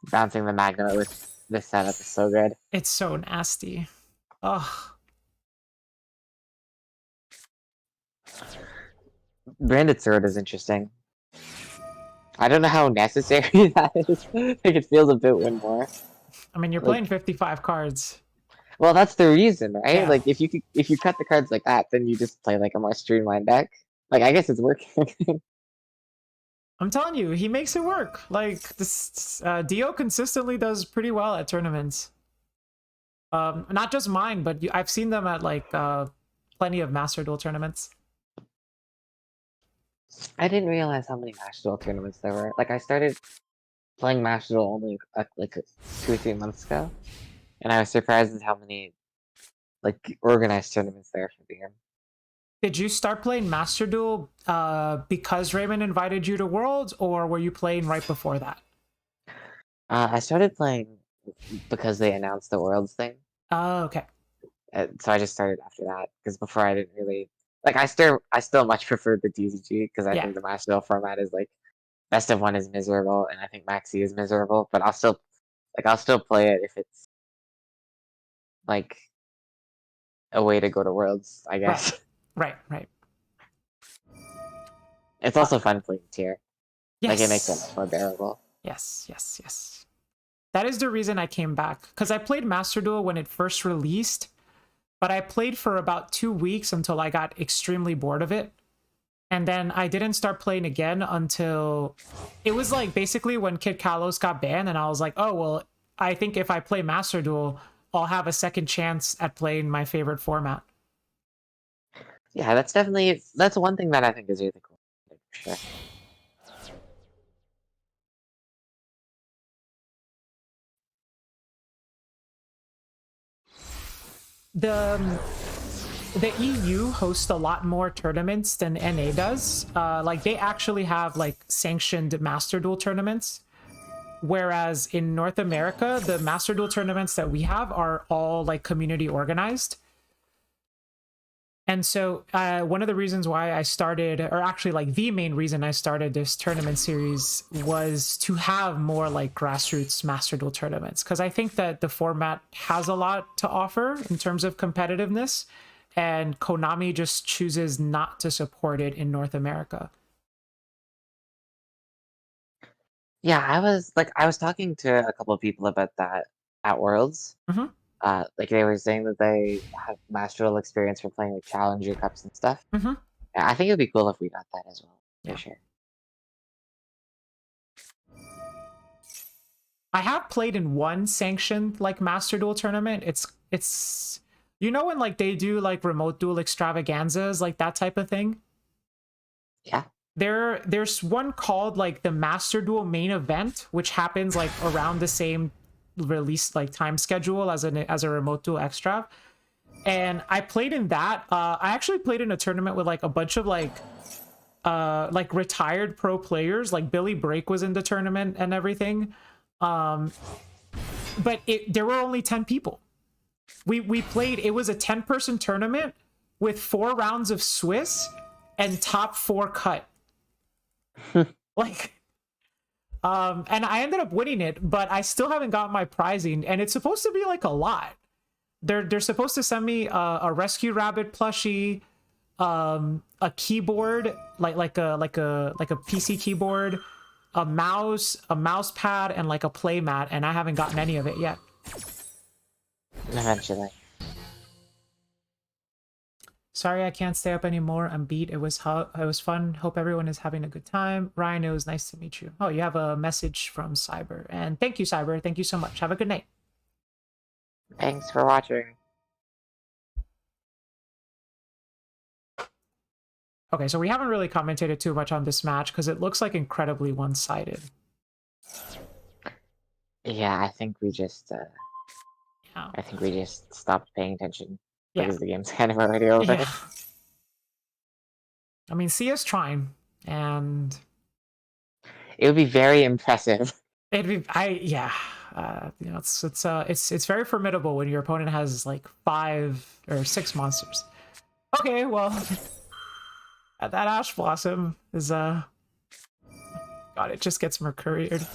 Bouncing the Magma with this setup is so good. It's so nasty. Ugh. Branded sword is interesting. I don't know how necessary that is. Like it feels a bit win more. I mean, you're Like, playing 55 cards. well, that's the reason, right? Yeah. Like if you cut the cards like that, then you just play like a more streamlined deck. Like I guess it's working. I'm telling you, he makes it work. Like this, Dio consistently does pretty well at tournaments. Not just mine, but I've seen them at like plenty of Master Duel tournaments. I didn't realize how many Master Duel tournaments there were. Like I started playing Master Duel only like 2 or 3 months ago, and I was surprised at how many like organized tournaments there for the game. Did you start playing Master Duel because Raymond invited you to Worlds, or were you playing right before that? I started playing because they announced the Worlds thing. Oh, okay. So I just started after that because before I didn't really like. I still much preferred the DCG because I think the Master Duel format is like best of one is miserable, and I think Maxi is miserable. But I'll still play it if it's like a way to go to Worlds, I guess. Right. It's also fun playing tier. Yes. Like it makes it much more bearable. Yes. That is the reason I came back, because I played Master Duel when it first released, but I played for about 2 weeks until I got extremely bored of it. And then I didn't start playing again until it was like basically when Kid Kalos got banned, and I was like, oh, well, I think if I play Master Duel, I'll have a second chance at playing my favorite format. Yeah, that's one thing that I think is really cool. For sure. The EU hosts a lot more tournaments than NA does. Like they actually have like sanctioned Master Duel tournaments, whereas in North America, the Master Duel tournaments that we have are all like community organized. And so one of the reasons why I started, or actually like the main reason I started this tournament series, was to have more like grassroots Master Duel tournaments, because I think that the format has a lot to offer in terms of competitiveness, and Konami just chooses not to support it in North America. Yeah, I was talking to a couple of people about that at Worlds. Mm-hmm. Like they were saying that they have Master Duel experience from playing like Challenger Cups and stuff. Mm-hmm. Yeah, I think it'd be cool if we got that as well. Yeah. For sure. I have played in one sanctioned like Master Duel tournament. It's you know when like they do like remote duel extravaganzas, like that type of thing? Yeah. There's one called like the Master Duel main event, which happens like around the same release like time schedule as a remote duel extra. And I played in that. I actually played in a tournament with like a bunch of like retired pro players. Like Billy Brake was in the tournament and everything. But there were only 10 people. We played, it was a 10-person tournament with 4 rounds of Swiss and top 4 cut. Like, and I ended up winning it, but I still haven't got my prizing, and it's supposed to be like a lot. They're supposed to send me a Rescue Rabbit plushie, a keyboard, like a PC keyboard, a mouse pad, and like a play mat, and I haven't gotten any of it yet. Eventually. Sorry I can't stay up anymore. I'm beat. It was fun. Hope everyone is having a good time. Ryan, it was nice to meet you. Oh, you have a message from Cyber. And thank you, Cyber. Thank you so much. Have a good night. Thanks for watching. Okay, so we haven't really commentated too much on this match because it looks like incredibly one-sided. Yeah, I think we just stopped paying attention because the game's kind of already over. Yeah. I mean, Sia's trying, and it would be very impressive. It'd be, you know, it's very formidable when your opponent has like 5 or 6 monsters. Okay, well, that Ash Blossom is God, it just gets Mercuried.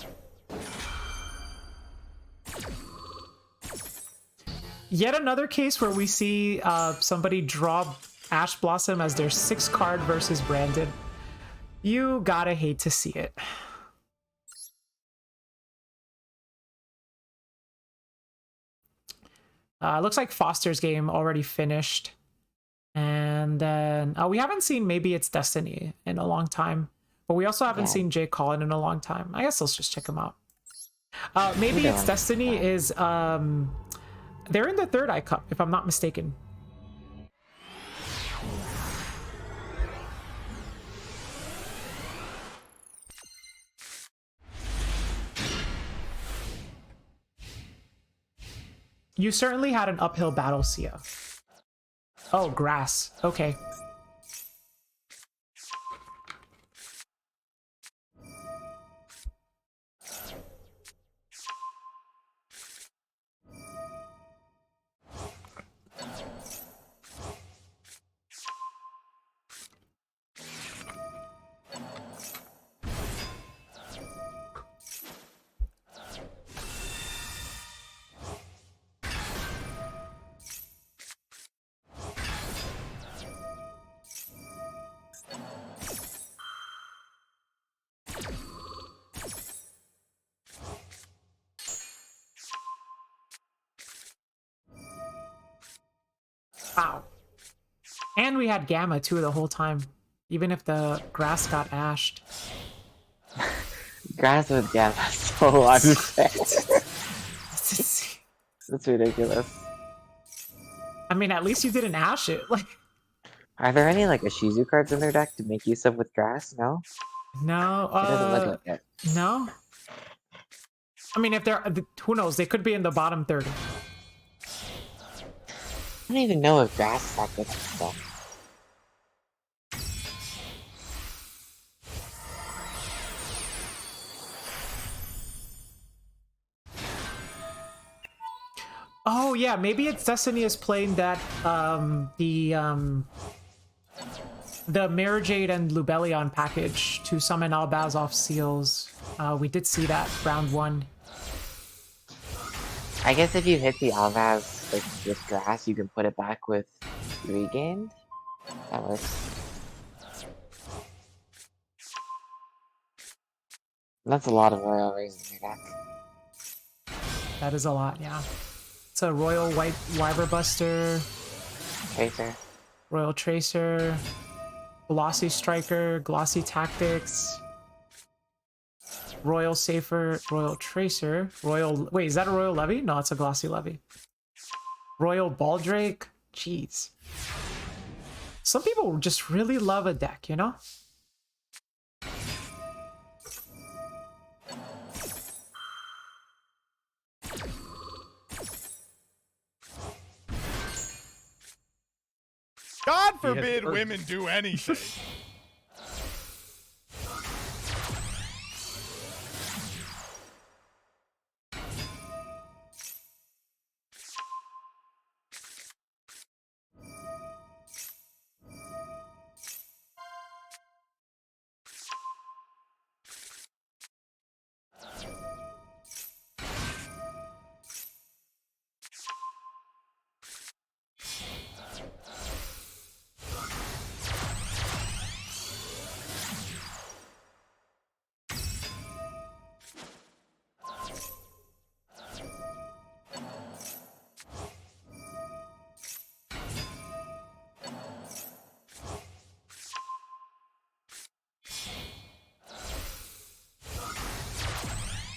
Yet another case where we see somebody draw Ash Blossom as their 6th card versus Brandon. You gotta hate to see it. Looks like Foster's game already finished. And then we haven't seen Maybe It's Destiny in a long time. But we also haven't seen Jay Collin in a long time. I guess let's just check him out. Maybe It's Destiny is they're in the Third Eye Cup, if I'm not mistaken. You certainly had an uphill battle, Sia. Oh, grass. Okay. Wow. And we had Gamma too the whole time, even if the grass got ashed. Grass with Gamma is so unfair. That's ridiculous. I mean, at least you didn't ash it. Like, are there any like Ishizu cards in their deck to make use of with grass? No. No. It doesn't look like it. No. I mean, if they're, who knows? They could be in the bottom 30. I don't even know if grass is that good at stuff. Oh yeah, maybe it's Destiny is playing that the Mirror Jade and Lubellion package to summon Albazov seals. We did see that round 1. I guess if you hit the Alvaz like with grass, you can put it back with regained. That works. That's a lot of Royal Rays in your deck. That is a lot, yeah. It's a Royal White Wyver Buster, Tracer, Royal Tracer, Glossy Striker, Glossy Tactics, Royal Safer, Royal Tracer, Royal... Wait, is that a Royal Levy? No, it's a Glossy Levy. Royal Baldrake? Jeez. Some people just really love a deck, you know? God forbid women do anything.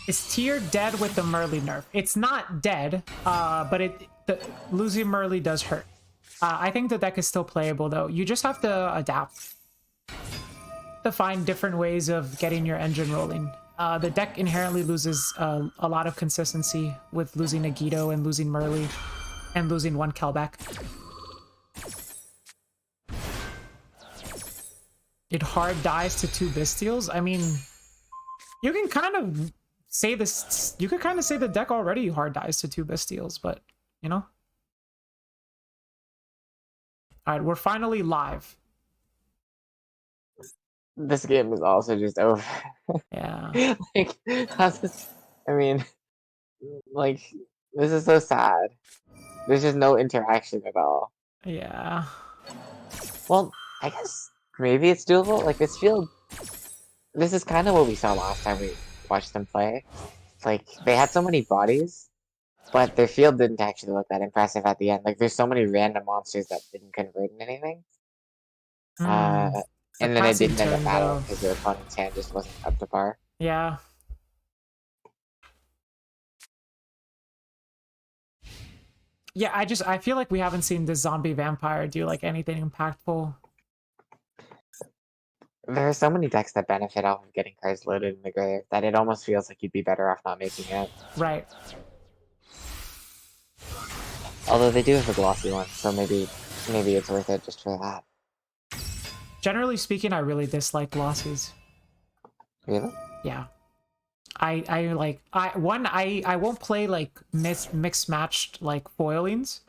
Is Tier dead with the Merly nerf? It's not dead, but losing Merly does hurt. I think the deck is still playable though. You just have to adapt. To find different ways of getting your engine rolling. The deck inherently loses a lot of consistency with losing Agito and losing Merly and losing one Kelbeck. It hard dies to 2 Bestials? I mean, you can kind of say this. You could kind of say the deck already hard dies to 2 Bestials, but you know. All right, we're finally live. This game is also just over. Yeah. Like, how's this? I mean, like, this is so sad. There's just no interaction at all. Yeah. Well, I guess maybe it's doable. Like this field, this is kind of what we saw last time we watched them play. Like they had so many bodies, but their field didn't actually look that impressive at the end. Like there's so many random monsters that didn't convert into anything. The And then it passing didn't end up turn, mattering though. because their opponent's hand just wasn't up to par. Yeah. Yeah, I feel like we haven't seen the zombie vampire do like anything impactful. There are so many decks that benefit off of getting cards loaded in the grave that it almost feels like you'd be better off not making it. Right. Although they do have a glossy one, so maybe it's worth it just for that. Generally speaking, I really dislike glossies. Really? Yeah. I won't play like mixed matched like foilings.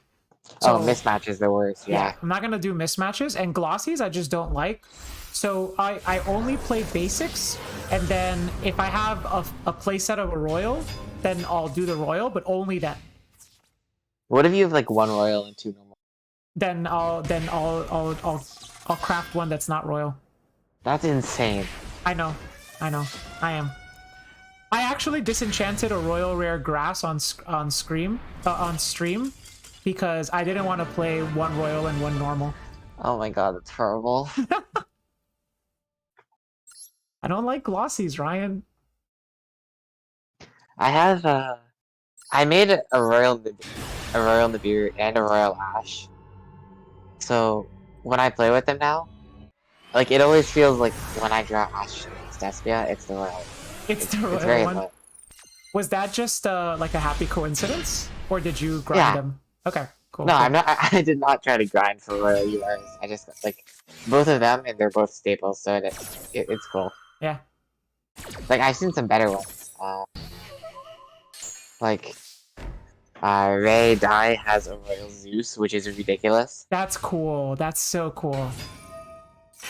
So, mismatch is the worst, yeah. I'm not gonna do mismatches, and glossies I just don't like. So I only play basics, and then if I have a playset of a royal, then I'll do the royal, but only then. What if you have like 1 royal and 2 normal? Then I'll craft one that's not royal. That's insane. I know, I am. I actually disenchanted a royal rare grass on stream because I didn't want to play 1 royal and 1 normal. Oh my god, that's horrible. I don't like glossies, Ryan. I have I made a royal Nibiru and a royal Ash. So when I play with them now, like it always feels like when I draw Ash against Despia, it's the royal. It's the royal very one. low. Was that just like a happy coincidence, or did you grind them? Okay, cool. No, cool. I'm not. I did not try to grind for royal URs. I just like both of them, and they're both staples, so it's cool. Yeah. Like I've seen some better ones. Like Ray Dai has a royal Zeus, which is ridiculous. That's cool. That's so cool.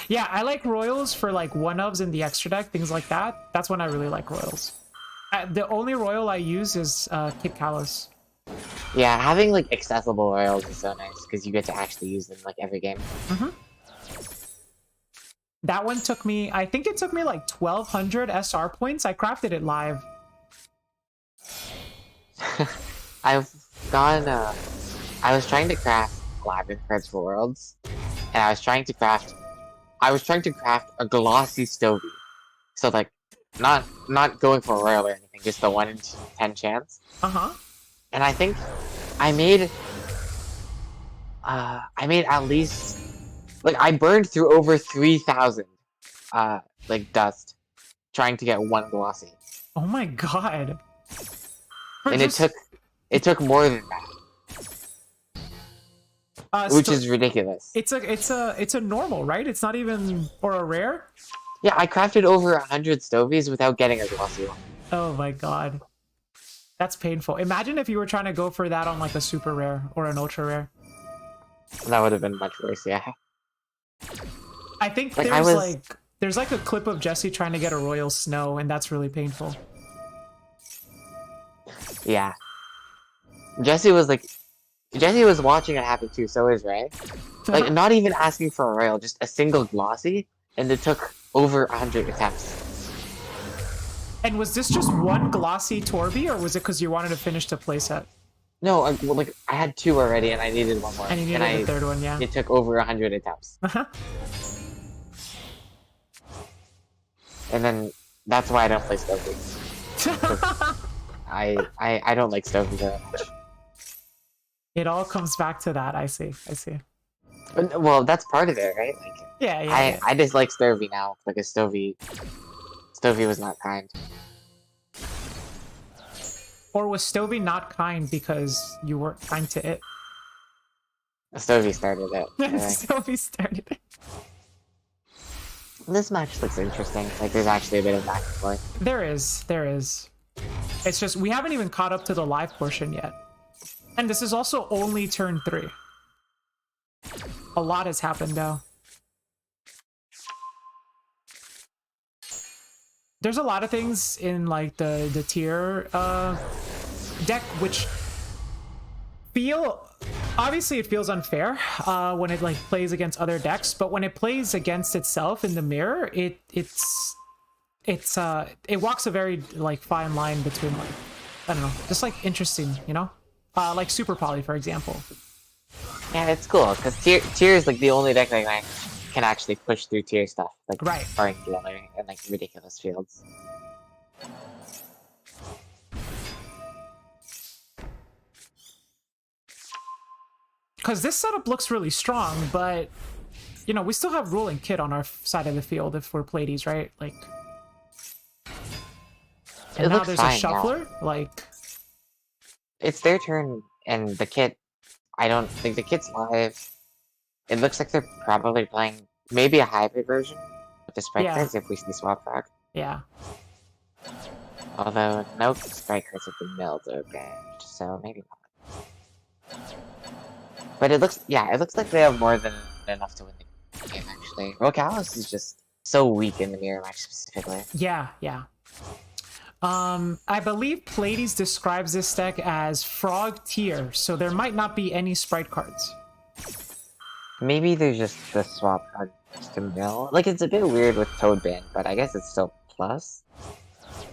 Yeah, I like royals for like 1-ofs in the extra deck, things like that. That's when I really like royals. The only royal I use is Kit Kalos. Yeah, having like accessible royals is so nice because you get to actually use them like every game. That one took me, I think it took me like 1200 SR points. I crafted it live. I've gone. I was trying to craft labyrinth cards for worlds, and I was trying to craft a glossy Stovey. So like, not going for a royal or anything, just the 1 in 10 chance. And I think I made at least like I burned through over 3,000 like dust trying to get 1 glossy. Oh my god. And it took more than that. Which is ridiculous. It's a normal, right? It's not even, or a rare? Yeah, I crafted over 100 Stovies without getting a glossy one. Oh my god. That's painful. Imagine if you were trying to go for that on like a super rare or an ultra rare. That would have been much worse, yeah. I think like, there's like a clip of Jesse trying to get a royal snow, and that's really painful. Yeah. Jesse was watching it happen too, so is Ray. Like, not even asking for a royal, just a single glossy, and it took over 100 attempts. And was this just 1 glossy Torby, or was it because you wanted to finish the playset? No, like I had 2 already, and I needed 1 more. And you needed the 3rd one, yeah. It took over 100 attempts. And then that's why I don't play Stovey. I don't like Stovey very much. It all comes back to that. I see. Well, that's part of it, right? Like, yeah. I dislike Stovey now because Stovey was not kind. Or was Stovey not kind because you weren't kind to it? Stovey started it. Stovey started it. This match looks interesting. Like, there's actually a bit of back and forth. There is. It's just, we haven't even caught up to the live portion yet. And this is also only turn 3. A lot has happened, though. There's a lot of things in, like, the tier deck which feel obviously it feels unfair when it like plays against other decks, but when it plays against itself in the mirror, it walks a very like fine line between like, I don't know, just like interesting, you know, like Super Poly, for example. Yeah, it's cool because tier is like the only deck that can actually push through tier stuff, like Right. Barring Dealer and like ridiculous fields. Because this setup looks really strong, but you know, we still have Rule and Kid on our side of the field if we're Pleiades, right? Like, and It now looks there's fine, a shuffler. yeah. Like, It's their turn, and the kid. I don't think the kid's live. It looks like they're probably playing maybe a hybrid version with the strike yeah, cards if we see swap frog. yeah. Although no strike cards have been milled or banned, so maybe not. But it looks like they have more than enough to win the game. Actually, Roarkallos is just so weak in the mirror match specifically. Yeah, yeah. I believe Pleiades describes this deck as frog tier, so there might not be any sprite cards. Maybe there's just the swap cards to mill. Like, it's a bit weird with Toad Ban, but I guess it's still plus.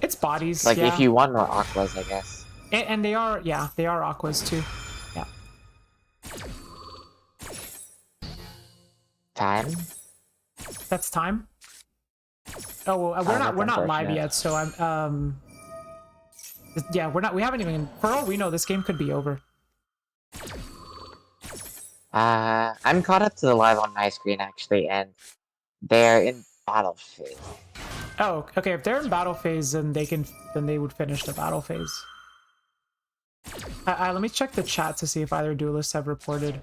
It's bodies, Like, yeah. if you want more Aquas, I guess. And they are, yeah, they are Aquas too. Yeah. Time? That's time. Oh, well, we're not live unfortunate. yet, so I'm yeah, we haven't even, for all we know, this game could be over. I'm caught up to the live on my screen actually, and they're in battle phase. Oh, okay, if they're in battle phase, then they would finish the battle phase. Let me check the chat to see if either duelists have reported.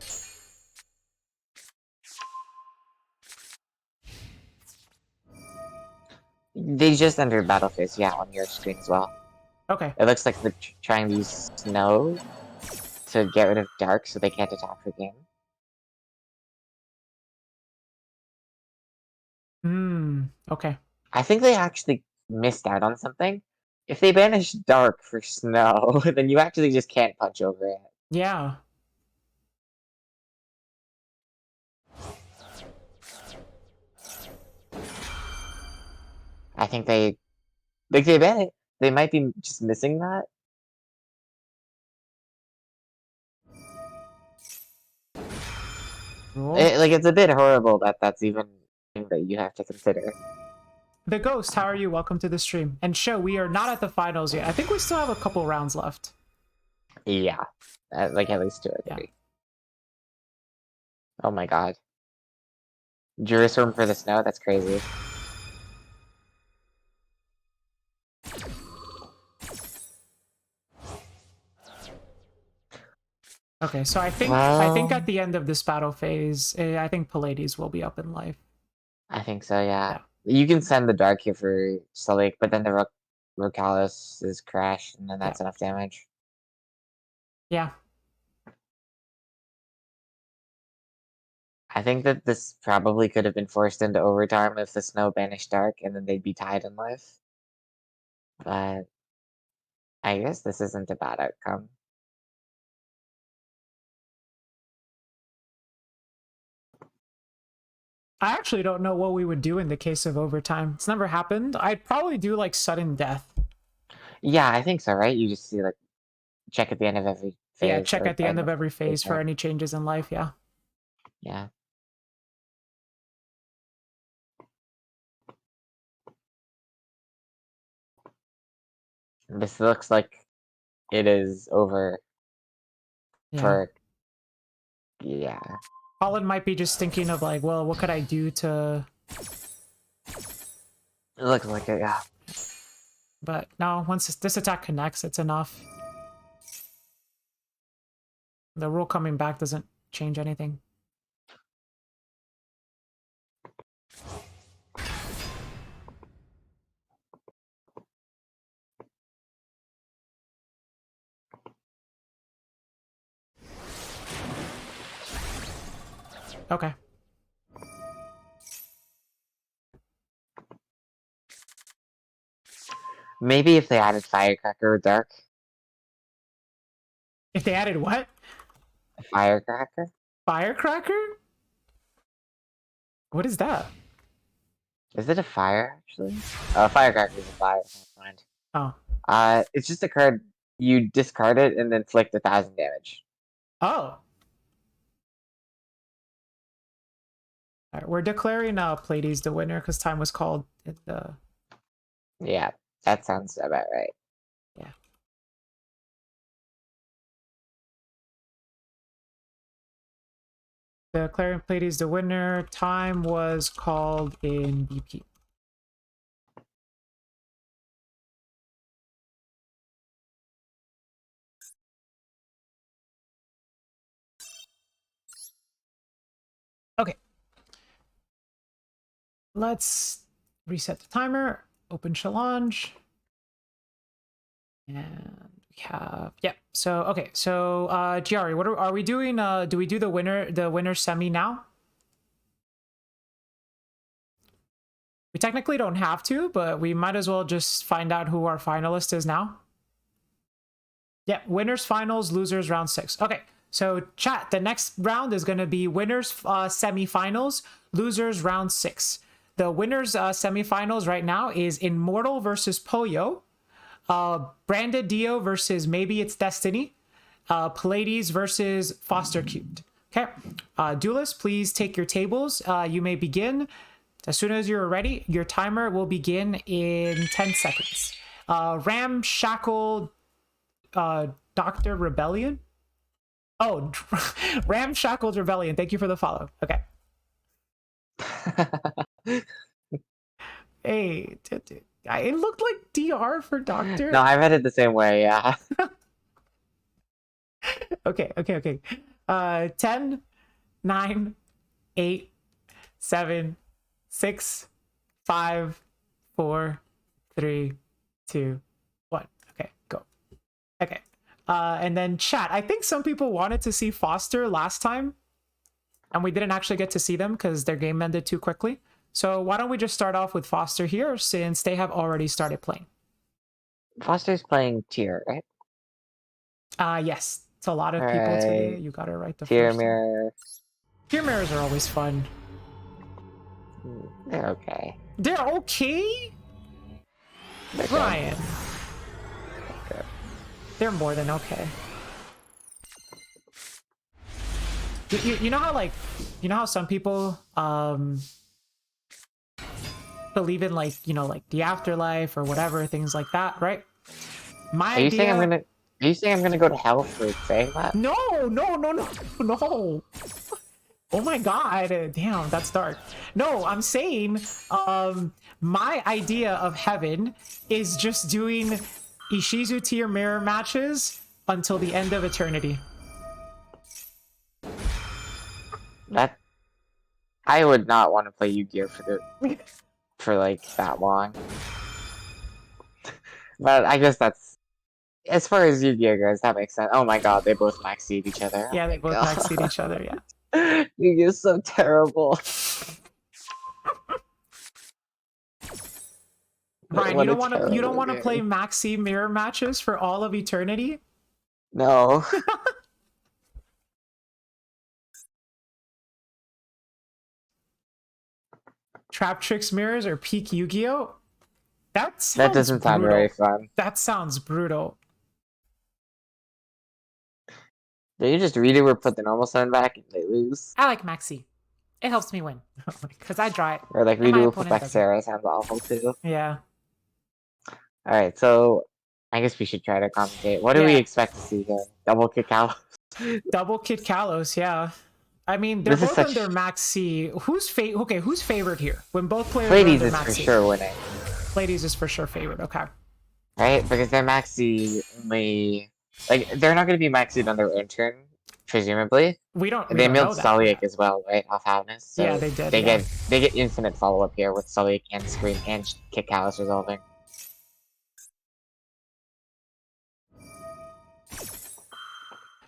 They just entered battle phase, yeah, on your screen as well. Okay. It looks like they're trying to use snow to get rid of dark so they can't attack for game. Okay. I think they actually missed out on something. If they banish dark for snow, then you actually just can't punch over it. Yeah. I think they ban it. They might be just missing that. It's a bit horrible that that's even thing that you have to consider. The Ghost, how are you? Welcome to the stream. And show, we are not at the finals yet. I think we still have a couple rounds left. Yeah, like at least 2 or 3. Yeah. Oh my god. Jerusalem for the snow? That's crazy. Okay, so I think at the end of this battle phase, I think Pleiades will be up in life. I think so, yeah. You can send the dark here for Sulik, but then the Roarkallos is crashed, and then that's enough damage. Yeah. I think that this probably could have been forced into overtime if the snow banished dark, and then they'd be tied in life. But I guess this isn't a bad outcome. I actually don't know what we would do in the case of overtime. It's never happened. I'd probably do like sudden death. Yeah, I think so, right? You just see like check at the end of every phase. Yeah, check at the end of every phase for any changes in life, yeah. Yeah. This looks like it is over for yeah. Colin might be just thinking of like, well, what could I do to... It looks like it, yeah. But no, once this attack connects, it's enough. The rule coming back doesn't change anything. Okay. Maybe if they added Firecracker or Dark. If they added what? Firecracker? Firecracker? What is that? Is it a fire, actually? Firecracker is a fire. Never mind. Oh. It's just a card. You discard it and then inflict 1,000 damage. Oh. All right, we're declaring Pleiades the winner because time was called in the... Yeah, that sounds about right. Yeah. Declaring Pleiades the winner. Time was called in BP. Okay. Let's reset the timer. Open challenge. And we have, yeah. So, okay. So, Giari, what are we doing? Do we do the winner semi now? We technically don't have to, but we might as well just find out who our finalist is now. Yeah, winners finals, losers round 6. Okay, so chat, the next round is going to be winners semifinals, losers round 6. The winners semifinals right now is Immortal versus Poyo, Branded Dio versus Maybe It's Destiny, Pleiades versus Foster Cubed. Okay, duelists, please take your tables. You may begin. As soon as you're ready, your timer will begin in 10 seconds. Ramshackle Dr. Rebellion? Oh, Ramshackled Rebellion. Thank you for the follow. Okay. Hey, it looked like DR for Doctor. No, I read it the same way, yeah. Okay. 10, 9, 8, 7, 6, 5, 4, 3, 2, 1. Okay, go. Okay. And then chat. I think some people wanted to see Foster last time, and we didn't actually get to see them because their game ended too quickly. So why don't we just start off with Foster here, since they have already started playing. Foster's playing tier, right? Yes. It's a lot of people today. You got it right the tier first time. mirror. Tier mirrors are always fun. They're okay. They're okay? They're Ryan. Okay. They're more than okay. You know how, like, you know how some people believe in, like, you know, like the afterlife or whatever, things like that, right? My Are you idea... saying I'm gonna go to hell for saying that? No. Oh my god, damn, that's dark. No, I'm saying my idea of heaven is just doing Ishizu tier mirror matches until the end of eternity. That I would not want to play Yu-Gi-Oh for like that long. But I guess that's, as far as Yu-Gi-Oh goes, that makes sense. Oh my god, they both max-seed each other. Yeah, they both max-seed each other, yeah. Yu-Gi-Oh is so terrible. Ryan, you don't want to play maxi mirror matches for all of eternity? No. Trap Tricks mirrors or peak Yu-Gi-Oh? That doesn't sound very fun. That sounds brutal. Do you just read it or put the normal summon back and they lose? I like Maxi. It helps me win. Because I draw it. Or like read it or put back Sarah sounds awful too. Yeah. Alright, so I guess we should try to commentate. What do we expect to see here? Double Kid Kalos? Double Kid Kalos, yeah. I mean, they're both under Max C. Who's favored here? When both players Pleiades are under is Max for C. sure winning. Pleiades is for sure favored, okay. Right? Because they're Max C only... Like, they're not going to be Max C on their own turn, presumably. We don't They milled that. Sulliek as well, right? Off Havnus. So yeah, they did. They get infinite follow-up here with Sulliek and Screen and Kid Kalos resolving.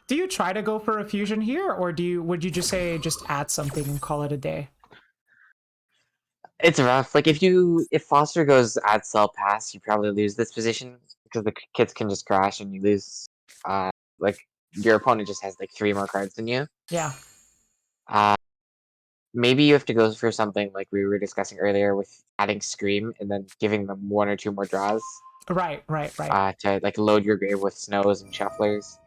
Do you try to go for a fusion here, or would you just say just add something and call it a day? It's rough. Like if Foster goes add cell pass, you probably lose this position because the kids can just crash and you lose like your opponent just has like 3 more cards than you. Yeah. Maybe you have to go for something like we were discussing earlier with adding Scream and then giving them 1 or 2 more draws. Right. To like load your grave with Snows and Shufflers.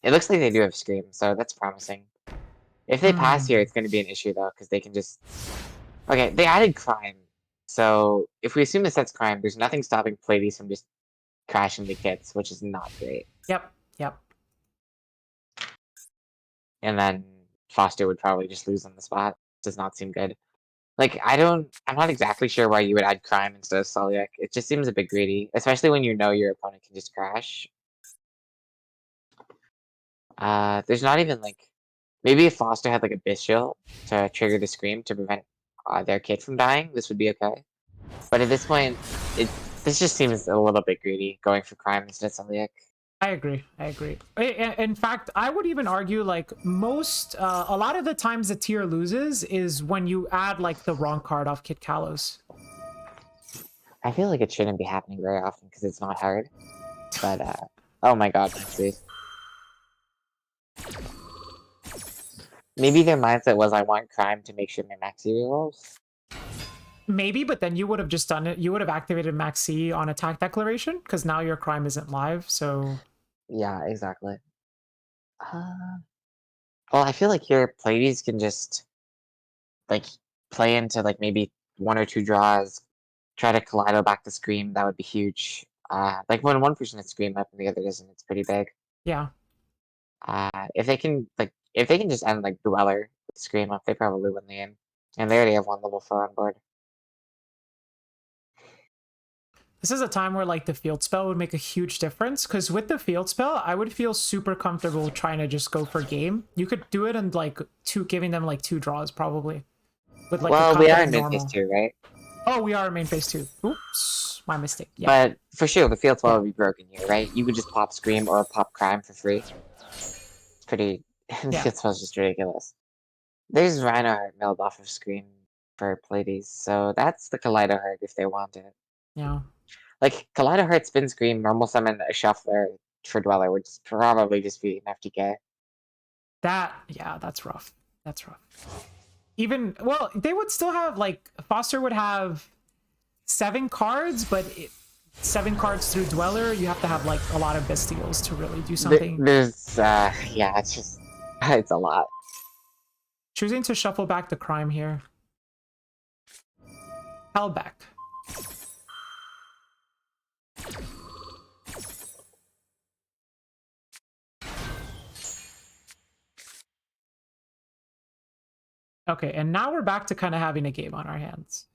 It looks like they do have Scream, so that's promising. If they pass here, it's going to be an issue though, because they can just. Okay, they added Crime, so if we assume this set's Crime, there's nothing stopping Pleiades from just crashing the kits, which is not great. Yep. And then Foster would probably just lose on the spot. Does not seem good. Like, I'm not exactly sure why you would add Crime instead of Solyak. It just seems a bit greedy, especially when you know your opponent can just crash. There's not even, like... Maybe if Foster had, like, a Bishop to trigger the Scream to prevent their kid from dying, this would be okay. But at this point, this just seems a little bit greedy, going for Crime instead of Solyak. I agree. In fact, I would even argue like a lot of the times the tier loses is when you add like the wrong card off Kit Kalos. I feel like it shouldn't be happening very often because it's not hard. But, oh my god, Maxi. Maybe their mindset was, I want Crime to make sure my Maxi rerolls. Maybe, but then you would have just done it. You would have activated Maxi on attack declaration because now your Crime isn't live, so... Yeah, exactly. Well, I feel like here, Pleiades can just, like, play into, like, maybe 1 or 2 draws, try to Kaleido back the Scream, that would be huge. Like, when one person has Scream up and the other doesn't, it's pretty big. Yeah. If they can just end, like, Dweller with Scream up, they probably win the game. And they already have 1 level 4 on board. This is a time where like the field spell would make a huge difference because with the field spell, I would feel super comfortable trying to just go for game. You could do it in like giving them like 2 draws probably. With like Well, we are in mid phase 2, right? Oh, we are in main phase 2. Oops, my mistake. Yeah. But for sure, the field spell would be broken here, right? You could just pop Scream or pop Crime for free. It's pretty. The field spell is just ridiculous. There's Reinhardt milled off of Scream for Pleiades, so that's the Kaleido Heart if they want it. Yeah. Like, Kaleido Heart, Spin Scream, normal summon a Shuffler for Dweller would probably just be enough to get. That's rough. That's rough. Even, well, they would still have, like, Foster would have 7 cards, but 7 cards through Dweller, you have to have, like, a lot of Bestials to really do something. Yeah, it's just, it's a lot. Choosing to shuffle back the Crime here. Held back. Okay, and now we're back to kind of having a game on our hands.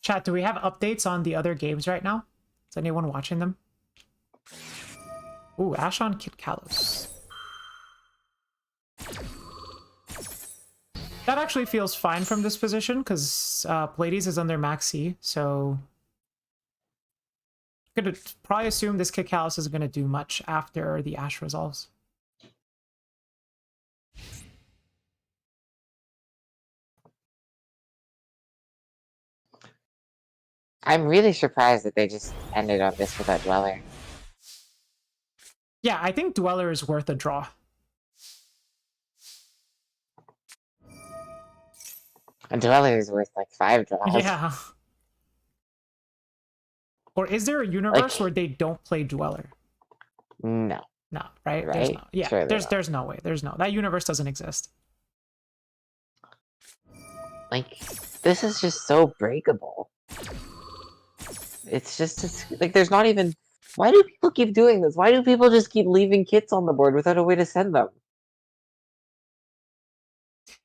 Chat, do we have updates on the other games right now? Is anyone watching them? Ooh, Ash on Kit Kalos. That actually feels fine from this position, because Pleiades is under Maxi, so... I'm gonna probably assume this Kit Kalos isn't gonna do much after the Ash resolves. I'm really surprised that they just ended on this without Dweller. Yeah, I think Dweller is worth a draw. A Dweller is worth like 5 draws. Yeah. Or is there a universe where they don't play Dweller? No. No, right? Right? There's no. Yeah, Surely there's no way. There's no. That universe doesn't exist. Like, this is just so breakable. It's like, there's not even... Why do people keep doing this? Why do people just keep leaving kits on the board without a way to send them?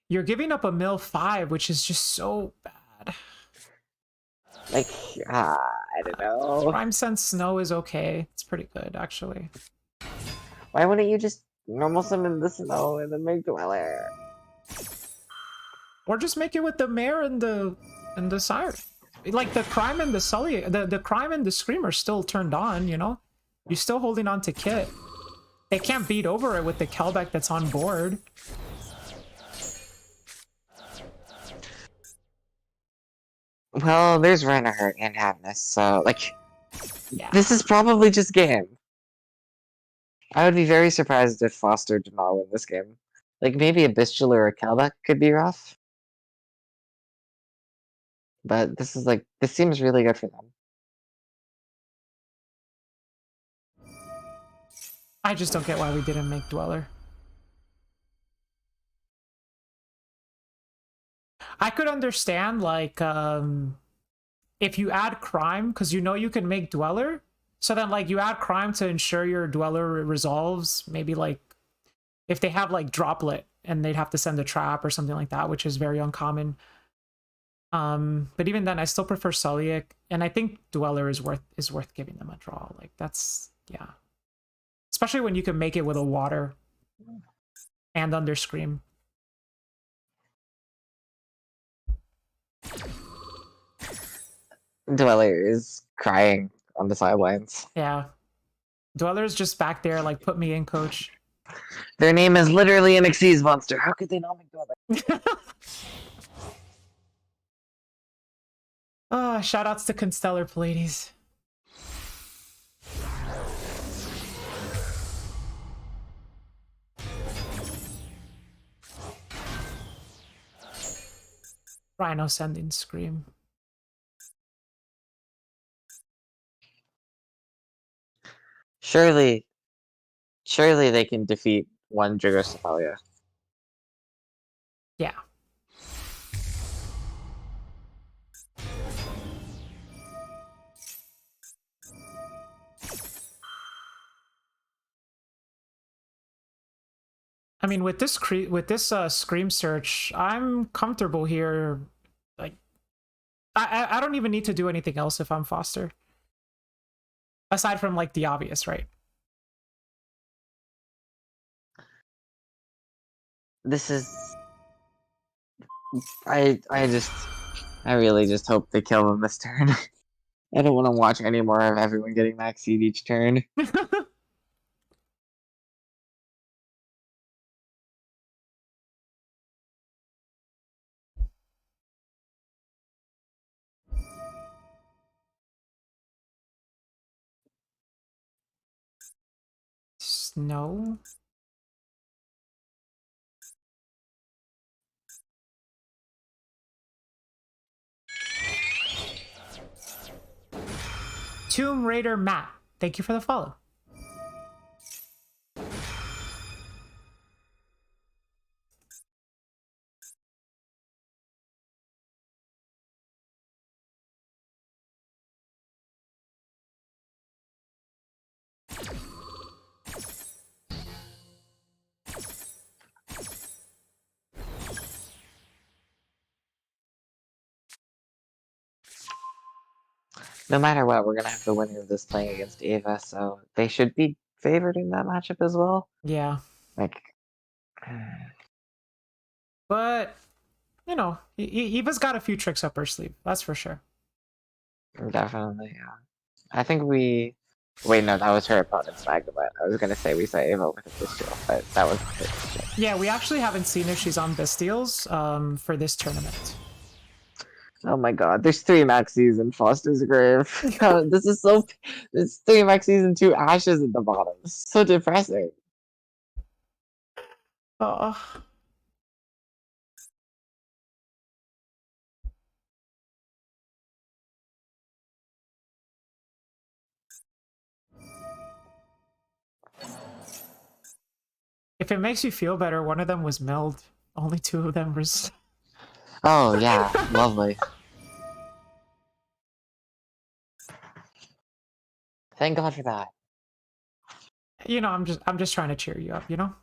You're giving up a mill 5, which is just so bad. Like, I don't know. Prime Sense Snow is okay. It's pretty good, actually. Why wouldn't you just normal summon the Snow and then make Dweller? Or just make it with the Mare and the Siren. Like the Crime and the Sully, the Crime and the Scream are still turned on, you know? You're still holding on to Kit. They can't beat over it with the Kelbeck that's on board. Well, there's Reinhardt and Havness, so, like, Yeah. this is probably just game. I would be very surprised if Foster did not win this game. Like, maybe a Bistula or a Kelbeck could be rough. But this is, like, this seems really good for them. I just don't get why we didn't make Dweller. I could understand, like, if you add Crime, because you know you can make Dweller, so then, like, you add Crime to ensure your Dweller resolves, maybe, like, if they have, like, Droplet, and they'd have to send a trap or something like that, which is very uncommon. But even then, I still prefer Sulliek, and I think Dweller is worth giving them a draw. Like, that's, yeah. Especially when you can make it with a Water and under Scream. Dweller is crying on the sidelines. Yeah. Dweller's just back there, like, put me in, coach. Their name is literally an Xyz monster. How could they not make Dweller? Shoutouts to Constellar Pallades. Rhino sending Scream. Surely they can defeat one Dragosophalia. Yeah. I mean, with this Scream search, I'm comfortable here. Like, I don't even need to do anything else if I'm Foster. Aside from, like, the obvious, right? This is... I really just hope they kill them this turn. I don't want to watch any more of everyone getting maxied each turn. Snow. Tomb Raider Matt, thank you for the follow. No matter what, we're gonna have the winner of this playing against Ava, so they should be favored in that matchup as well. Yeah. Like, but, you know, Eva's got a few tricks up her sleeve, that's for sure. definitely, yeah. I think we... Wait, no, that was her opponent's Magnemite. I was gonna say we saw Ava with a Bestial, but that was her Bestial. Yeah, we actually haven't seen if she's on Bestials for this tournament. Oh my god, there's 3 Maxis in Foster's grave. God, this is so... There's 3 Maxis and 2 Ashes at the bottom. This is so depressing. Oh. If it makes you feel better, one of them was milled. Only 2 of them was. Oh yeah, lovely. Thank God for that. You know, I'm just trying to cheer you up. You know.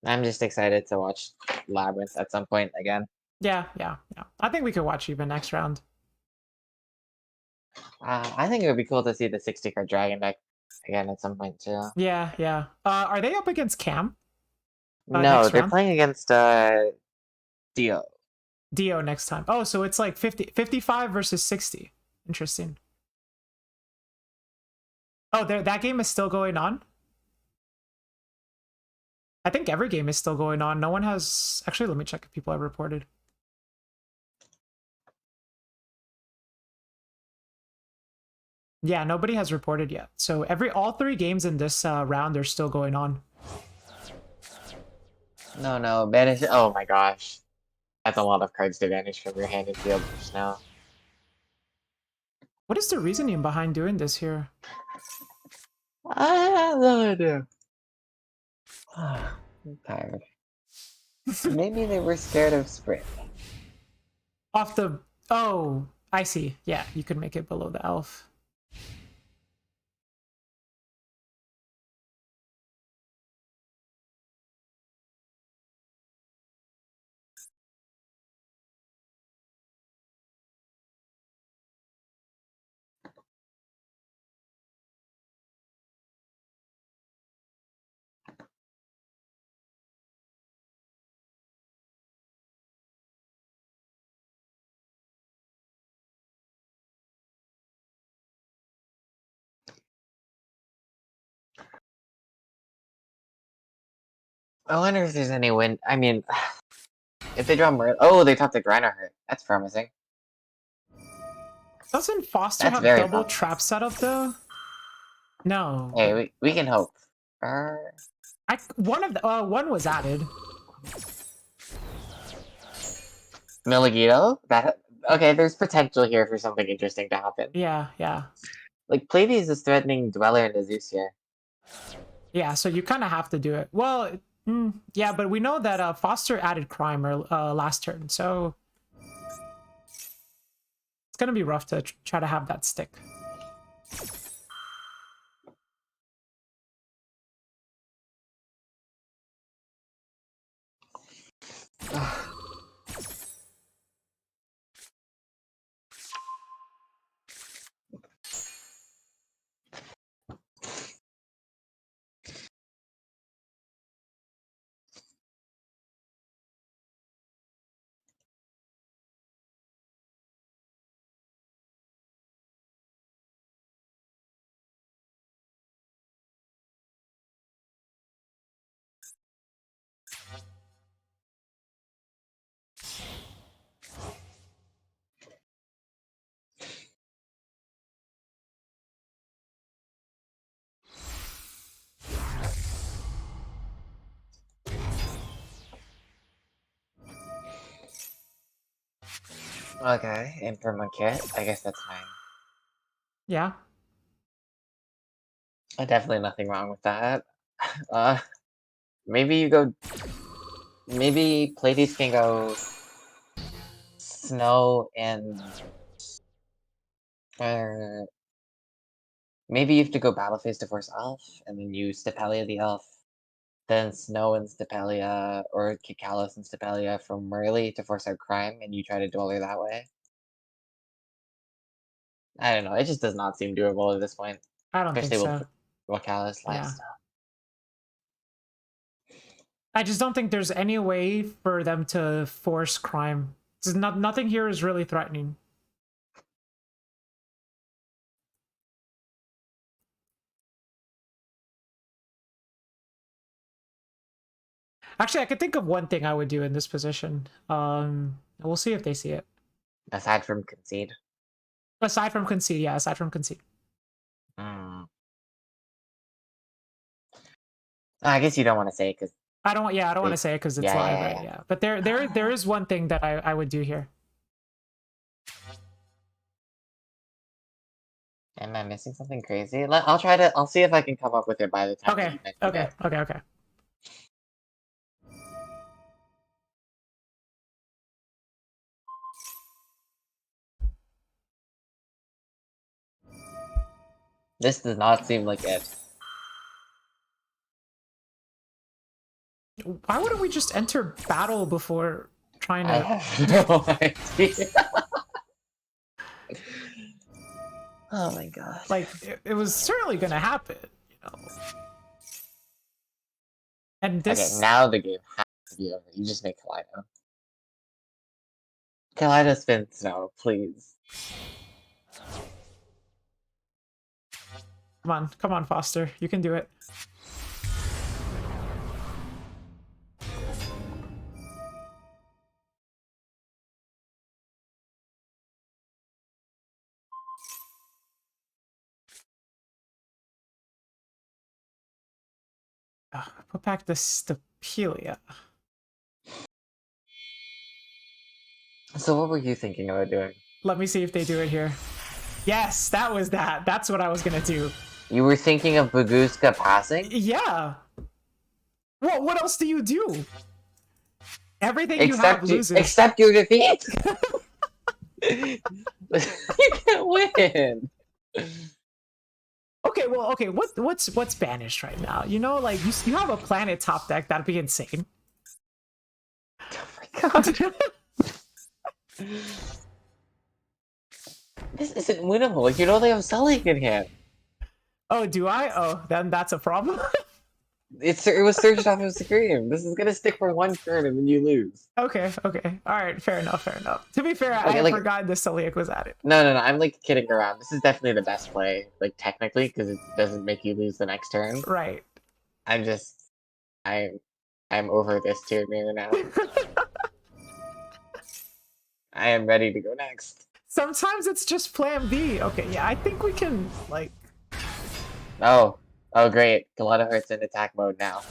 I'm just excited to watch Labyrinth at some point again. Yeah. I think we could watch even next round. I think it would be cool to see the 60 card dragon deck again at some point too. Yeah. Are they up against Cam? No, next they're round? playing against Dio. Dio next time. Oh, so it's like 55 versus 60. Interesting. Oh, that game is still going on? I think every game is still going on. No one has... Actually, let me check if people have reported. Yeah, nobody has reported yet. So all 3 games in this round are still going on. No, banish. Oh my gosh. That's a lot of cards to banish from your hand and field just now. What is the reasoning behind doing this here? I have no idea. I'm tired. Maybe they were scared of Sprint. Off the... Oh, I see. Yeah, you could make it below the elf. I wonder if there's any win. I mean, if they draw more. Oh, they top the grinder hurt. That's promising. Doesn't Foster That's have very double promising. trap setup though? No. Hey, we can hope. One was added. Milagito? Okay, there's potential here for something interesting to happen. Yeah. Like, Pleiades is threatening Dweller and Azus here. Yeah, so you kind of have to do it. Well, yeah, but we know that Foster added Crime last turn, so it's gonna be rough to try to have that stick. Okay, Impermanent Kit. I guess that's fine. Yeah. Definitely nothing wrong with that. Maybe you go. Maybe Pleiades can go Snow and. Maybe you have to go Battle Phase to force Elf, and then use Stepalia the Elf. Then Snow and Stepalia, or Kikalos and Stepalia from Merly to force out Crime, and you try to Dweller that way. I don't know, it just does not seem doable at this point. I don't think Especially so. with Roarkallos Yeah. lifestyle. I just don't think there's any way for them to force Crime. Nothing here is really threatening. Actually, I could think of one thing I would do in this position. We'll see if they see it. Aside from Concede. Aside from Concede, yeah, aside from Concede. I guess you don't want to say it because I don't want to say it because it's live, right? Yeah. But there is one thing that I would do here. Am I missing something crazy? I'll see if I can come up with it by the time. Okay, okay. This does not seem like it. Why wouldn't we just enter battle before trying to... I have no idea. Oh my god. Like, it was certainly gonna happen, you know? And this... Okay, now the game has to be over. You just make Kaleido. Kaleido spin snow, please. Come on, Foster. You can do it. Put back the Stapelia. So what were you thinking about doing? Let me see if they do it here. Yes, that was that. That's what I was gonna do. You were thinking of Baguska passing? Yeah. What else do you do? Everything you have loses. Except your defeat! You can't win! Okay, well, okay, what's banished right now? You know, like, you have a planet top deck, that'd be insane. Oh my god. This isn't winnable. Like, you know they have Sully in hand. Oh, do I? Oh, then that's a problem. It was searched off of screen. This is gonna stick for one turn and then you lose. Okay. Alright, fair enough. To be fair, Okay, I forgot the Celiac was added. No, I'm like kidding around. This is definitely the best play, like technically, because it doesn't make you lose the next turn. Right. I'm over this tier mirror now. I am ready to go next. Sometimes it's just plan B. Okay, yeah, I think we can, like... Oh great. Kaleido Heart's in attack mode now.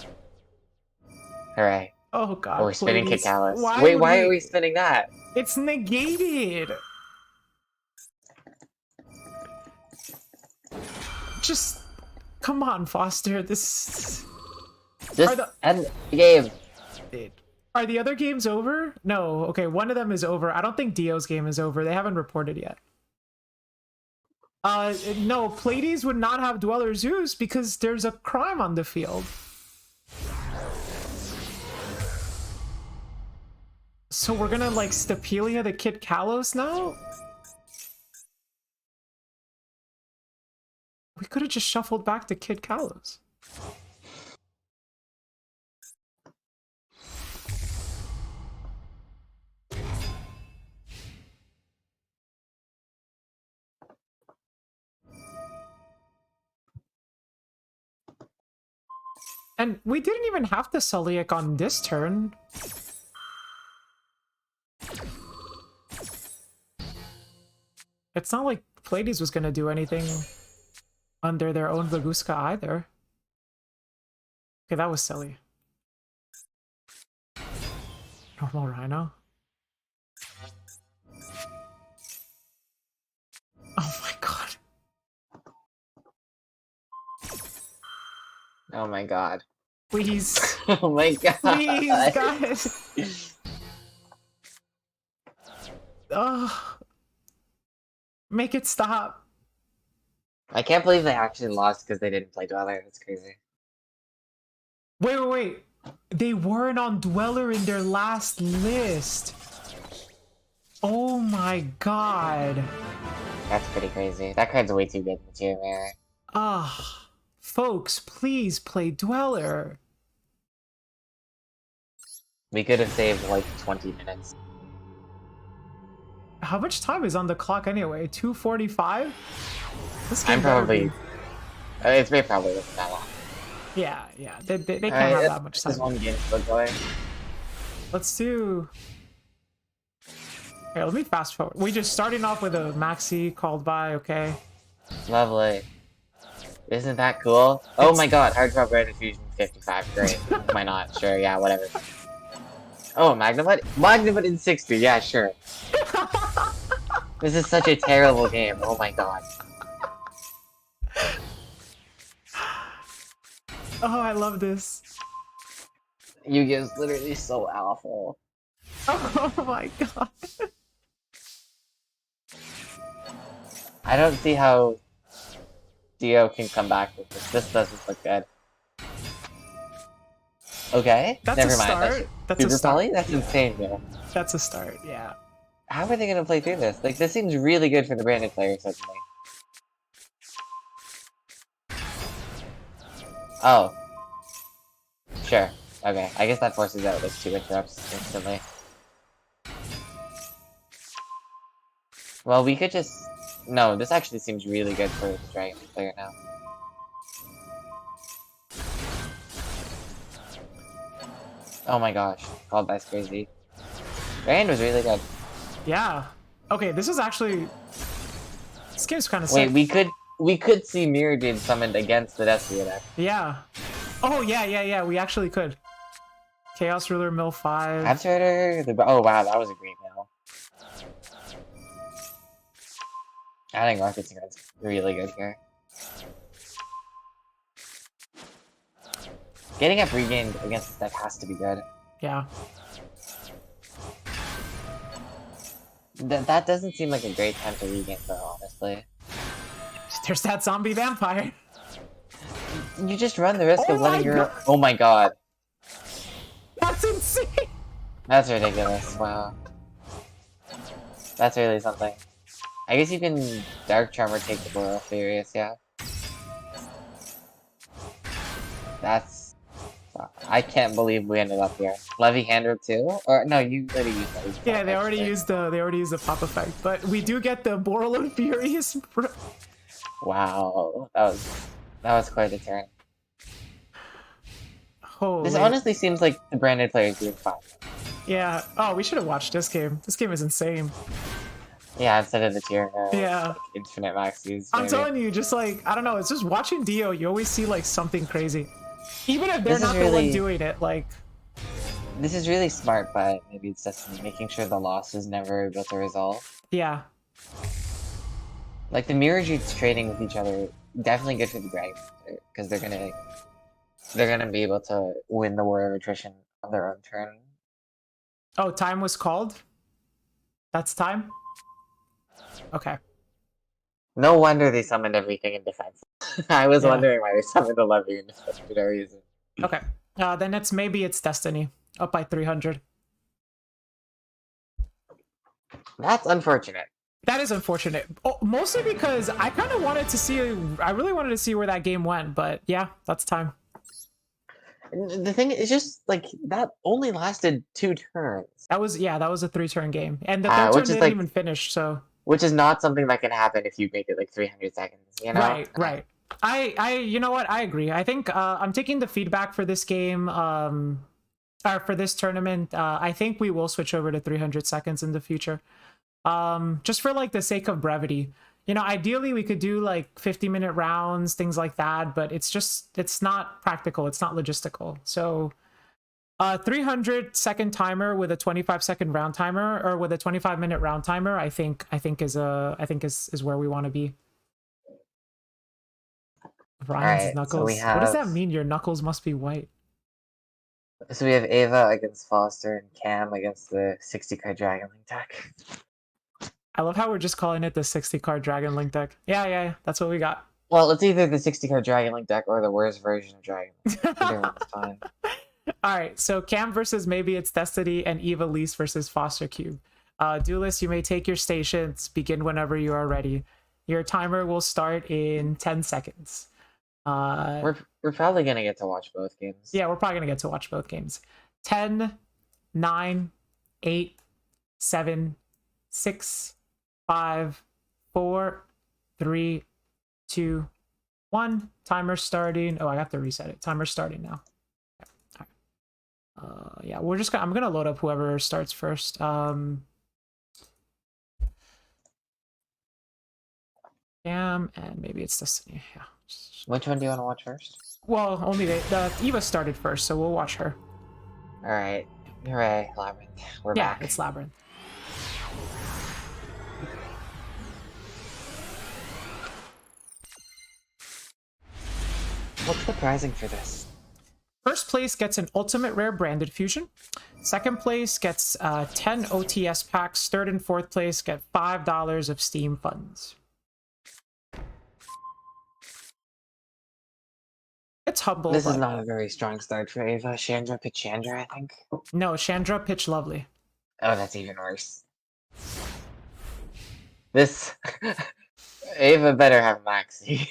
Hooray. Oh god, Oh, we're spinning please. Kikalis. Wait, why are we spinning that? It's negated! Just... Come on, Foster, this... Just end the game. Are the other games over? No, okay, one of them is over. I don't think Dio's game is over. They haven't reported yet. No, Pleiades would not have Dweller Zeus because there's a crime on the field. So we're gonna, like, Stapelia the Kid Kalos now? We could have just shuffled back to Kid Kalos. And we didn't even have the Celiac on this turn. It's not like Pleiades was gonna do anything under their own Baguska either. Okay, that was silly. Normal Rhino. Oh my god. Oh my god. Please. Oh my god. Please, guys. Oh. Make it stop. I can't believe they actually lost because they didn't play Dweller. That's crazy. Wait. They weren't on Dweller in their last list. Oh my god. That's pretty crazy. That card's way too good for tier mirror. Ah. Folks, please play Dweller. We could have saved like 20 minutes. How much time is on the clock anyway? 2:45? I'm probably... It's probably wasn't that long. Yeah. They can't have that much time. One game to play. Let's do... Here, let me fast forward. We just starting off with a maxi called by, okay? Lovely. Isn't that cool? Oh my god, Hard Drop Red Infusion 55, great. Why not? Sure, yeah, whatever. Oh, Magnamut? Magnamut in 60, yeah, sure. This is such a terrible game, oh my god. Oh, I love this. Yu-Gi-Oh's literally so awful. Oh my god. I don't see how Dio can come back with this. This doesn't look good. Okay, That's never a mind. start. That's a Super start. Poly? That's insane, man. That's a start, yeah. How are they gonna play through this? Like, this seems really good for the branded players, suddenly. Oh. Sure. Okay, I guess that forces out, like, 2 interrupts instantly. Well, we could just... No, this actually seems really good for the Dragon player now. Oh my gosh, called that's crazy. Dragon was really good. Yeah. Okay, this is actually... This game's kind of Wait, sick. we could see Mirror Jade summoned against the Destiny deck. Yeah. Oh, yeah, we actually could. Chaos Ruler, Mill 5. Absorber, oh wow, that was a great mill. Adding Rocket Singer is really good here. Getting up regained against this deck has to be good. Yeah. That doesn't seem like a great time to regain though, honestly. There's that zombie vampire. You just run the risk of Oh my letting your... God. Oh my god. That's insane. That's ridiculous, wow. That's really something. I guess you can Dark Charmer take the Boreal Furious, yeah. That's... I can't believe we ended up here. Levy Hander too? Or no, you already used Levy. Yeah, they already used the pop effect, but we do get the Boreal and Furious. Wow, that was quite a turn. Holy. This honestly seems like the branded player is doing fine. Yeah. Oh, we should have watched this game. This game is insane. Yeah, instead of the tier, Yeah. like infinite maxes. I'm maybe. telling you, just like, I don't know, it's just watching Dio, you always see like something crazy. Even if they're This is not the one really- doing it, like... This is really smart, but maybe it's Destiny, making sure the loss is never able to resolve. Yeah. Like, the Mirror Jutes trading with each other, definitely good for the Dragon, because they're gonna be able to win the War of Attrition on their own turn. Oh, time was called? That's time? Okay. No wonder they summoned everything in defense. I was Yeah. wondering why they summoned the Levy in defense for no reason. Okay. Then maybe it's Destiny. Up by 300. That's unfortunate. That is unfortunate. Oh, mostly because I kind of wanted to see... I really wanted to see where that game went, but yeah, that's time. And the thing is just, like, that only lasted 2 turns. That was a 3-turn game. And the 3rd turn Which is didn't like- even finish, so... Which is not something that can happen if you make it, like, 300 seconds, you know? Right. You know what? I agree. I think I'm taking the feedback for this game, or for this tournament. I think we will switch over to 300 seconds in the future. Just for like the sake of brevity. You know, ideally we could do like 50-minute rounds, things like that, but it's not practical, it's not logistical. So 300-second timer with a 25-second round timer, or with a 25-minute round timer, I think is where we want to be. Ryan's Alright, so knuckles. we What does that have- mean? Your knuckles must be white. So we have Ava against Foster and Cam against the 60-card Dragon Link deck. I love how we're just calling it the 60-card Dragon Link deck. Yeah, that's what we got. Well, it's either the 60-card Dragon Link deck or the worst version of Dragon Link. Either one's fine. All right, so Cam versus Maybe It's Destiny and Eva Lise versus Foster Cube. Duelist, you may take your stations. Begin whenever you are ready. Your timer will start in 10 seconds. We're probably gonna get to watch both games. Yeah, we're probably going to get to watch both games. 10, 9, 8, 7, 6, 5, 4, 3, 2, 1. Timer starting. Oh, I have to reset it. Timer starting now. Yeah, I'm gonna load up whoever starts first. Cam, and maybe it's Destiny. Yeah. Which one do you want to watch first? Well, only the Eva started first, so we'll watch her. All right, hooray, Labyrinth, we're Yeah, back. it's Labyrinth. What's the pricing for this? First place gets an ultimate rare branded fusion. Second place gets 10 OTS packs. Third and fourth place get $5 of Steam funds. It's humble. This but... is not a very strong start for Ava. Chandra pitch Chandra, I think. No, Chandra pitch Lovely. Oh, that's even worse. This Ava better have Maxi.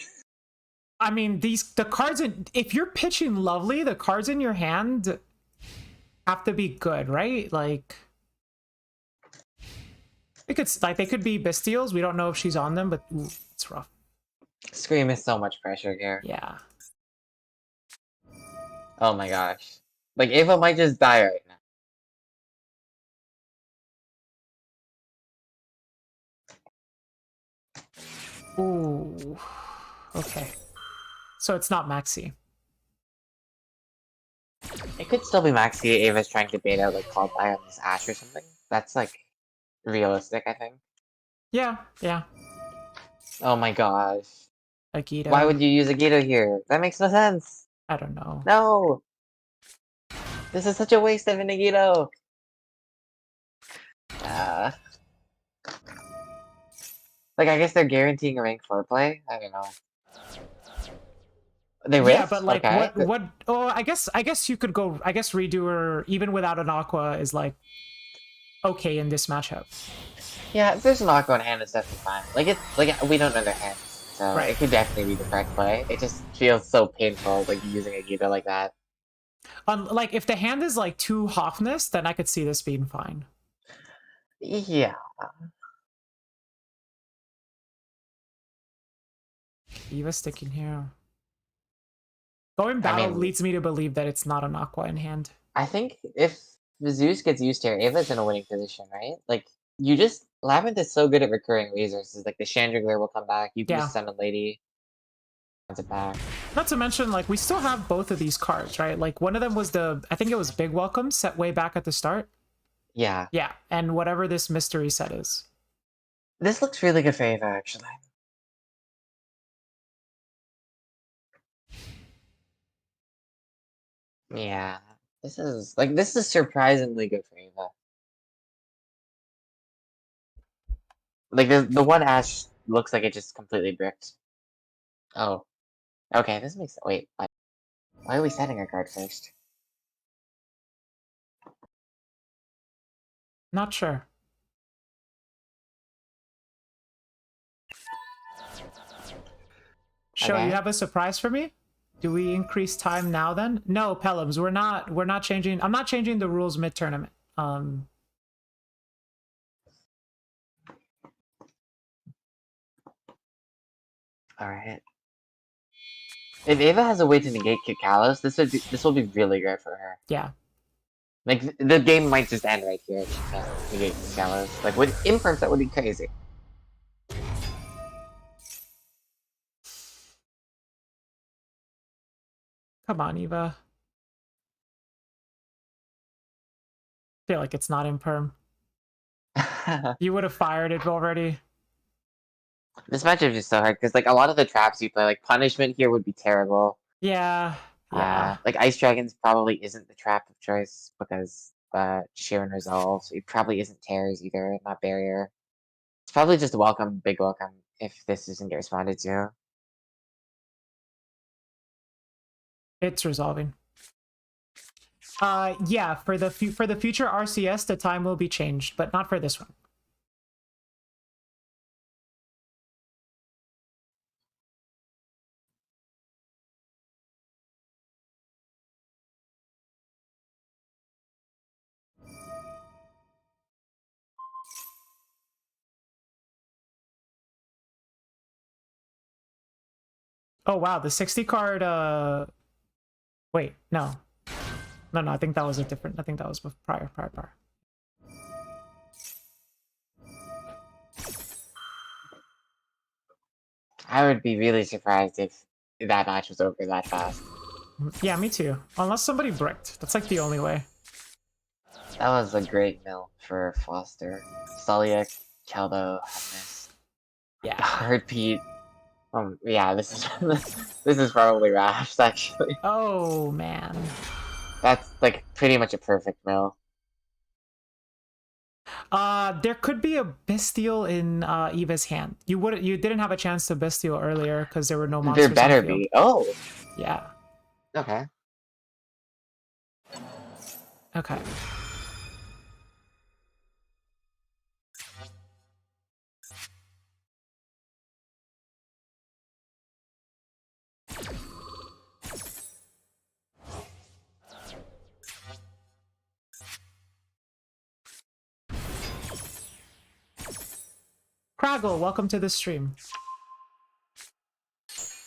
I mean, the cards if you're pitching Lovely, the cards in your hand have to be good, right? Like, they could be Bestials. We don't know if she's on them, but ooh, it's rough. Scream is so much pressure here. Yeah. Oh my gosh. Like, Ava might just die right now. Ooh. Okay. So it's not Maxi. It could still be Maxi. Ava's trying to bait out, like, Call By on this Ash or something. That's, like, realistic, I think. Yeah, yeah. Oh my gosh. Agito. Why would you use Agito here? That makes no sense. I don't know. No! This is such a waste of an Agito! Like, I guess they're guaranteeing a rank 4 play? I don't know. They risk? Yeah, but like, okay. what? Oh, I guess you could go. I guess Redoer, even without an Aqua, is like okay in this matchup. Yeah, if there's an Aqua in hand, it's definitely fine. Like, it's like we don't know their hands, so Right. it could definitely be the correct play. It just feels so painful, like using a Gita like that. Like, if the hand is like too Hoffness, then I could see this being fine. Yeah. Eva sticking here. Going battle leads me to believe that it's not an Aqua in hand. I think if the Zeus gets used here, Ava's in a winning position, right? Like, you just... Labyrinth is so good at recurring resources. Like, the Chandelier will come back, you can just summon Lady. It back. Not to mention, like, we still have both of these cards, right? Like, one of them was I think it was Big Welcome, set way back at the start. Yeah. Yeah, and whatever this mystery set is. This looks really good for Ava, actually. Yeah. This is surprisingly good for Ava. Like, the one Ash looks like it just completely bricked. Oh. Okay, this makes... Wait, why are we setting our card first? Not sure. Show, Okay. you have a surprise for me? Do we increase time now then? No, Pelhams, we're not changing. I'm not changing the rules mid-tournament. Alright. If Ava has a way to negate Cohosted, this will be really great for her. Yeah. Like, the game might just end right here if she can't negate Cohosted. Like, with Imperms, that would be crazy. Come on, Eva. I feel like it's not Imperm. You would have fired it already. This matchup is just so hard, because, like, a lot of the traps you play, like, Punishment here would be terrible. Yeah. Yeah. Like, Ice Dragons probably isn't the trap of choice, because Sheeran resolves. It probably isn't Tears either, not Barrier. It's probably just Welcome, Big Welcome, if this doesn't get responded to. It's resolving. Yeah, for the future RCS, the time will be changed, but not for this one. Oh wow, the 60 card. Wait, no. I think that was a different. I think that was prior. I would be really surprised if that match was over that fast. Yeah, me too. Unless somebody bricked. That's like the only way. That was a great mill for Foster. Sulliak, Keldo, Hotness. Yeah. Hurt Pete. Yeah, this is this is probably Raph's actually. Oh man. That's like pretty much a perfect mill. There could be a bestial in Eva's hand. You didn't have a chance to bestial earlier because there were no monsters There better on the field. be. Oh. Yeah. Okay. Okay. Craggle, welcome to the stream.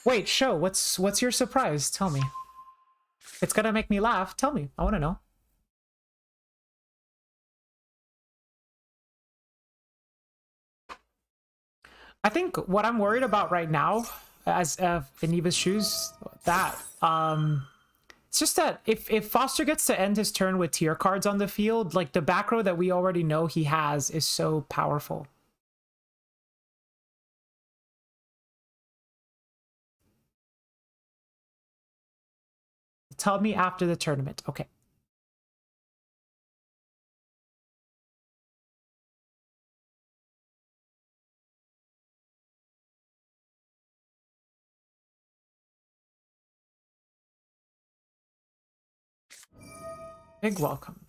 Wait, show, what's your surprise? Tell me. It's gonna make me laugh. Tell me. I want to know. I think what I'm worried about right now, as in Eva's shoes, it's just that if Foster gets to end his turn with tier cards on the field, like the back row that we already know he has is so powerful. Tell me after the tournament. Okay. Big welcome.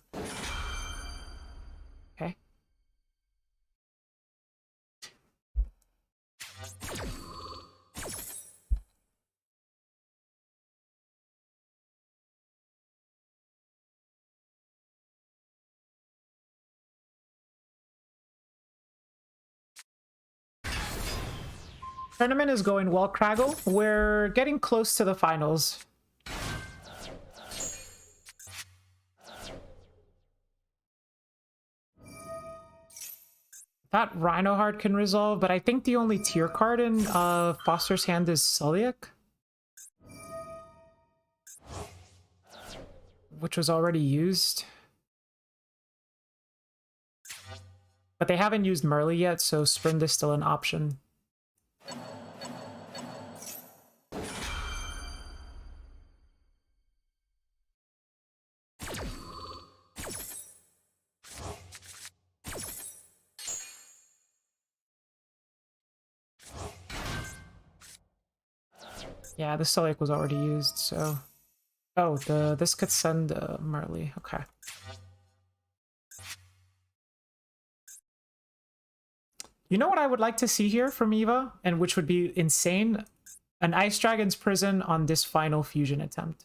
Okay. Tournament is going well, Craggle. We're getting close to the finals. That Rhino Heart can resolve, but I think the only tier card in Foster's hand is Sulliak, which was already used. But they haven't used Merly yet, so Sprint is still an option. Yeah, the Sulliak was already used, so... Oh, this could send Merly. Okay. You know what I would like to see here from Eva, and which would be insane? An Ice Dragon's Prison on this final fusion attempt.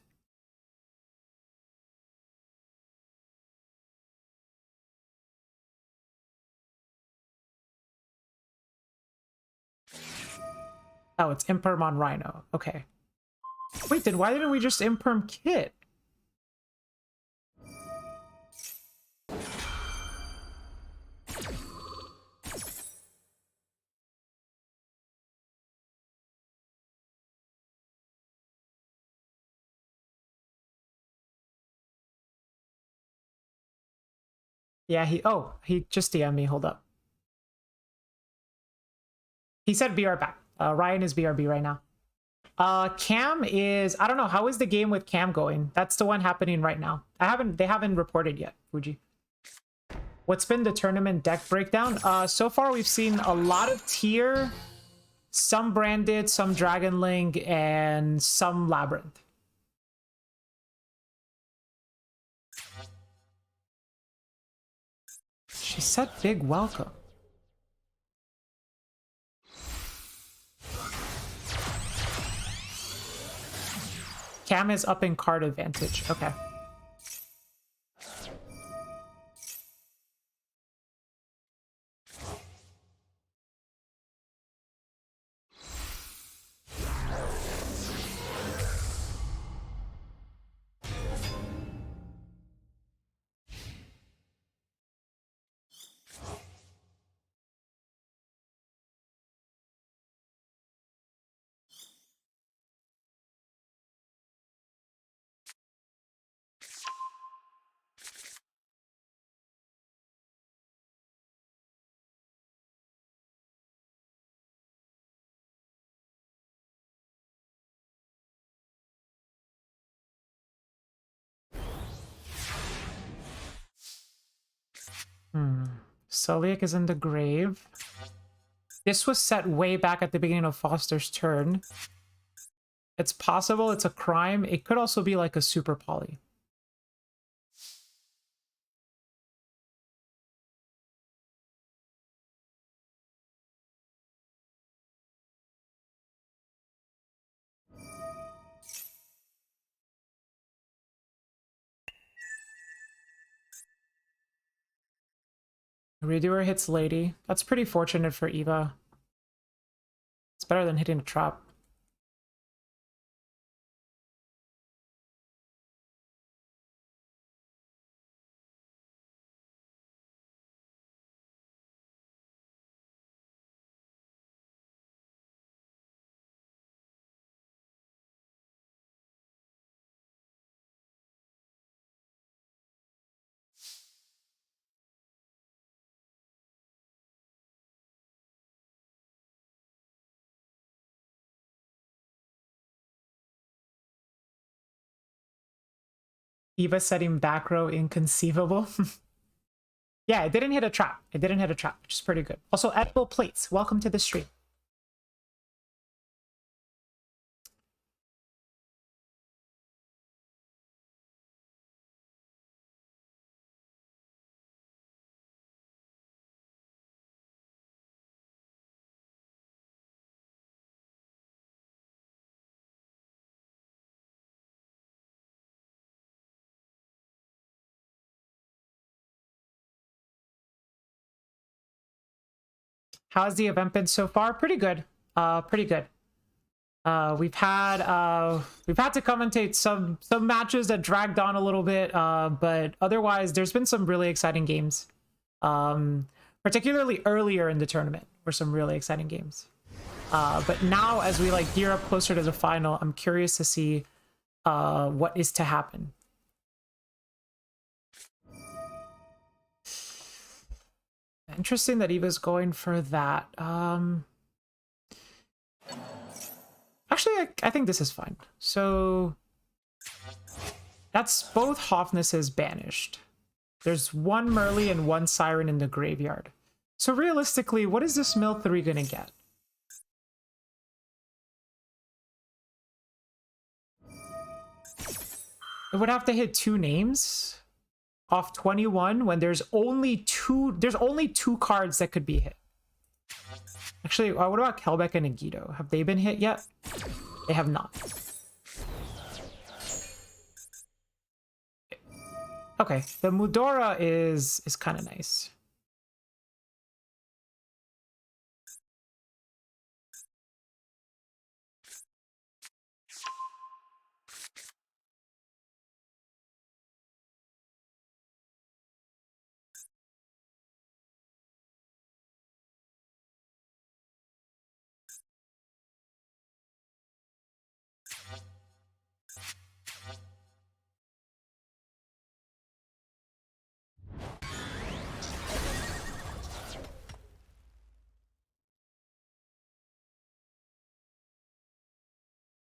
Oh, it's Imperm on Rhino. Okay. Wait, then why didn't we just Imperm Kit? Yeah, he just DM'd me. Hold up. He said BR back. Ryan is BRB right now. Cam is, I don't know, how is the game with Cam going? That's the one happening right now. They haven't reported yet, Fuji. What's been the tournament deck breakdown? So far we've seen a lot of tier, some branded, some Dragon Link, and some Labyrinth. She said big welcome. Cam is up in card advantage. Okay. Sulliek is in the grave. This was set way back at the beginning of Foster's turn. It's possible it's a crime. It could also be like a super poly. Redoer hits Lady. That's pretty fortunate for Eva. It's better than hitting a trap. Eva setting back row inconceivable. Yeah, it didn't hit a trap. It didn't hit a trap, which is pretty good. Also, edible plates. Welcome to the stream. How's the event been so far? Pretty good. Pretty good. We've had to commentate some matches that dragged on a little bit, but otherwise there's been some really exciting games. Particularly earlier in the tournament were some really exciting games. But now as we like gear up closer to the final, I'm curious to see what is to happen. Interesting that Eva's going for that. Actually, I think this is fine. So that's both Hoffnesses banished. There's one Merly and one Siren in the graveyard. So realistically, what is this mill 3 gonna get? It would have to hit 2 names off 21 when there's only two cards that could be hit. Actually, what about Kelbeck and Agito? Have they been hit yet? They have not. Okay, the Mudora is kind of nice.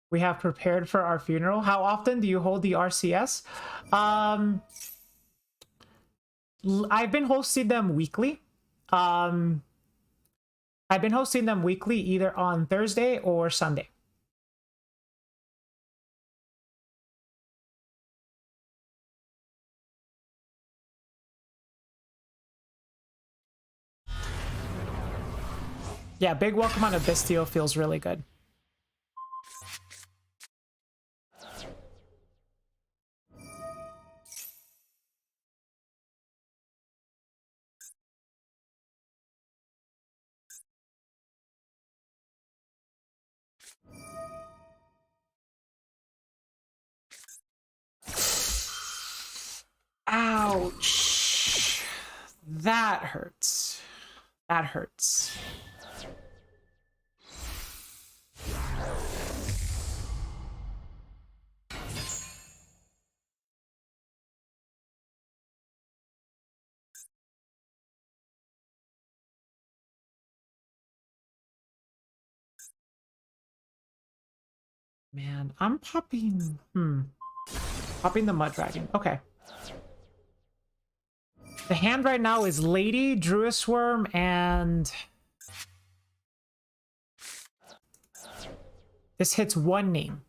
We have prepared for our funeral. How often do you hold the RCS? I've been hosting them weekly. I've been hosting them weekly either on Thursday or Sunday. Yeah, big welcome on a Bastille feels really good. Ouch. That hurts. That hurts. Man, I'm popping... Popping the Mud Dragon. Okay. The hand right now is Lady, Druis Worm, and... This hits one name.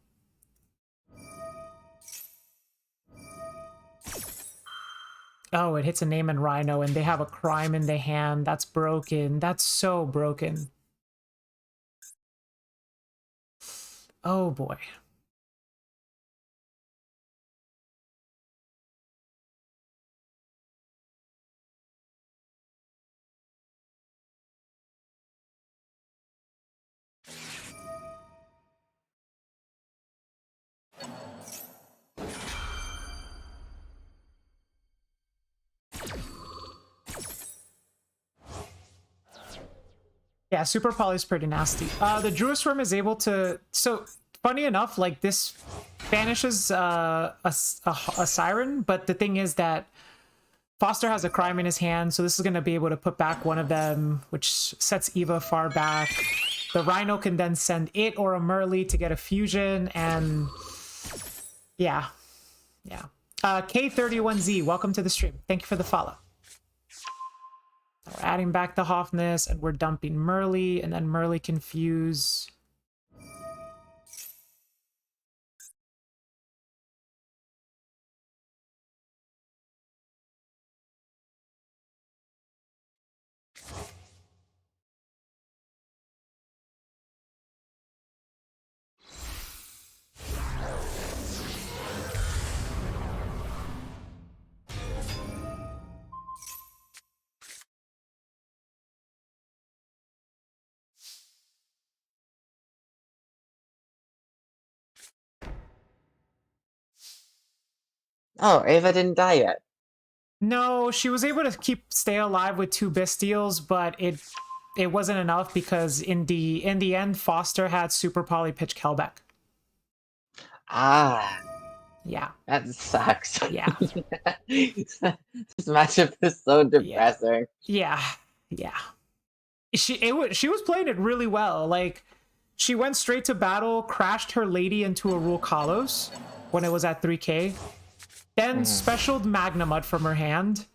Oh, it hits a name and Rhino, and they have a crime in their hand. That's broken. That's so broken. Oh, boy. Yeah, Super Poly's pretty nasty. The Druis Worm is able to... So, funny enough, like, this banishes a Siren, but the thing is that Foster has a crime in his hand, so this is going to be able to put back one of them, which sets Eva far back. The Rhino can then send it or a Merly to get a fusion, and... Yeah. Yeah. K31Z, welcome to the stream. Thank you for the follow. We're adding back the Hoffness, and we're dumping Merly, and then Merly can fuse. Oh, Ava didn't die yet. No, she was able to stay alive with 2 Bestials, but it wasn't enough because in the end, Foster had Super Poly pitch Kelbeck. Ah. Yeah. That sucks. Yeah. This matchup is so depressing. Yeah. Yeah. She was playing it really well. Like, she went straight to battle, crashed her Lady into a Roarkallos when it was at 3k. Then specialed Magnamut from her hand,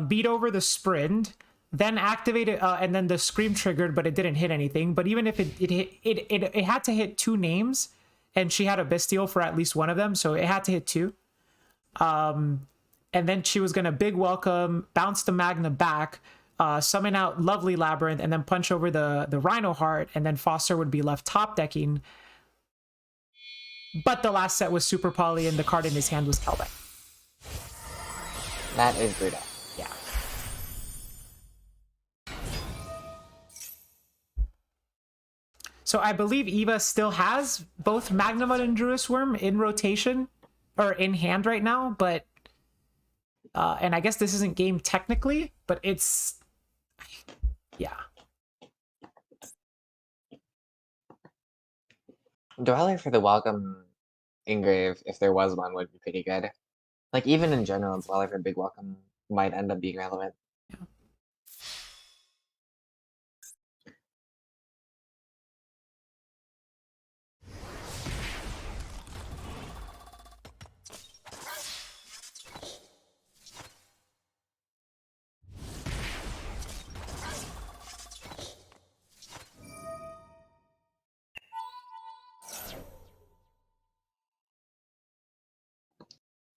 beat over the Sprint, then activated, and then the Scream triggered, but it didn't hit anything. But even if it had to hit 2 names, and she had a Bestial for at least one of them, so it had to hit 2. And then she was gonna big welcome, bounce the Magna back, summon out Lovely Labyrinth, and then punch over the Rhino Heart, and then Foster would be left top decking. But the last set was Super Poly, and the card in his hand was Kelbeck. That is brutal. Yeah. So I believe Eva still has both Magnamut and Druis Worm in rotation, or in hand right now, but... and I guess this isn't game technically, but it's... Yeah. Dweller for the welcome engrave, if there was one, would be pretty good. Like, even in general, Dweller for big welcome might end up being relevant. Yeah.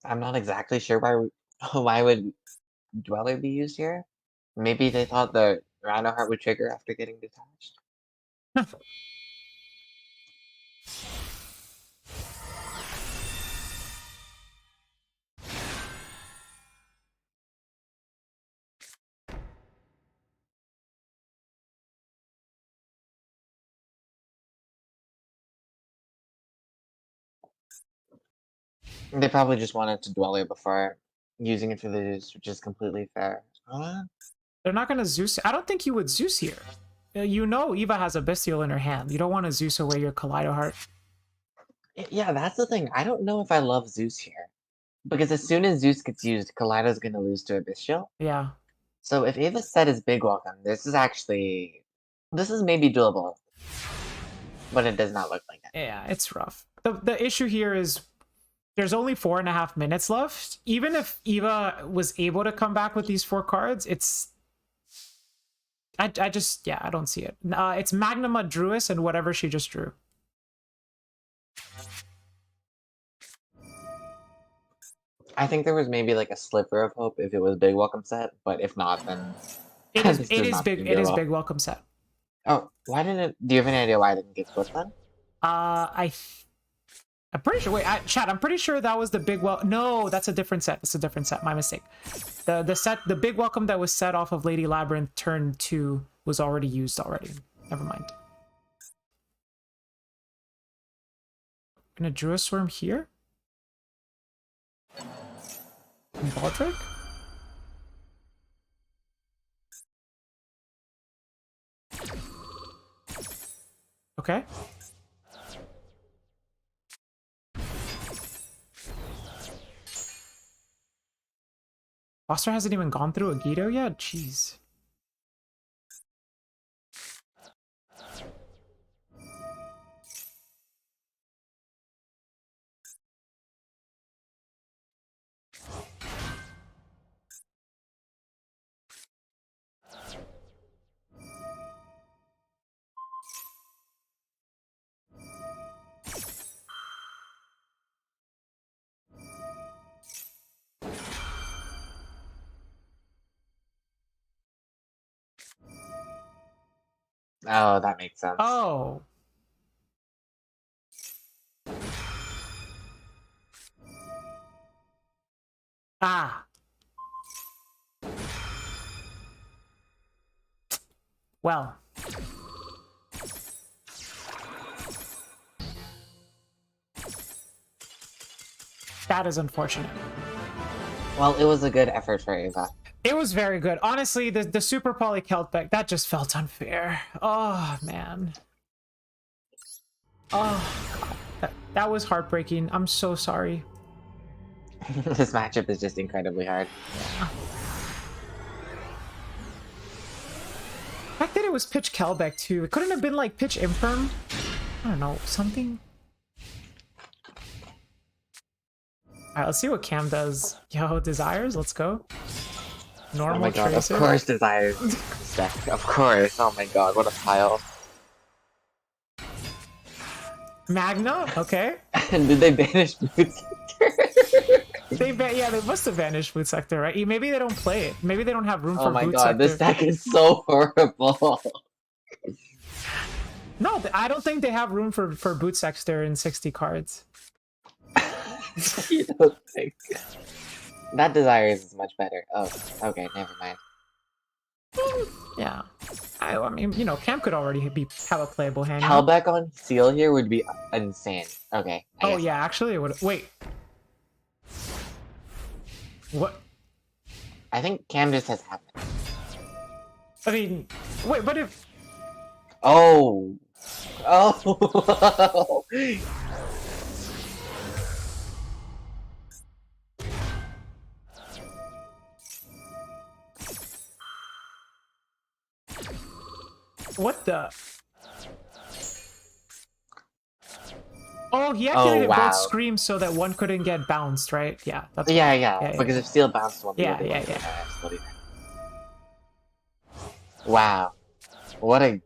I'm not exactly sure why would Dweller be used here. Maybe they thought the Rhino Heart would trigger after getting detached. They probably just wanted to Dweller before using it for the Zeus, which is completely fair. They're not going to Zeus... I don't think you would Zeus here. You know Eva has a Bestial in her hand. You don't want to Zeus away your Kaleido Heart. Yeah, that's the thing. I don't know if I love Zeus here. Because as soon as Zeus gets used, Kaleido's gonna lose to Abyssal. Yeah. So if Ava's set is big welcome, this is maybe doable. But it does not look like it. Yeah, it's rough. The issue here is there's only 4.5 minutes left. Even if Eva was able to come back with these 4 cards, it's... I just, yeah, I don't see it. It's Magnuma Druis and whatever she just drew. I think there was maybe like a sliver of hope if it was big welcome set, but if not, then It is big welcome set. Oh, why didn't it? Do you have any idea why it didn't get split then? I'm pretty sure. Wait, chat. I'm pretty sure that was the big No, that's a different set. That's a different set. My mistake. The big welcome that was set off of Lady Labyrinth turn 2 was already used already. Never mind. Gonna Druid Swarm here. Baldric? Okay. Foster hasn't even gone through a Guido yet? Jeez. Oh, that makes sense. Oh. Ah. Well. That is unfortunate. Well, it was a good effort for Ava. It was very good. Honestly, the Super Poly Keltbeck, that just felt unfair. Oh, man. Oh, God. That was heartbreaking. I'm so sorry. This matchup is just incredibly hard. The fact that it was pitch Kelbeck, too. It couldn't have been, like, pitch Imperm? I don't know. Something? Alright, let's see what Cam does. Yo, Desires, let's go. Normal Oh my god, Tracer. of course Desires. Of course. Oh my god, what a pile. Magna? Okay. And did they banish Boot Sector? Yeah, they must have banished Boot Sector, right? Maybe they don't play it. Maybe they don't have room for Boot Sector. Oh my god, this deck is so horrible. No, I don't think they have room for Boot Sector in 60 cards. You don't think? That Desires is much better. Oh, okay, never mind. Yeah. I mean, you know, Cam could already have a playable hand. Kelbeck on Seal here would be insane. Okay. Oh, yeah, actually, it would. Wait. What? I think Cam just has happened. I mean, wait, but if... Oh! Oh! What the? Oh, he activated both Screams so that one couldn't get bounced, right? Yeah. That's yeah. Because if Steel bounced one, yeah. Wow. What a...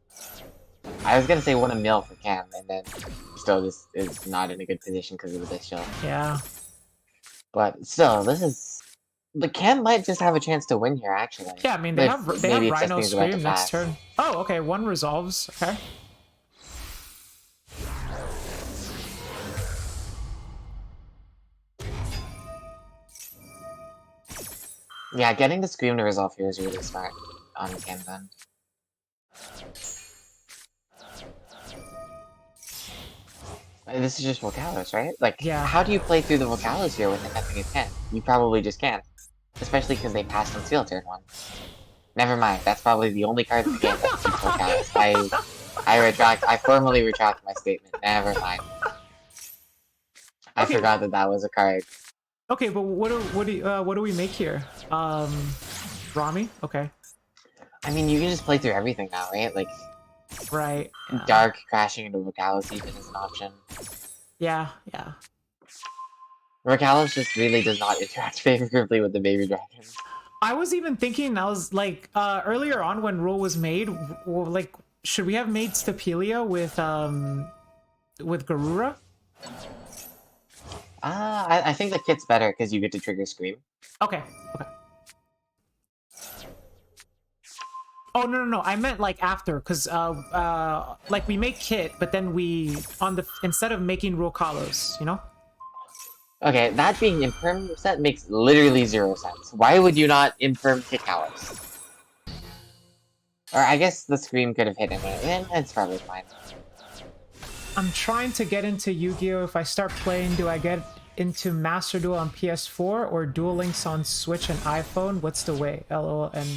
I was gonna say what a mill for Cam, and then still just is not in a good position because of the Dish Shield. Yeah. But still, this is... But Cam might just have a chance to win here, actually. Yeah, I mean, they have Rhino Scream next turn. Oh, okay, one resolves. Okay. Yeah, getting the Scream to resolve here is really smart on Cam's end. This is just Roarkallos, right? Like, yeah. How do you play through the Roarkallos here with nothing in hand? You probably just can't. Especially because they passed on Steel turn 1. Never mind, that's probably the only card in the game that beats Roarkallos. I formally retract my statement. Never mind. I forgot that was a card. Okay, but what do we make here? Rami? Okay. I mean, you can just play through everything now, right? Like, right. Yeah. Dark crashing into Roarkallos even is an option. Yeah. Roarkallos just really does not interact favorably with the baby dragons. I was even thinking, I was like, earlier on when Rule was made, like, should we have made Stapelia with Garura? I think the kit's better because you get to trigger Scream. Okay, okay. Oh, no. I meant like after, because like we make Kit, but then we instead of making Roarkallos, you know? Okay, that being Imperm set makes literally 0 sense. Why would you not Imperm Kit Kalos? Or I guess the Scream could have hit him, and it's probably fine. I'm trying to get into Yu-Gi-Oh! If I start playing, do I get into Master Duel on PS4 or Duel Links on Switch and iPhone? What's the way? LOL. And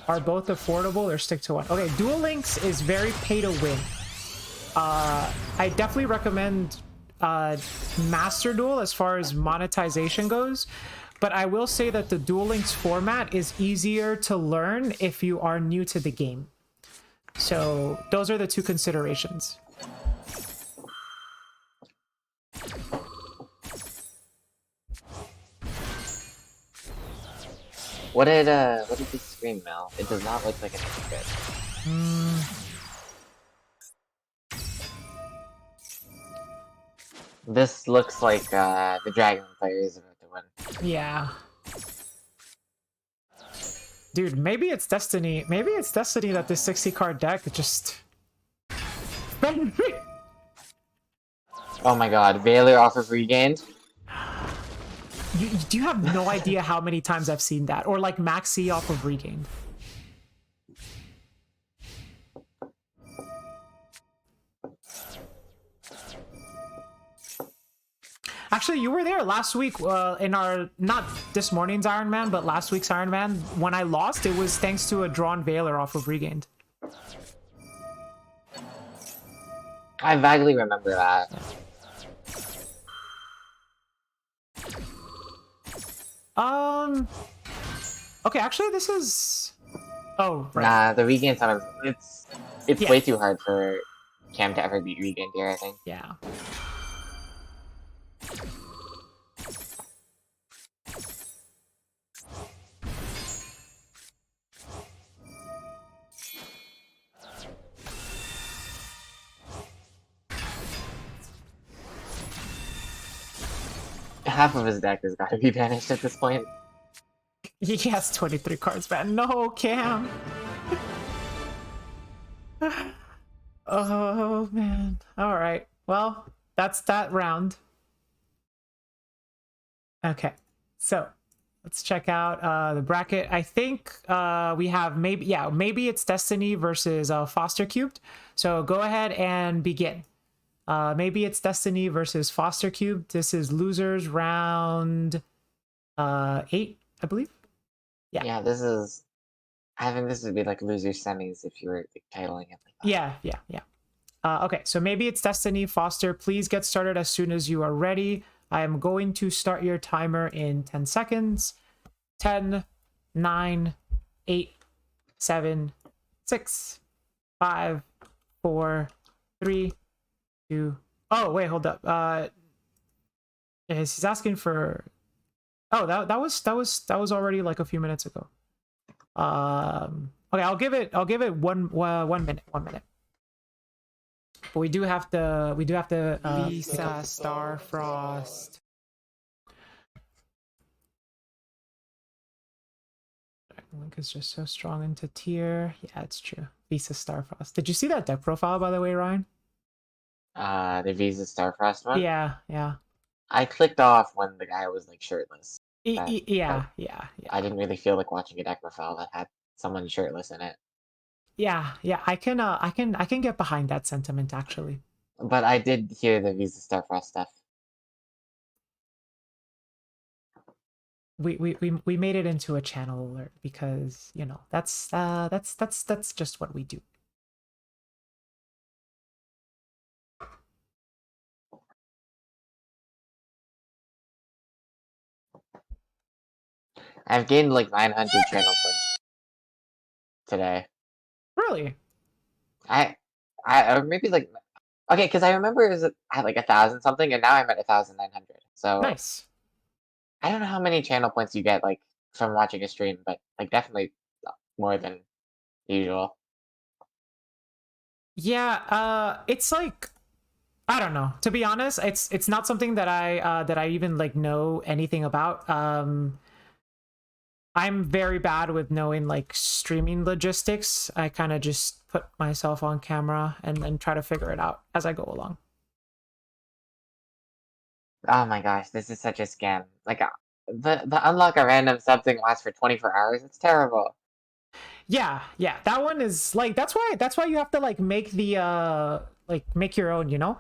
are both affordable or stick to one? Okay, Duel Links is very pay to win. I definitely recommend Master Duel as far as monetization goes, but I will say that the Duel Links format is easier to learn if you are new to the game. So those are the two considerations. What did this Scream, Mel? It does not look like an good. This looks like the Dragon player is about to win. Yeah. Dude, maybe it's Destiny. Maybe it's Destiny that this 60 card deck just... Oh my god, Veiler off of Regained? You have no idea how many times I've seen that. Or like Maxi off of Regained. Actually, you were there last week in our, not this morning's Iron Man, but last week's Iron Man. When I lost, it was thanks to a drawn Veiler off of Regained. I vaguely remember that. Okay, actually, this is... Oh, right. Nah, the Regained summons, it's Yeah. way too hard for Cam to ever beat Regained here, I think. Yeah. Half of his deck has got to be banished at this point. He has 23 cards, man. No, Cam. Oh, man. All right. Well, that's that round. Okay. So let's check out the bracket. I think we have maybe it's Destiny versus Foster Cubed. So go ahead and begin. Maybe it's Destiny versus Foster Cubed. This is losers round 8, I believe. Yeah, this is... I think this would be like loser semis if you were like, titling it like that. Yeah. Okay, so maybe it's Destiny. Foster, please get started as soon as you are ready. I am going to start your timer in 10 seconds. 10, 9, 8, 7, 6, 5, 4, 3, 2. Oh, wait, hold up. He's asking for... Oh, that was already like a few minutes ago. Okay, I'll give it 1 minute. But we do have to Lisa Starfrost. Link is just so strong into tier. Yeah, it's true. Visa Starfrost. Did you see that deck profile, by the way, Ryan? The Visa Starfrost one? Yeah. I clicked off when the guy was like shirtless. Yeah. I didn't really feel like watching a deck profile that had someone shirtless in it. Yeah. I can get behind that sentiment actually. But I did hear the Visa Starfrost stuff. We made it into a channel alert because, you know, that's just what we do. I've gained like 900 channel points today. Really? I maybe like... Okay, because I remember it was at like 1,000 something, and now I'm at 1,900. So Nice. I don't know how many channel points you get like from watching a stream, but like definitely more than usual. Yeah, it's like, I don't know. To be honest, it's not something that I even like know anything about. I'm very bad with knowing like streaming logistics. I kind of just put myself on camera and then try to figure it out as I go along. Oh my gosh, this is such a scam. Like the unlock a random something lasts for 24 hours. It's terrible. Yeah, that one is like, that's why you have to like make the make your own, you know.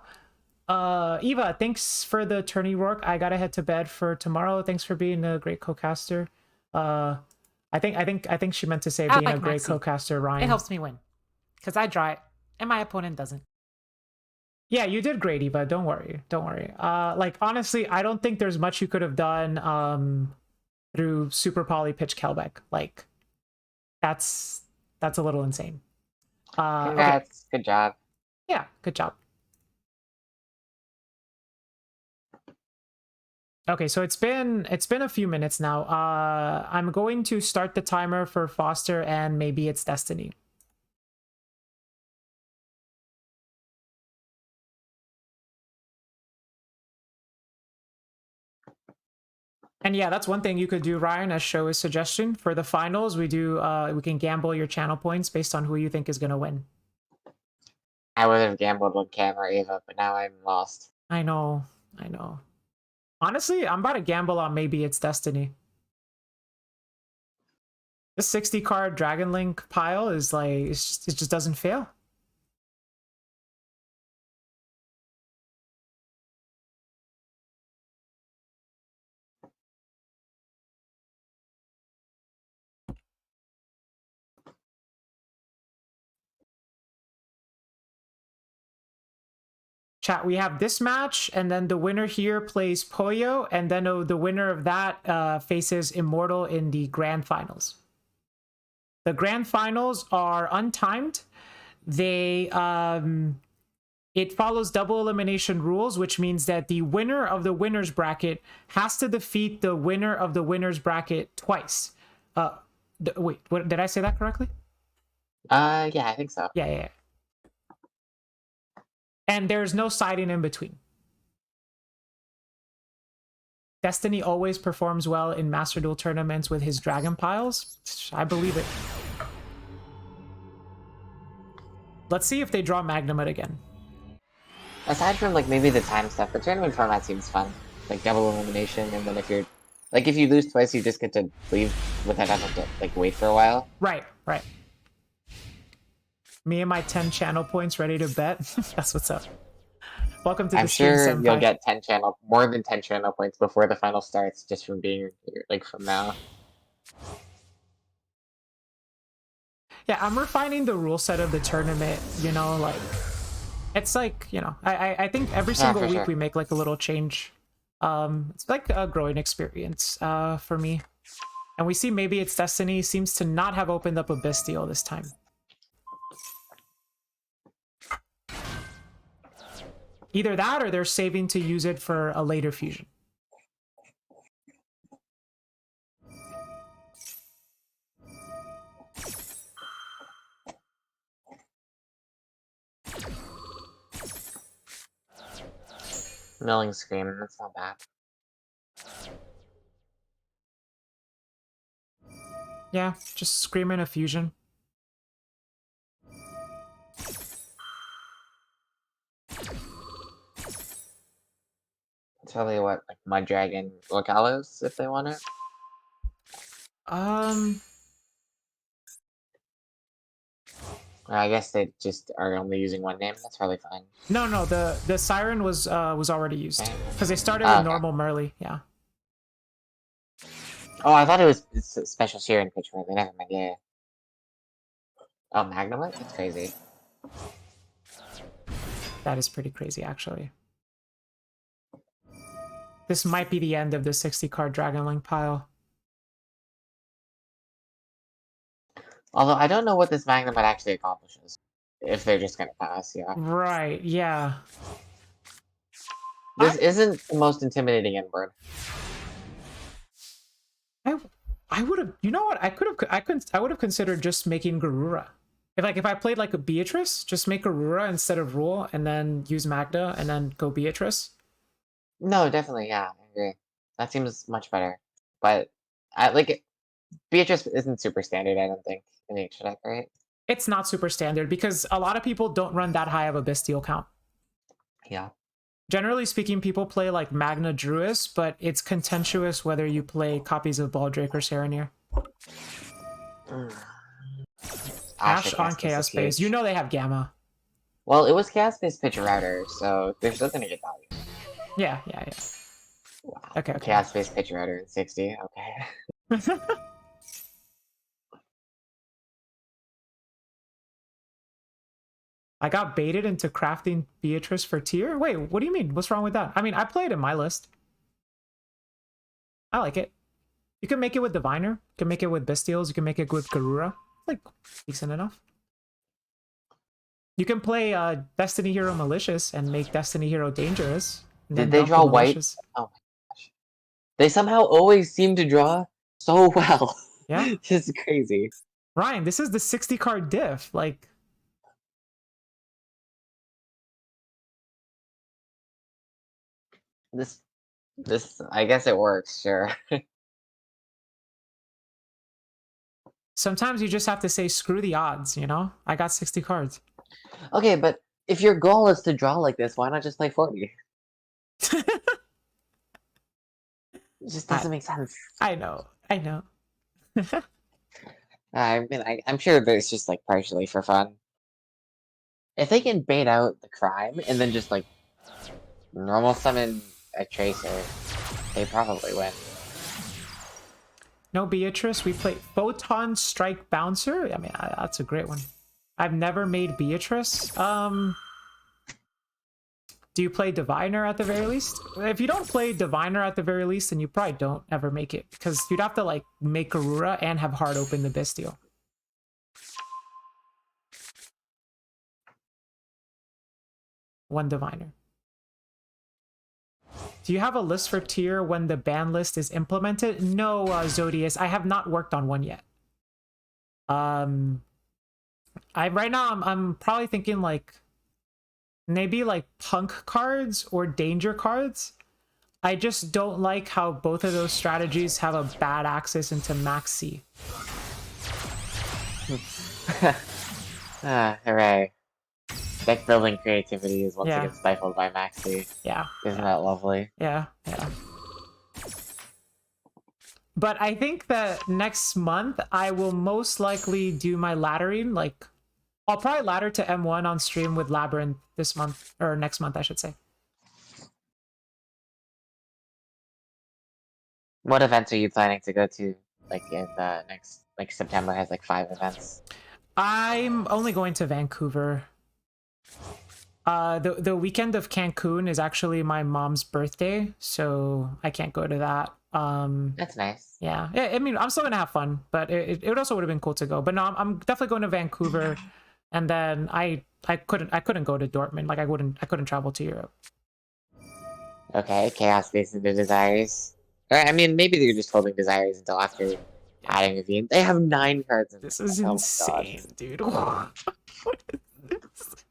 Eva, thanks for the tourney work. I gotta head to bed for tomorrow. Thanks for being a great co-caster. I think she meant to say being a great co-caster, Ryan. It helps me win because I draw it and my opponent doesn't. Yeah, you did great, Eva. Don't worry. Like honestly, I don't think there's much you could have done through Super Poly Pitch Kelbeck. Like that's a little insane. Congrats. Okay. Good job. Yeah, good job. Okay, so it's been a few minutes now. I'm going to start the timer for Foster and maybe it's Destiny. And yeah, that's one thing you could do, Ryan, as show a suggestion. For the finals, we can gamble your channel points based on who you think is gonna win. I would have gambled with Cam or Eva, but now I'm lost. I know. Honestly, I'm about to gamble on maybe it's Destiny. This 60 card Dragon Link pile is like, it just doesn't fail. Chat, we have this match, and then the winner here plays Poyo, and then the winner of that faces Immortal in the grand finals. The grand finals are untimed. They it follows double elimination rules, which means that the winner of the winner's bracket has to defeat the winner of the winner's bracket twice. Wait, what, did I say that correctly? Yeah, I think so. Yeah. And there's no siding in between. Destiny always performs well in Master Duel tournaments with his dragon piles. I believe it. Let's see if they draw Magnemite again. Aside from like maybe the time stuff, the tournament format seems fun. Like double elimination, and then if you lose twice, you just get to leave without having to like wait for a while. Right. Me and my 10 channel points ready to bet. That's what's up. Welcome to the stream, I'm sure Senpai. you'll get more than 10 channel points before the final starts, just from being here, like from now. Yeah, I'm refining the rule set of the tournament, you know, like it's like, you know, I think every single week sure. we make like a little change. It's like a growing experience for me. And we see maybe it's Destiny seems to not have opened up a Bestial this time. Either that or they're saving to use it for a later fusion. Milling Scream, that's not bad. Yeah, just screaming a fusion. Probably what, like Mud Dragon Roarkallos if they want it. Or I guess they just are only using one name. That's probably fine. No, the Siren was already used because they started with normal Merly. Yeah. Oh, I thought it was special Sheeran pitch for me. Never mind. Yeah. Oh, Magnemite? That's crazy. That is pretty crazy, actually. This might be the end of the 60 card Dragon Link pile. Although I don't know what this Magnemite actually accomplishes. If they're just gonna pass, yeah. Right, yeah. This isn't the most intimidating Inboard. I would have, you know what? I would have considered just making Garura. If I played like a Beatrice, just make Garura instead of Rule, and then use Magda, and then go Beatrice. No, definitely, yeah, I agree. That seems much better. But I like Beatrice isn't super standard, I don't think, in the extra deck, right? It's not super standard because a lot of people don't run that high of a Bestial count. Yeah. Generally speaking, people play like Magna Druis, but it's contentious whether you play copies of Baldrake or Serenir. Ash on Chaos Base. You know they have Gamma. Well, it was Chaos Base Pitch Router, so they're still gonna get value. Yeah. Wow. Okay. Chaos Base Pitch Router in 60, okay. I got baited into crafting Beatrice for tier? Wait, what do you mean? What's wrong with that? I mean, I play it in my list. I like it. You can make it with Diviner. You can make it with Bestials. You can make it with Garura. Like, decent enough. You can play Destiny Hero Malicious and make Destiny Hero Dangerous. Did they draw white? Oh my gosh. They somehow always seem to draw so well. Yeah. This is crazy. Ryan, this is the 60 card diff. Like, This, I guess it works, sure. sometimes you just have to say, screw the odds, you know? I got 60 cards. Okay, but if your goal is to draw like this, why not just play 40? It just doesn't make sense. I know. I mean, I'm sure that it's just like partially for fun. If they can bait out the crime and then just like normal summon a Tracer, they probably win. No Beatrice. We play Photon Strike Bouncer. I mean, that's a great one. I've never made Beatrice. Do you play Diviner at the very least? If you don't play Diviner at the very least, then you probably don't ever make it. Because you'd have to, like, make Garura and have hard open the Bestial. One Diviner. Do you have a list for tier when the ban list is implemented? No, Zodius. I have not worked on one yet. Right now I'm probably thinking like maybe like punk cards or danger cards. I just don't like how both of those strategies have a bad access into Maxi. Hooray. Deck building creativity is once Yeah. again stifled by Maxi. Yeah. Isn't that lovely? Yeah. But I think that next month I will most likely do my laddering. Like, I'll probably ladder to M1 on stream with Labyrinth this month, or next month, I should say. What events are you planning to go to? Like in the next, like September has like 5 events. I'm only going to Vancouver. The weekend of Cancun is actually my mom's birthday, so I can't go to that. That's nice. Yeah, I mean, I'm still gonna have fun, but it also would have been cool to go. But no, I'm definitely going to Vancouver, and then I couldn't go to Dortmund. Like I couldn't travel to Europe. Okay, Chaos Base into Desires. Or, I mean, maybe they're just holding Desires until after adding Ravine. They have 9 cards in This is oh insane, dude. What is this?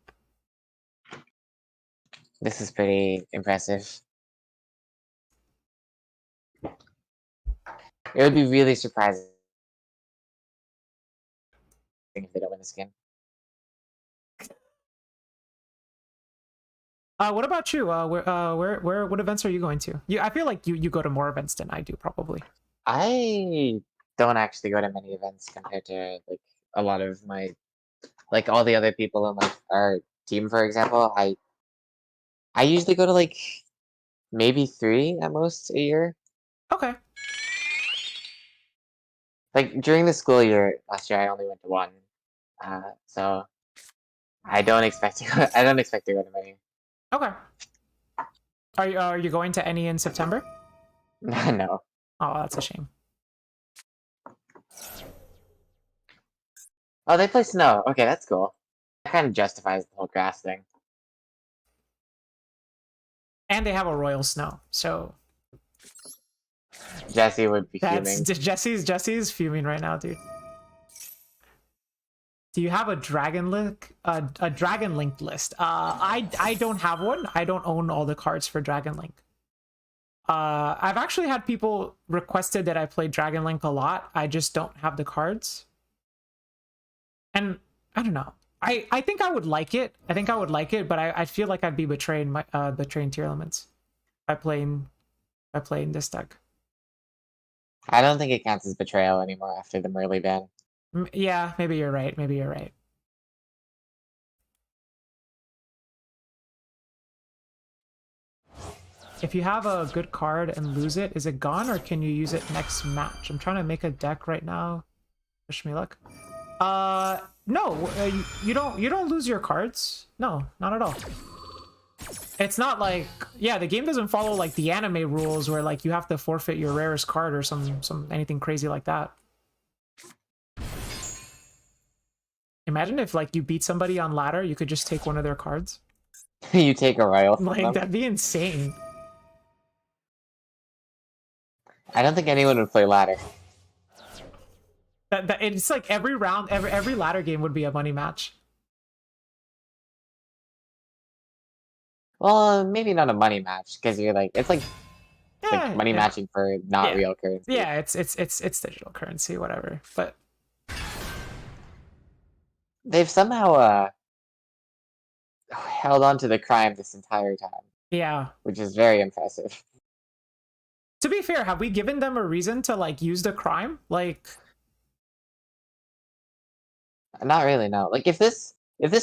This is pretty impressive. It would be really surprising if they don't win this game. What about you? What events are you going to? I feel like you go to more events than I do, probably. I don't actually go to many events compared to like a lot of my, like all the other people in like our team, for example. I usually go to like maybe 3 at most a year. Okay. Like during the school year last year, I only went to 1. So I don't expect to go, I don't expect to go to many. Okay. Are you going to any in September? No. Oh, that's a shame. Oh, they play snow. Okay, that's cool. That kind of justifies the whole grass thing. And they have a Royal Snow, so Jesse would be That's fuming. Jesse's fuming right now, dude. Do you have a Dragon Link a Dragon Link list? I don't have one. I don't own all the cards for Dragon Link. I've actually had people requested that I play Dragon Link a lot. I just don't have the cards. And I don't know. I think I would like it. I think I would like it, but I feel like I'd be betraying my betraying Tier Elements by playing this deck. I don't think it counts as betrayal anymore after the Merly ban. Yeah, maybe you're right. Maybe you're right. If you have a good card and lose it, is it gone or can you use it next match? I'm trying to make a deck right now. Wish me luck. No, you don't lose your cards. No, not at all. It's not like, yeah, the game doesn't follow like the anime rules where like you have to forfeit your rarest card or some anything crazy like that. Imagine if like you beat somebody on ladder, you could just take one of their cards. You take a royal from Like them. that'd be insane. I don't think anyone would play ladder. That it's like every round, every ladder game would be a money match. Well, maybe not a money match because you're like it's like money Yeah. matching for not Yeah. real currency. Yeah, it's digital currency, whatever. But they've somehow held on to the crime this entire time. yeah. Which is very impressive. To be fair, have we given them a reason to like use the crime? Like, Not really, no. Like if this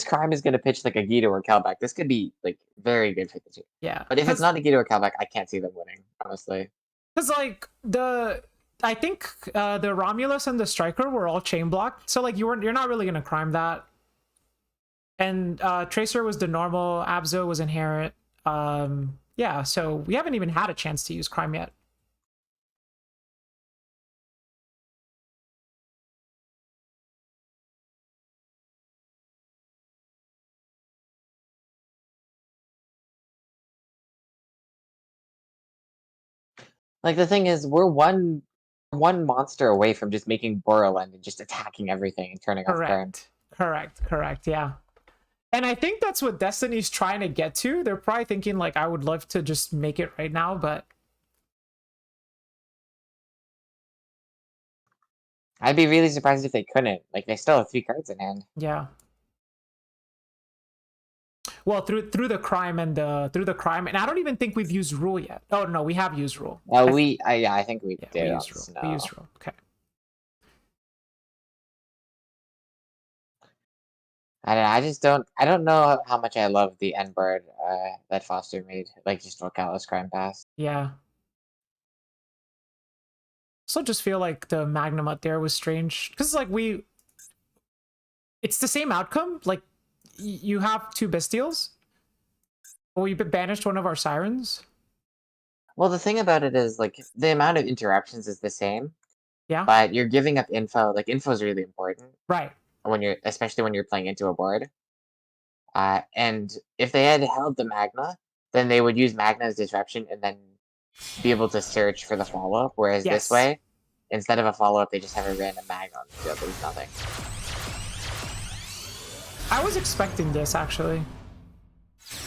crime is gonna pitch like a Gito or Calback, this could be like very good for the team. yeah. But if it's not a Gito or Calback, I can't see them winning, honestly. Because like I think the Romulus and the Striker were all chain blocked, so like you're not really gonna crime that. And Tracer was the normal, Abzo was inherent. Yeah, so we haven't even had a chance to use crime yet. Like the thing is, we're one monster away from just making Borderland and just attacking everything and turning off crime. Correct, yeah. And I think that's what Destiny's trying to get to. They're probably thinking like, I would love to just make it right now, but I'd be really surprised if they couldn't. Like they still have 3 cards in hand. yeah. Well, through the crime and I don't even think we've used rule yet. Oh no, we have used rule. Yeah, I think we Yeah, did. we used rule. No. We used rule. Okay. I just don't. I don't know how much I love the N bird that Foster made. Like just Roarkallos crime pass. Yeah. Also just feel like the Magnum out there was strange. Because like it's the same outcome. Like you have 2 Bestials. Or we banished one of our Sirens. Well, the thing about it is like the amount of interruptions is the same. Yeah. But you're giving up info. Like info is really important. Right. Especially when you're playing into a board. And if they had held the Magna, then they would use Magna as disruption and then be able to search for the follow-up. Whereas this way, instead of a follow-up, they just have a random Magna on the field. There's nothing. I was expecting this actually.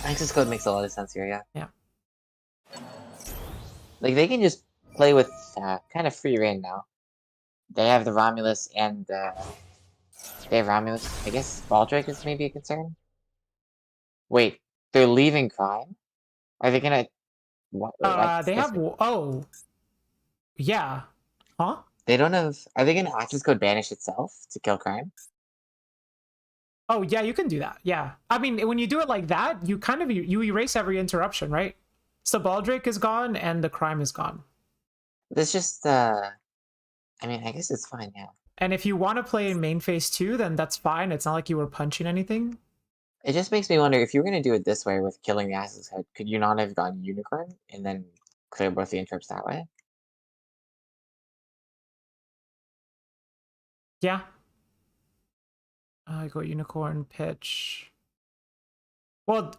Access code makes a lot of sense here, yeah. Yeah. Like they can just play with kind of free reign now. They have the Romulus and they have Romulus. I guess Baldric is maybe a concern. Wait, they're leaving crime? Are they gonna? What? They have. Oh. Yeah. Huh? They don't have. Are they gonna access code banish itself to kill crime? Oh yeah, you can do that. Yeah, I mean, when you do it like that, you kind of you erase every interruption, right? So Baldrake is gone and the crime is gone. It's just. I mean, I guess it's fine, yeah. And if you want to play in main phase 2, then that's fine. It's not like you were punching anything. It just makes me wonder if you were gonna do it this way with killing the access code, could you not have gone Unicorn and then clear both the interrupts that way? Yeah. I go Unicorn, pitch. Well,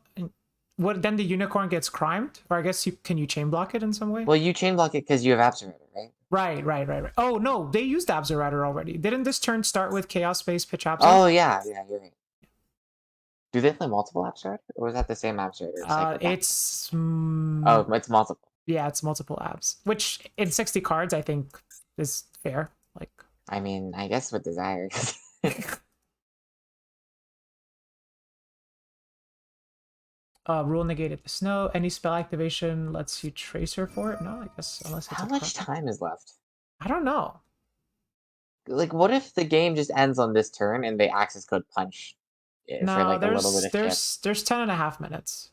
what? Then the unicorn gets crimed, or I guess can you chain block it in some way? Well, you chain block it because you have Absolutor, right? Right. Oh no, they used Abzerator already. Didn't this turn start with Chaos Space Pitch Abzer? Oh yeah, you're right. Do they play multiple Absolutor, or is that the same Absolutor? It's oh, it's multiple. Yeah, it's multiple abs, which in 60 cards I think is fair. Like, I mean, I guess with Desire. Rule negated the snow. Any spell activation lets you tracer for it? No, I guess unless it's How much time is left? I don't know. Like, what if the game just ends on this turn and they access code punch for like a little bit of there's 10.5 minutes.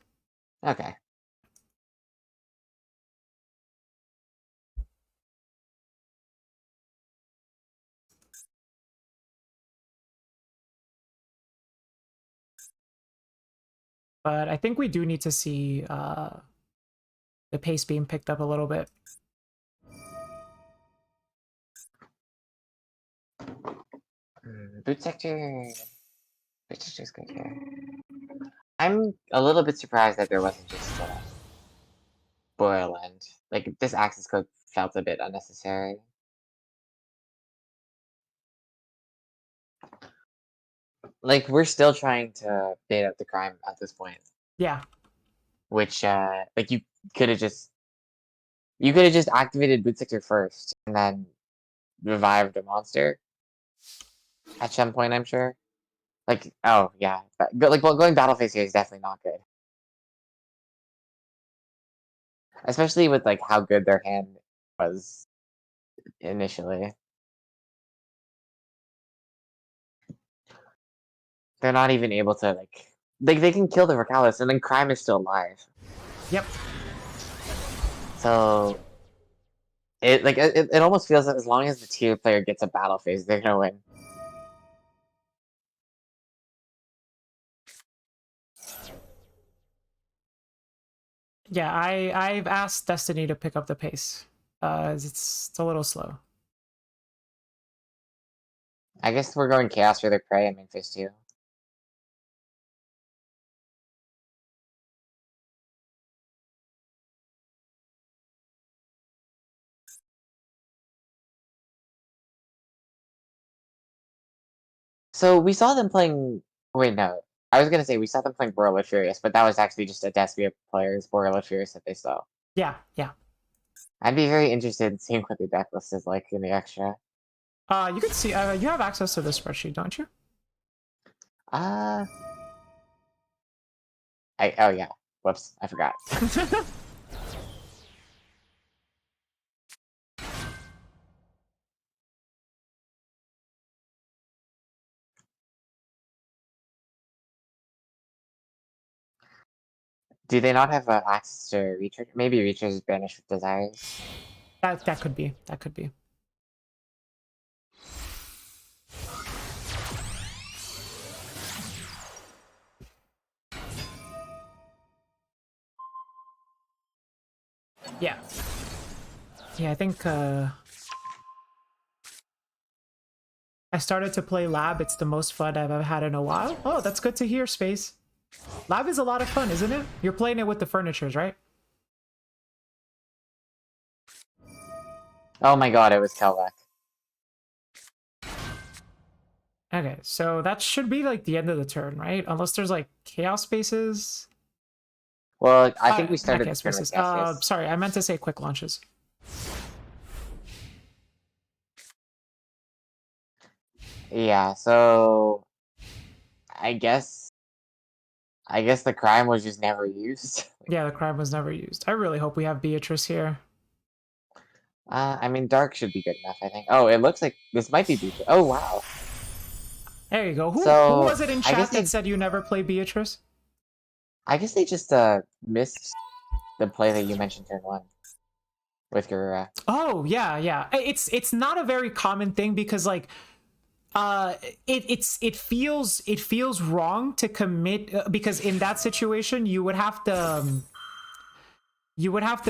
Okay. But I think we do need to see the pace being picked up a little bit. Boot sector. Boot sector's good here. I'm a little bit surprised that there wasn't just Boil End. Like, this access code felt a bit unnecessary. Like, we're still trying to bait out the crime at this point. Yeah. Which, like, you could have just activated Boot Sector first, and then revived a monster. At some point, I'm sure. Like, oh, yeah. Like, going battle phase here is definitely not good. Especially with, like, how good their hand was initially. They're not even able to, like, they can kill the Roarkallos, and then crime is still alive. Yep. So it almost feels that as long as the tier player gets a battle phase, they're gonna win. Yeah, I've asked Destiny to pick up the pace. It's a little slow. I guess we're going Chaos for their prey and main phase 2. So we saw them playing. Wait, no. I was gonna say we saw them playing Borrelia Furious, but that was actually just a Despia player's Borrelia Furious that they saw. Yeah. I'd be very interested in seeing what the deck list is like in the extra. You can see. You have access to the spreadsheet, don't you? Oh yeah. Whoops, I forgot. Do they not have access to Reacher? Maybe Reacher is banished with desires. That could be. That could be. Yeah. Yeah, I think I started to play Lab. It's the most fun I've ever had in a while. Oh, that's good to hear, Space. Lab is a lot of fun, isn't it? You're playing it with the furnitures, right? Oh my god, it was Kelvak. Okay, so that should be like the end of the turn, right? Unless there's like chaos spaces. Well, I think we started chaos spaces. Sorry, I meant to say quick launches. Yeah, so I guess the crime was just never used. Yeah, the crime was never used. I really hope we have Beatrice here. I mean, Dark should be good enough, I think. Oh, it looks like this might be Beatrice. Oh, wow. There you go. Who So, was it in I chat guess that said you never play Beatrice? I guess they just missed the play that you mentioned turn 1 with Garura. Oh, yeah. It's not a very common thing because like it feels wrong to commit because in that situation you would have to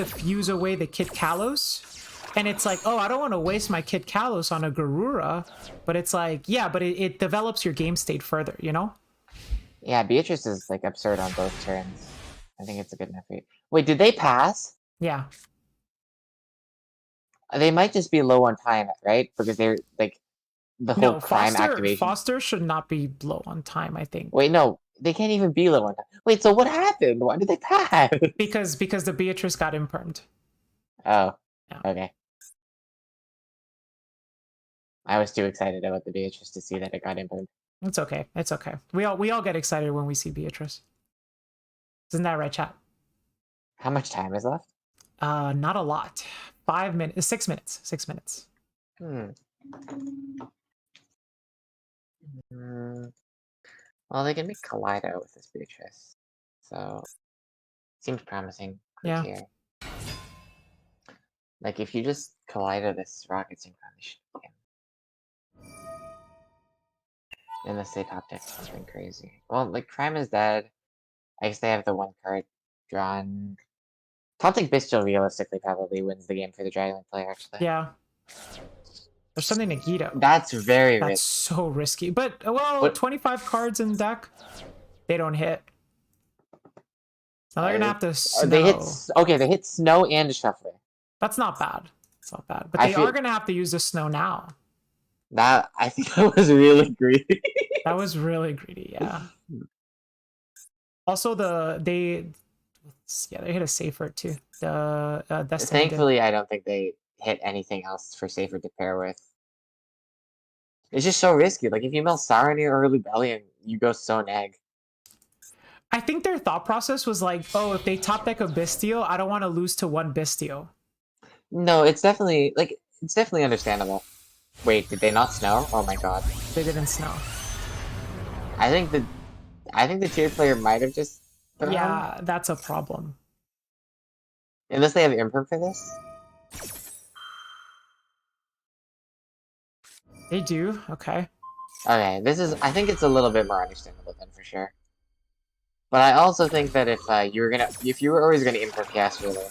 fuse away the Kit Kalos. And it's like, oh, I don't want to waste my Kit Kalos on a Garura, but it's like, yeah, but it develops your game state further, you know? Yeah, Beatrice is like absurd on both turns. I think it's a good enough rate. Wait, did they pass? Yeah. They might just be low on time, right? Because they're like the whole No, crime activation. Foster should not be low on time, I think. Wait, no, they can't even be low on time. Wait, so what happened? Why did they pass? Because the Beatrice got impermed. Oh, Yeah. okay. I was too excited about the Beatrice to see that it got impermed. It's okay. It's okay. We all get excited when we see Beatrice. Isn't that right, chat? How much time is left? Not a lot. 5 minutes. 6 minutes. 6 minutes. Hmm. Well, they can make Kaleido with this Beatrice, so seems promising. Yeah. Here. Like if you just Kaleido this rocket synchronization game, unless they top deck something crazy. Well, like Crime is dead. I guess they have the one card drawn. Top deck Bestial realistically probably wins the game for the Dragon player. Actually. Yeah. There's something Nagito. That's very That's risky. so risky. But well, 25 cards in deck, they don't hit. Now they're gonna have to snow. They hit. Okay, they hit Snow and Shuffler. That's not bad. It's not bad. But they are gonna have to use the snow now. That I think that was really greedy. That was really greedy. Yeah. Also, they hit a safer too. The Destiny. Thankfully, I don't think they hit anything else for safer to pair with. It's just so risky. Like if you mill Saronir or Lubellion, you go so neg. I think their thought process was like, oh, if they top deck a Bistio, I don't want to lose to one Bistio. No, it's definitely understandable. Wait, did they not snow? Oh my god. They didn't snow. I think the tier player might have just Yeah, that's a problem. Unless they have imperm for this? They do, okay. Okay, I think it's a little bit more understandable then for sure. But I also think that if you were always gonna imperm cast really,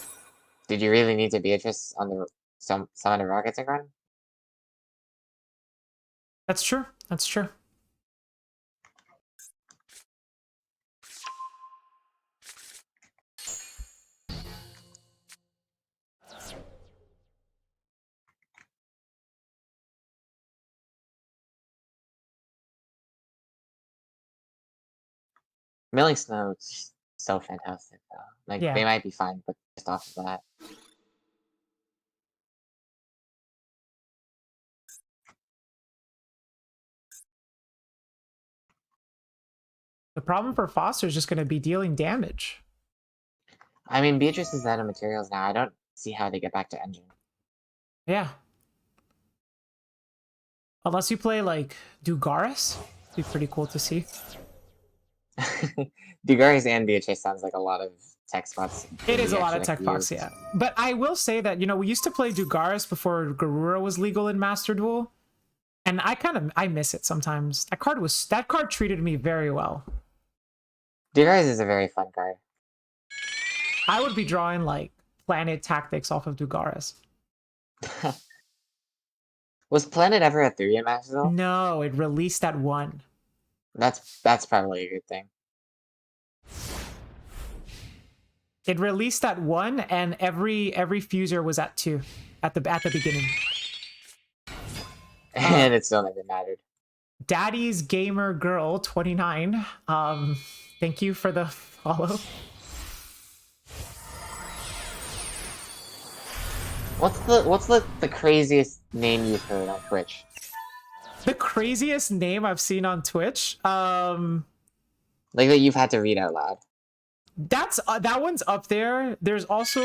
did you really need to Beatrice on the summon a rocket synchron? That's true. That's true. Milling Snow's so fantastic though. Like Yeah. they might be fine, but just off of that. The problem for Foster is just going to be dealing damage. I mean, Beatrice is out of materials now. I don't see how they get back to engine. Yeah. Unless you play, like, Dugaris. It'd be pretty cool to see. Dugaris and Beatrice sounds like a lot of tech spots. It is a lot of tech spots, yeah. But I will say that, you know, we used to play Dugaris before Garura was legal in Master Duel. And I miss it sometimes. That card treated me very well. Dugaris is a very fun card. I would be drawing, like, Planet Tactics off of Dugaris. Was Planet ever a 3 in Master Duel? No, it released at 1. That's probably a good thing. It released at 1, and every fuser was at 2 at the beginning. And it still never mattered. Daddy's Gamer Girl 29. Thank you for the follow. What's the craziest name you've heard on Twitch? The craziest name I've seen on Twitch. Like that you've had to read out loud. That's that one's up there. There's also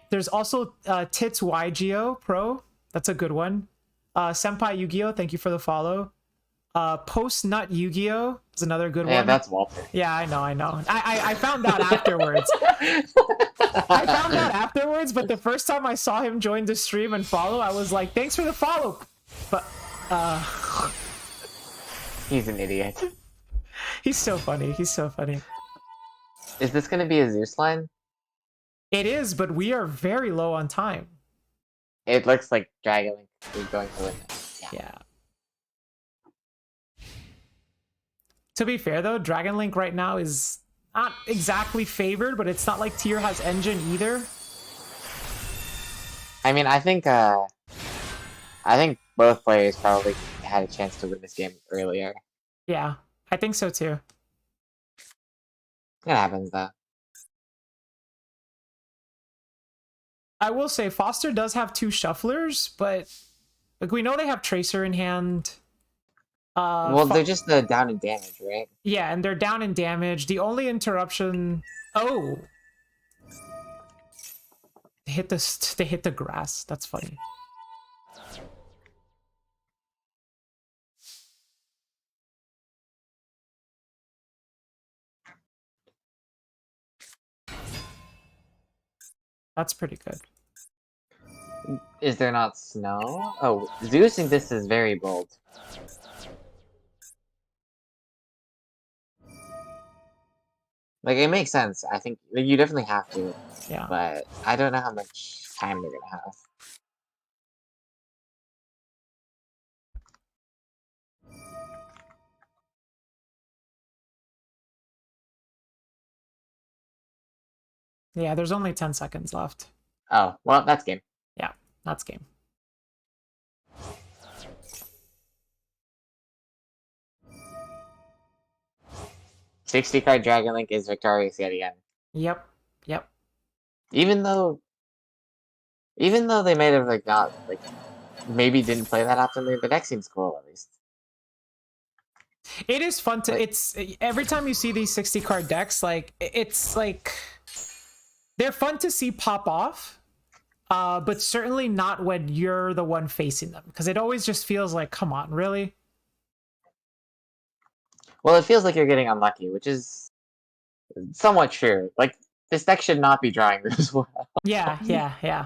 Tits YGO Pro. That's a good one. Senpai Yu-Gi-Oh, thank you for the follow. Post Nut Yu-Gi-Oh is another good one. Yeah, that's Walter. Yeah, I know. I found out afterwards. I found out afterwards, but the first time I saw him join the stream and follow, I was like, thanks for the follow. But he's an idiot. He's so funny. He's so funny. Is this gonna be a Zeus line? It is, but we are very low on time. It looks like Dragon Link is going to win this. Yeah. To be fair though, Dragon Link right now is not exactly favored, but it's not like tier has engine either. I mean, I think both players probably had a chance to win this game earlier. Yeah, I think so too. It happens though. I will say Foster does have 2 shufflers, but like we know they have Tracer in hand. Well, they're just the down in damage, right? Yeah, and they're down in damage. The only interruption. Oh, they hit the grass. That's funny. That's pretty good. Is there not snow? Oh, Zeusing this is very bold. Like, it makes sense. I think like, you definitely have to. Yeah. But I don't know how much time they're gonna have. Yeah, there's only 10 seconds left. Oh, well, that's game. Yeah, that's game. $60 Dragon Link is victorious yet again. Yep. Yep. Even though they may have like not like maybe didn't play that optimally, the deck seems cool at least. It is fun to. Like, it's every time you see these 60-card decks, like it's like they're fun to see pop off, but certainly not when you're the one facing them, because it always just feels like, come on, really? well, it feels like you're getting unlucky, which is somewhat true. Like this deck should not be drawing this well. Yeah, yeah, yeah.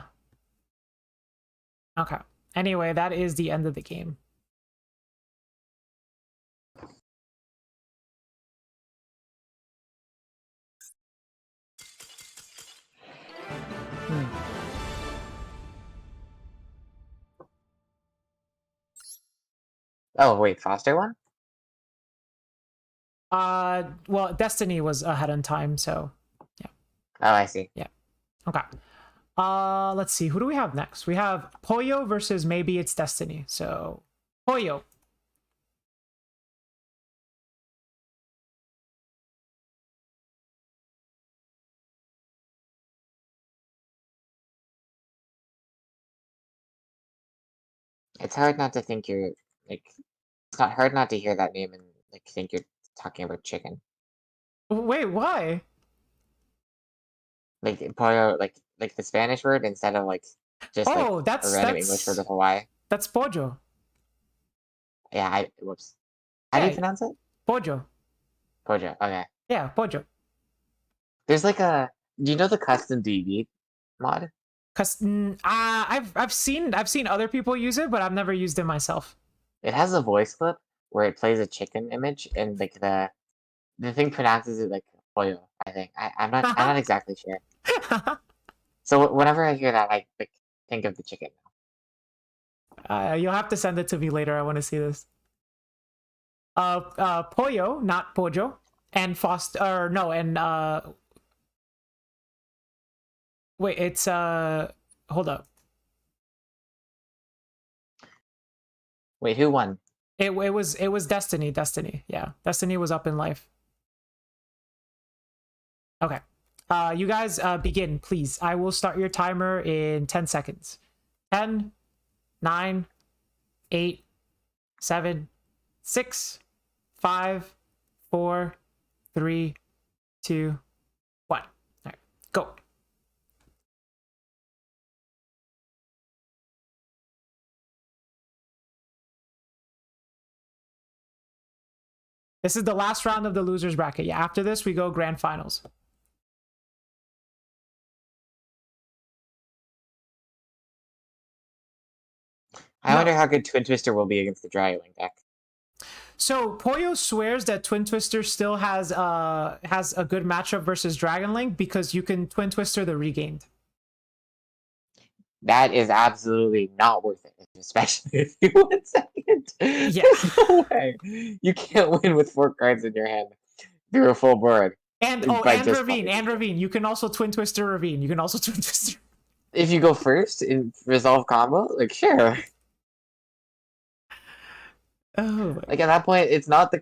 Okay. Anyway, that is the end of the game. Oh wait, Foster won? Well, Destiny was ahead in time, so yeah. Oh, I see. Yeah. Okay. Let's see. Who do we have next? We have Pollo versus Maybe It's Destiny. So, Pollo. It's hard not to think you're like. It's not hard not to hear that name and like think you're talking about chicken. Wait, why? Like pollo, like the Spanish word instead of like just like Oh, a random English word with a Y. that's Pollo. Yeah, whoops. How do you Yeah. pronounce it? Pollo. Pojo. Okay. Yeah, Pollo. There's like a. Do you know the custom DB mod? Cause I've seen other people use it, but I've never used it myself. It has a voice clip where it plays a chicken image and like the thing pronounces it like pollo. I think I'm not exactly sure. So whenever I hear that, I like think of the chicken. You'll have to send it to me later. I want to see this. Pollo, not Pojo, and Foster. Or no, and wait, it's hold up. Wait, who won? It was Destiny. Destiny. Yeah, Destiny was up in life. Okay. You guys begin, please. I will start your timer in 10 seconds. 10, 9, 8, 7, 6, 5, 4, 3, 2, 1. All right, go. This is the last round of the losers bracket. Yeah, after this, we go grand finals. I wonder how good Twin Twister will be against the Dryling deck. So Pollo swears that Twin Twister still has a good matchup versus Dragon Link because you can Twin Twister the Regained. That is absolutely not worth it, especially if you win second. Yeah. There's no way. You can't win with 4 cards in your hand through a full board. And oh, By and just Ravine, probably and Ravine. You can also twin twister Ravine. You can also twin twister. if you go first in resolve combo, like sure. Oh, Like at that point, it's not the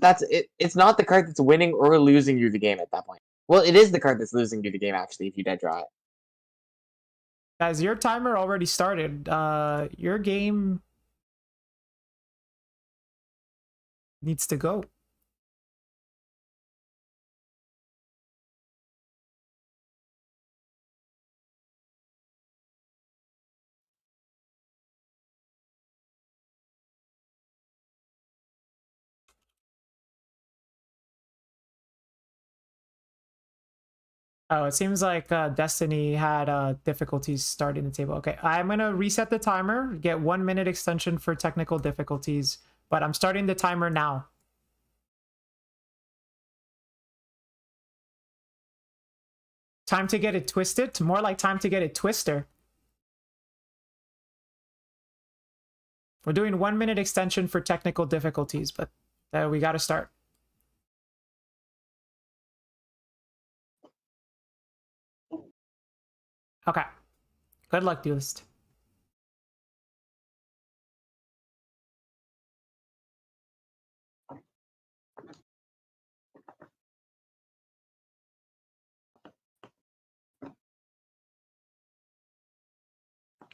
that's it. It's not the card that's winning or losing you the game at that point. Well, it is the card that's losing you the game actually if you dead draw it. guys, your timer already started. Your game needs to go. Oh, it seems like Destiny had difficulties starting the table. Okay, I'm gonna reset the timer, get 1 minute extension for technical difficulties, but I'm starting the timer now. Time to get it twisted, more like time to get it twister. We're doing 1 minute extension for technical difficulties, but we gotta start. Okay, good luck, duelist.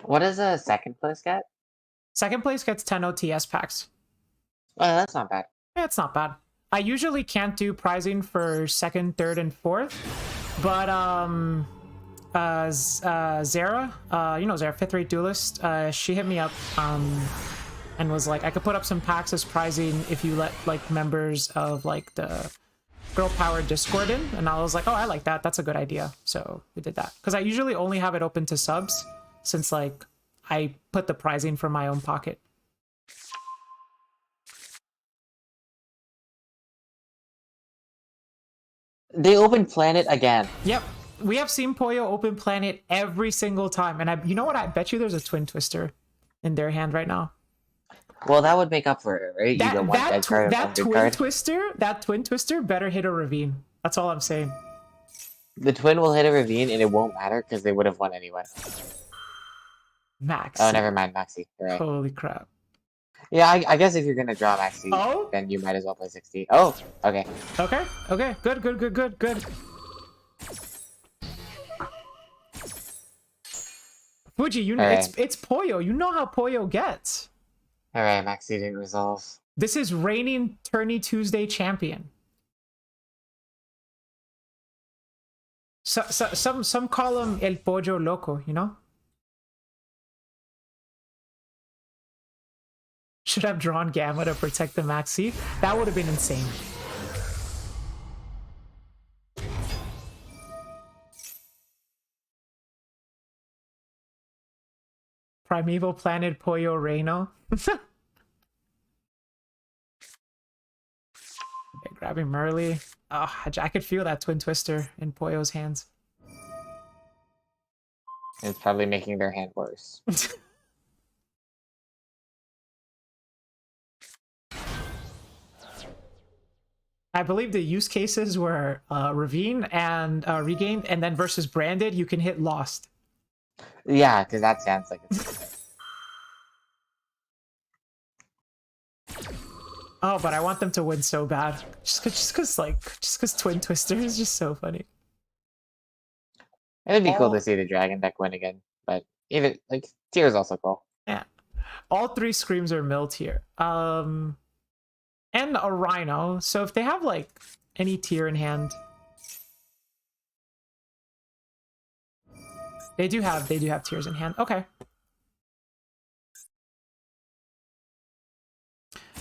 What does a second place get? Second place gets 10 OTS packs. Oh, that's not bad. Yeah, it's not bad. I usually can't do prizing for second, third, and fourth, but Zara, you know Zara, 5th rate duelist, she hit me up and was like, I could put up some packs as prizing if you let like members of like the girl power Discord in, and I was like, oh, I like that. That's a good idea. So we did that because I usually only have it open to subs since like I put the prizing from my own pocket. They open Planet again. Yep. We have seen Poyo open Planet every single time. And you know what? I bet you there's a Twin Twister in their hand right now. Well, that would make up for it, right? You get one dead card and one good card. That Twin Twister better hit a Ravine. That's all I'm saying. The twin will hit a Ravine and it won't matter because they would have won anyway. Maxi. Oh, never mind, Maxi. You're right. Holy crap. Yeah, I guess if you're gonna draw Maxi, Oh? then you might as well play 60. Oh, okay. Okay. Good. Fuji, you know, Right. it's Poyo. You know how Poyo gets. Alright, Maxi didn't resolve. This is reigning Tourney Tuesday champion. Some call him El Pollo Loco, you know? Should have drawn Gamma to protect the Maxi. That would have been insane. Primeval Planet Pollo Reino. Okay, grabbing Merly. Oh, I could feel that Twin Twister in Pollo's hands. It's probably making their hand worse. I believe the use cases were Ravine and Regained, and then versus Branded, you can hit Lost. Yeah, because that sounds like it's... Oh, but I want them to win so bad. Just cause Twin Twister is just so funny. It'd be cool to see the Dragon deck win again, but even, like, Tier is also cool. Yeah. All 3 Screams are milled here. And a Rhino. So if they have, like, any tier in hand... They do have tiers in hand. Okay.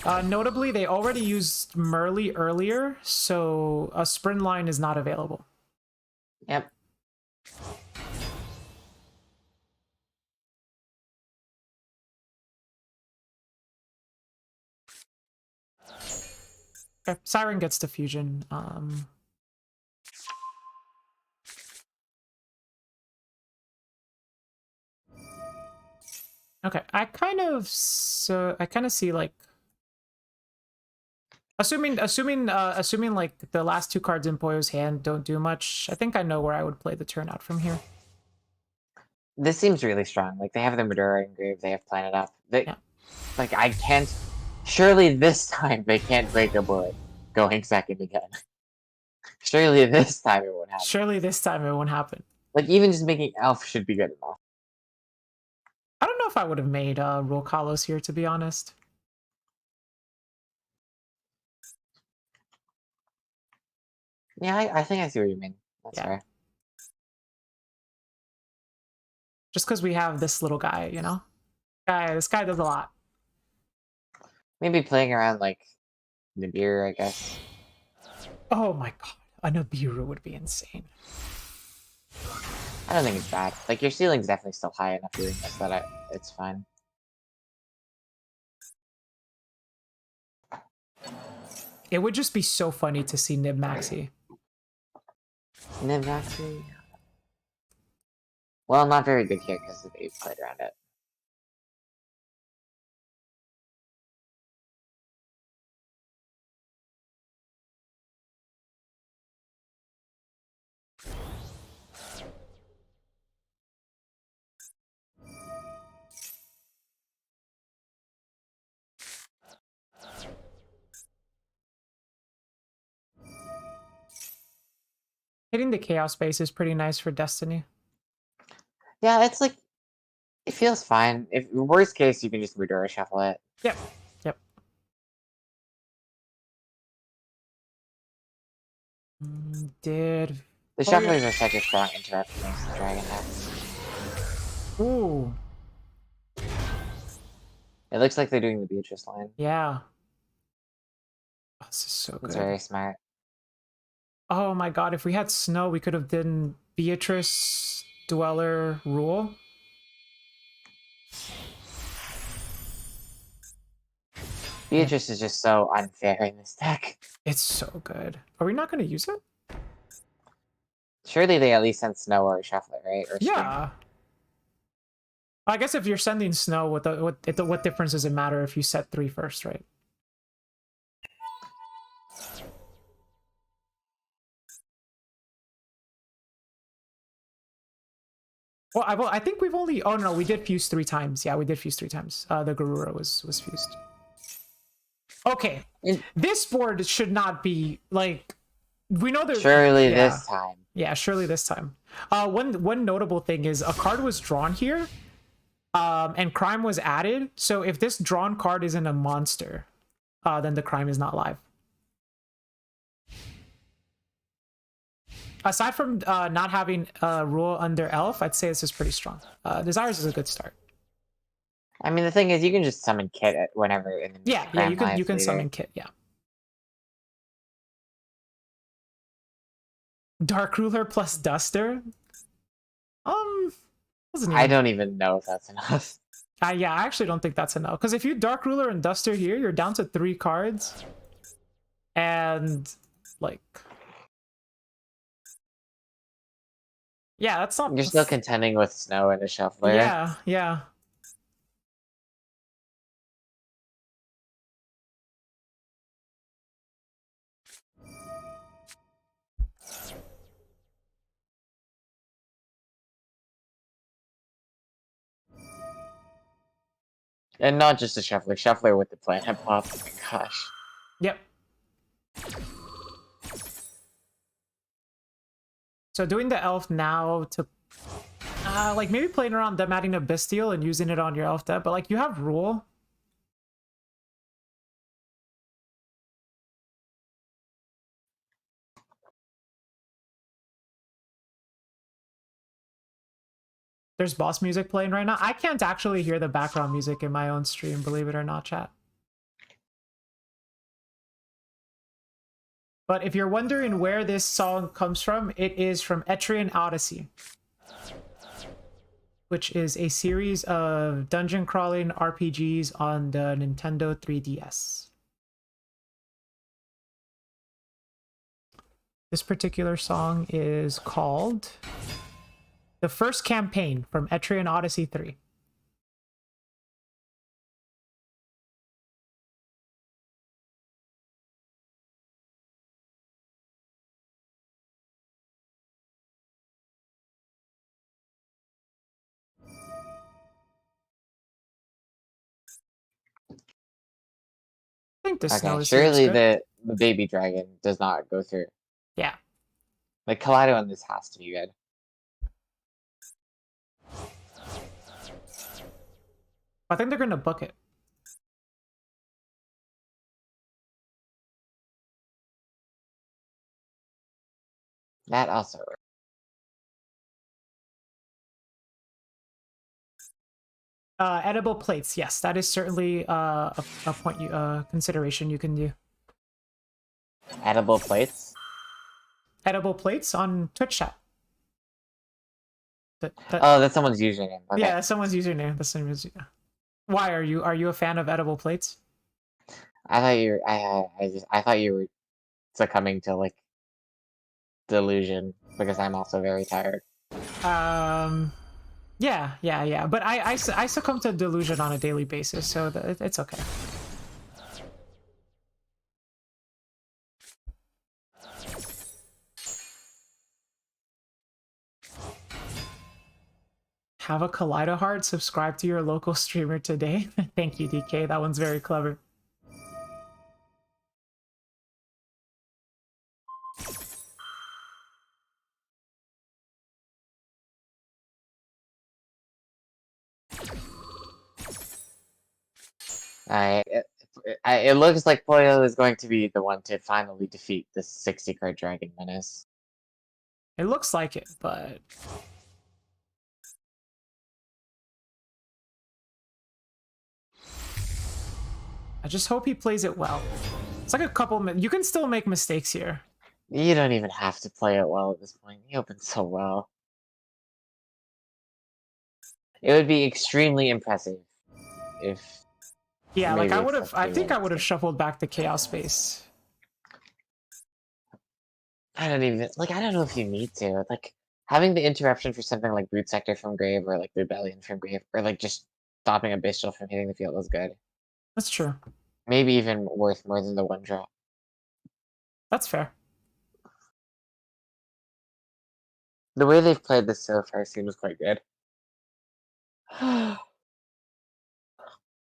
Notably, they already used Merly earlier, so a sprint line is not available. Yep. Okay, Siren gets to fusion. Okay, I kind of see like Assuming like the last two cards in Poyo's hand don't do much, I think I know where I would play the turn out from here. This seems really strong. Like, they have the Madura engraved, they have Planet Up. Yeah. Like, I can't... Surely this time they can't break a bullet going second again. Surely this time it won't happen. Surely this time it won't happen. Like, even just making Elf should be good enough. I don't know if I would have made Roarkallos here, to be honest. Yeah, I think I see what you mean. That's Yeah. fair. Just because we have this little guy, you know? This guy does a lot. Maybe playing around, like, Nibiru, I guess. Oh my god. A Nibiru would be insane. I don't think it's bad. Like, your ceiling's definitely still high enough doing this that it's fine. It would just be so funny to see Nib Maxi. Nib Maxi? Well, not very good here because they played around it. Hitting the Chaos base is pretty nice for Destiny. Yeah, it's like, it feels fine. If worst case, you can just Madura shuffle it. Yep. Yep. Did... The shufflers are such a strong interrupt against the Dragon Hex. Ooh. It looks like they're doing the Beatrice line. Yeah. Oh, this is so good. It's very smart. Oh my god, if we had snow, we could have done Beatrice, Dweller, Rule. Beatrice is just so unfair in this deck. It's so good. Are we not going to use it? Surely they at least send Snow or a Shuffler, right? Or Yeah. I guess if you're sending snow, what difference does it matter if you set 3 first, right? Well, I think we've only... Oh, no, we did fuse 3 times. Yeah, we did fuse 3 times. The Garura was fused. Okay. This board should not be, like... We know that... Surely this time. Yeah, surely this time. One notable thing is a card was drawn here, and crime was added. So if this drawn card isn't a monster, then the crime is not live. Aside from not having rule under Elf, I'd say this is pretty strong. Desires is a good start. I mean, the thing is, you can just summon Kit at whenever. In the Yeah, you can summon Kit. Yeah. Dark Ruler plus Duster. I don't even know if that's enough. Yeah, I actually don't think that's enough. Because if you Dark Ruler and Duster here, you're down to 3 cards. And, like... Yeah, that's not... You're still contending with Snow and a Shuffler. Yeah, yeah. And not just a Shuffler. Shuffler with the Planet Pop. Oh my gosh. Yep. So doing the Elf now to... like, maybe playing around them adding a Bestial and using it on your Elf deck. But, like, you have Rule. There's boss music playing right now. I can't actually hear the background music in my own stream, believe it or not, chat. But if you're wondering where this song comes from, it is from Etrian Odyssey, which is a series of dungeon crawling RPGs on the Nintendo 3DS. This particular song is called The First Campaign from Etrian Odyssey 3. think the snow Okay, is here is surely good. the baby dragon does not go through. Yeah. Like, Kaleido on this has to be good. I think they're gonna book it. That also. Edible plates, yes, that is certainly a point you consideration you can do. Edible plates? Edible plates on Twitch chat. Oh, that's someone's username. Okay. Yeah, that's someone's username. That's someone's. Why are you a fan of edible plates? I thought you were, I thought you were succumbing to like delusion because I'm also very tired. Yeah. But I succumb to delusion on a daily basis, so it's okay. Have a Kaleido heart. Subscribe to your local streamer today. Thank you, DK. That one's very clever. It looks like Poyo is going to be the one to finally defeat this 60-card Dragon Menace. It looks like it, but I just hope he plays it well. It's like a couple. You can still make mistakes here. You don't even have to play it well at this point. He opened so well. It would be extremely impressive if. Yeah, like I would have. I think I won would have this shuffled back the Chaos Space. I don't even like. I don't know if you need to. Like having the interruption for something like Boot Sector from Grave or like Rebellion from Grave or like just stopping a Bestial from hitting the field was good. That's true. Maybe even worth more than the one drop. That's fair. The way they've played this so far seems quite good.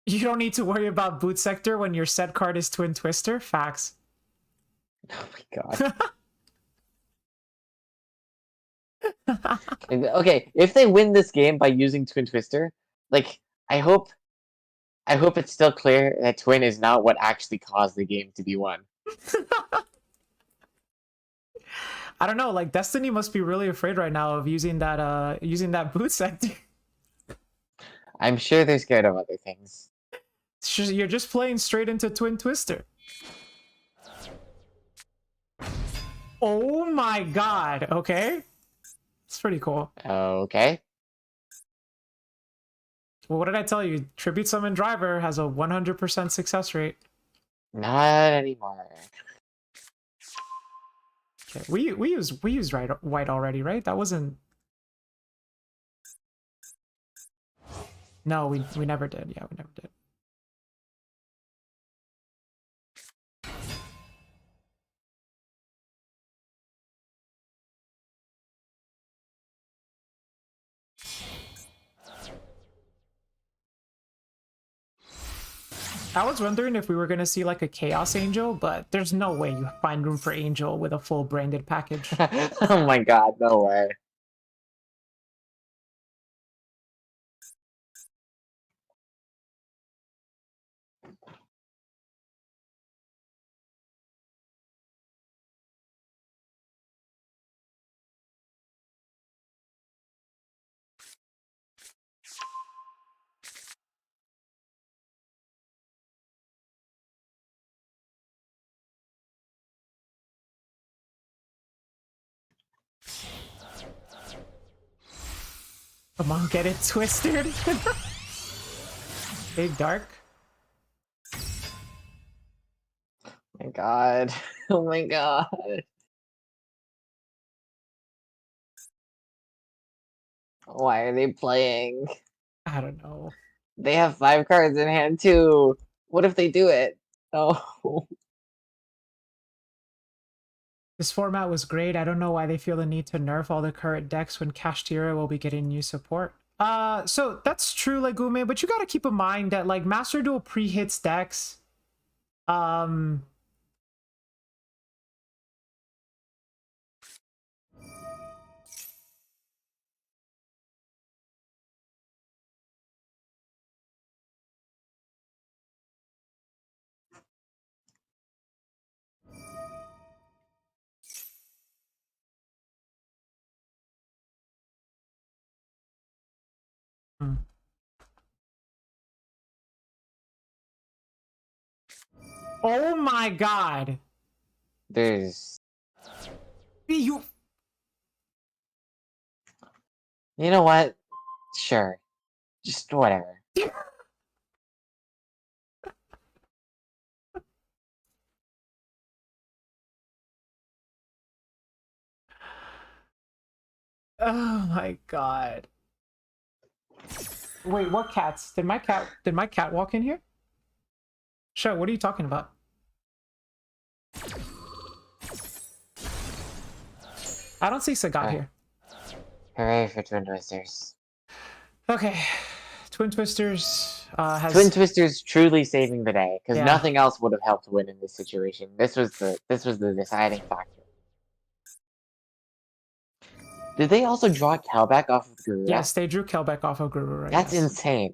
You don't need to worry about Boot Sector when your set card is Twin Twister. Facts. Oh my god. Okay, if they win this game by using Twin Twister, like I hope it's still clear that Twin is not what actually caused the game to be won. I don't know, like Destiny must be really afraid right now of using that Boot Sector. I'm sure they're scared of other things. You're just playing straight into Twin Twister. Oh my god, okay. It's pretty cool. Okay. Well, what did I tell you? Tribute Summon Driver has a 100% success rate. Not anymore. Okay, we used white already, right? That wasn't. No, we never did. Yeah, we never did. I was wondering if we were gonna see like a Chaos Angel, but there's no way you find room for Angel with a full branded package. Oh my god, no way. Come on, get it twisted. Big Dark. Oh my god. Oh my god. Why are they playing? I don't know. They have 5 cards in hand too. What if they do it? Oh. This format was great. I don't know why they feel the need to nerf all the current decks when Kashtira will be getting new support. So that's true, Legume, but you gotta keep in mind that like Master Duel pre-hits decks Um. hmm. Oh my god. There's... You. You know what? Sure. Just whatever. Oh my god. Wait, what cats? Did my cat walk in here? Sure, what are you talking about? I don't see Sagat here. Hooray for Twin Twisters. Okay. Twin Twisters has Twin Twisters truly saving the day, because Yeah. nothing else would have helped win in this situation. This was the deciding factor. Did they also draw Kelbeck off of Guru? Yes, they drew Kelbeck off of Guru. That's yes. insane.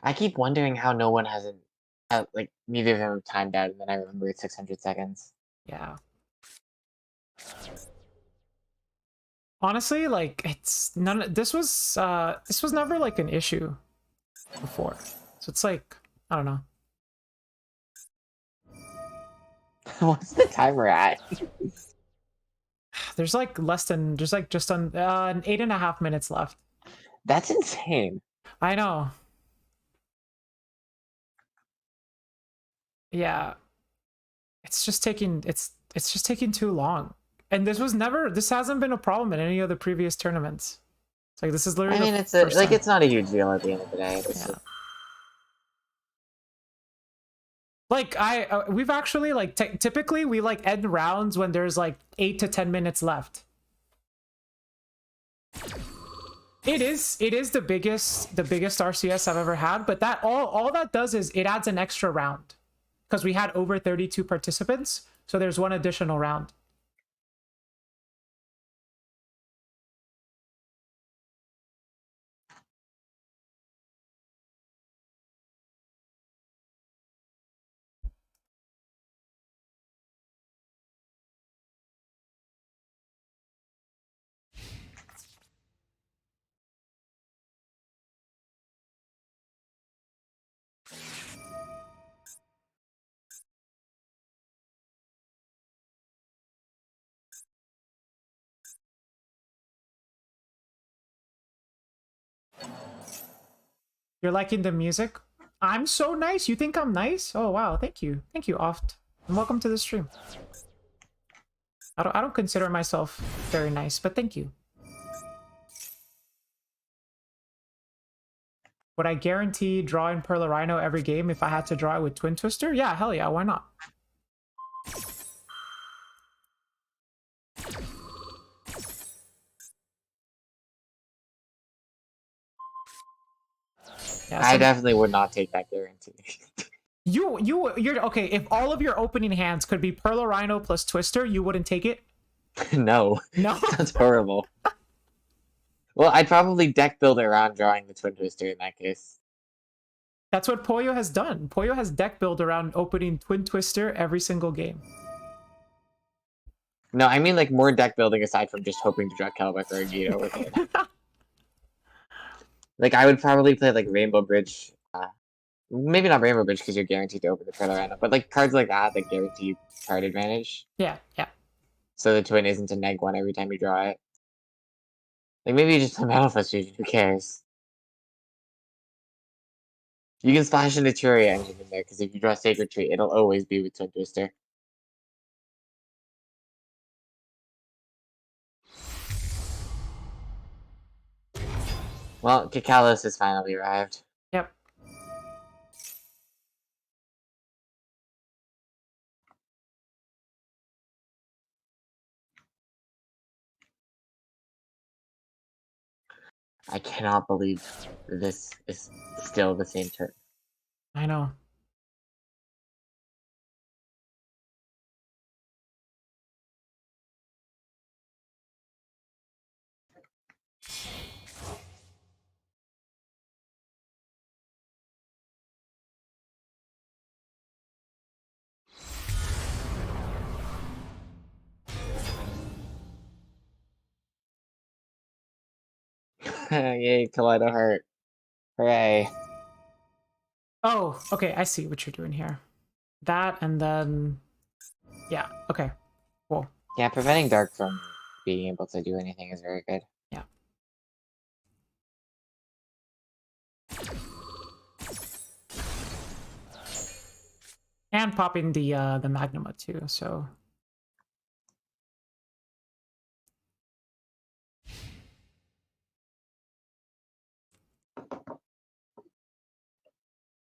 I keep wondering how no one hasn't, like, neither of them have timed out, and then I remember it's 600 seconds. Yeah. Honestly, like it's none. This was never like an issue before, so it's like I don't know. What's the timer at? There's like just on 8.5 minutes left. That's insane. I know. Yeah. It's just taking too long. And this hasn't been a problem in any of the previous tournaments. It's like this is literally I mean, it's not a huge deal at the end of the day. Yeah. Like we've actually like typically we like end rounds when there's like 8 to 10 minutes left. It is the biggest RCS I've ever had, but that all that does is it adds an extra round because we had over 32 participants, so there's one additional round. You're liking the music? I'm so nice. You think I'm nice? Oh wow, thank you. Thank you, Oft. And welcome to the stream. I don't consider myself very nice, but thank you. Would I guarantee drawing Perla Rhino every game if I had to draw it with Twin Twister? Yeah, hell yeah, why not? Yeah, I definitely would not take that guarantee. You're okay. If all of your opening hands could be Perla Rhino plus Twister, you wouldn't take it? No. No? That's horrible. Well, I'd probably deck build around drawing the Twin Twister in that case. That's what Poyo has done. Poyo has deck build around opening Twin Twister every single game. No, I mean like more deck building aside from just hoping to draw Kelbeck or Agito with it. Like I would probably play like Rainbow Bridge. Maybe not Rainbow Bridge because you're guaranteed to open the Perla Rhino, but like cards like that that guarantee card advantage. Yeah, yeah. So the Twin isn't a -1 every time you draw it. Like maybe you just play Manifest Fusion, who cares? You can splash an Eteria engine in there, because if you draw Sacred Tree, it'll always be with Twin Twister. Well, Kikalos has finally arrived. Yep. I cannot believe this is still the same turn. I know. Yay, Kaleido Heart. Hooray. Oh, okay, I see what you're doing here. That, and then... Yeah, okay. Cool. Yeah, preventing Dark from being able to do anything is very good. Yeah. And popping the Magnuma too, so...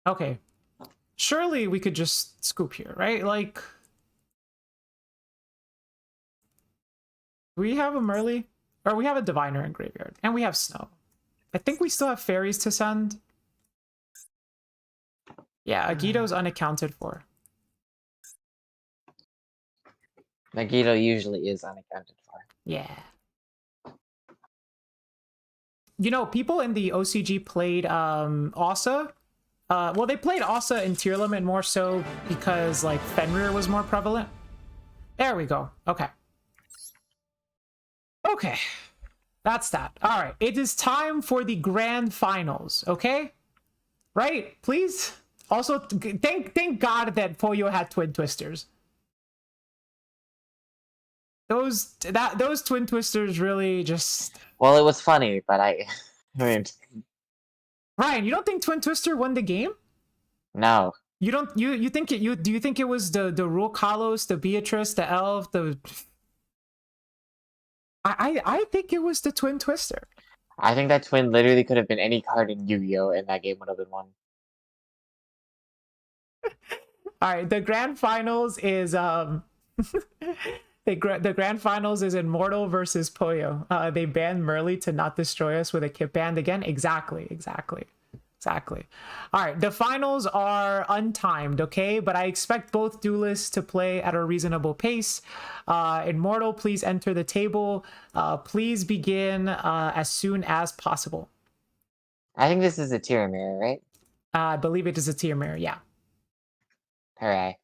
Okay. Surely we could just scoop here, right? Like... We have a Merly? Or we have a Diviner in Graveyard. And we have Snow. I think we still have Fairies to send. Yeah, Agito's unaccounted for. Megiddo usually is unaccounted for. Yeah. You know, people in the OCG played Asa. Well, they played Asa in Tier Limit more so because, like, Fenrir was more prevalent. There we go. Okay. Okay. That's that. All right. It is time for the grand finals, okay? Right? Please? Also, thank God that Poyo had Twin Twisters. Those Twin Twisters really just... Well, it was funny, but I mean... Ryan, you don't think Twin Twister won the game? No. You don't... You think it... Do you think it was the Roarkallos, the Beatrice, the Elf, the... I think it was the Twin Twister. I think that twin literally could have been any card in Yu-Gi-Oh! And that game would have been won. All right, the grand finals is the grand finals is Immortal versus Poyo. They banned Merly to not destroy us with a kit band again. Exactly. All right, the finals are untimed, okay? But I expect both duelists to play at a reasonable pace. Immortal, please enter the table. Please begin as soon as possible. I think this is a tier mirror, right? I believe it is a tier mirror, yeah. Hooray.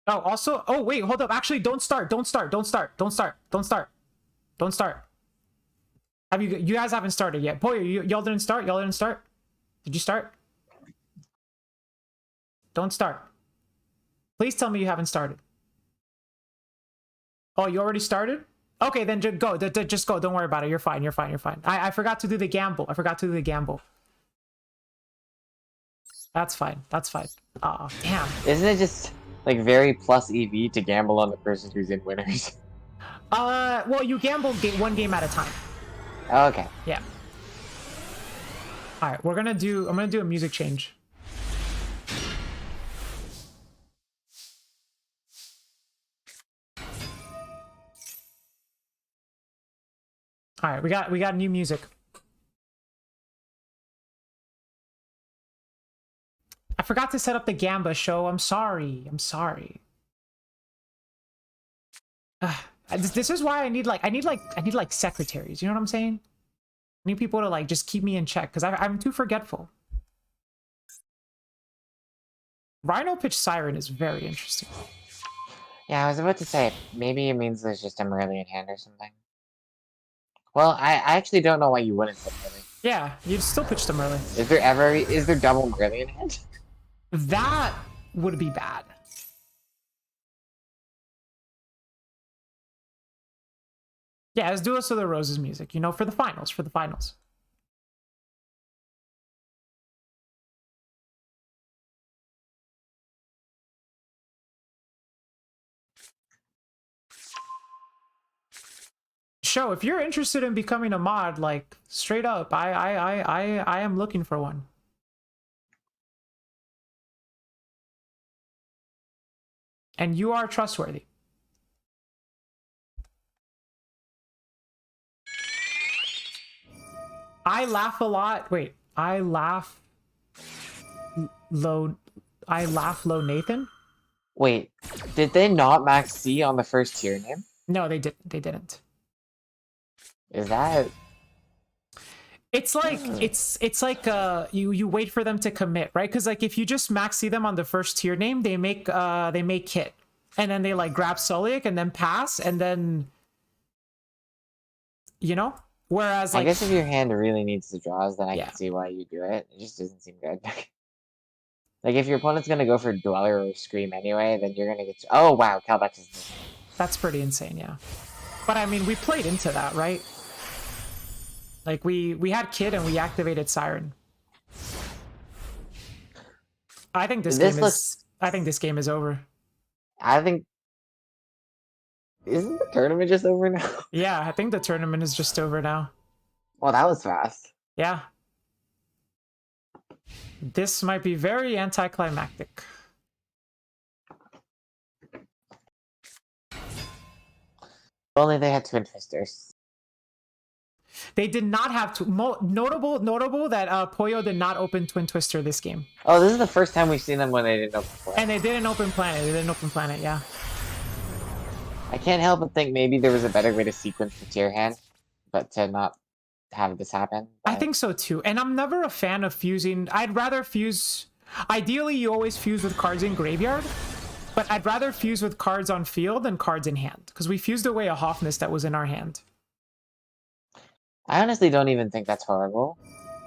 Oh, also, oh wait, hold up. Actually, don't start. Have you guys haven't started yet? Poyo, y'all didn't start? Did you start? Don't start. Please tell me you haven't started. Oh, you already started? Okay, then just go. Just go. Don't worry about it. You're fine. I forgot to do the gamble. That's fine. Oh, damn. Isn't it just, like, very plus EV to gamble on the person who's in winners? Well, you gamble one game at a time. Okay. Yeah. All right, I'm gonna do a music change. All right, we got new music. I forgot to set up the Gamba show. I'm sorry. This is why I need secretaries. You know what I'm saying? I need people to like just keep me in check because I'm too forgetful. Rhino Pitch Siren is very interesting. Yeah, I was about to say, maybe it means there's just a Merly in hand or something. Well, I actually don't know why you wouldn't put Merly. Yeah, you'd still pitch them early. Is there double Merly in hand? That would be bad. Yeah, let's do us of the Roses music, you know, for the finals. Show, if you're interested in becoming a mod, like straight up, I am looking for one. And you are trustworthy. I laugh a lot. Wait, I laugh low Nathan? Wait, did they not max C on the first tier name? No, they didn't. Is that... It's like it's like you wait for them to commit, right? Because like if you just max C them on the first tier name, they make hit, and then they like grab Solic and then pass, and then you know. Whereas like I guess if your hand really needs the draws, then I Yeah. can see why you do it. It just doesn't seem good. Like if your opponent's gonna go for Dweller or Scream anyway, then you're gonna get. Oh wow, Calbex is. That's pretty insane, yeah. But I mean, we played into that, right? Like we had Kid and we activated Siren. I think this game is over. I think. Isn't the tournament just over now? Yeah, I think the tournament is just over now. Well, that was fast. Yeah. This might be very anticlimactic. If only they had Twin Twisters. They did not have to. Notable that Poyo did not open Twin Twister this game. Oh, this is the first time we've seen them when they didn't open Planet. And they didn't open Planet. They didn't open Planet, yeah. I can't help but think maybe there was a better way to sequence the tier hand, but to not have this happen. I think so too. And I'm never a fan of fusing. I'd rather fuse. Ideally, you always fuse with cards in graveyard, but I'd rather fuse with cards on field than cards in hand, because we fused away a Hoffness that was in our hand. I honestly don't even think that's horrible.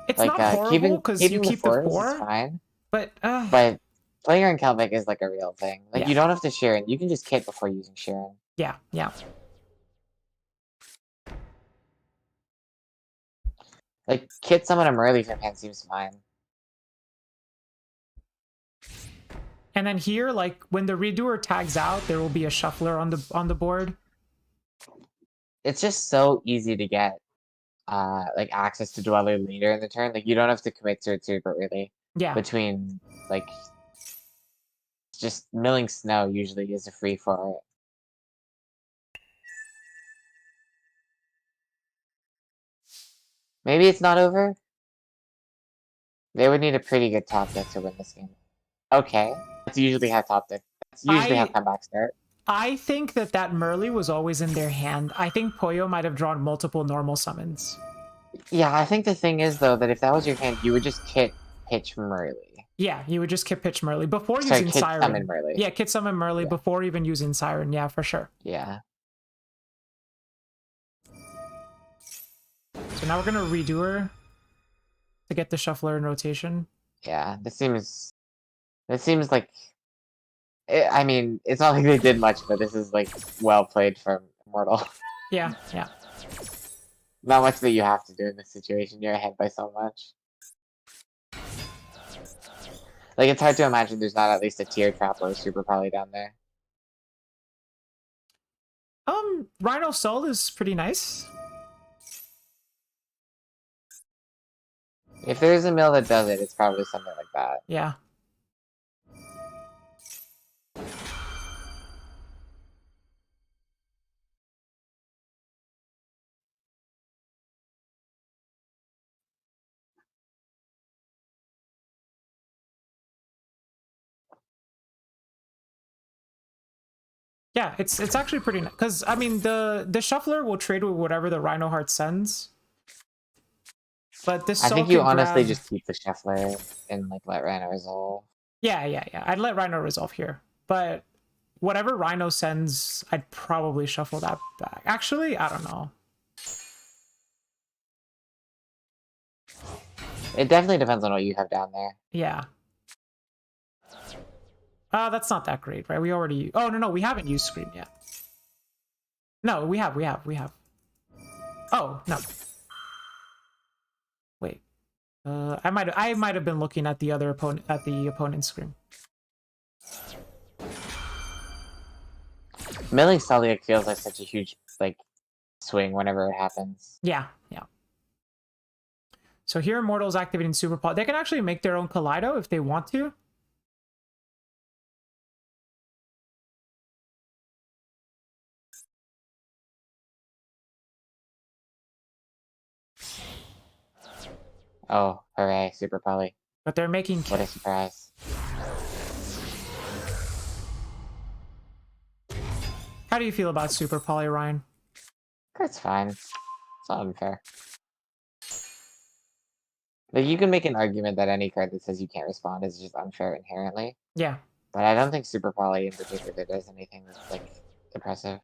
It's not horrible because you keep the 4. Is fine. But player in Calbec is like a real thing. Like you don't have to Sharon. You can just kit before using Sharon. Yeah, yeah. Like kit summon him early from hand seems fine. And then here, like when the redoer tags out, there will be a shuffler on the board. It's just so easy to get like access to Dweller later in the turn. Like you don't have to commit to it super early. Yeah. Between like just milling snow usually is a free for it. Maybe it's not over. They would need a pretty good top deck to win this game. Okay. That's usually how top deck. That's usually how comebacks start. I think that Merly was always in their hand. I think Poyo might have drawn multiple normal summons. Yeah, I think the thing is, though, that if that was your hand, you would just kit Pitch Merly. Yeah, you would just kit Pitch Merly before using Siren. Summon Merly. Yeah, kit Summon Merly before even using Siren. Yeah, for sure. Yeah. So now we're going to redo her to get the shuffler in rotation. Yeah, this seems like... I mean, it's not like they did much, but this is, like, well played from Immortal. Yeah, yeah. Not much that you have to do in this situation. You're ahead by so much. Like, it's hard to imagine there's not at least a tier trap or a super probably down there. Rhino Soul is pretty nice. If there's a mill that does it, it's probably something like that. Yeah. Yeah, it's actually pretty nice. Because, I mean, the shuffler will trade with whatever the Rhino Heart sends. But this I think you honestly just keep the shuffler and, like, let Rhino resolve. Yeah. I'd let Rhino resolve here. But whatever Rhino sends, I'd probably shuffle that back. Actually, I don't know. It definitely depends on what you have down there. Yeah. That's not that great, right? We already... Oh, no, we haven't used Scream yet. No, we have. Oh, no. Wait. I might have been looking at the other opponent, at the opponent's Scream. Milling Staliak feels like such a huge, like, swing whenever it happens. Yeah, yeah. So here Immortal's activating Super Poly. They can actually make their own Kaleido if they want to. Oh, hooray, Super Poly. But they're making What a Kit. surprise. How do you feel about Super Poly, Ryan? That's fine. It's not unfair. Like, you can make an argument that any card that says you can't respond is just unfair inherently. Yeah. But I don't think Super Poly in particular does anything that's, like, impressive.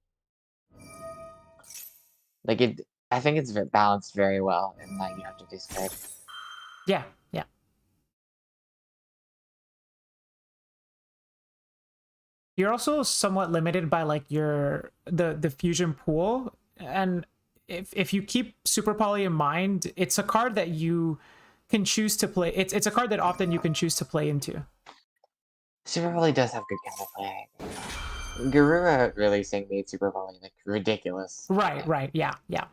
Like, I think it's balanced very well in that you have to discard. Yeah, yeah. You're also somewhat limited by like the fusion pool, and if you keep Super Poly in mind, it's a card that you can choose to play. It's a card that often you can choose to play into. Super Poly does have good counterplay. Garura releasing made Super Poly like ridiculous. Right, right, yeah, yeah.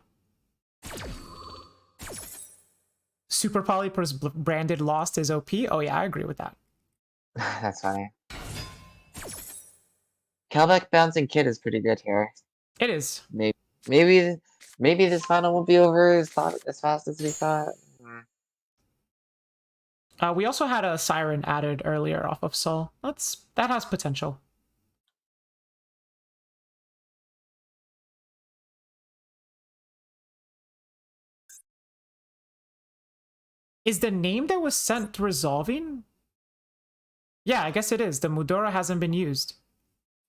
Super Poly plus branded Lost is OP. Oh yeah, I agree with that. That's funny. Calbeck bouncing Kid is pretty good here. It is. Maybe this final won't be over as fast as we thought. We also had a Siren added earlier off of Soul. That has potential. Is the name that was sent resolving? Yeah, I guess it is. The Mudora hasn't been used.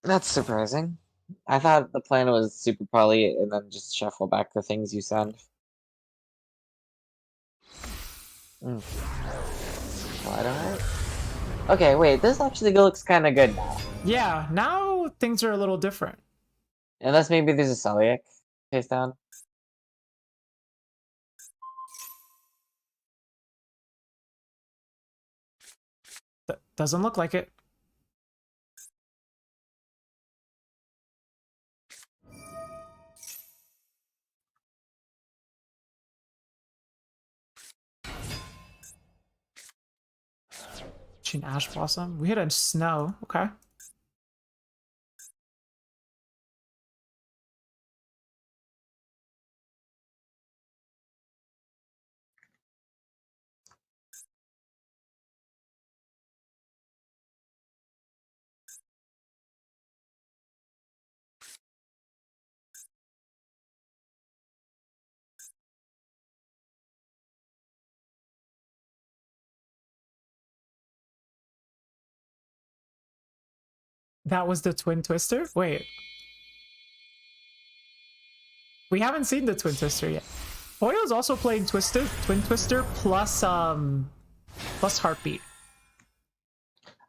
That's surprising. I thought the plan was Super Poly and then just shuffle back the things you send. What? Okay, wait, this actually looks kind of good now. Yeah, now things are a little different. Unless maybe there's a Celiac face down. Doesn't look like it. Ash Blossom. We hit a Snow. Okay. That was the Twin Twister? Wait. We haven't seen the Twin Twister yet. Poyo's also playing Twin Twister plus Heartbeat.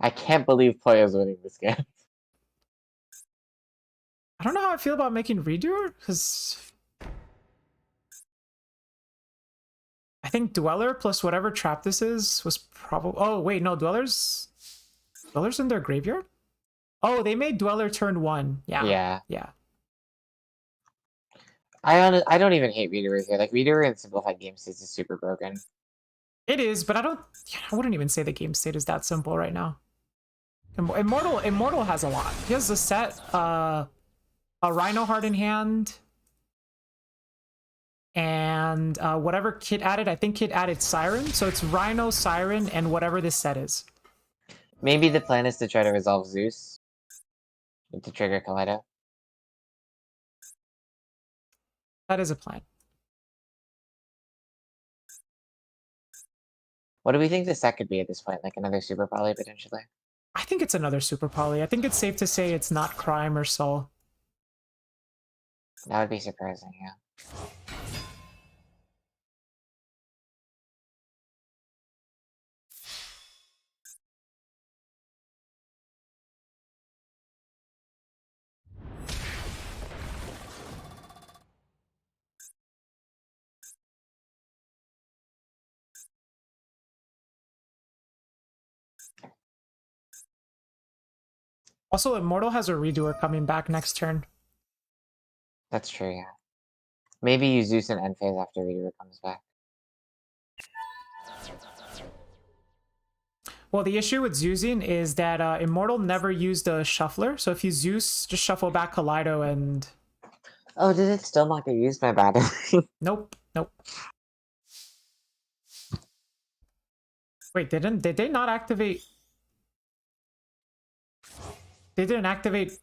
I can't believe Poyo's winning this game. I don't know how I feel about making Redoer, because I think Dweller plus whatever trap this is was probably... Oh, wait, no, Dweller's in their graveyard? Oh, they made Dweller turn 1. Yeah. Yeah. I don't even hate Reader here. Like, Reader in simplified game states is super broken. It is, but I wouldn't even say the game state is that simple right now. Immortal has a lot. He has a set, a Rhino Heart in hand, and whatever Kit added. I think Kit added Siren, so it's Rhino, Siren, and whatever this set is. Maybe the plan is to try to resolve Zeus to trigger Kaleido. That is a plan. What do we think the set could be at this point? Like another Super Poly potentially? I think it's another Super Poly. I think it's safe to say it's not Crime or Soul. That would be surprising, yeah. Also, Immortal has a Redoer coming back next turn. That's true, yeah. Maybe use Zeus and end phase after Reader comes back. Well, the issue with Zeusing is that Immortal never used a shuffler, so if you Zeus, just shuffle back Kaleido and... Oh, did it still not get used by bad? Nope, nope. Wait, did they not activate... They didn't activate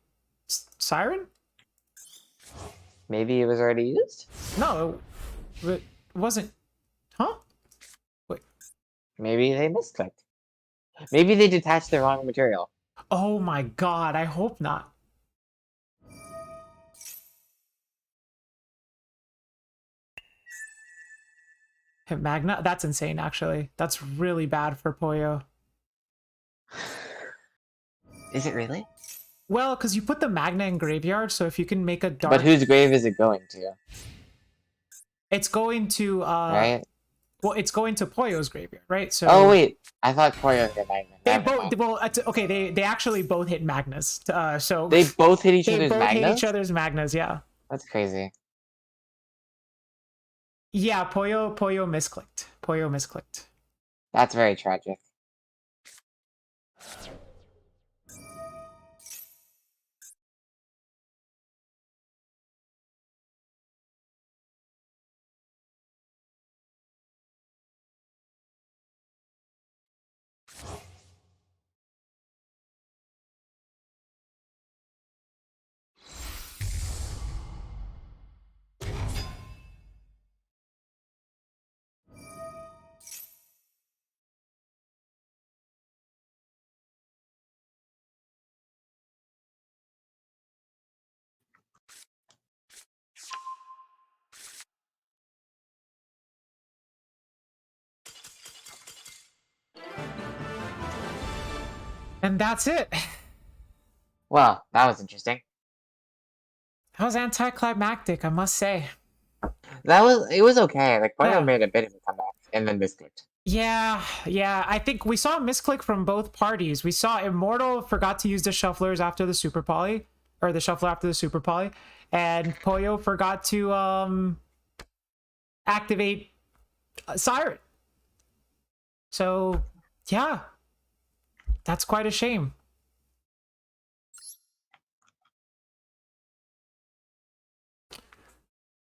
Siren? Maybe it was already used? No, it wasn't... Huh? Wait. Maybe they misclicked. Maybe they detached the wrong material. Oh my god, I hope not. Hit Magna? That's insane, actually. That's really bad for Poyo. Is it really? Well, because you put the Magna in Graveyard, so if you can make a dark... But whose grave is it going to? It's going to, Right? Well, it's going to Poyo's Graveyard, right? So... Oh, wait. I thought Koyo hit Magna. They Never both... mind. Well, okay, they actually both hit Magnas. So... They both hit each They other's both Magnas? hit each other's Magnas, yeah. That's crazy. Yeah, Poyo misclicked. Poyo misclicked. That's very tragic. And that's it. Well, that was interesting. That was anticlimactic, I must say. It was okay. Like, Koyo Yeah. made a bit of a comeback and then misclicked. Yeah. I think we saw a misclick from both parties. We saw Immortal forgot to use the shufflers after the Super Poly, or the shuffler after the Super Poly, and Poyo forgot to activate Siren. So, yeah. That's quite a shame.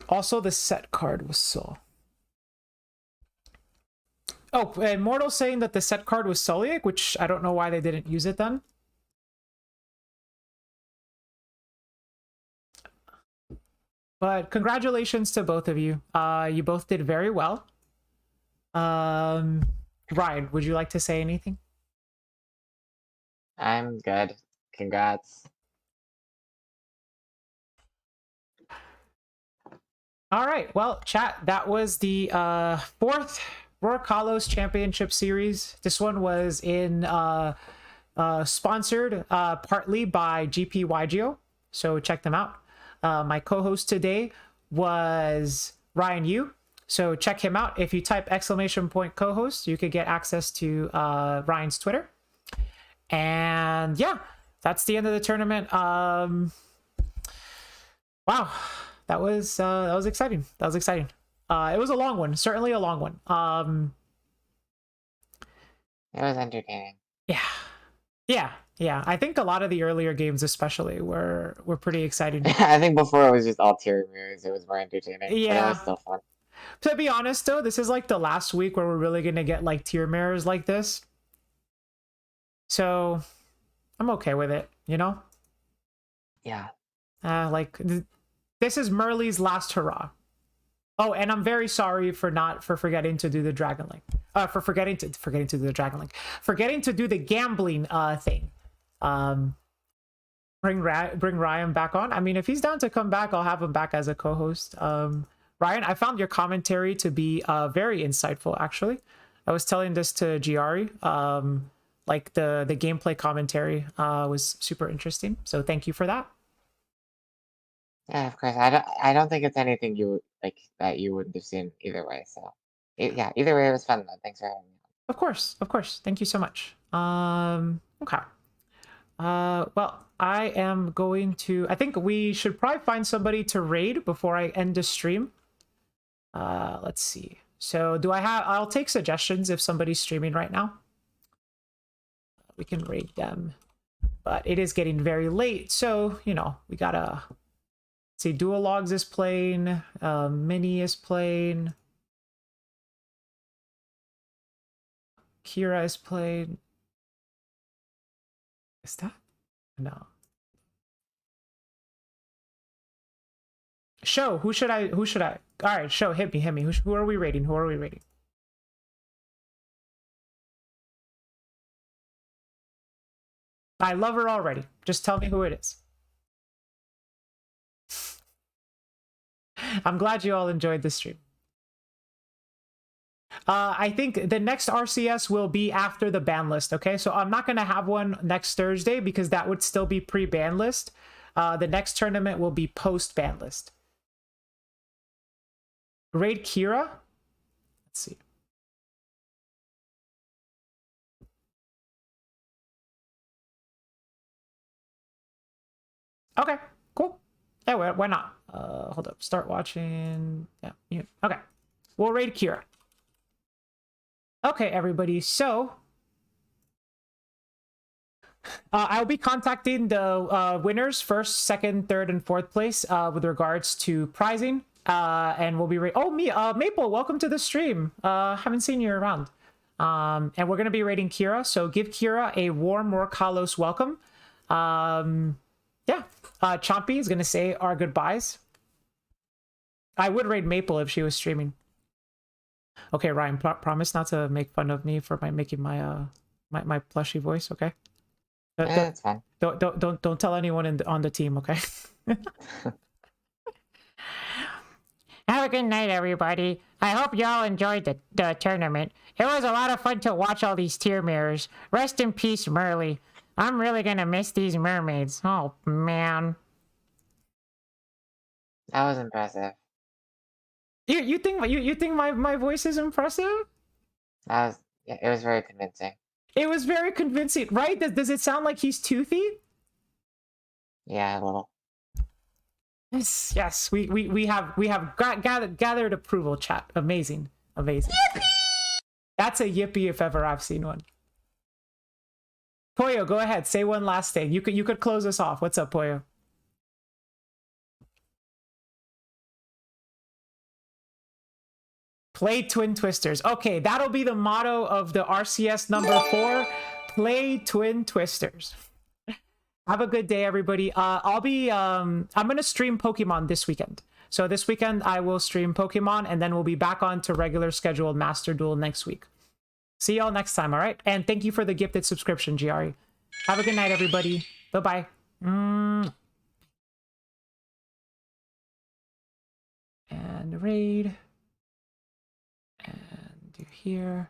Also, the set card was so... Oh, Immortal saying that the set card was Solic, which I don't know why they didn't use it then. But congratulations to both of you. You both did very well. Ryan, would you like to say anything? I'm good. Congrats. All right, well, chat, that was the fourth Roarkallos Championship Series. This one was sponsored partly by GPYGO, so check them out. My co-host today was Ryan Yu, so check him out. If you type !co-host, you could get access to Ryan's Twitter. And yeah, that's the end of the tournament. Wow, that was exciting. That was exciting. It was a long one, certainly a long one. It was entertaining. Yeah. I think a lot of the earlier games, especially, were pretty exciting. I think before it was just all tier mirrors. It was more entertaining. Yeah. But it was still fun. To be honest, though, this is like the last week where we're really gonna get like tier mirrors like this. So I'm okay with it, you know? Yeah. This is Merly's last hurrah. Oh, and I'm very sorry for forgetting to do the Dragon Link. Forgetting to do the Dragon Link. Forgetting to do the gambling thing. Bring Ryan back on. I mean, if he's down to come back, I'll have him back as a co-host. Ryan, I found your commentary to be very insightful, actually. I was telling this to Giari. Like the gameplay commentary was super interesting. So thank you for that. Yeah, of course. I don't think it's anything you would like that you wouldn't have seen either way. So, yeah, either way, it was fun though. Thanks for having me. Of course. Thank you so much. Okay. Well, I am going to... I think we should probably find somebody to raid before I end the stream. Let's see. So do I have... I'll take suggestions if somebody's streaming right now. We can raid them. But it is getting very late, so, you know, we gotta... Let's see, Duologs is playing, Mini is playing. Kira is playing. Is that? No. Show, who should I? All right, show, hit me. Who are we rating? I love her already. Just tell me who it is. I'm glad you all enjoyed the stream. I think the next RCS will be after the ban list, okay? So I'm not going to have one next Thursday because that would still be pre-ban list. The next tournament will be post-ban list. Raid Kira? Let's see. Okay, cool. Yeah, why not? Hold up. Start watching. Yeah. Okay. We'll raid Kira. Okay, everybody. So I'll be contacting the winners, first, second, third, and fourth place with regards to prizing. And we'll be Maple, welcome to the stream. Haven't seen you around. And we're gonna be raiding Kira, so give Kira a warm Roarkallos welcome. Yeah. Chompy is gonna say our goodbyes. I would raid Maple if she was streaming. Okay, Ryan, promise not to make fun of me for making my my plushy voice, okay? That's fine. Don't tell anyone on the team, okay? Have a good night, everybody. I hope y'all enjoyed the tournament. It was a lot of fun to watch all these tier mirrors. Rest in peace, Merly. I'm really gonna miss these mermaids. Oh, man. That was impressive. You think my voice is impressive? Yeah, it was very convincing. It was very convincing, right? Does it sound like he's toothy? Yeah, a little. Yes. We have gathered approval, chat. Amazing. Yippee! That's a yippee if ever I've seen one. Poyo, go ahead. Say one last thing. You could close us off. What's up, Poyo? Play Twin Twisters. Okay, that'll be the motto of the RCS number 4. Play Twin Twisters. Have a good day, everybody. I'm gonna stream Pokemon this weekend. So this weekend I will stream Pokemon, and then we'll be back on to regular scheduled Master Duel next week. See y'all next time, all right? And thank you for the gifted subscription, Giari. Have a good night, everybody. Bye-bye. And raid. And do here.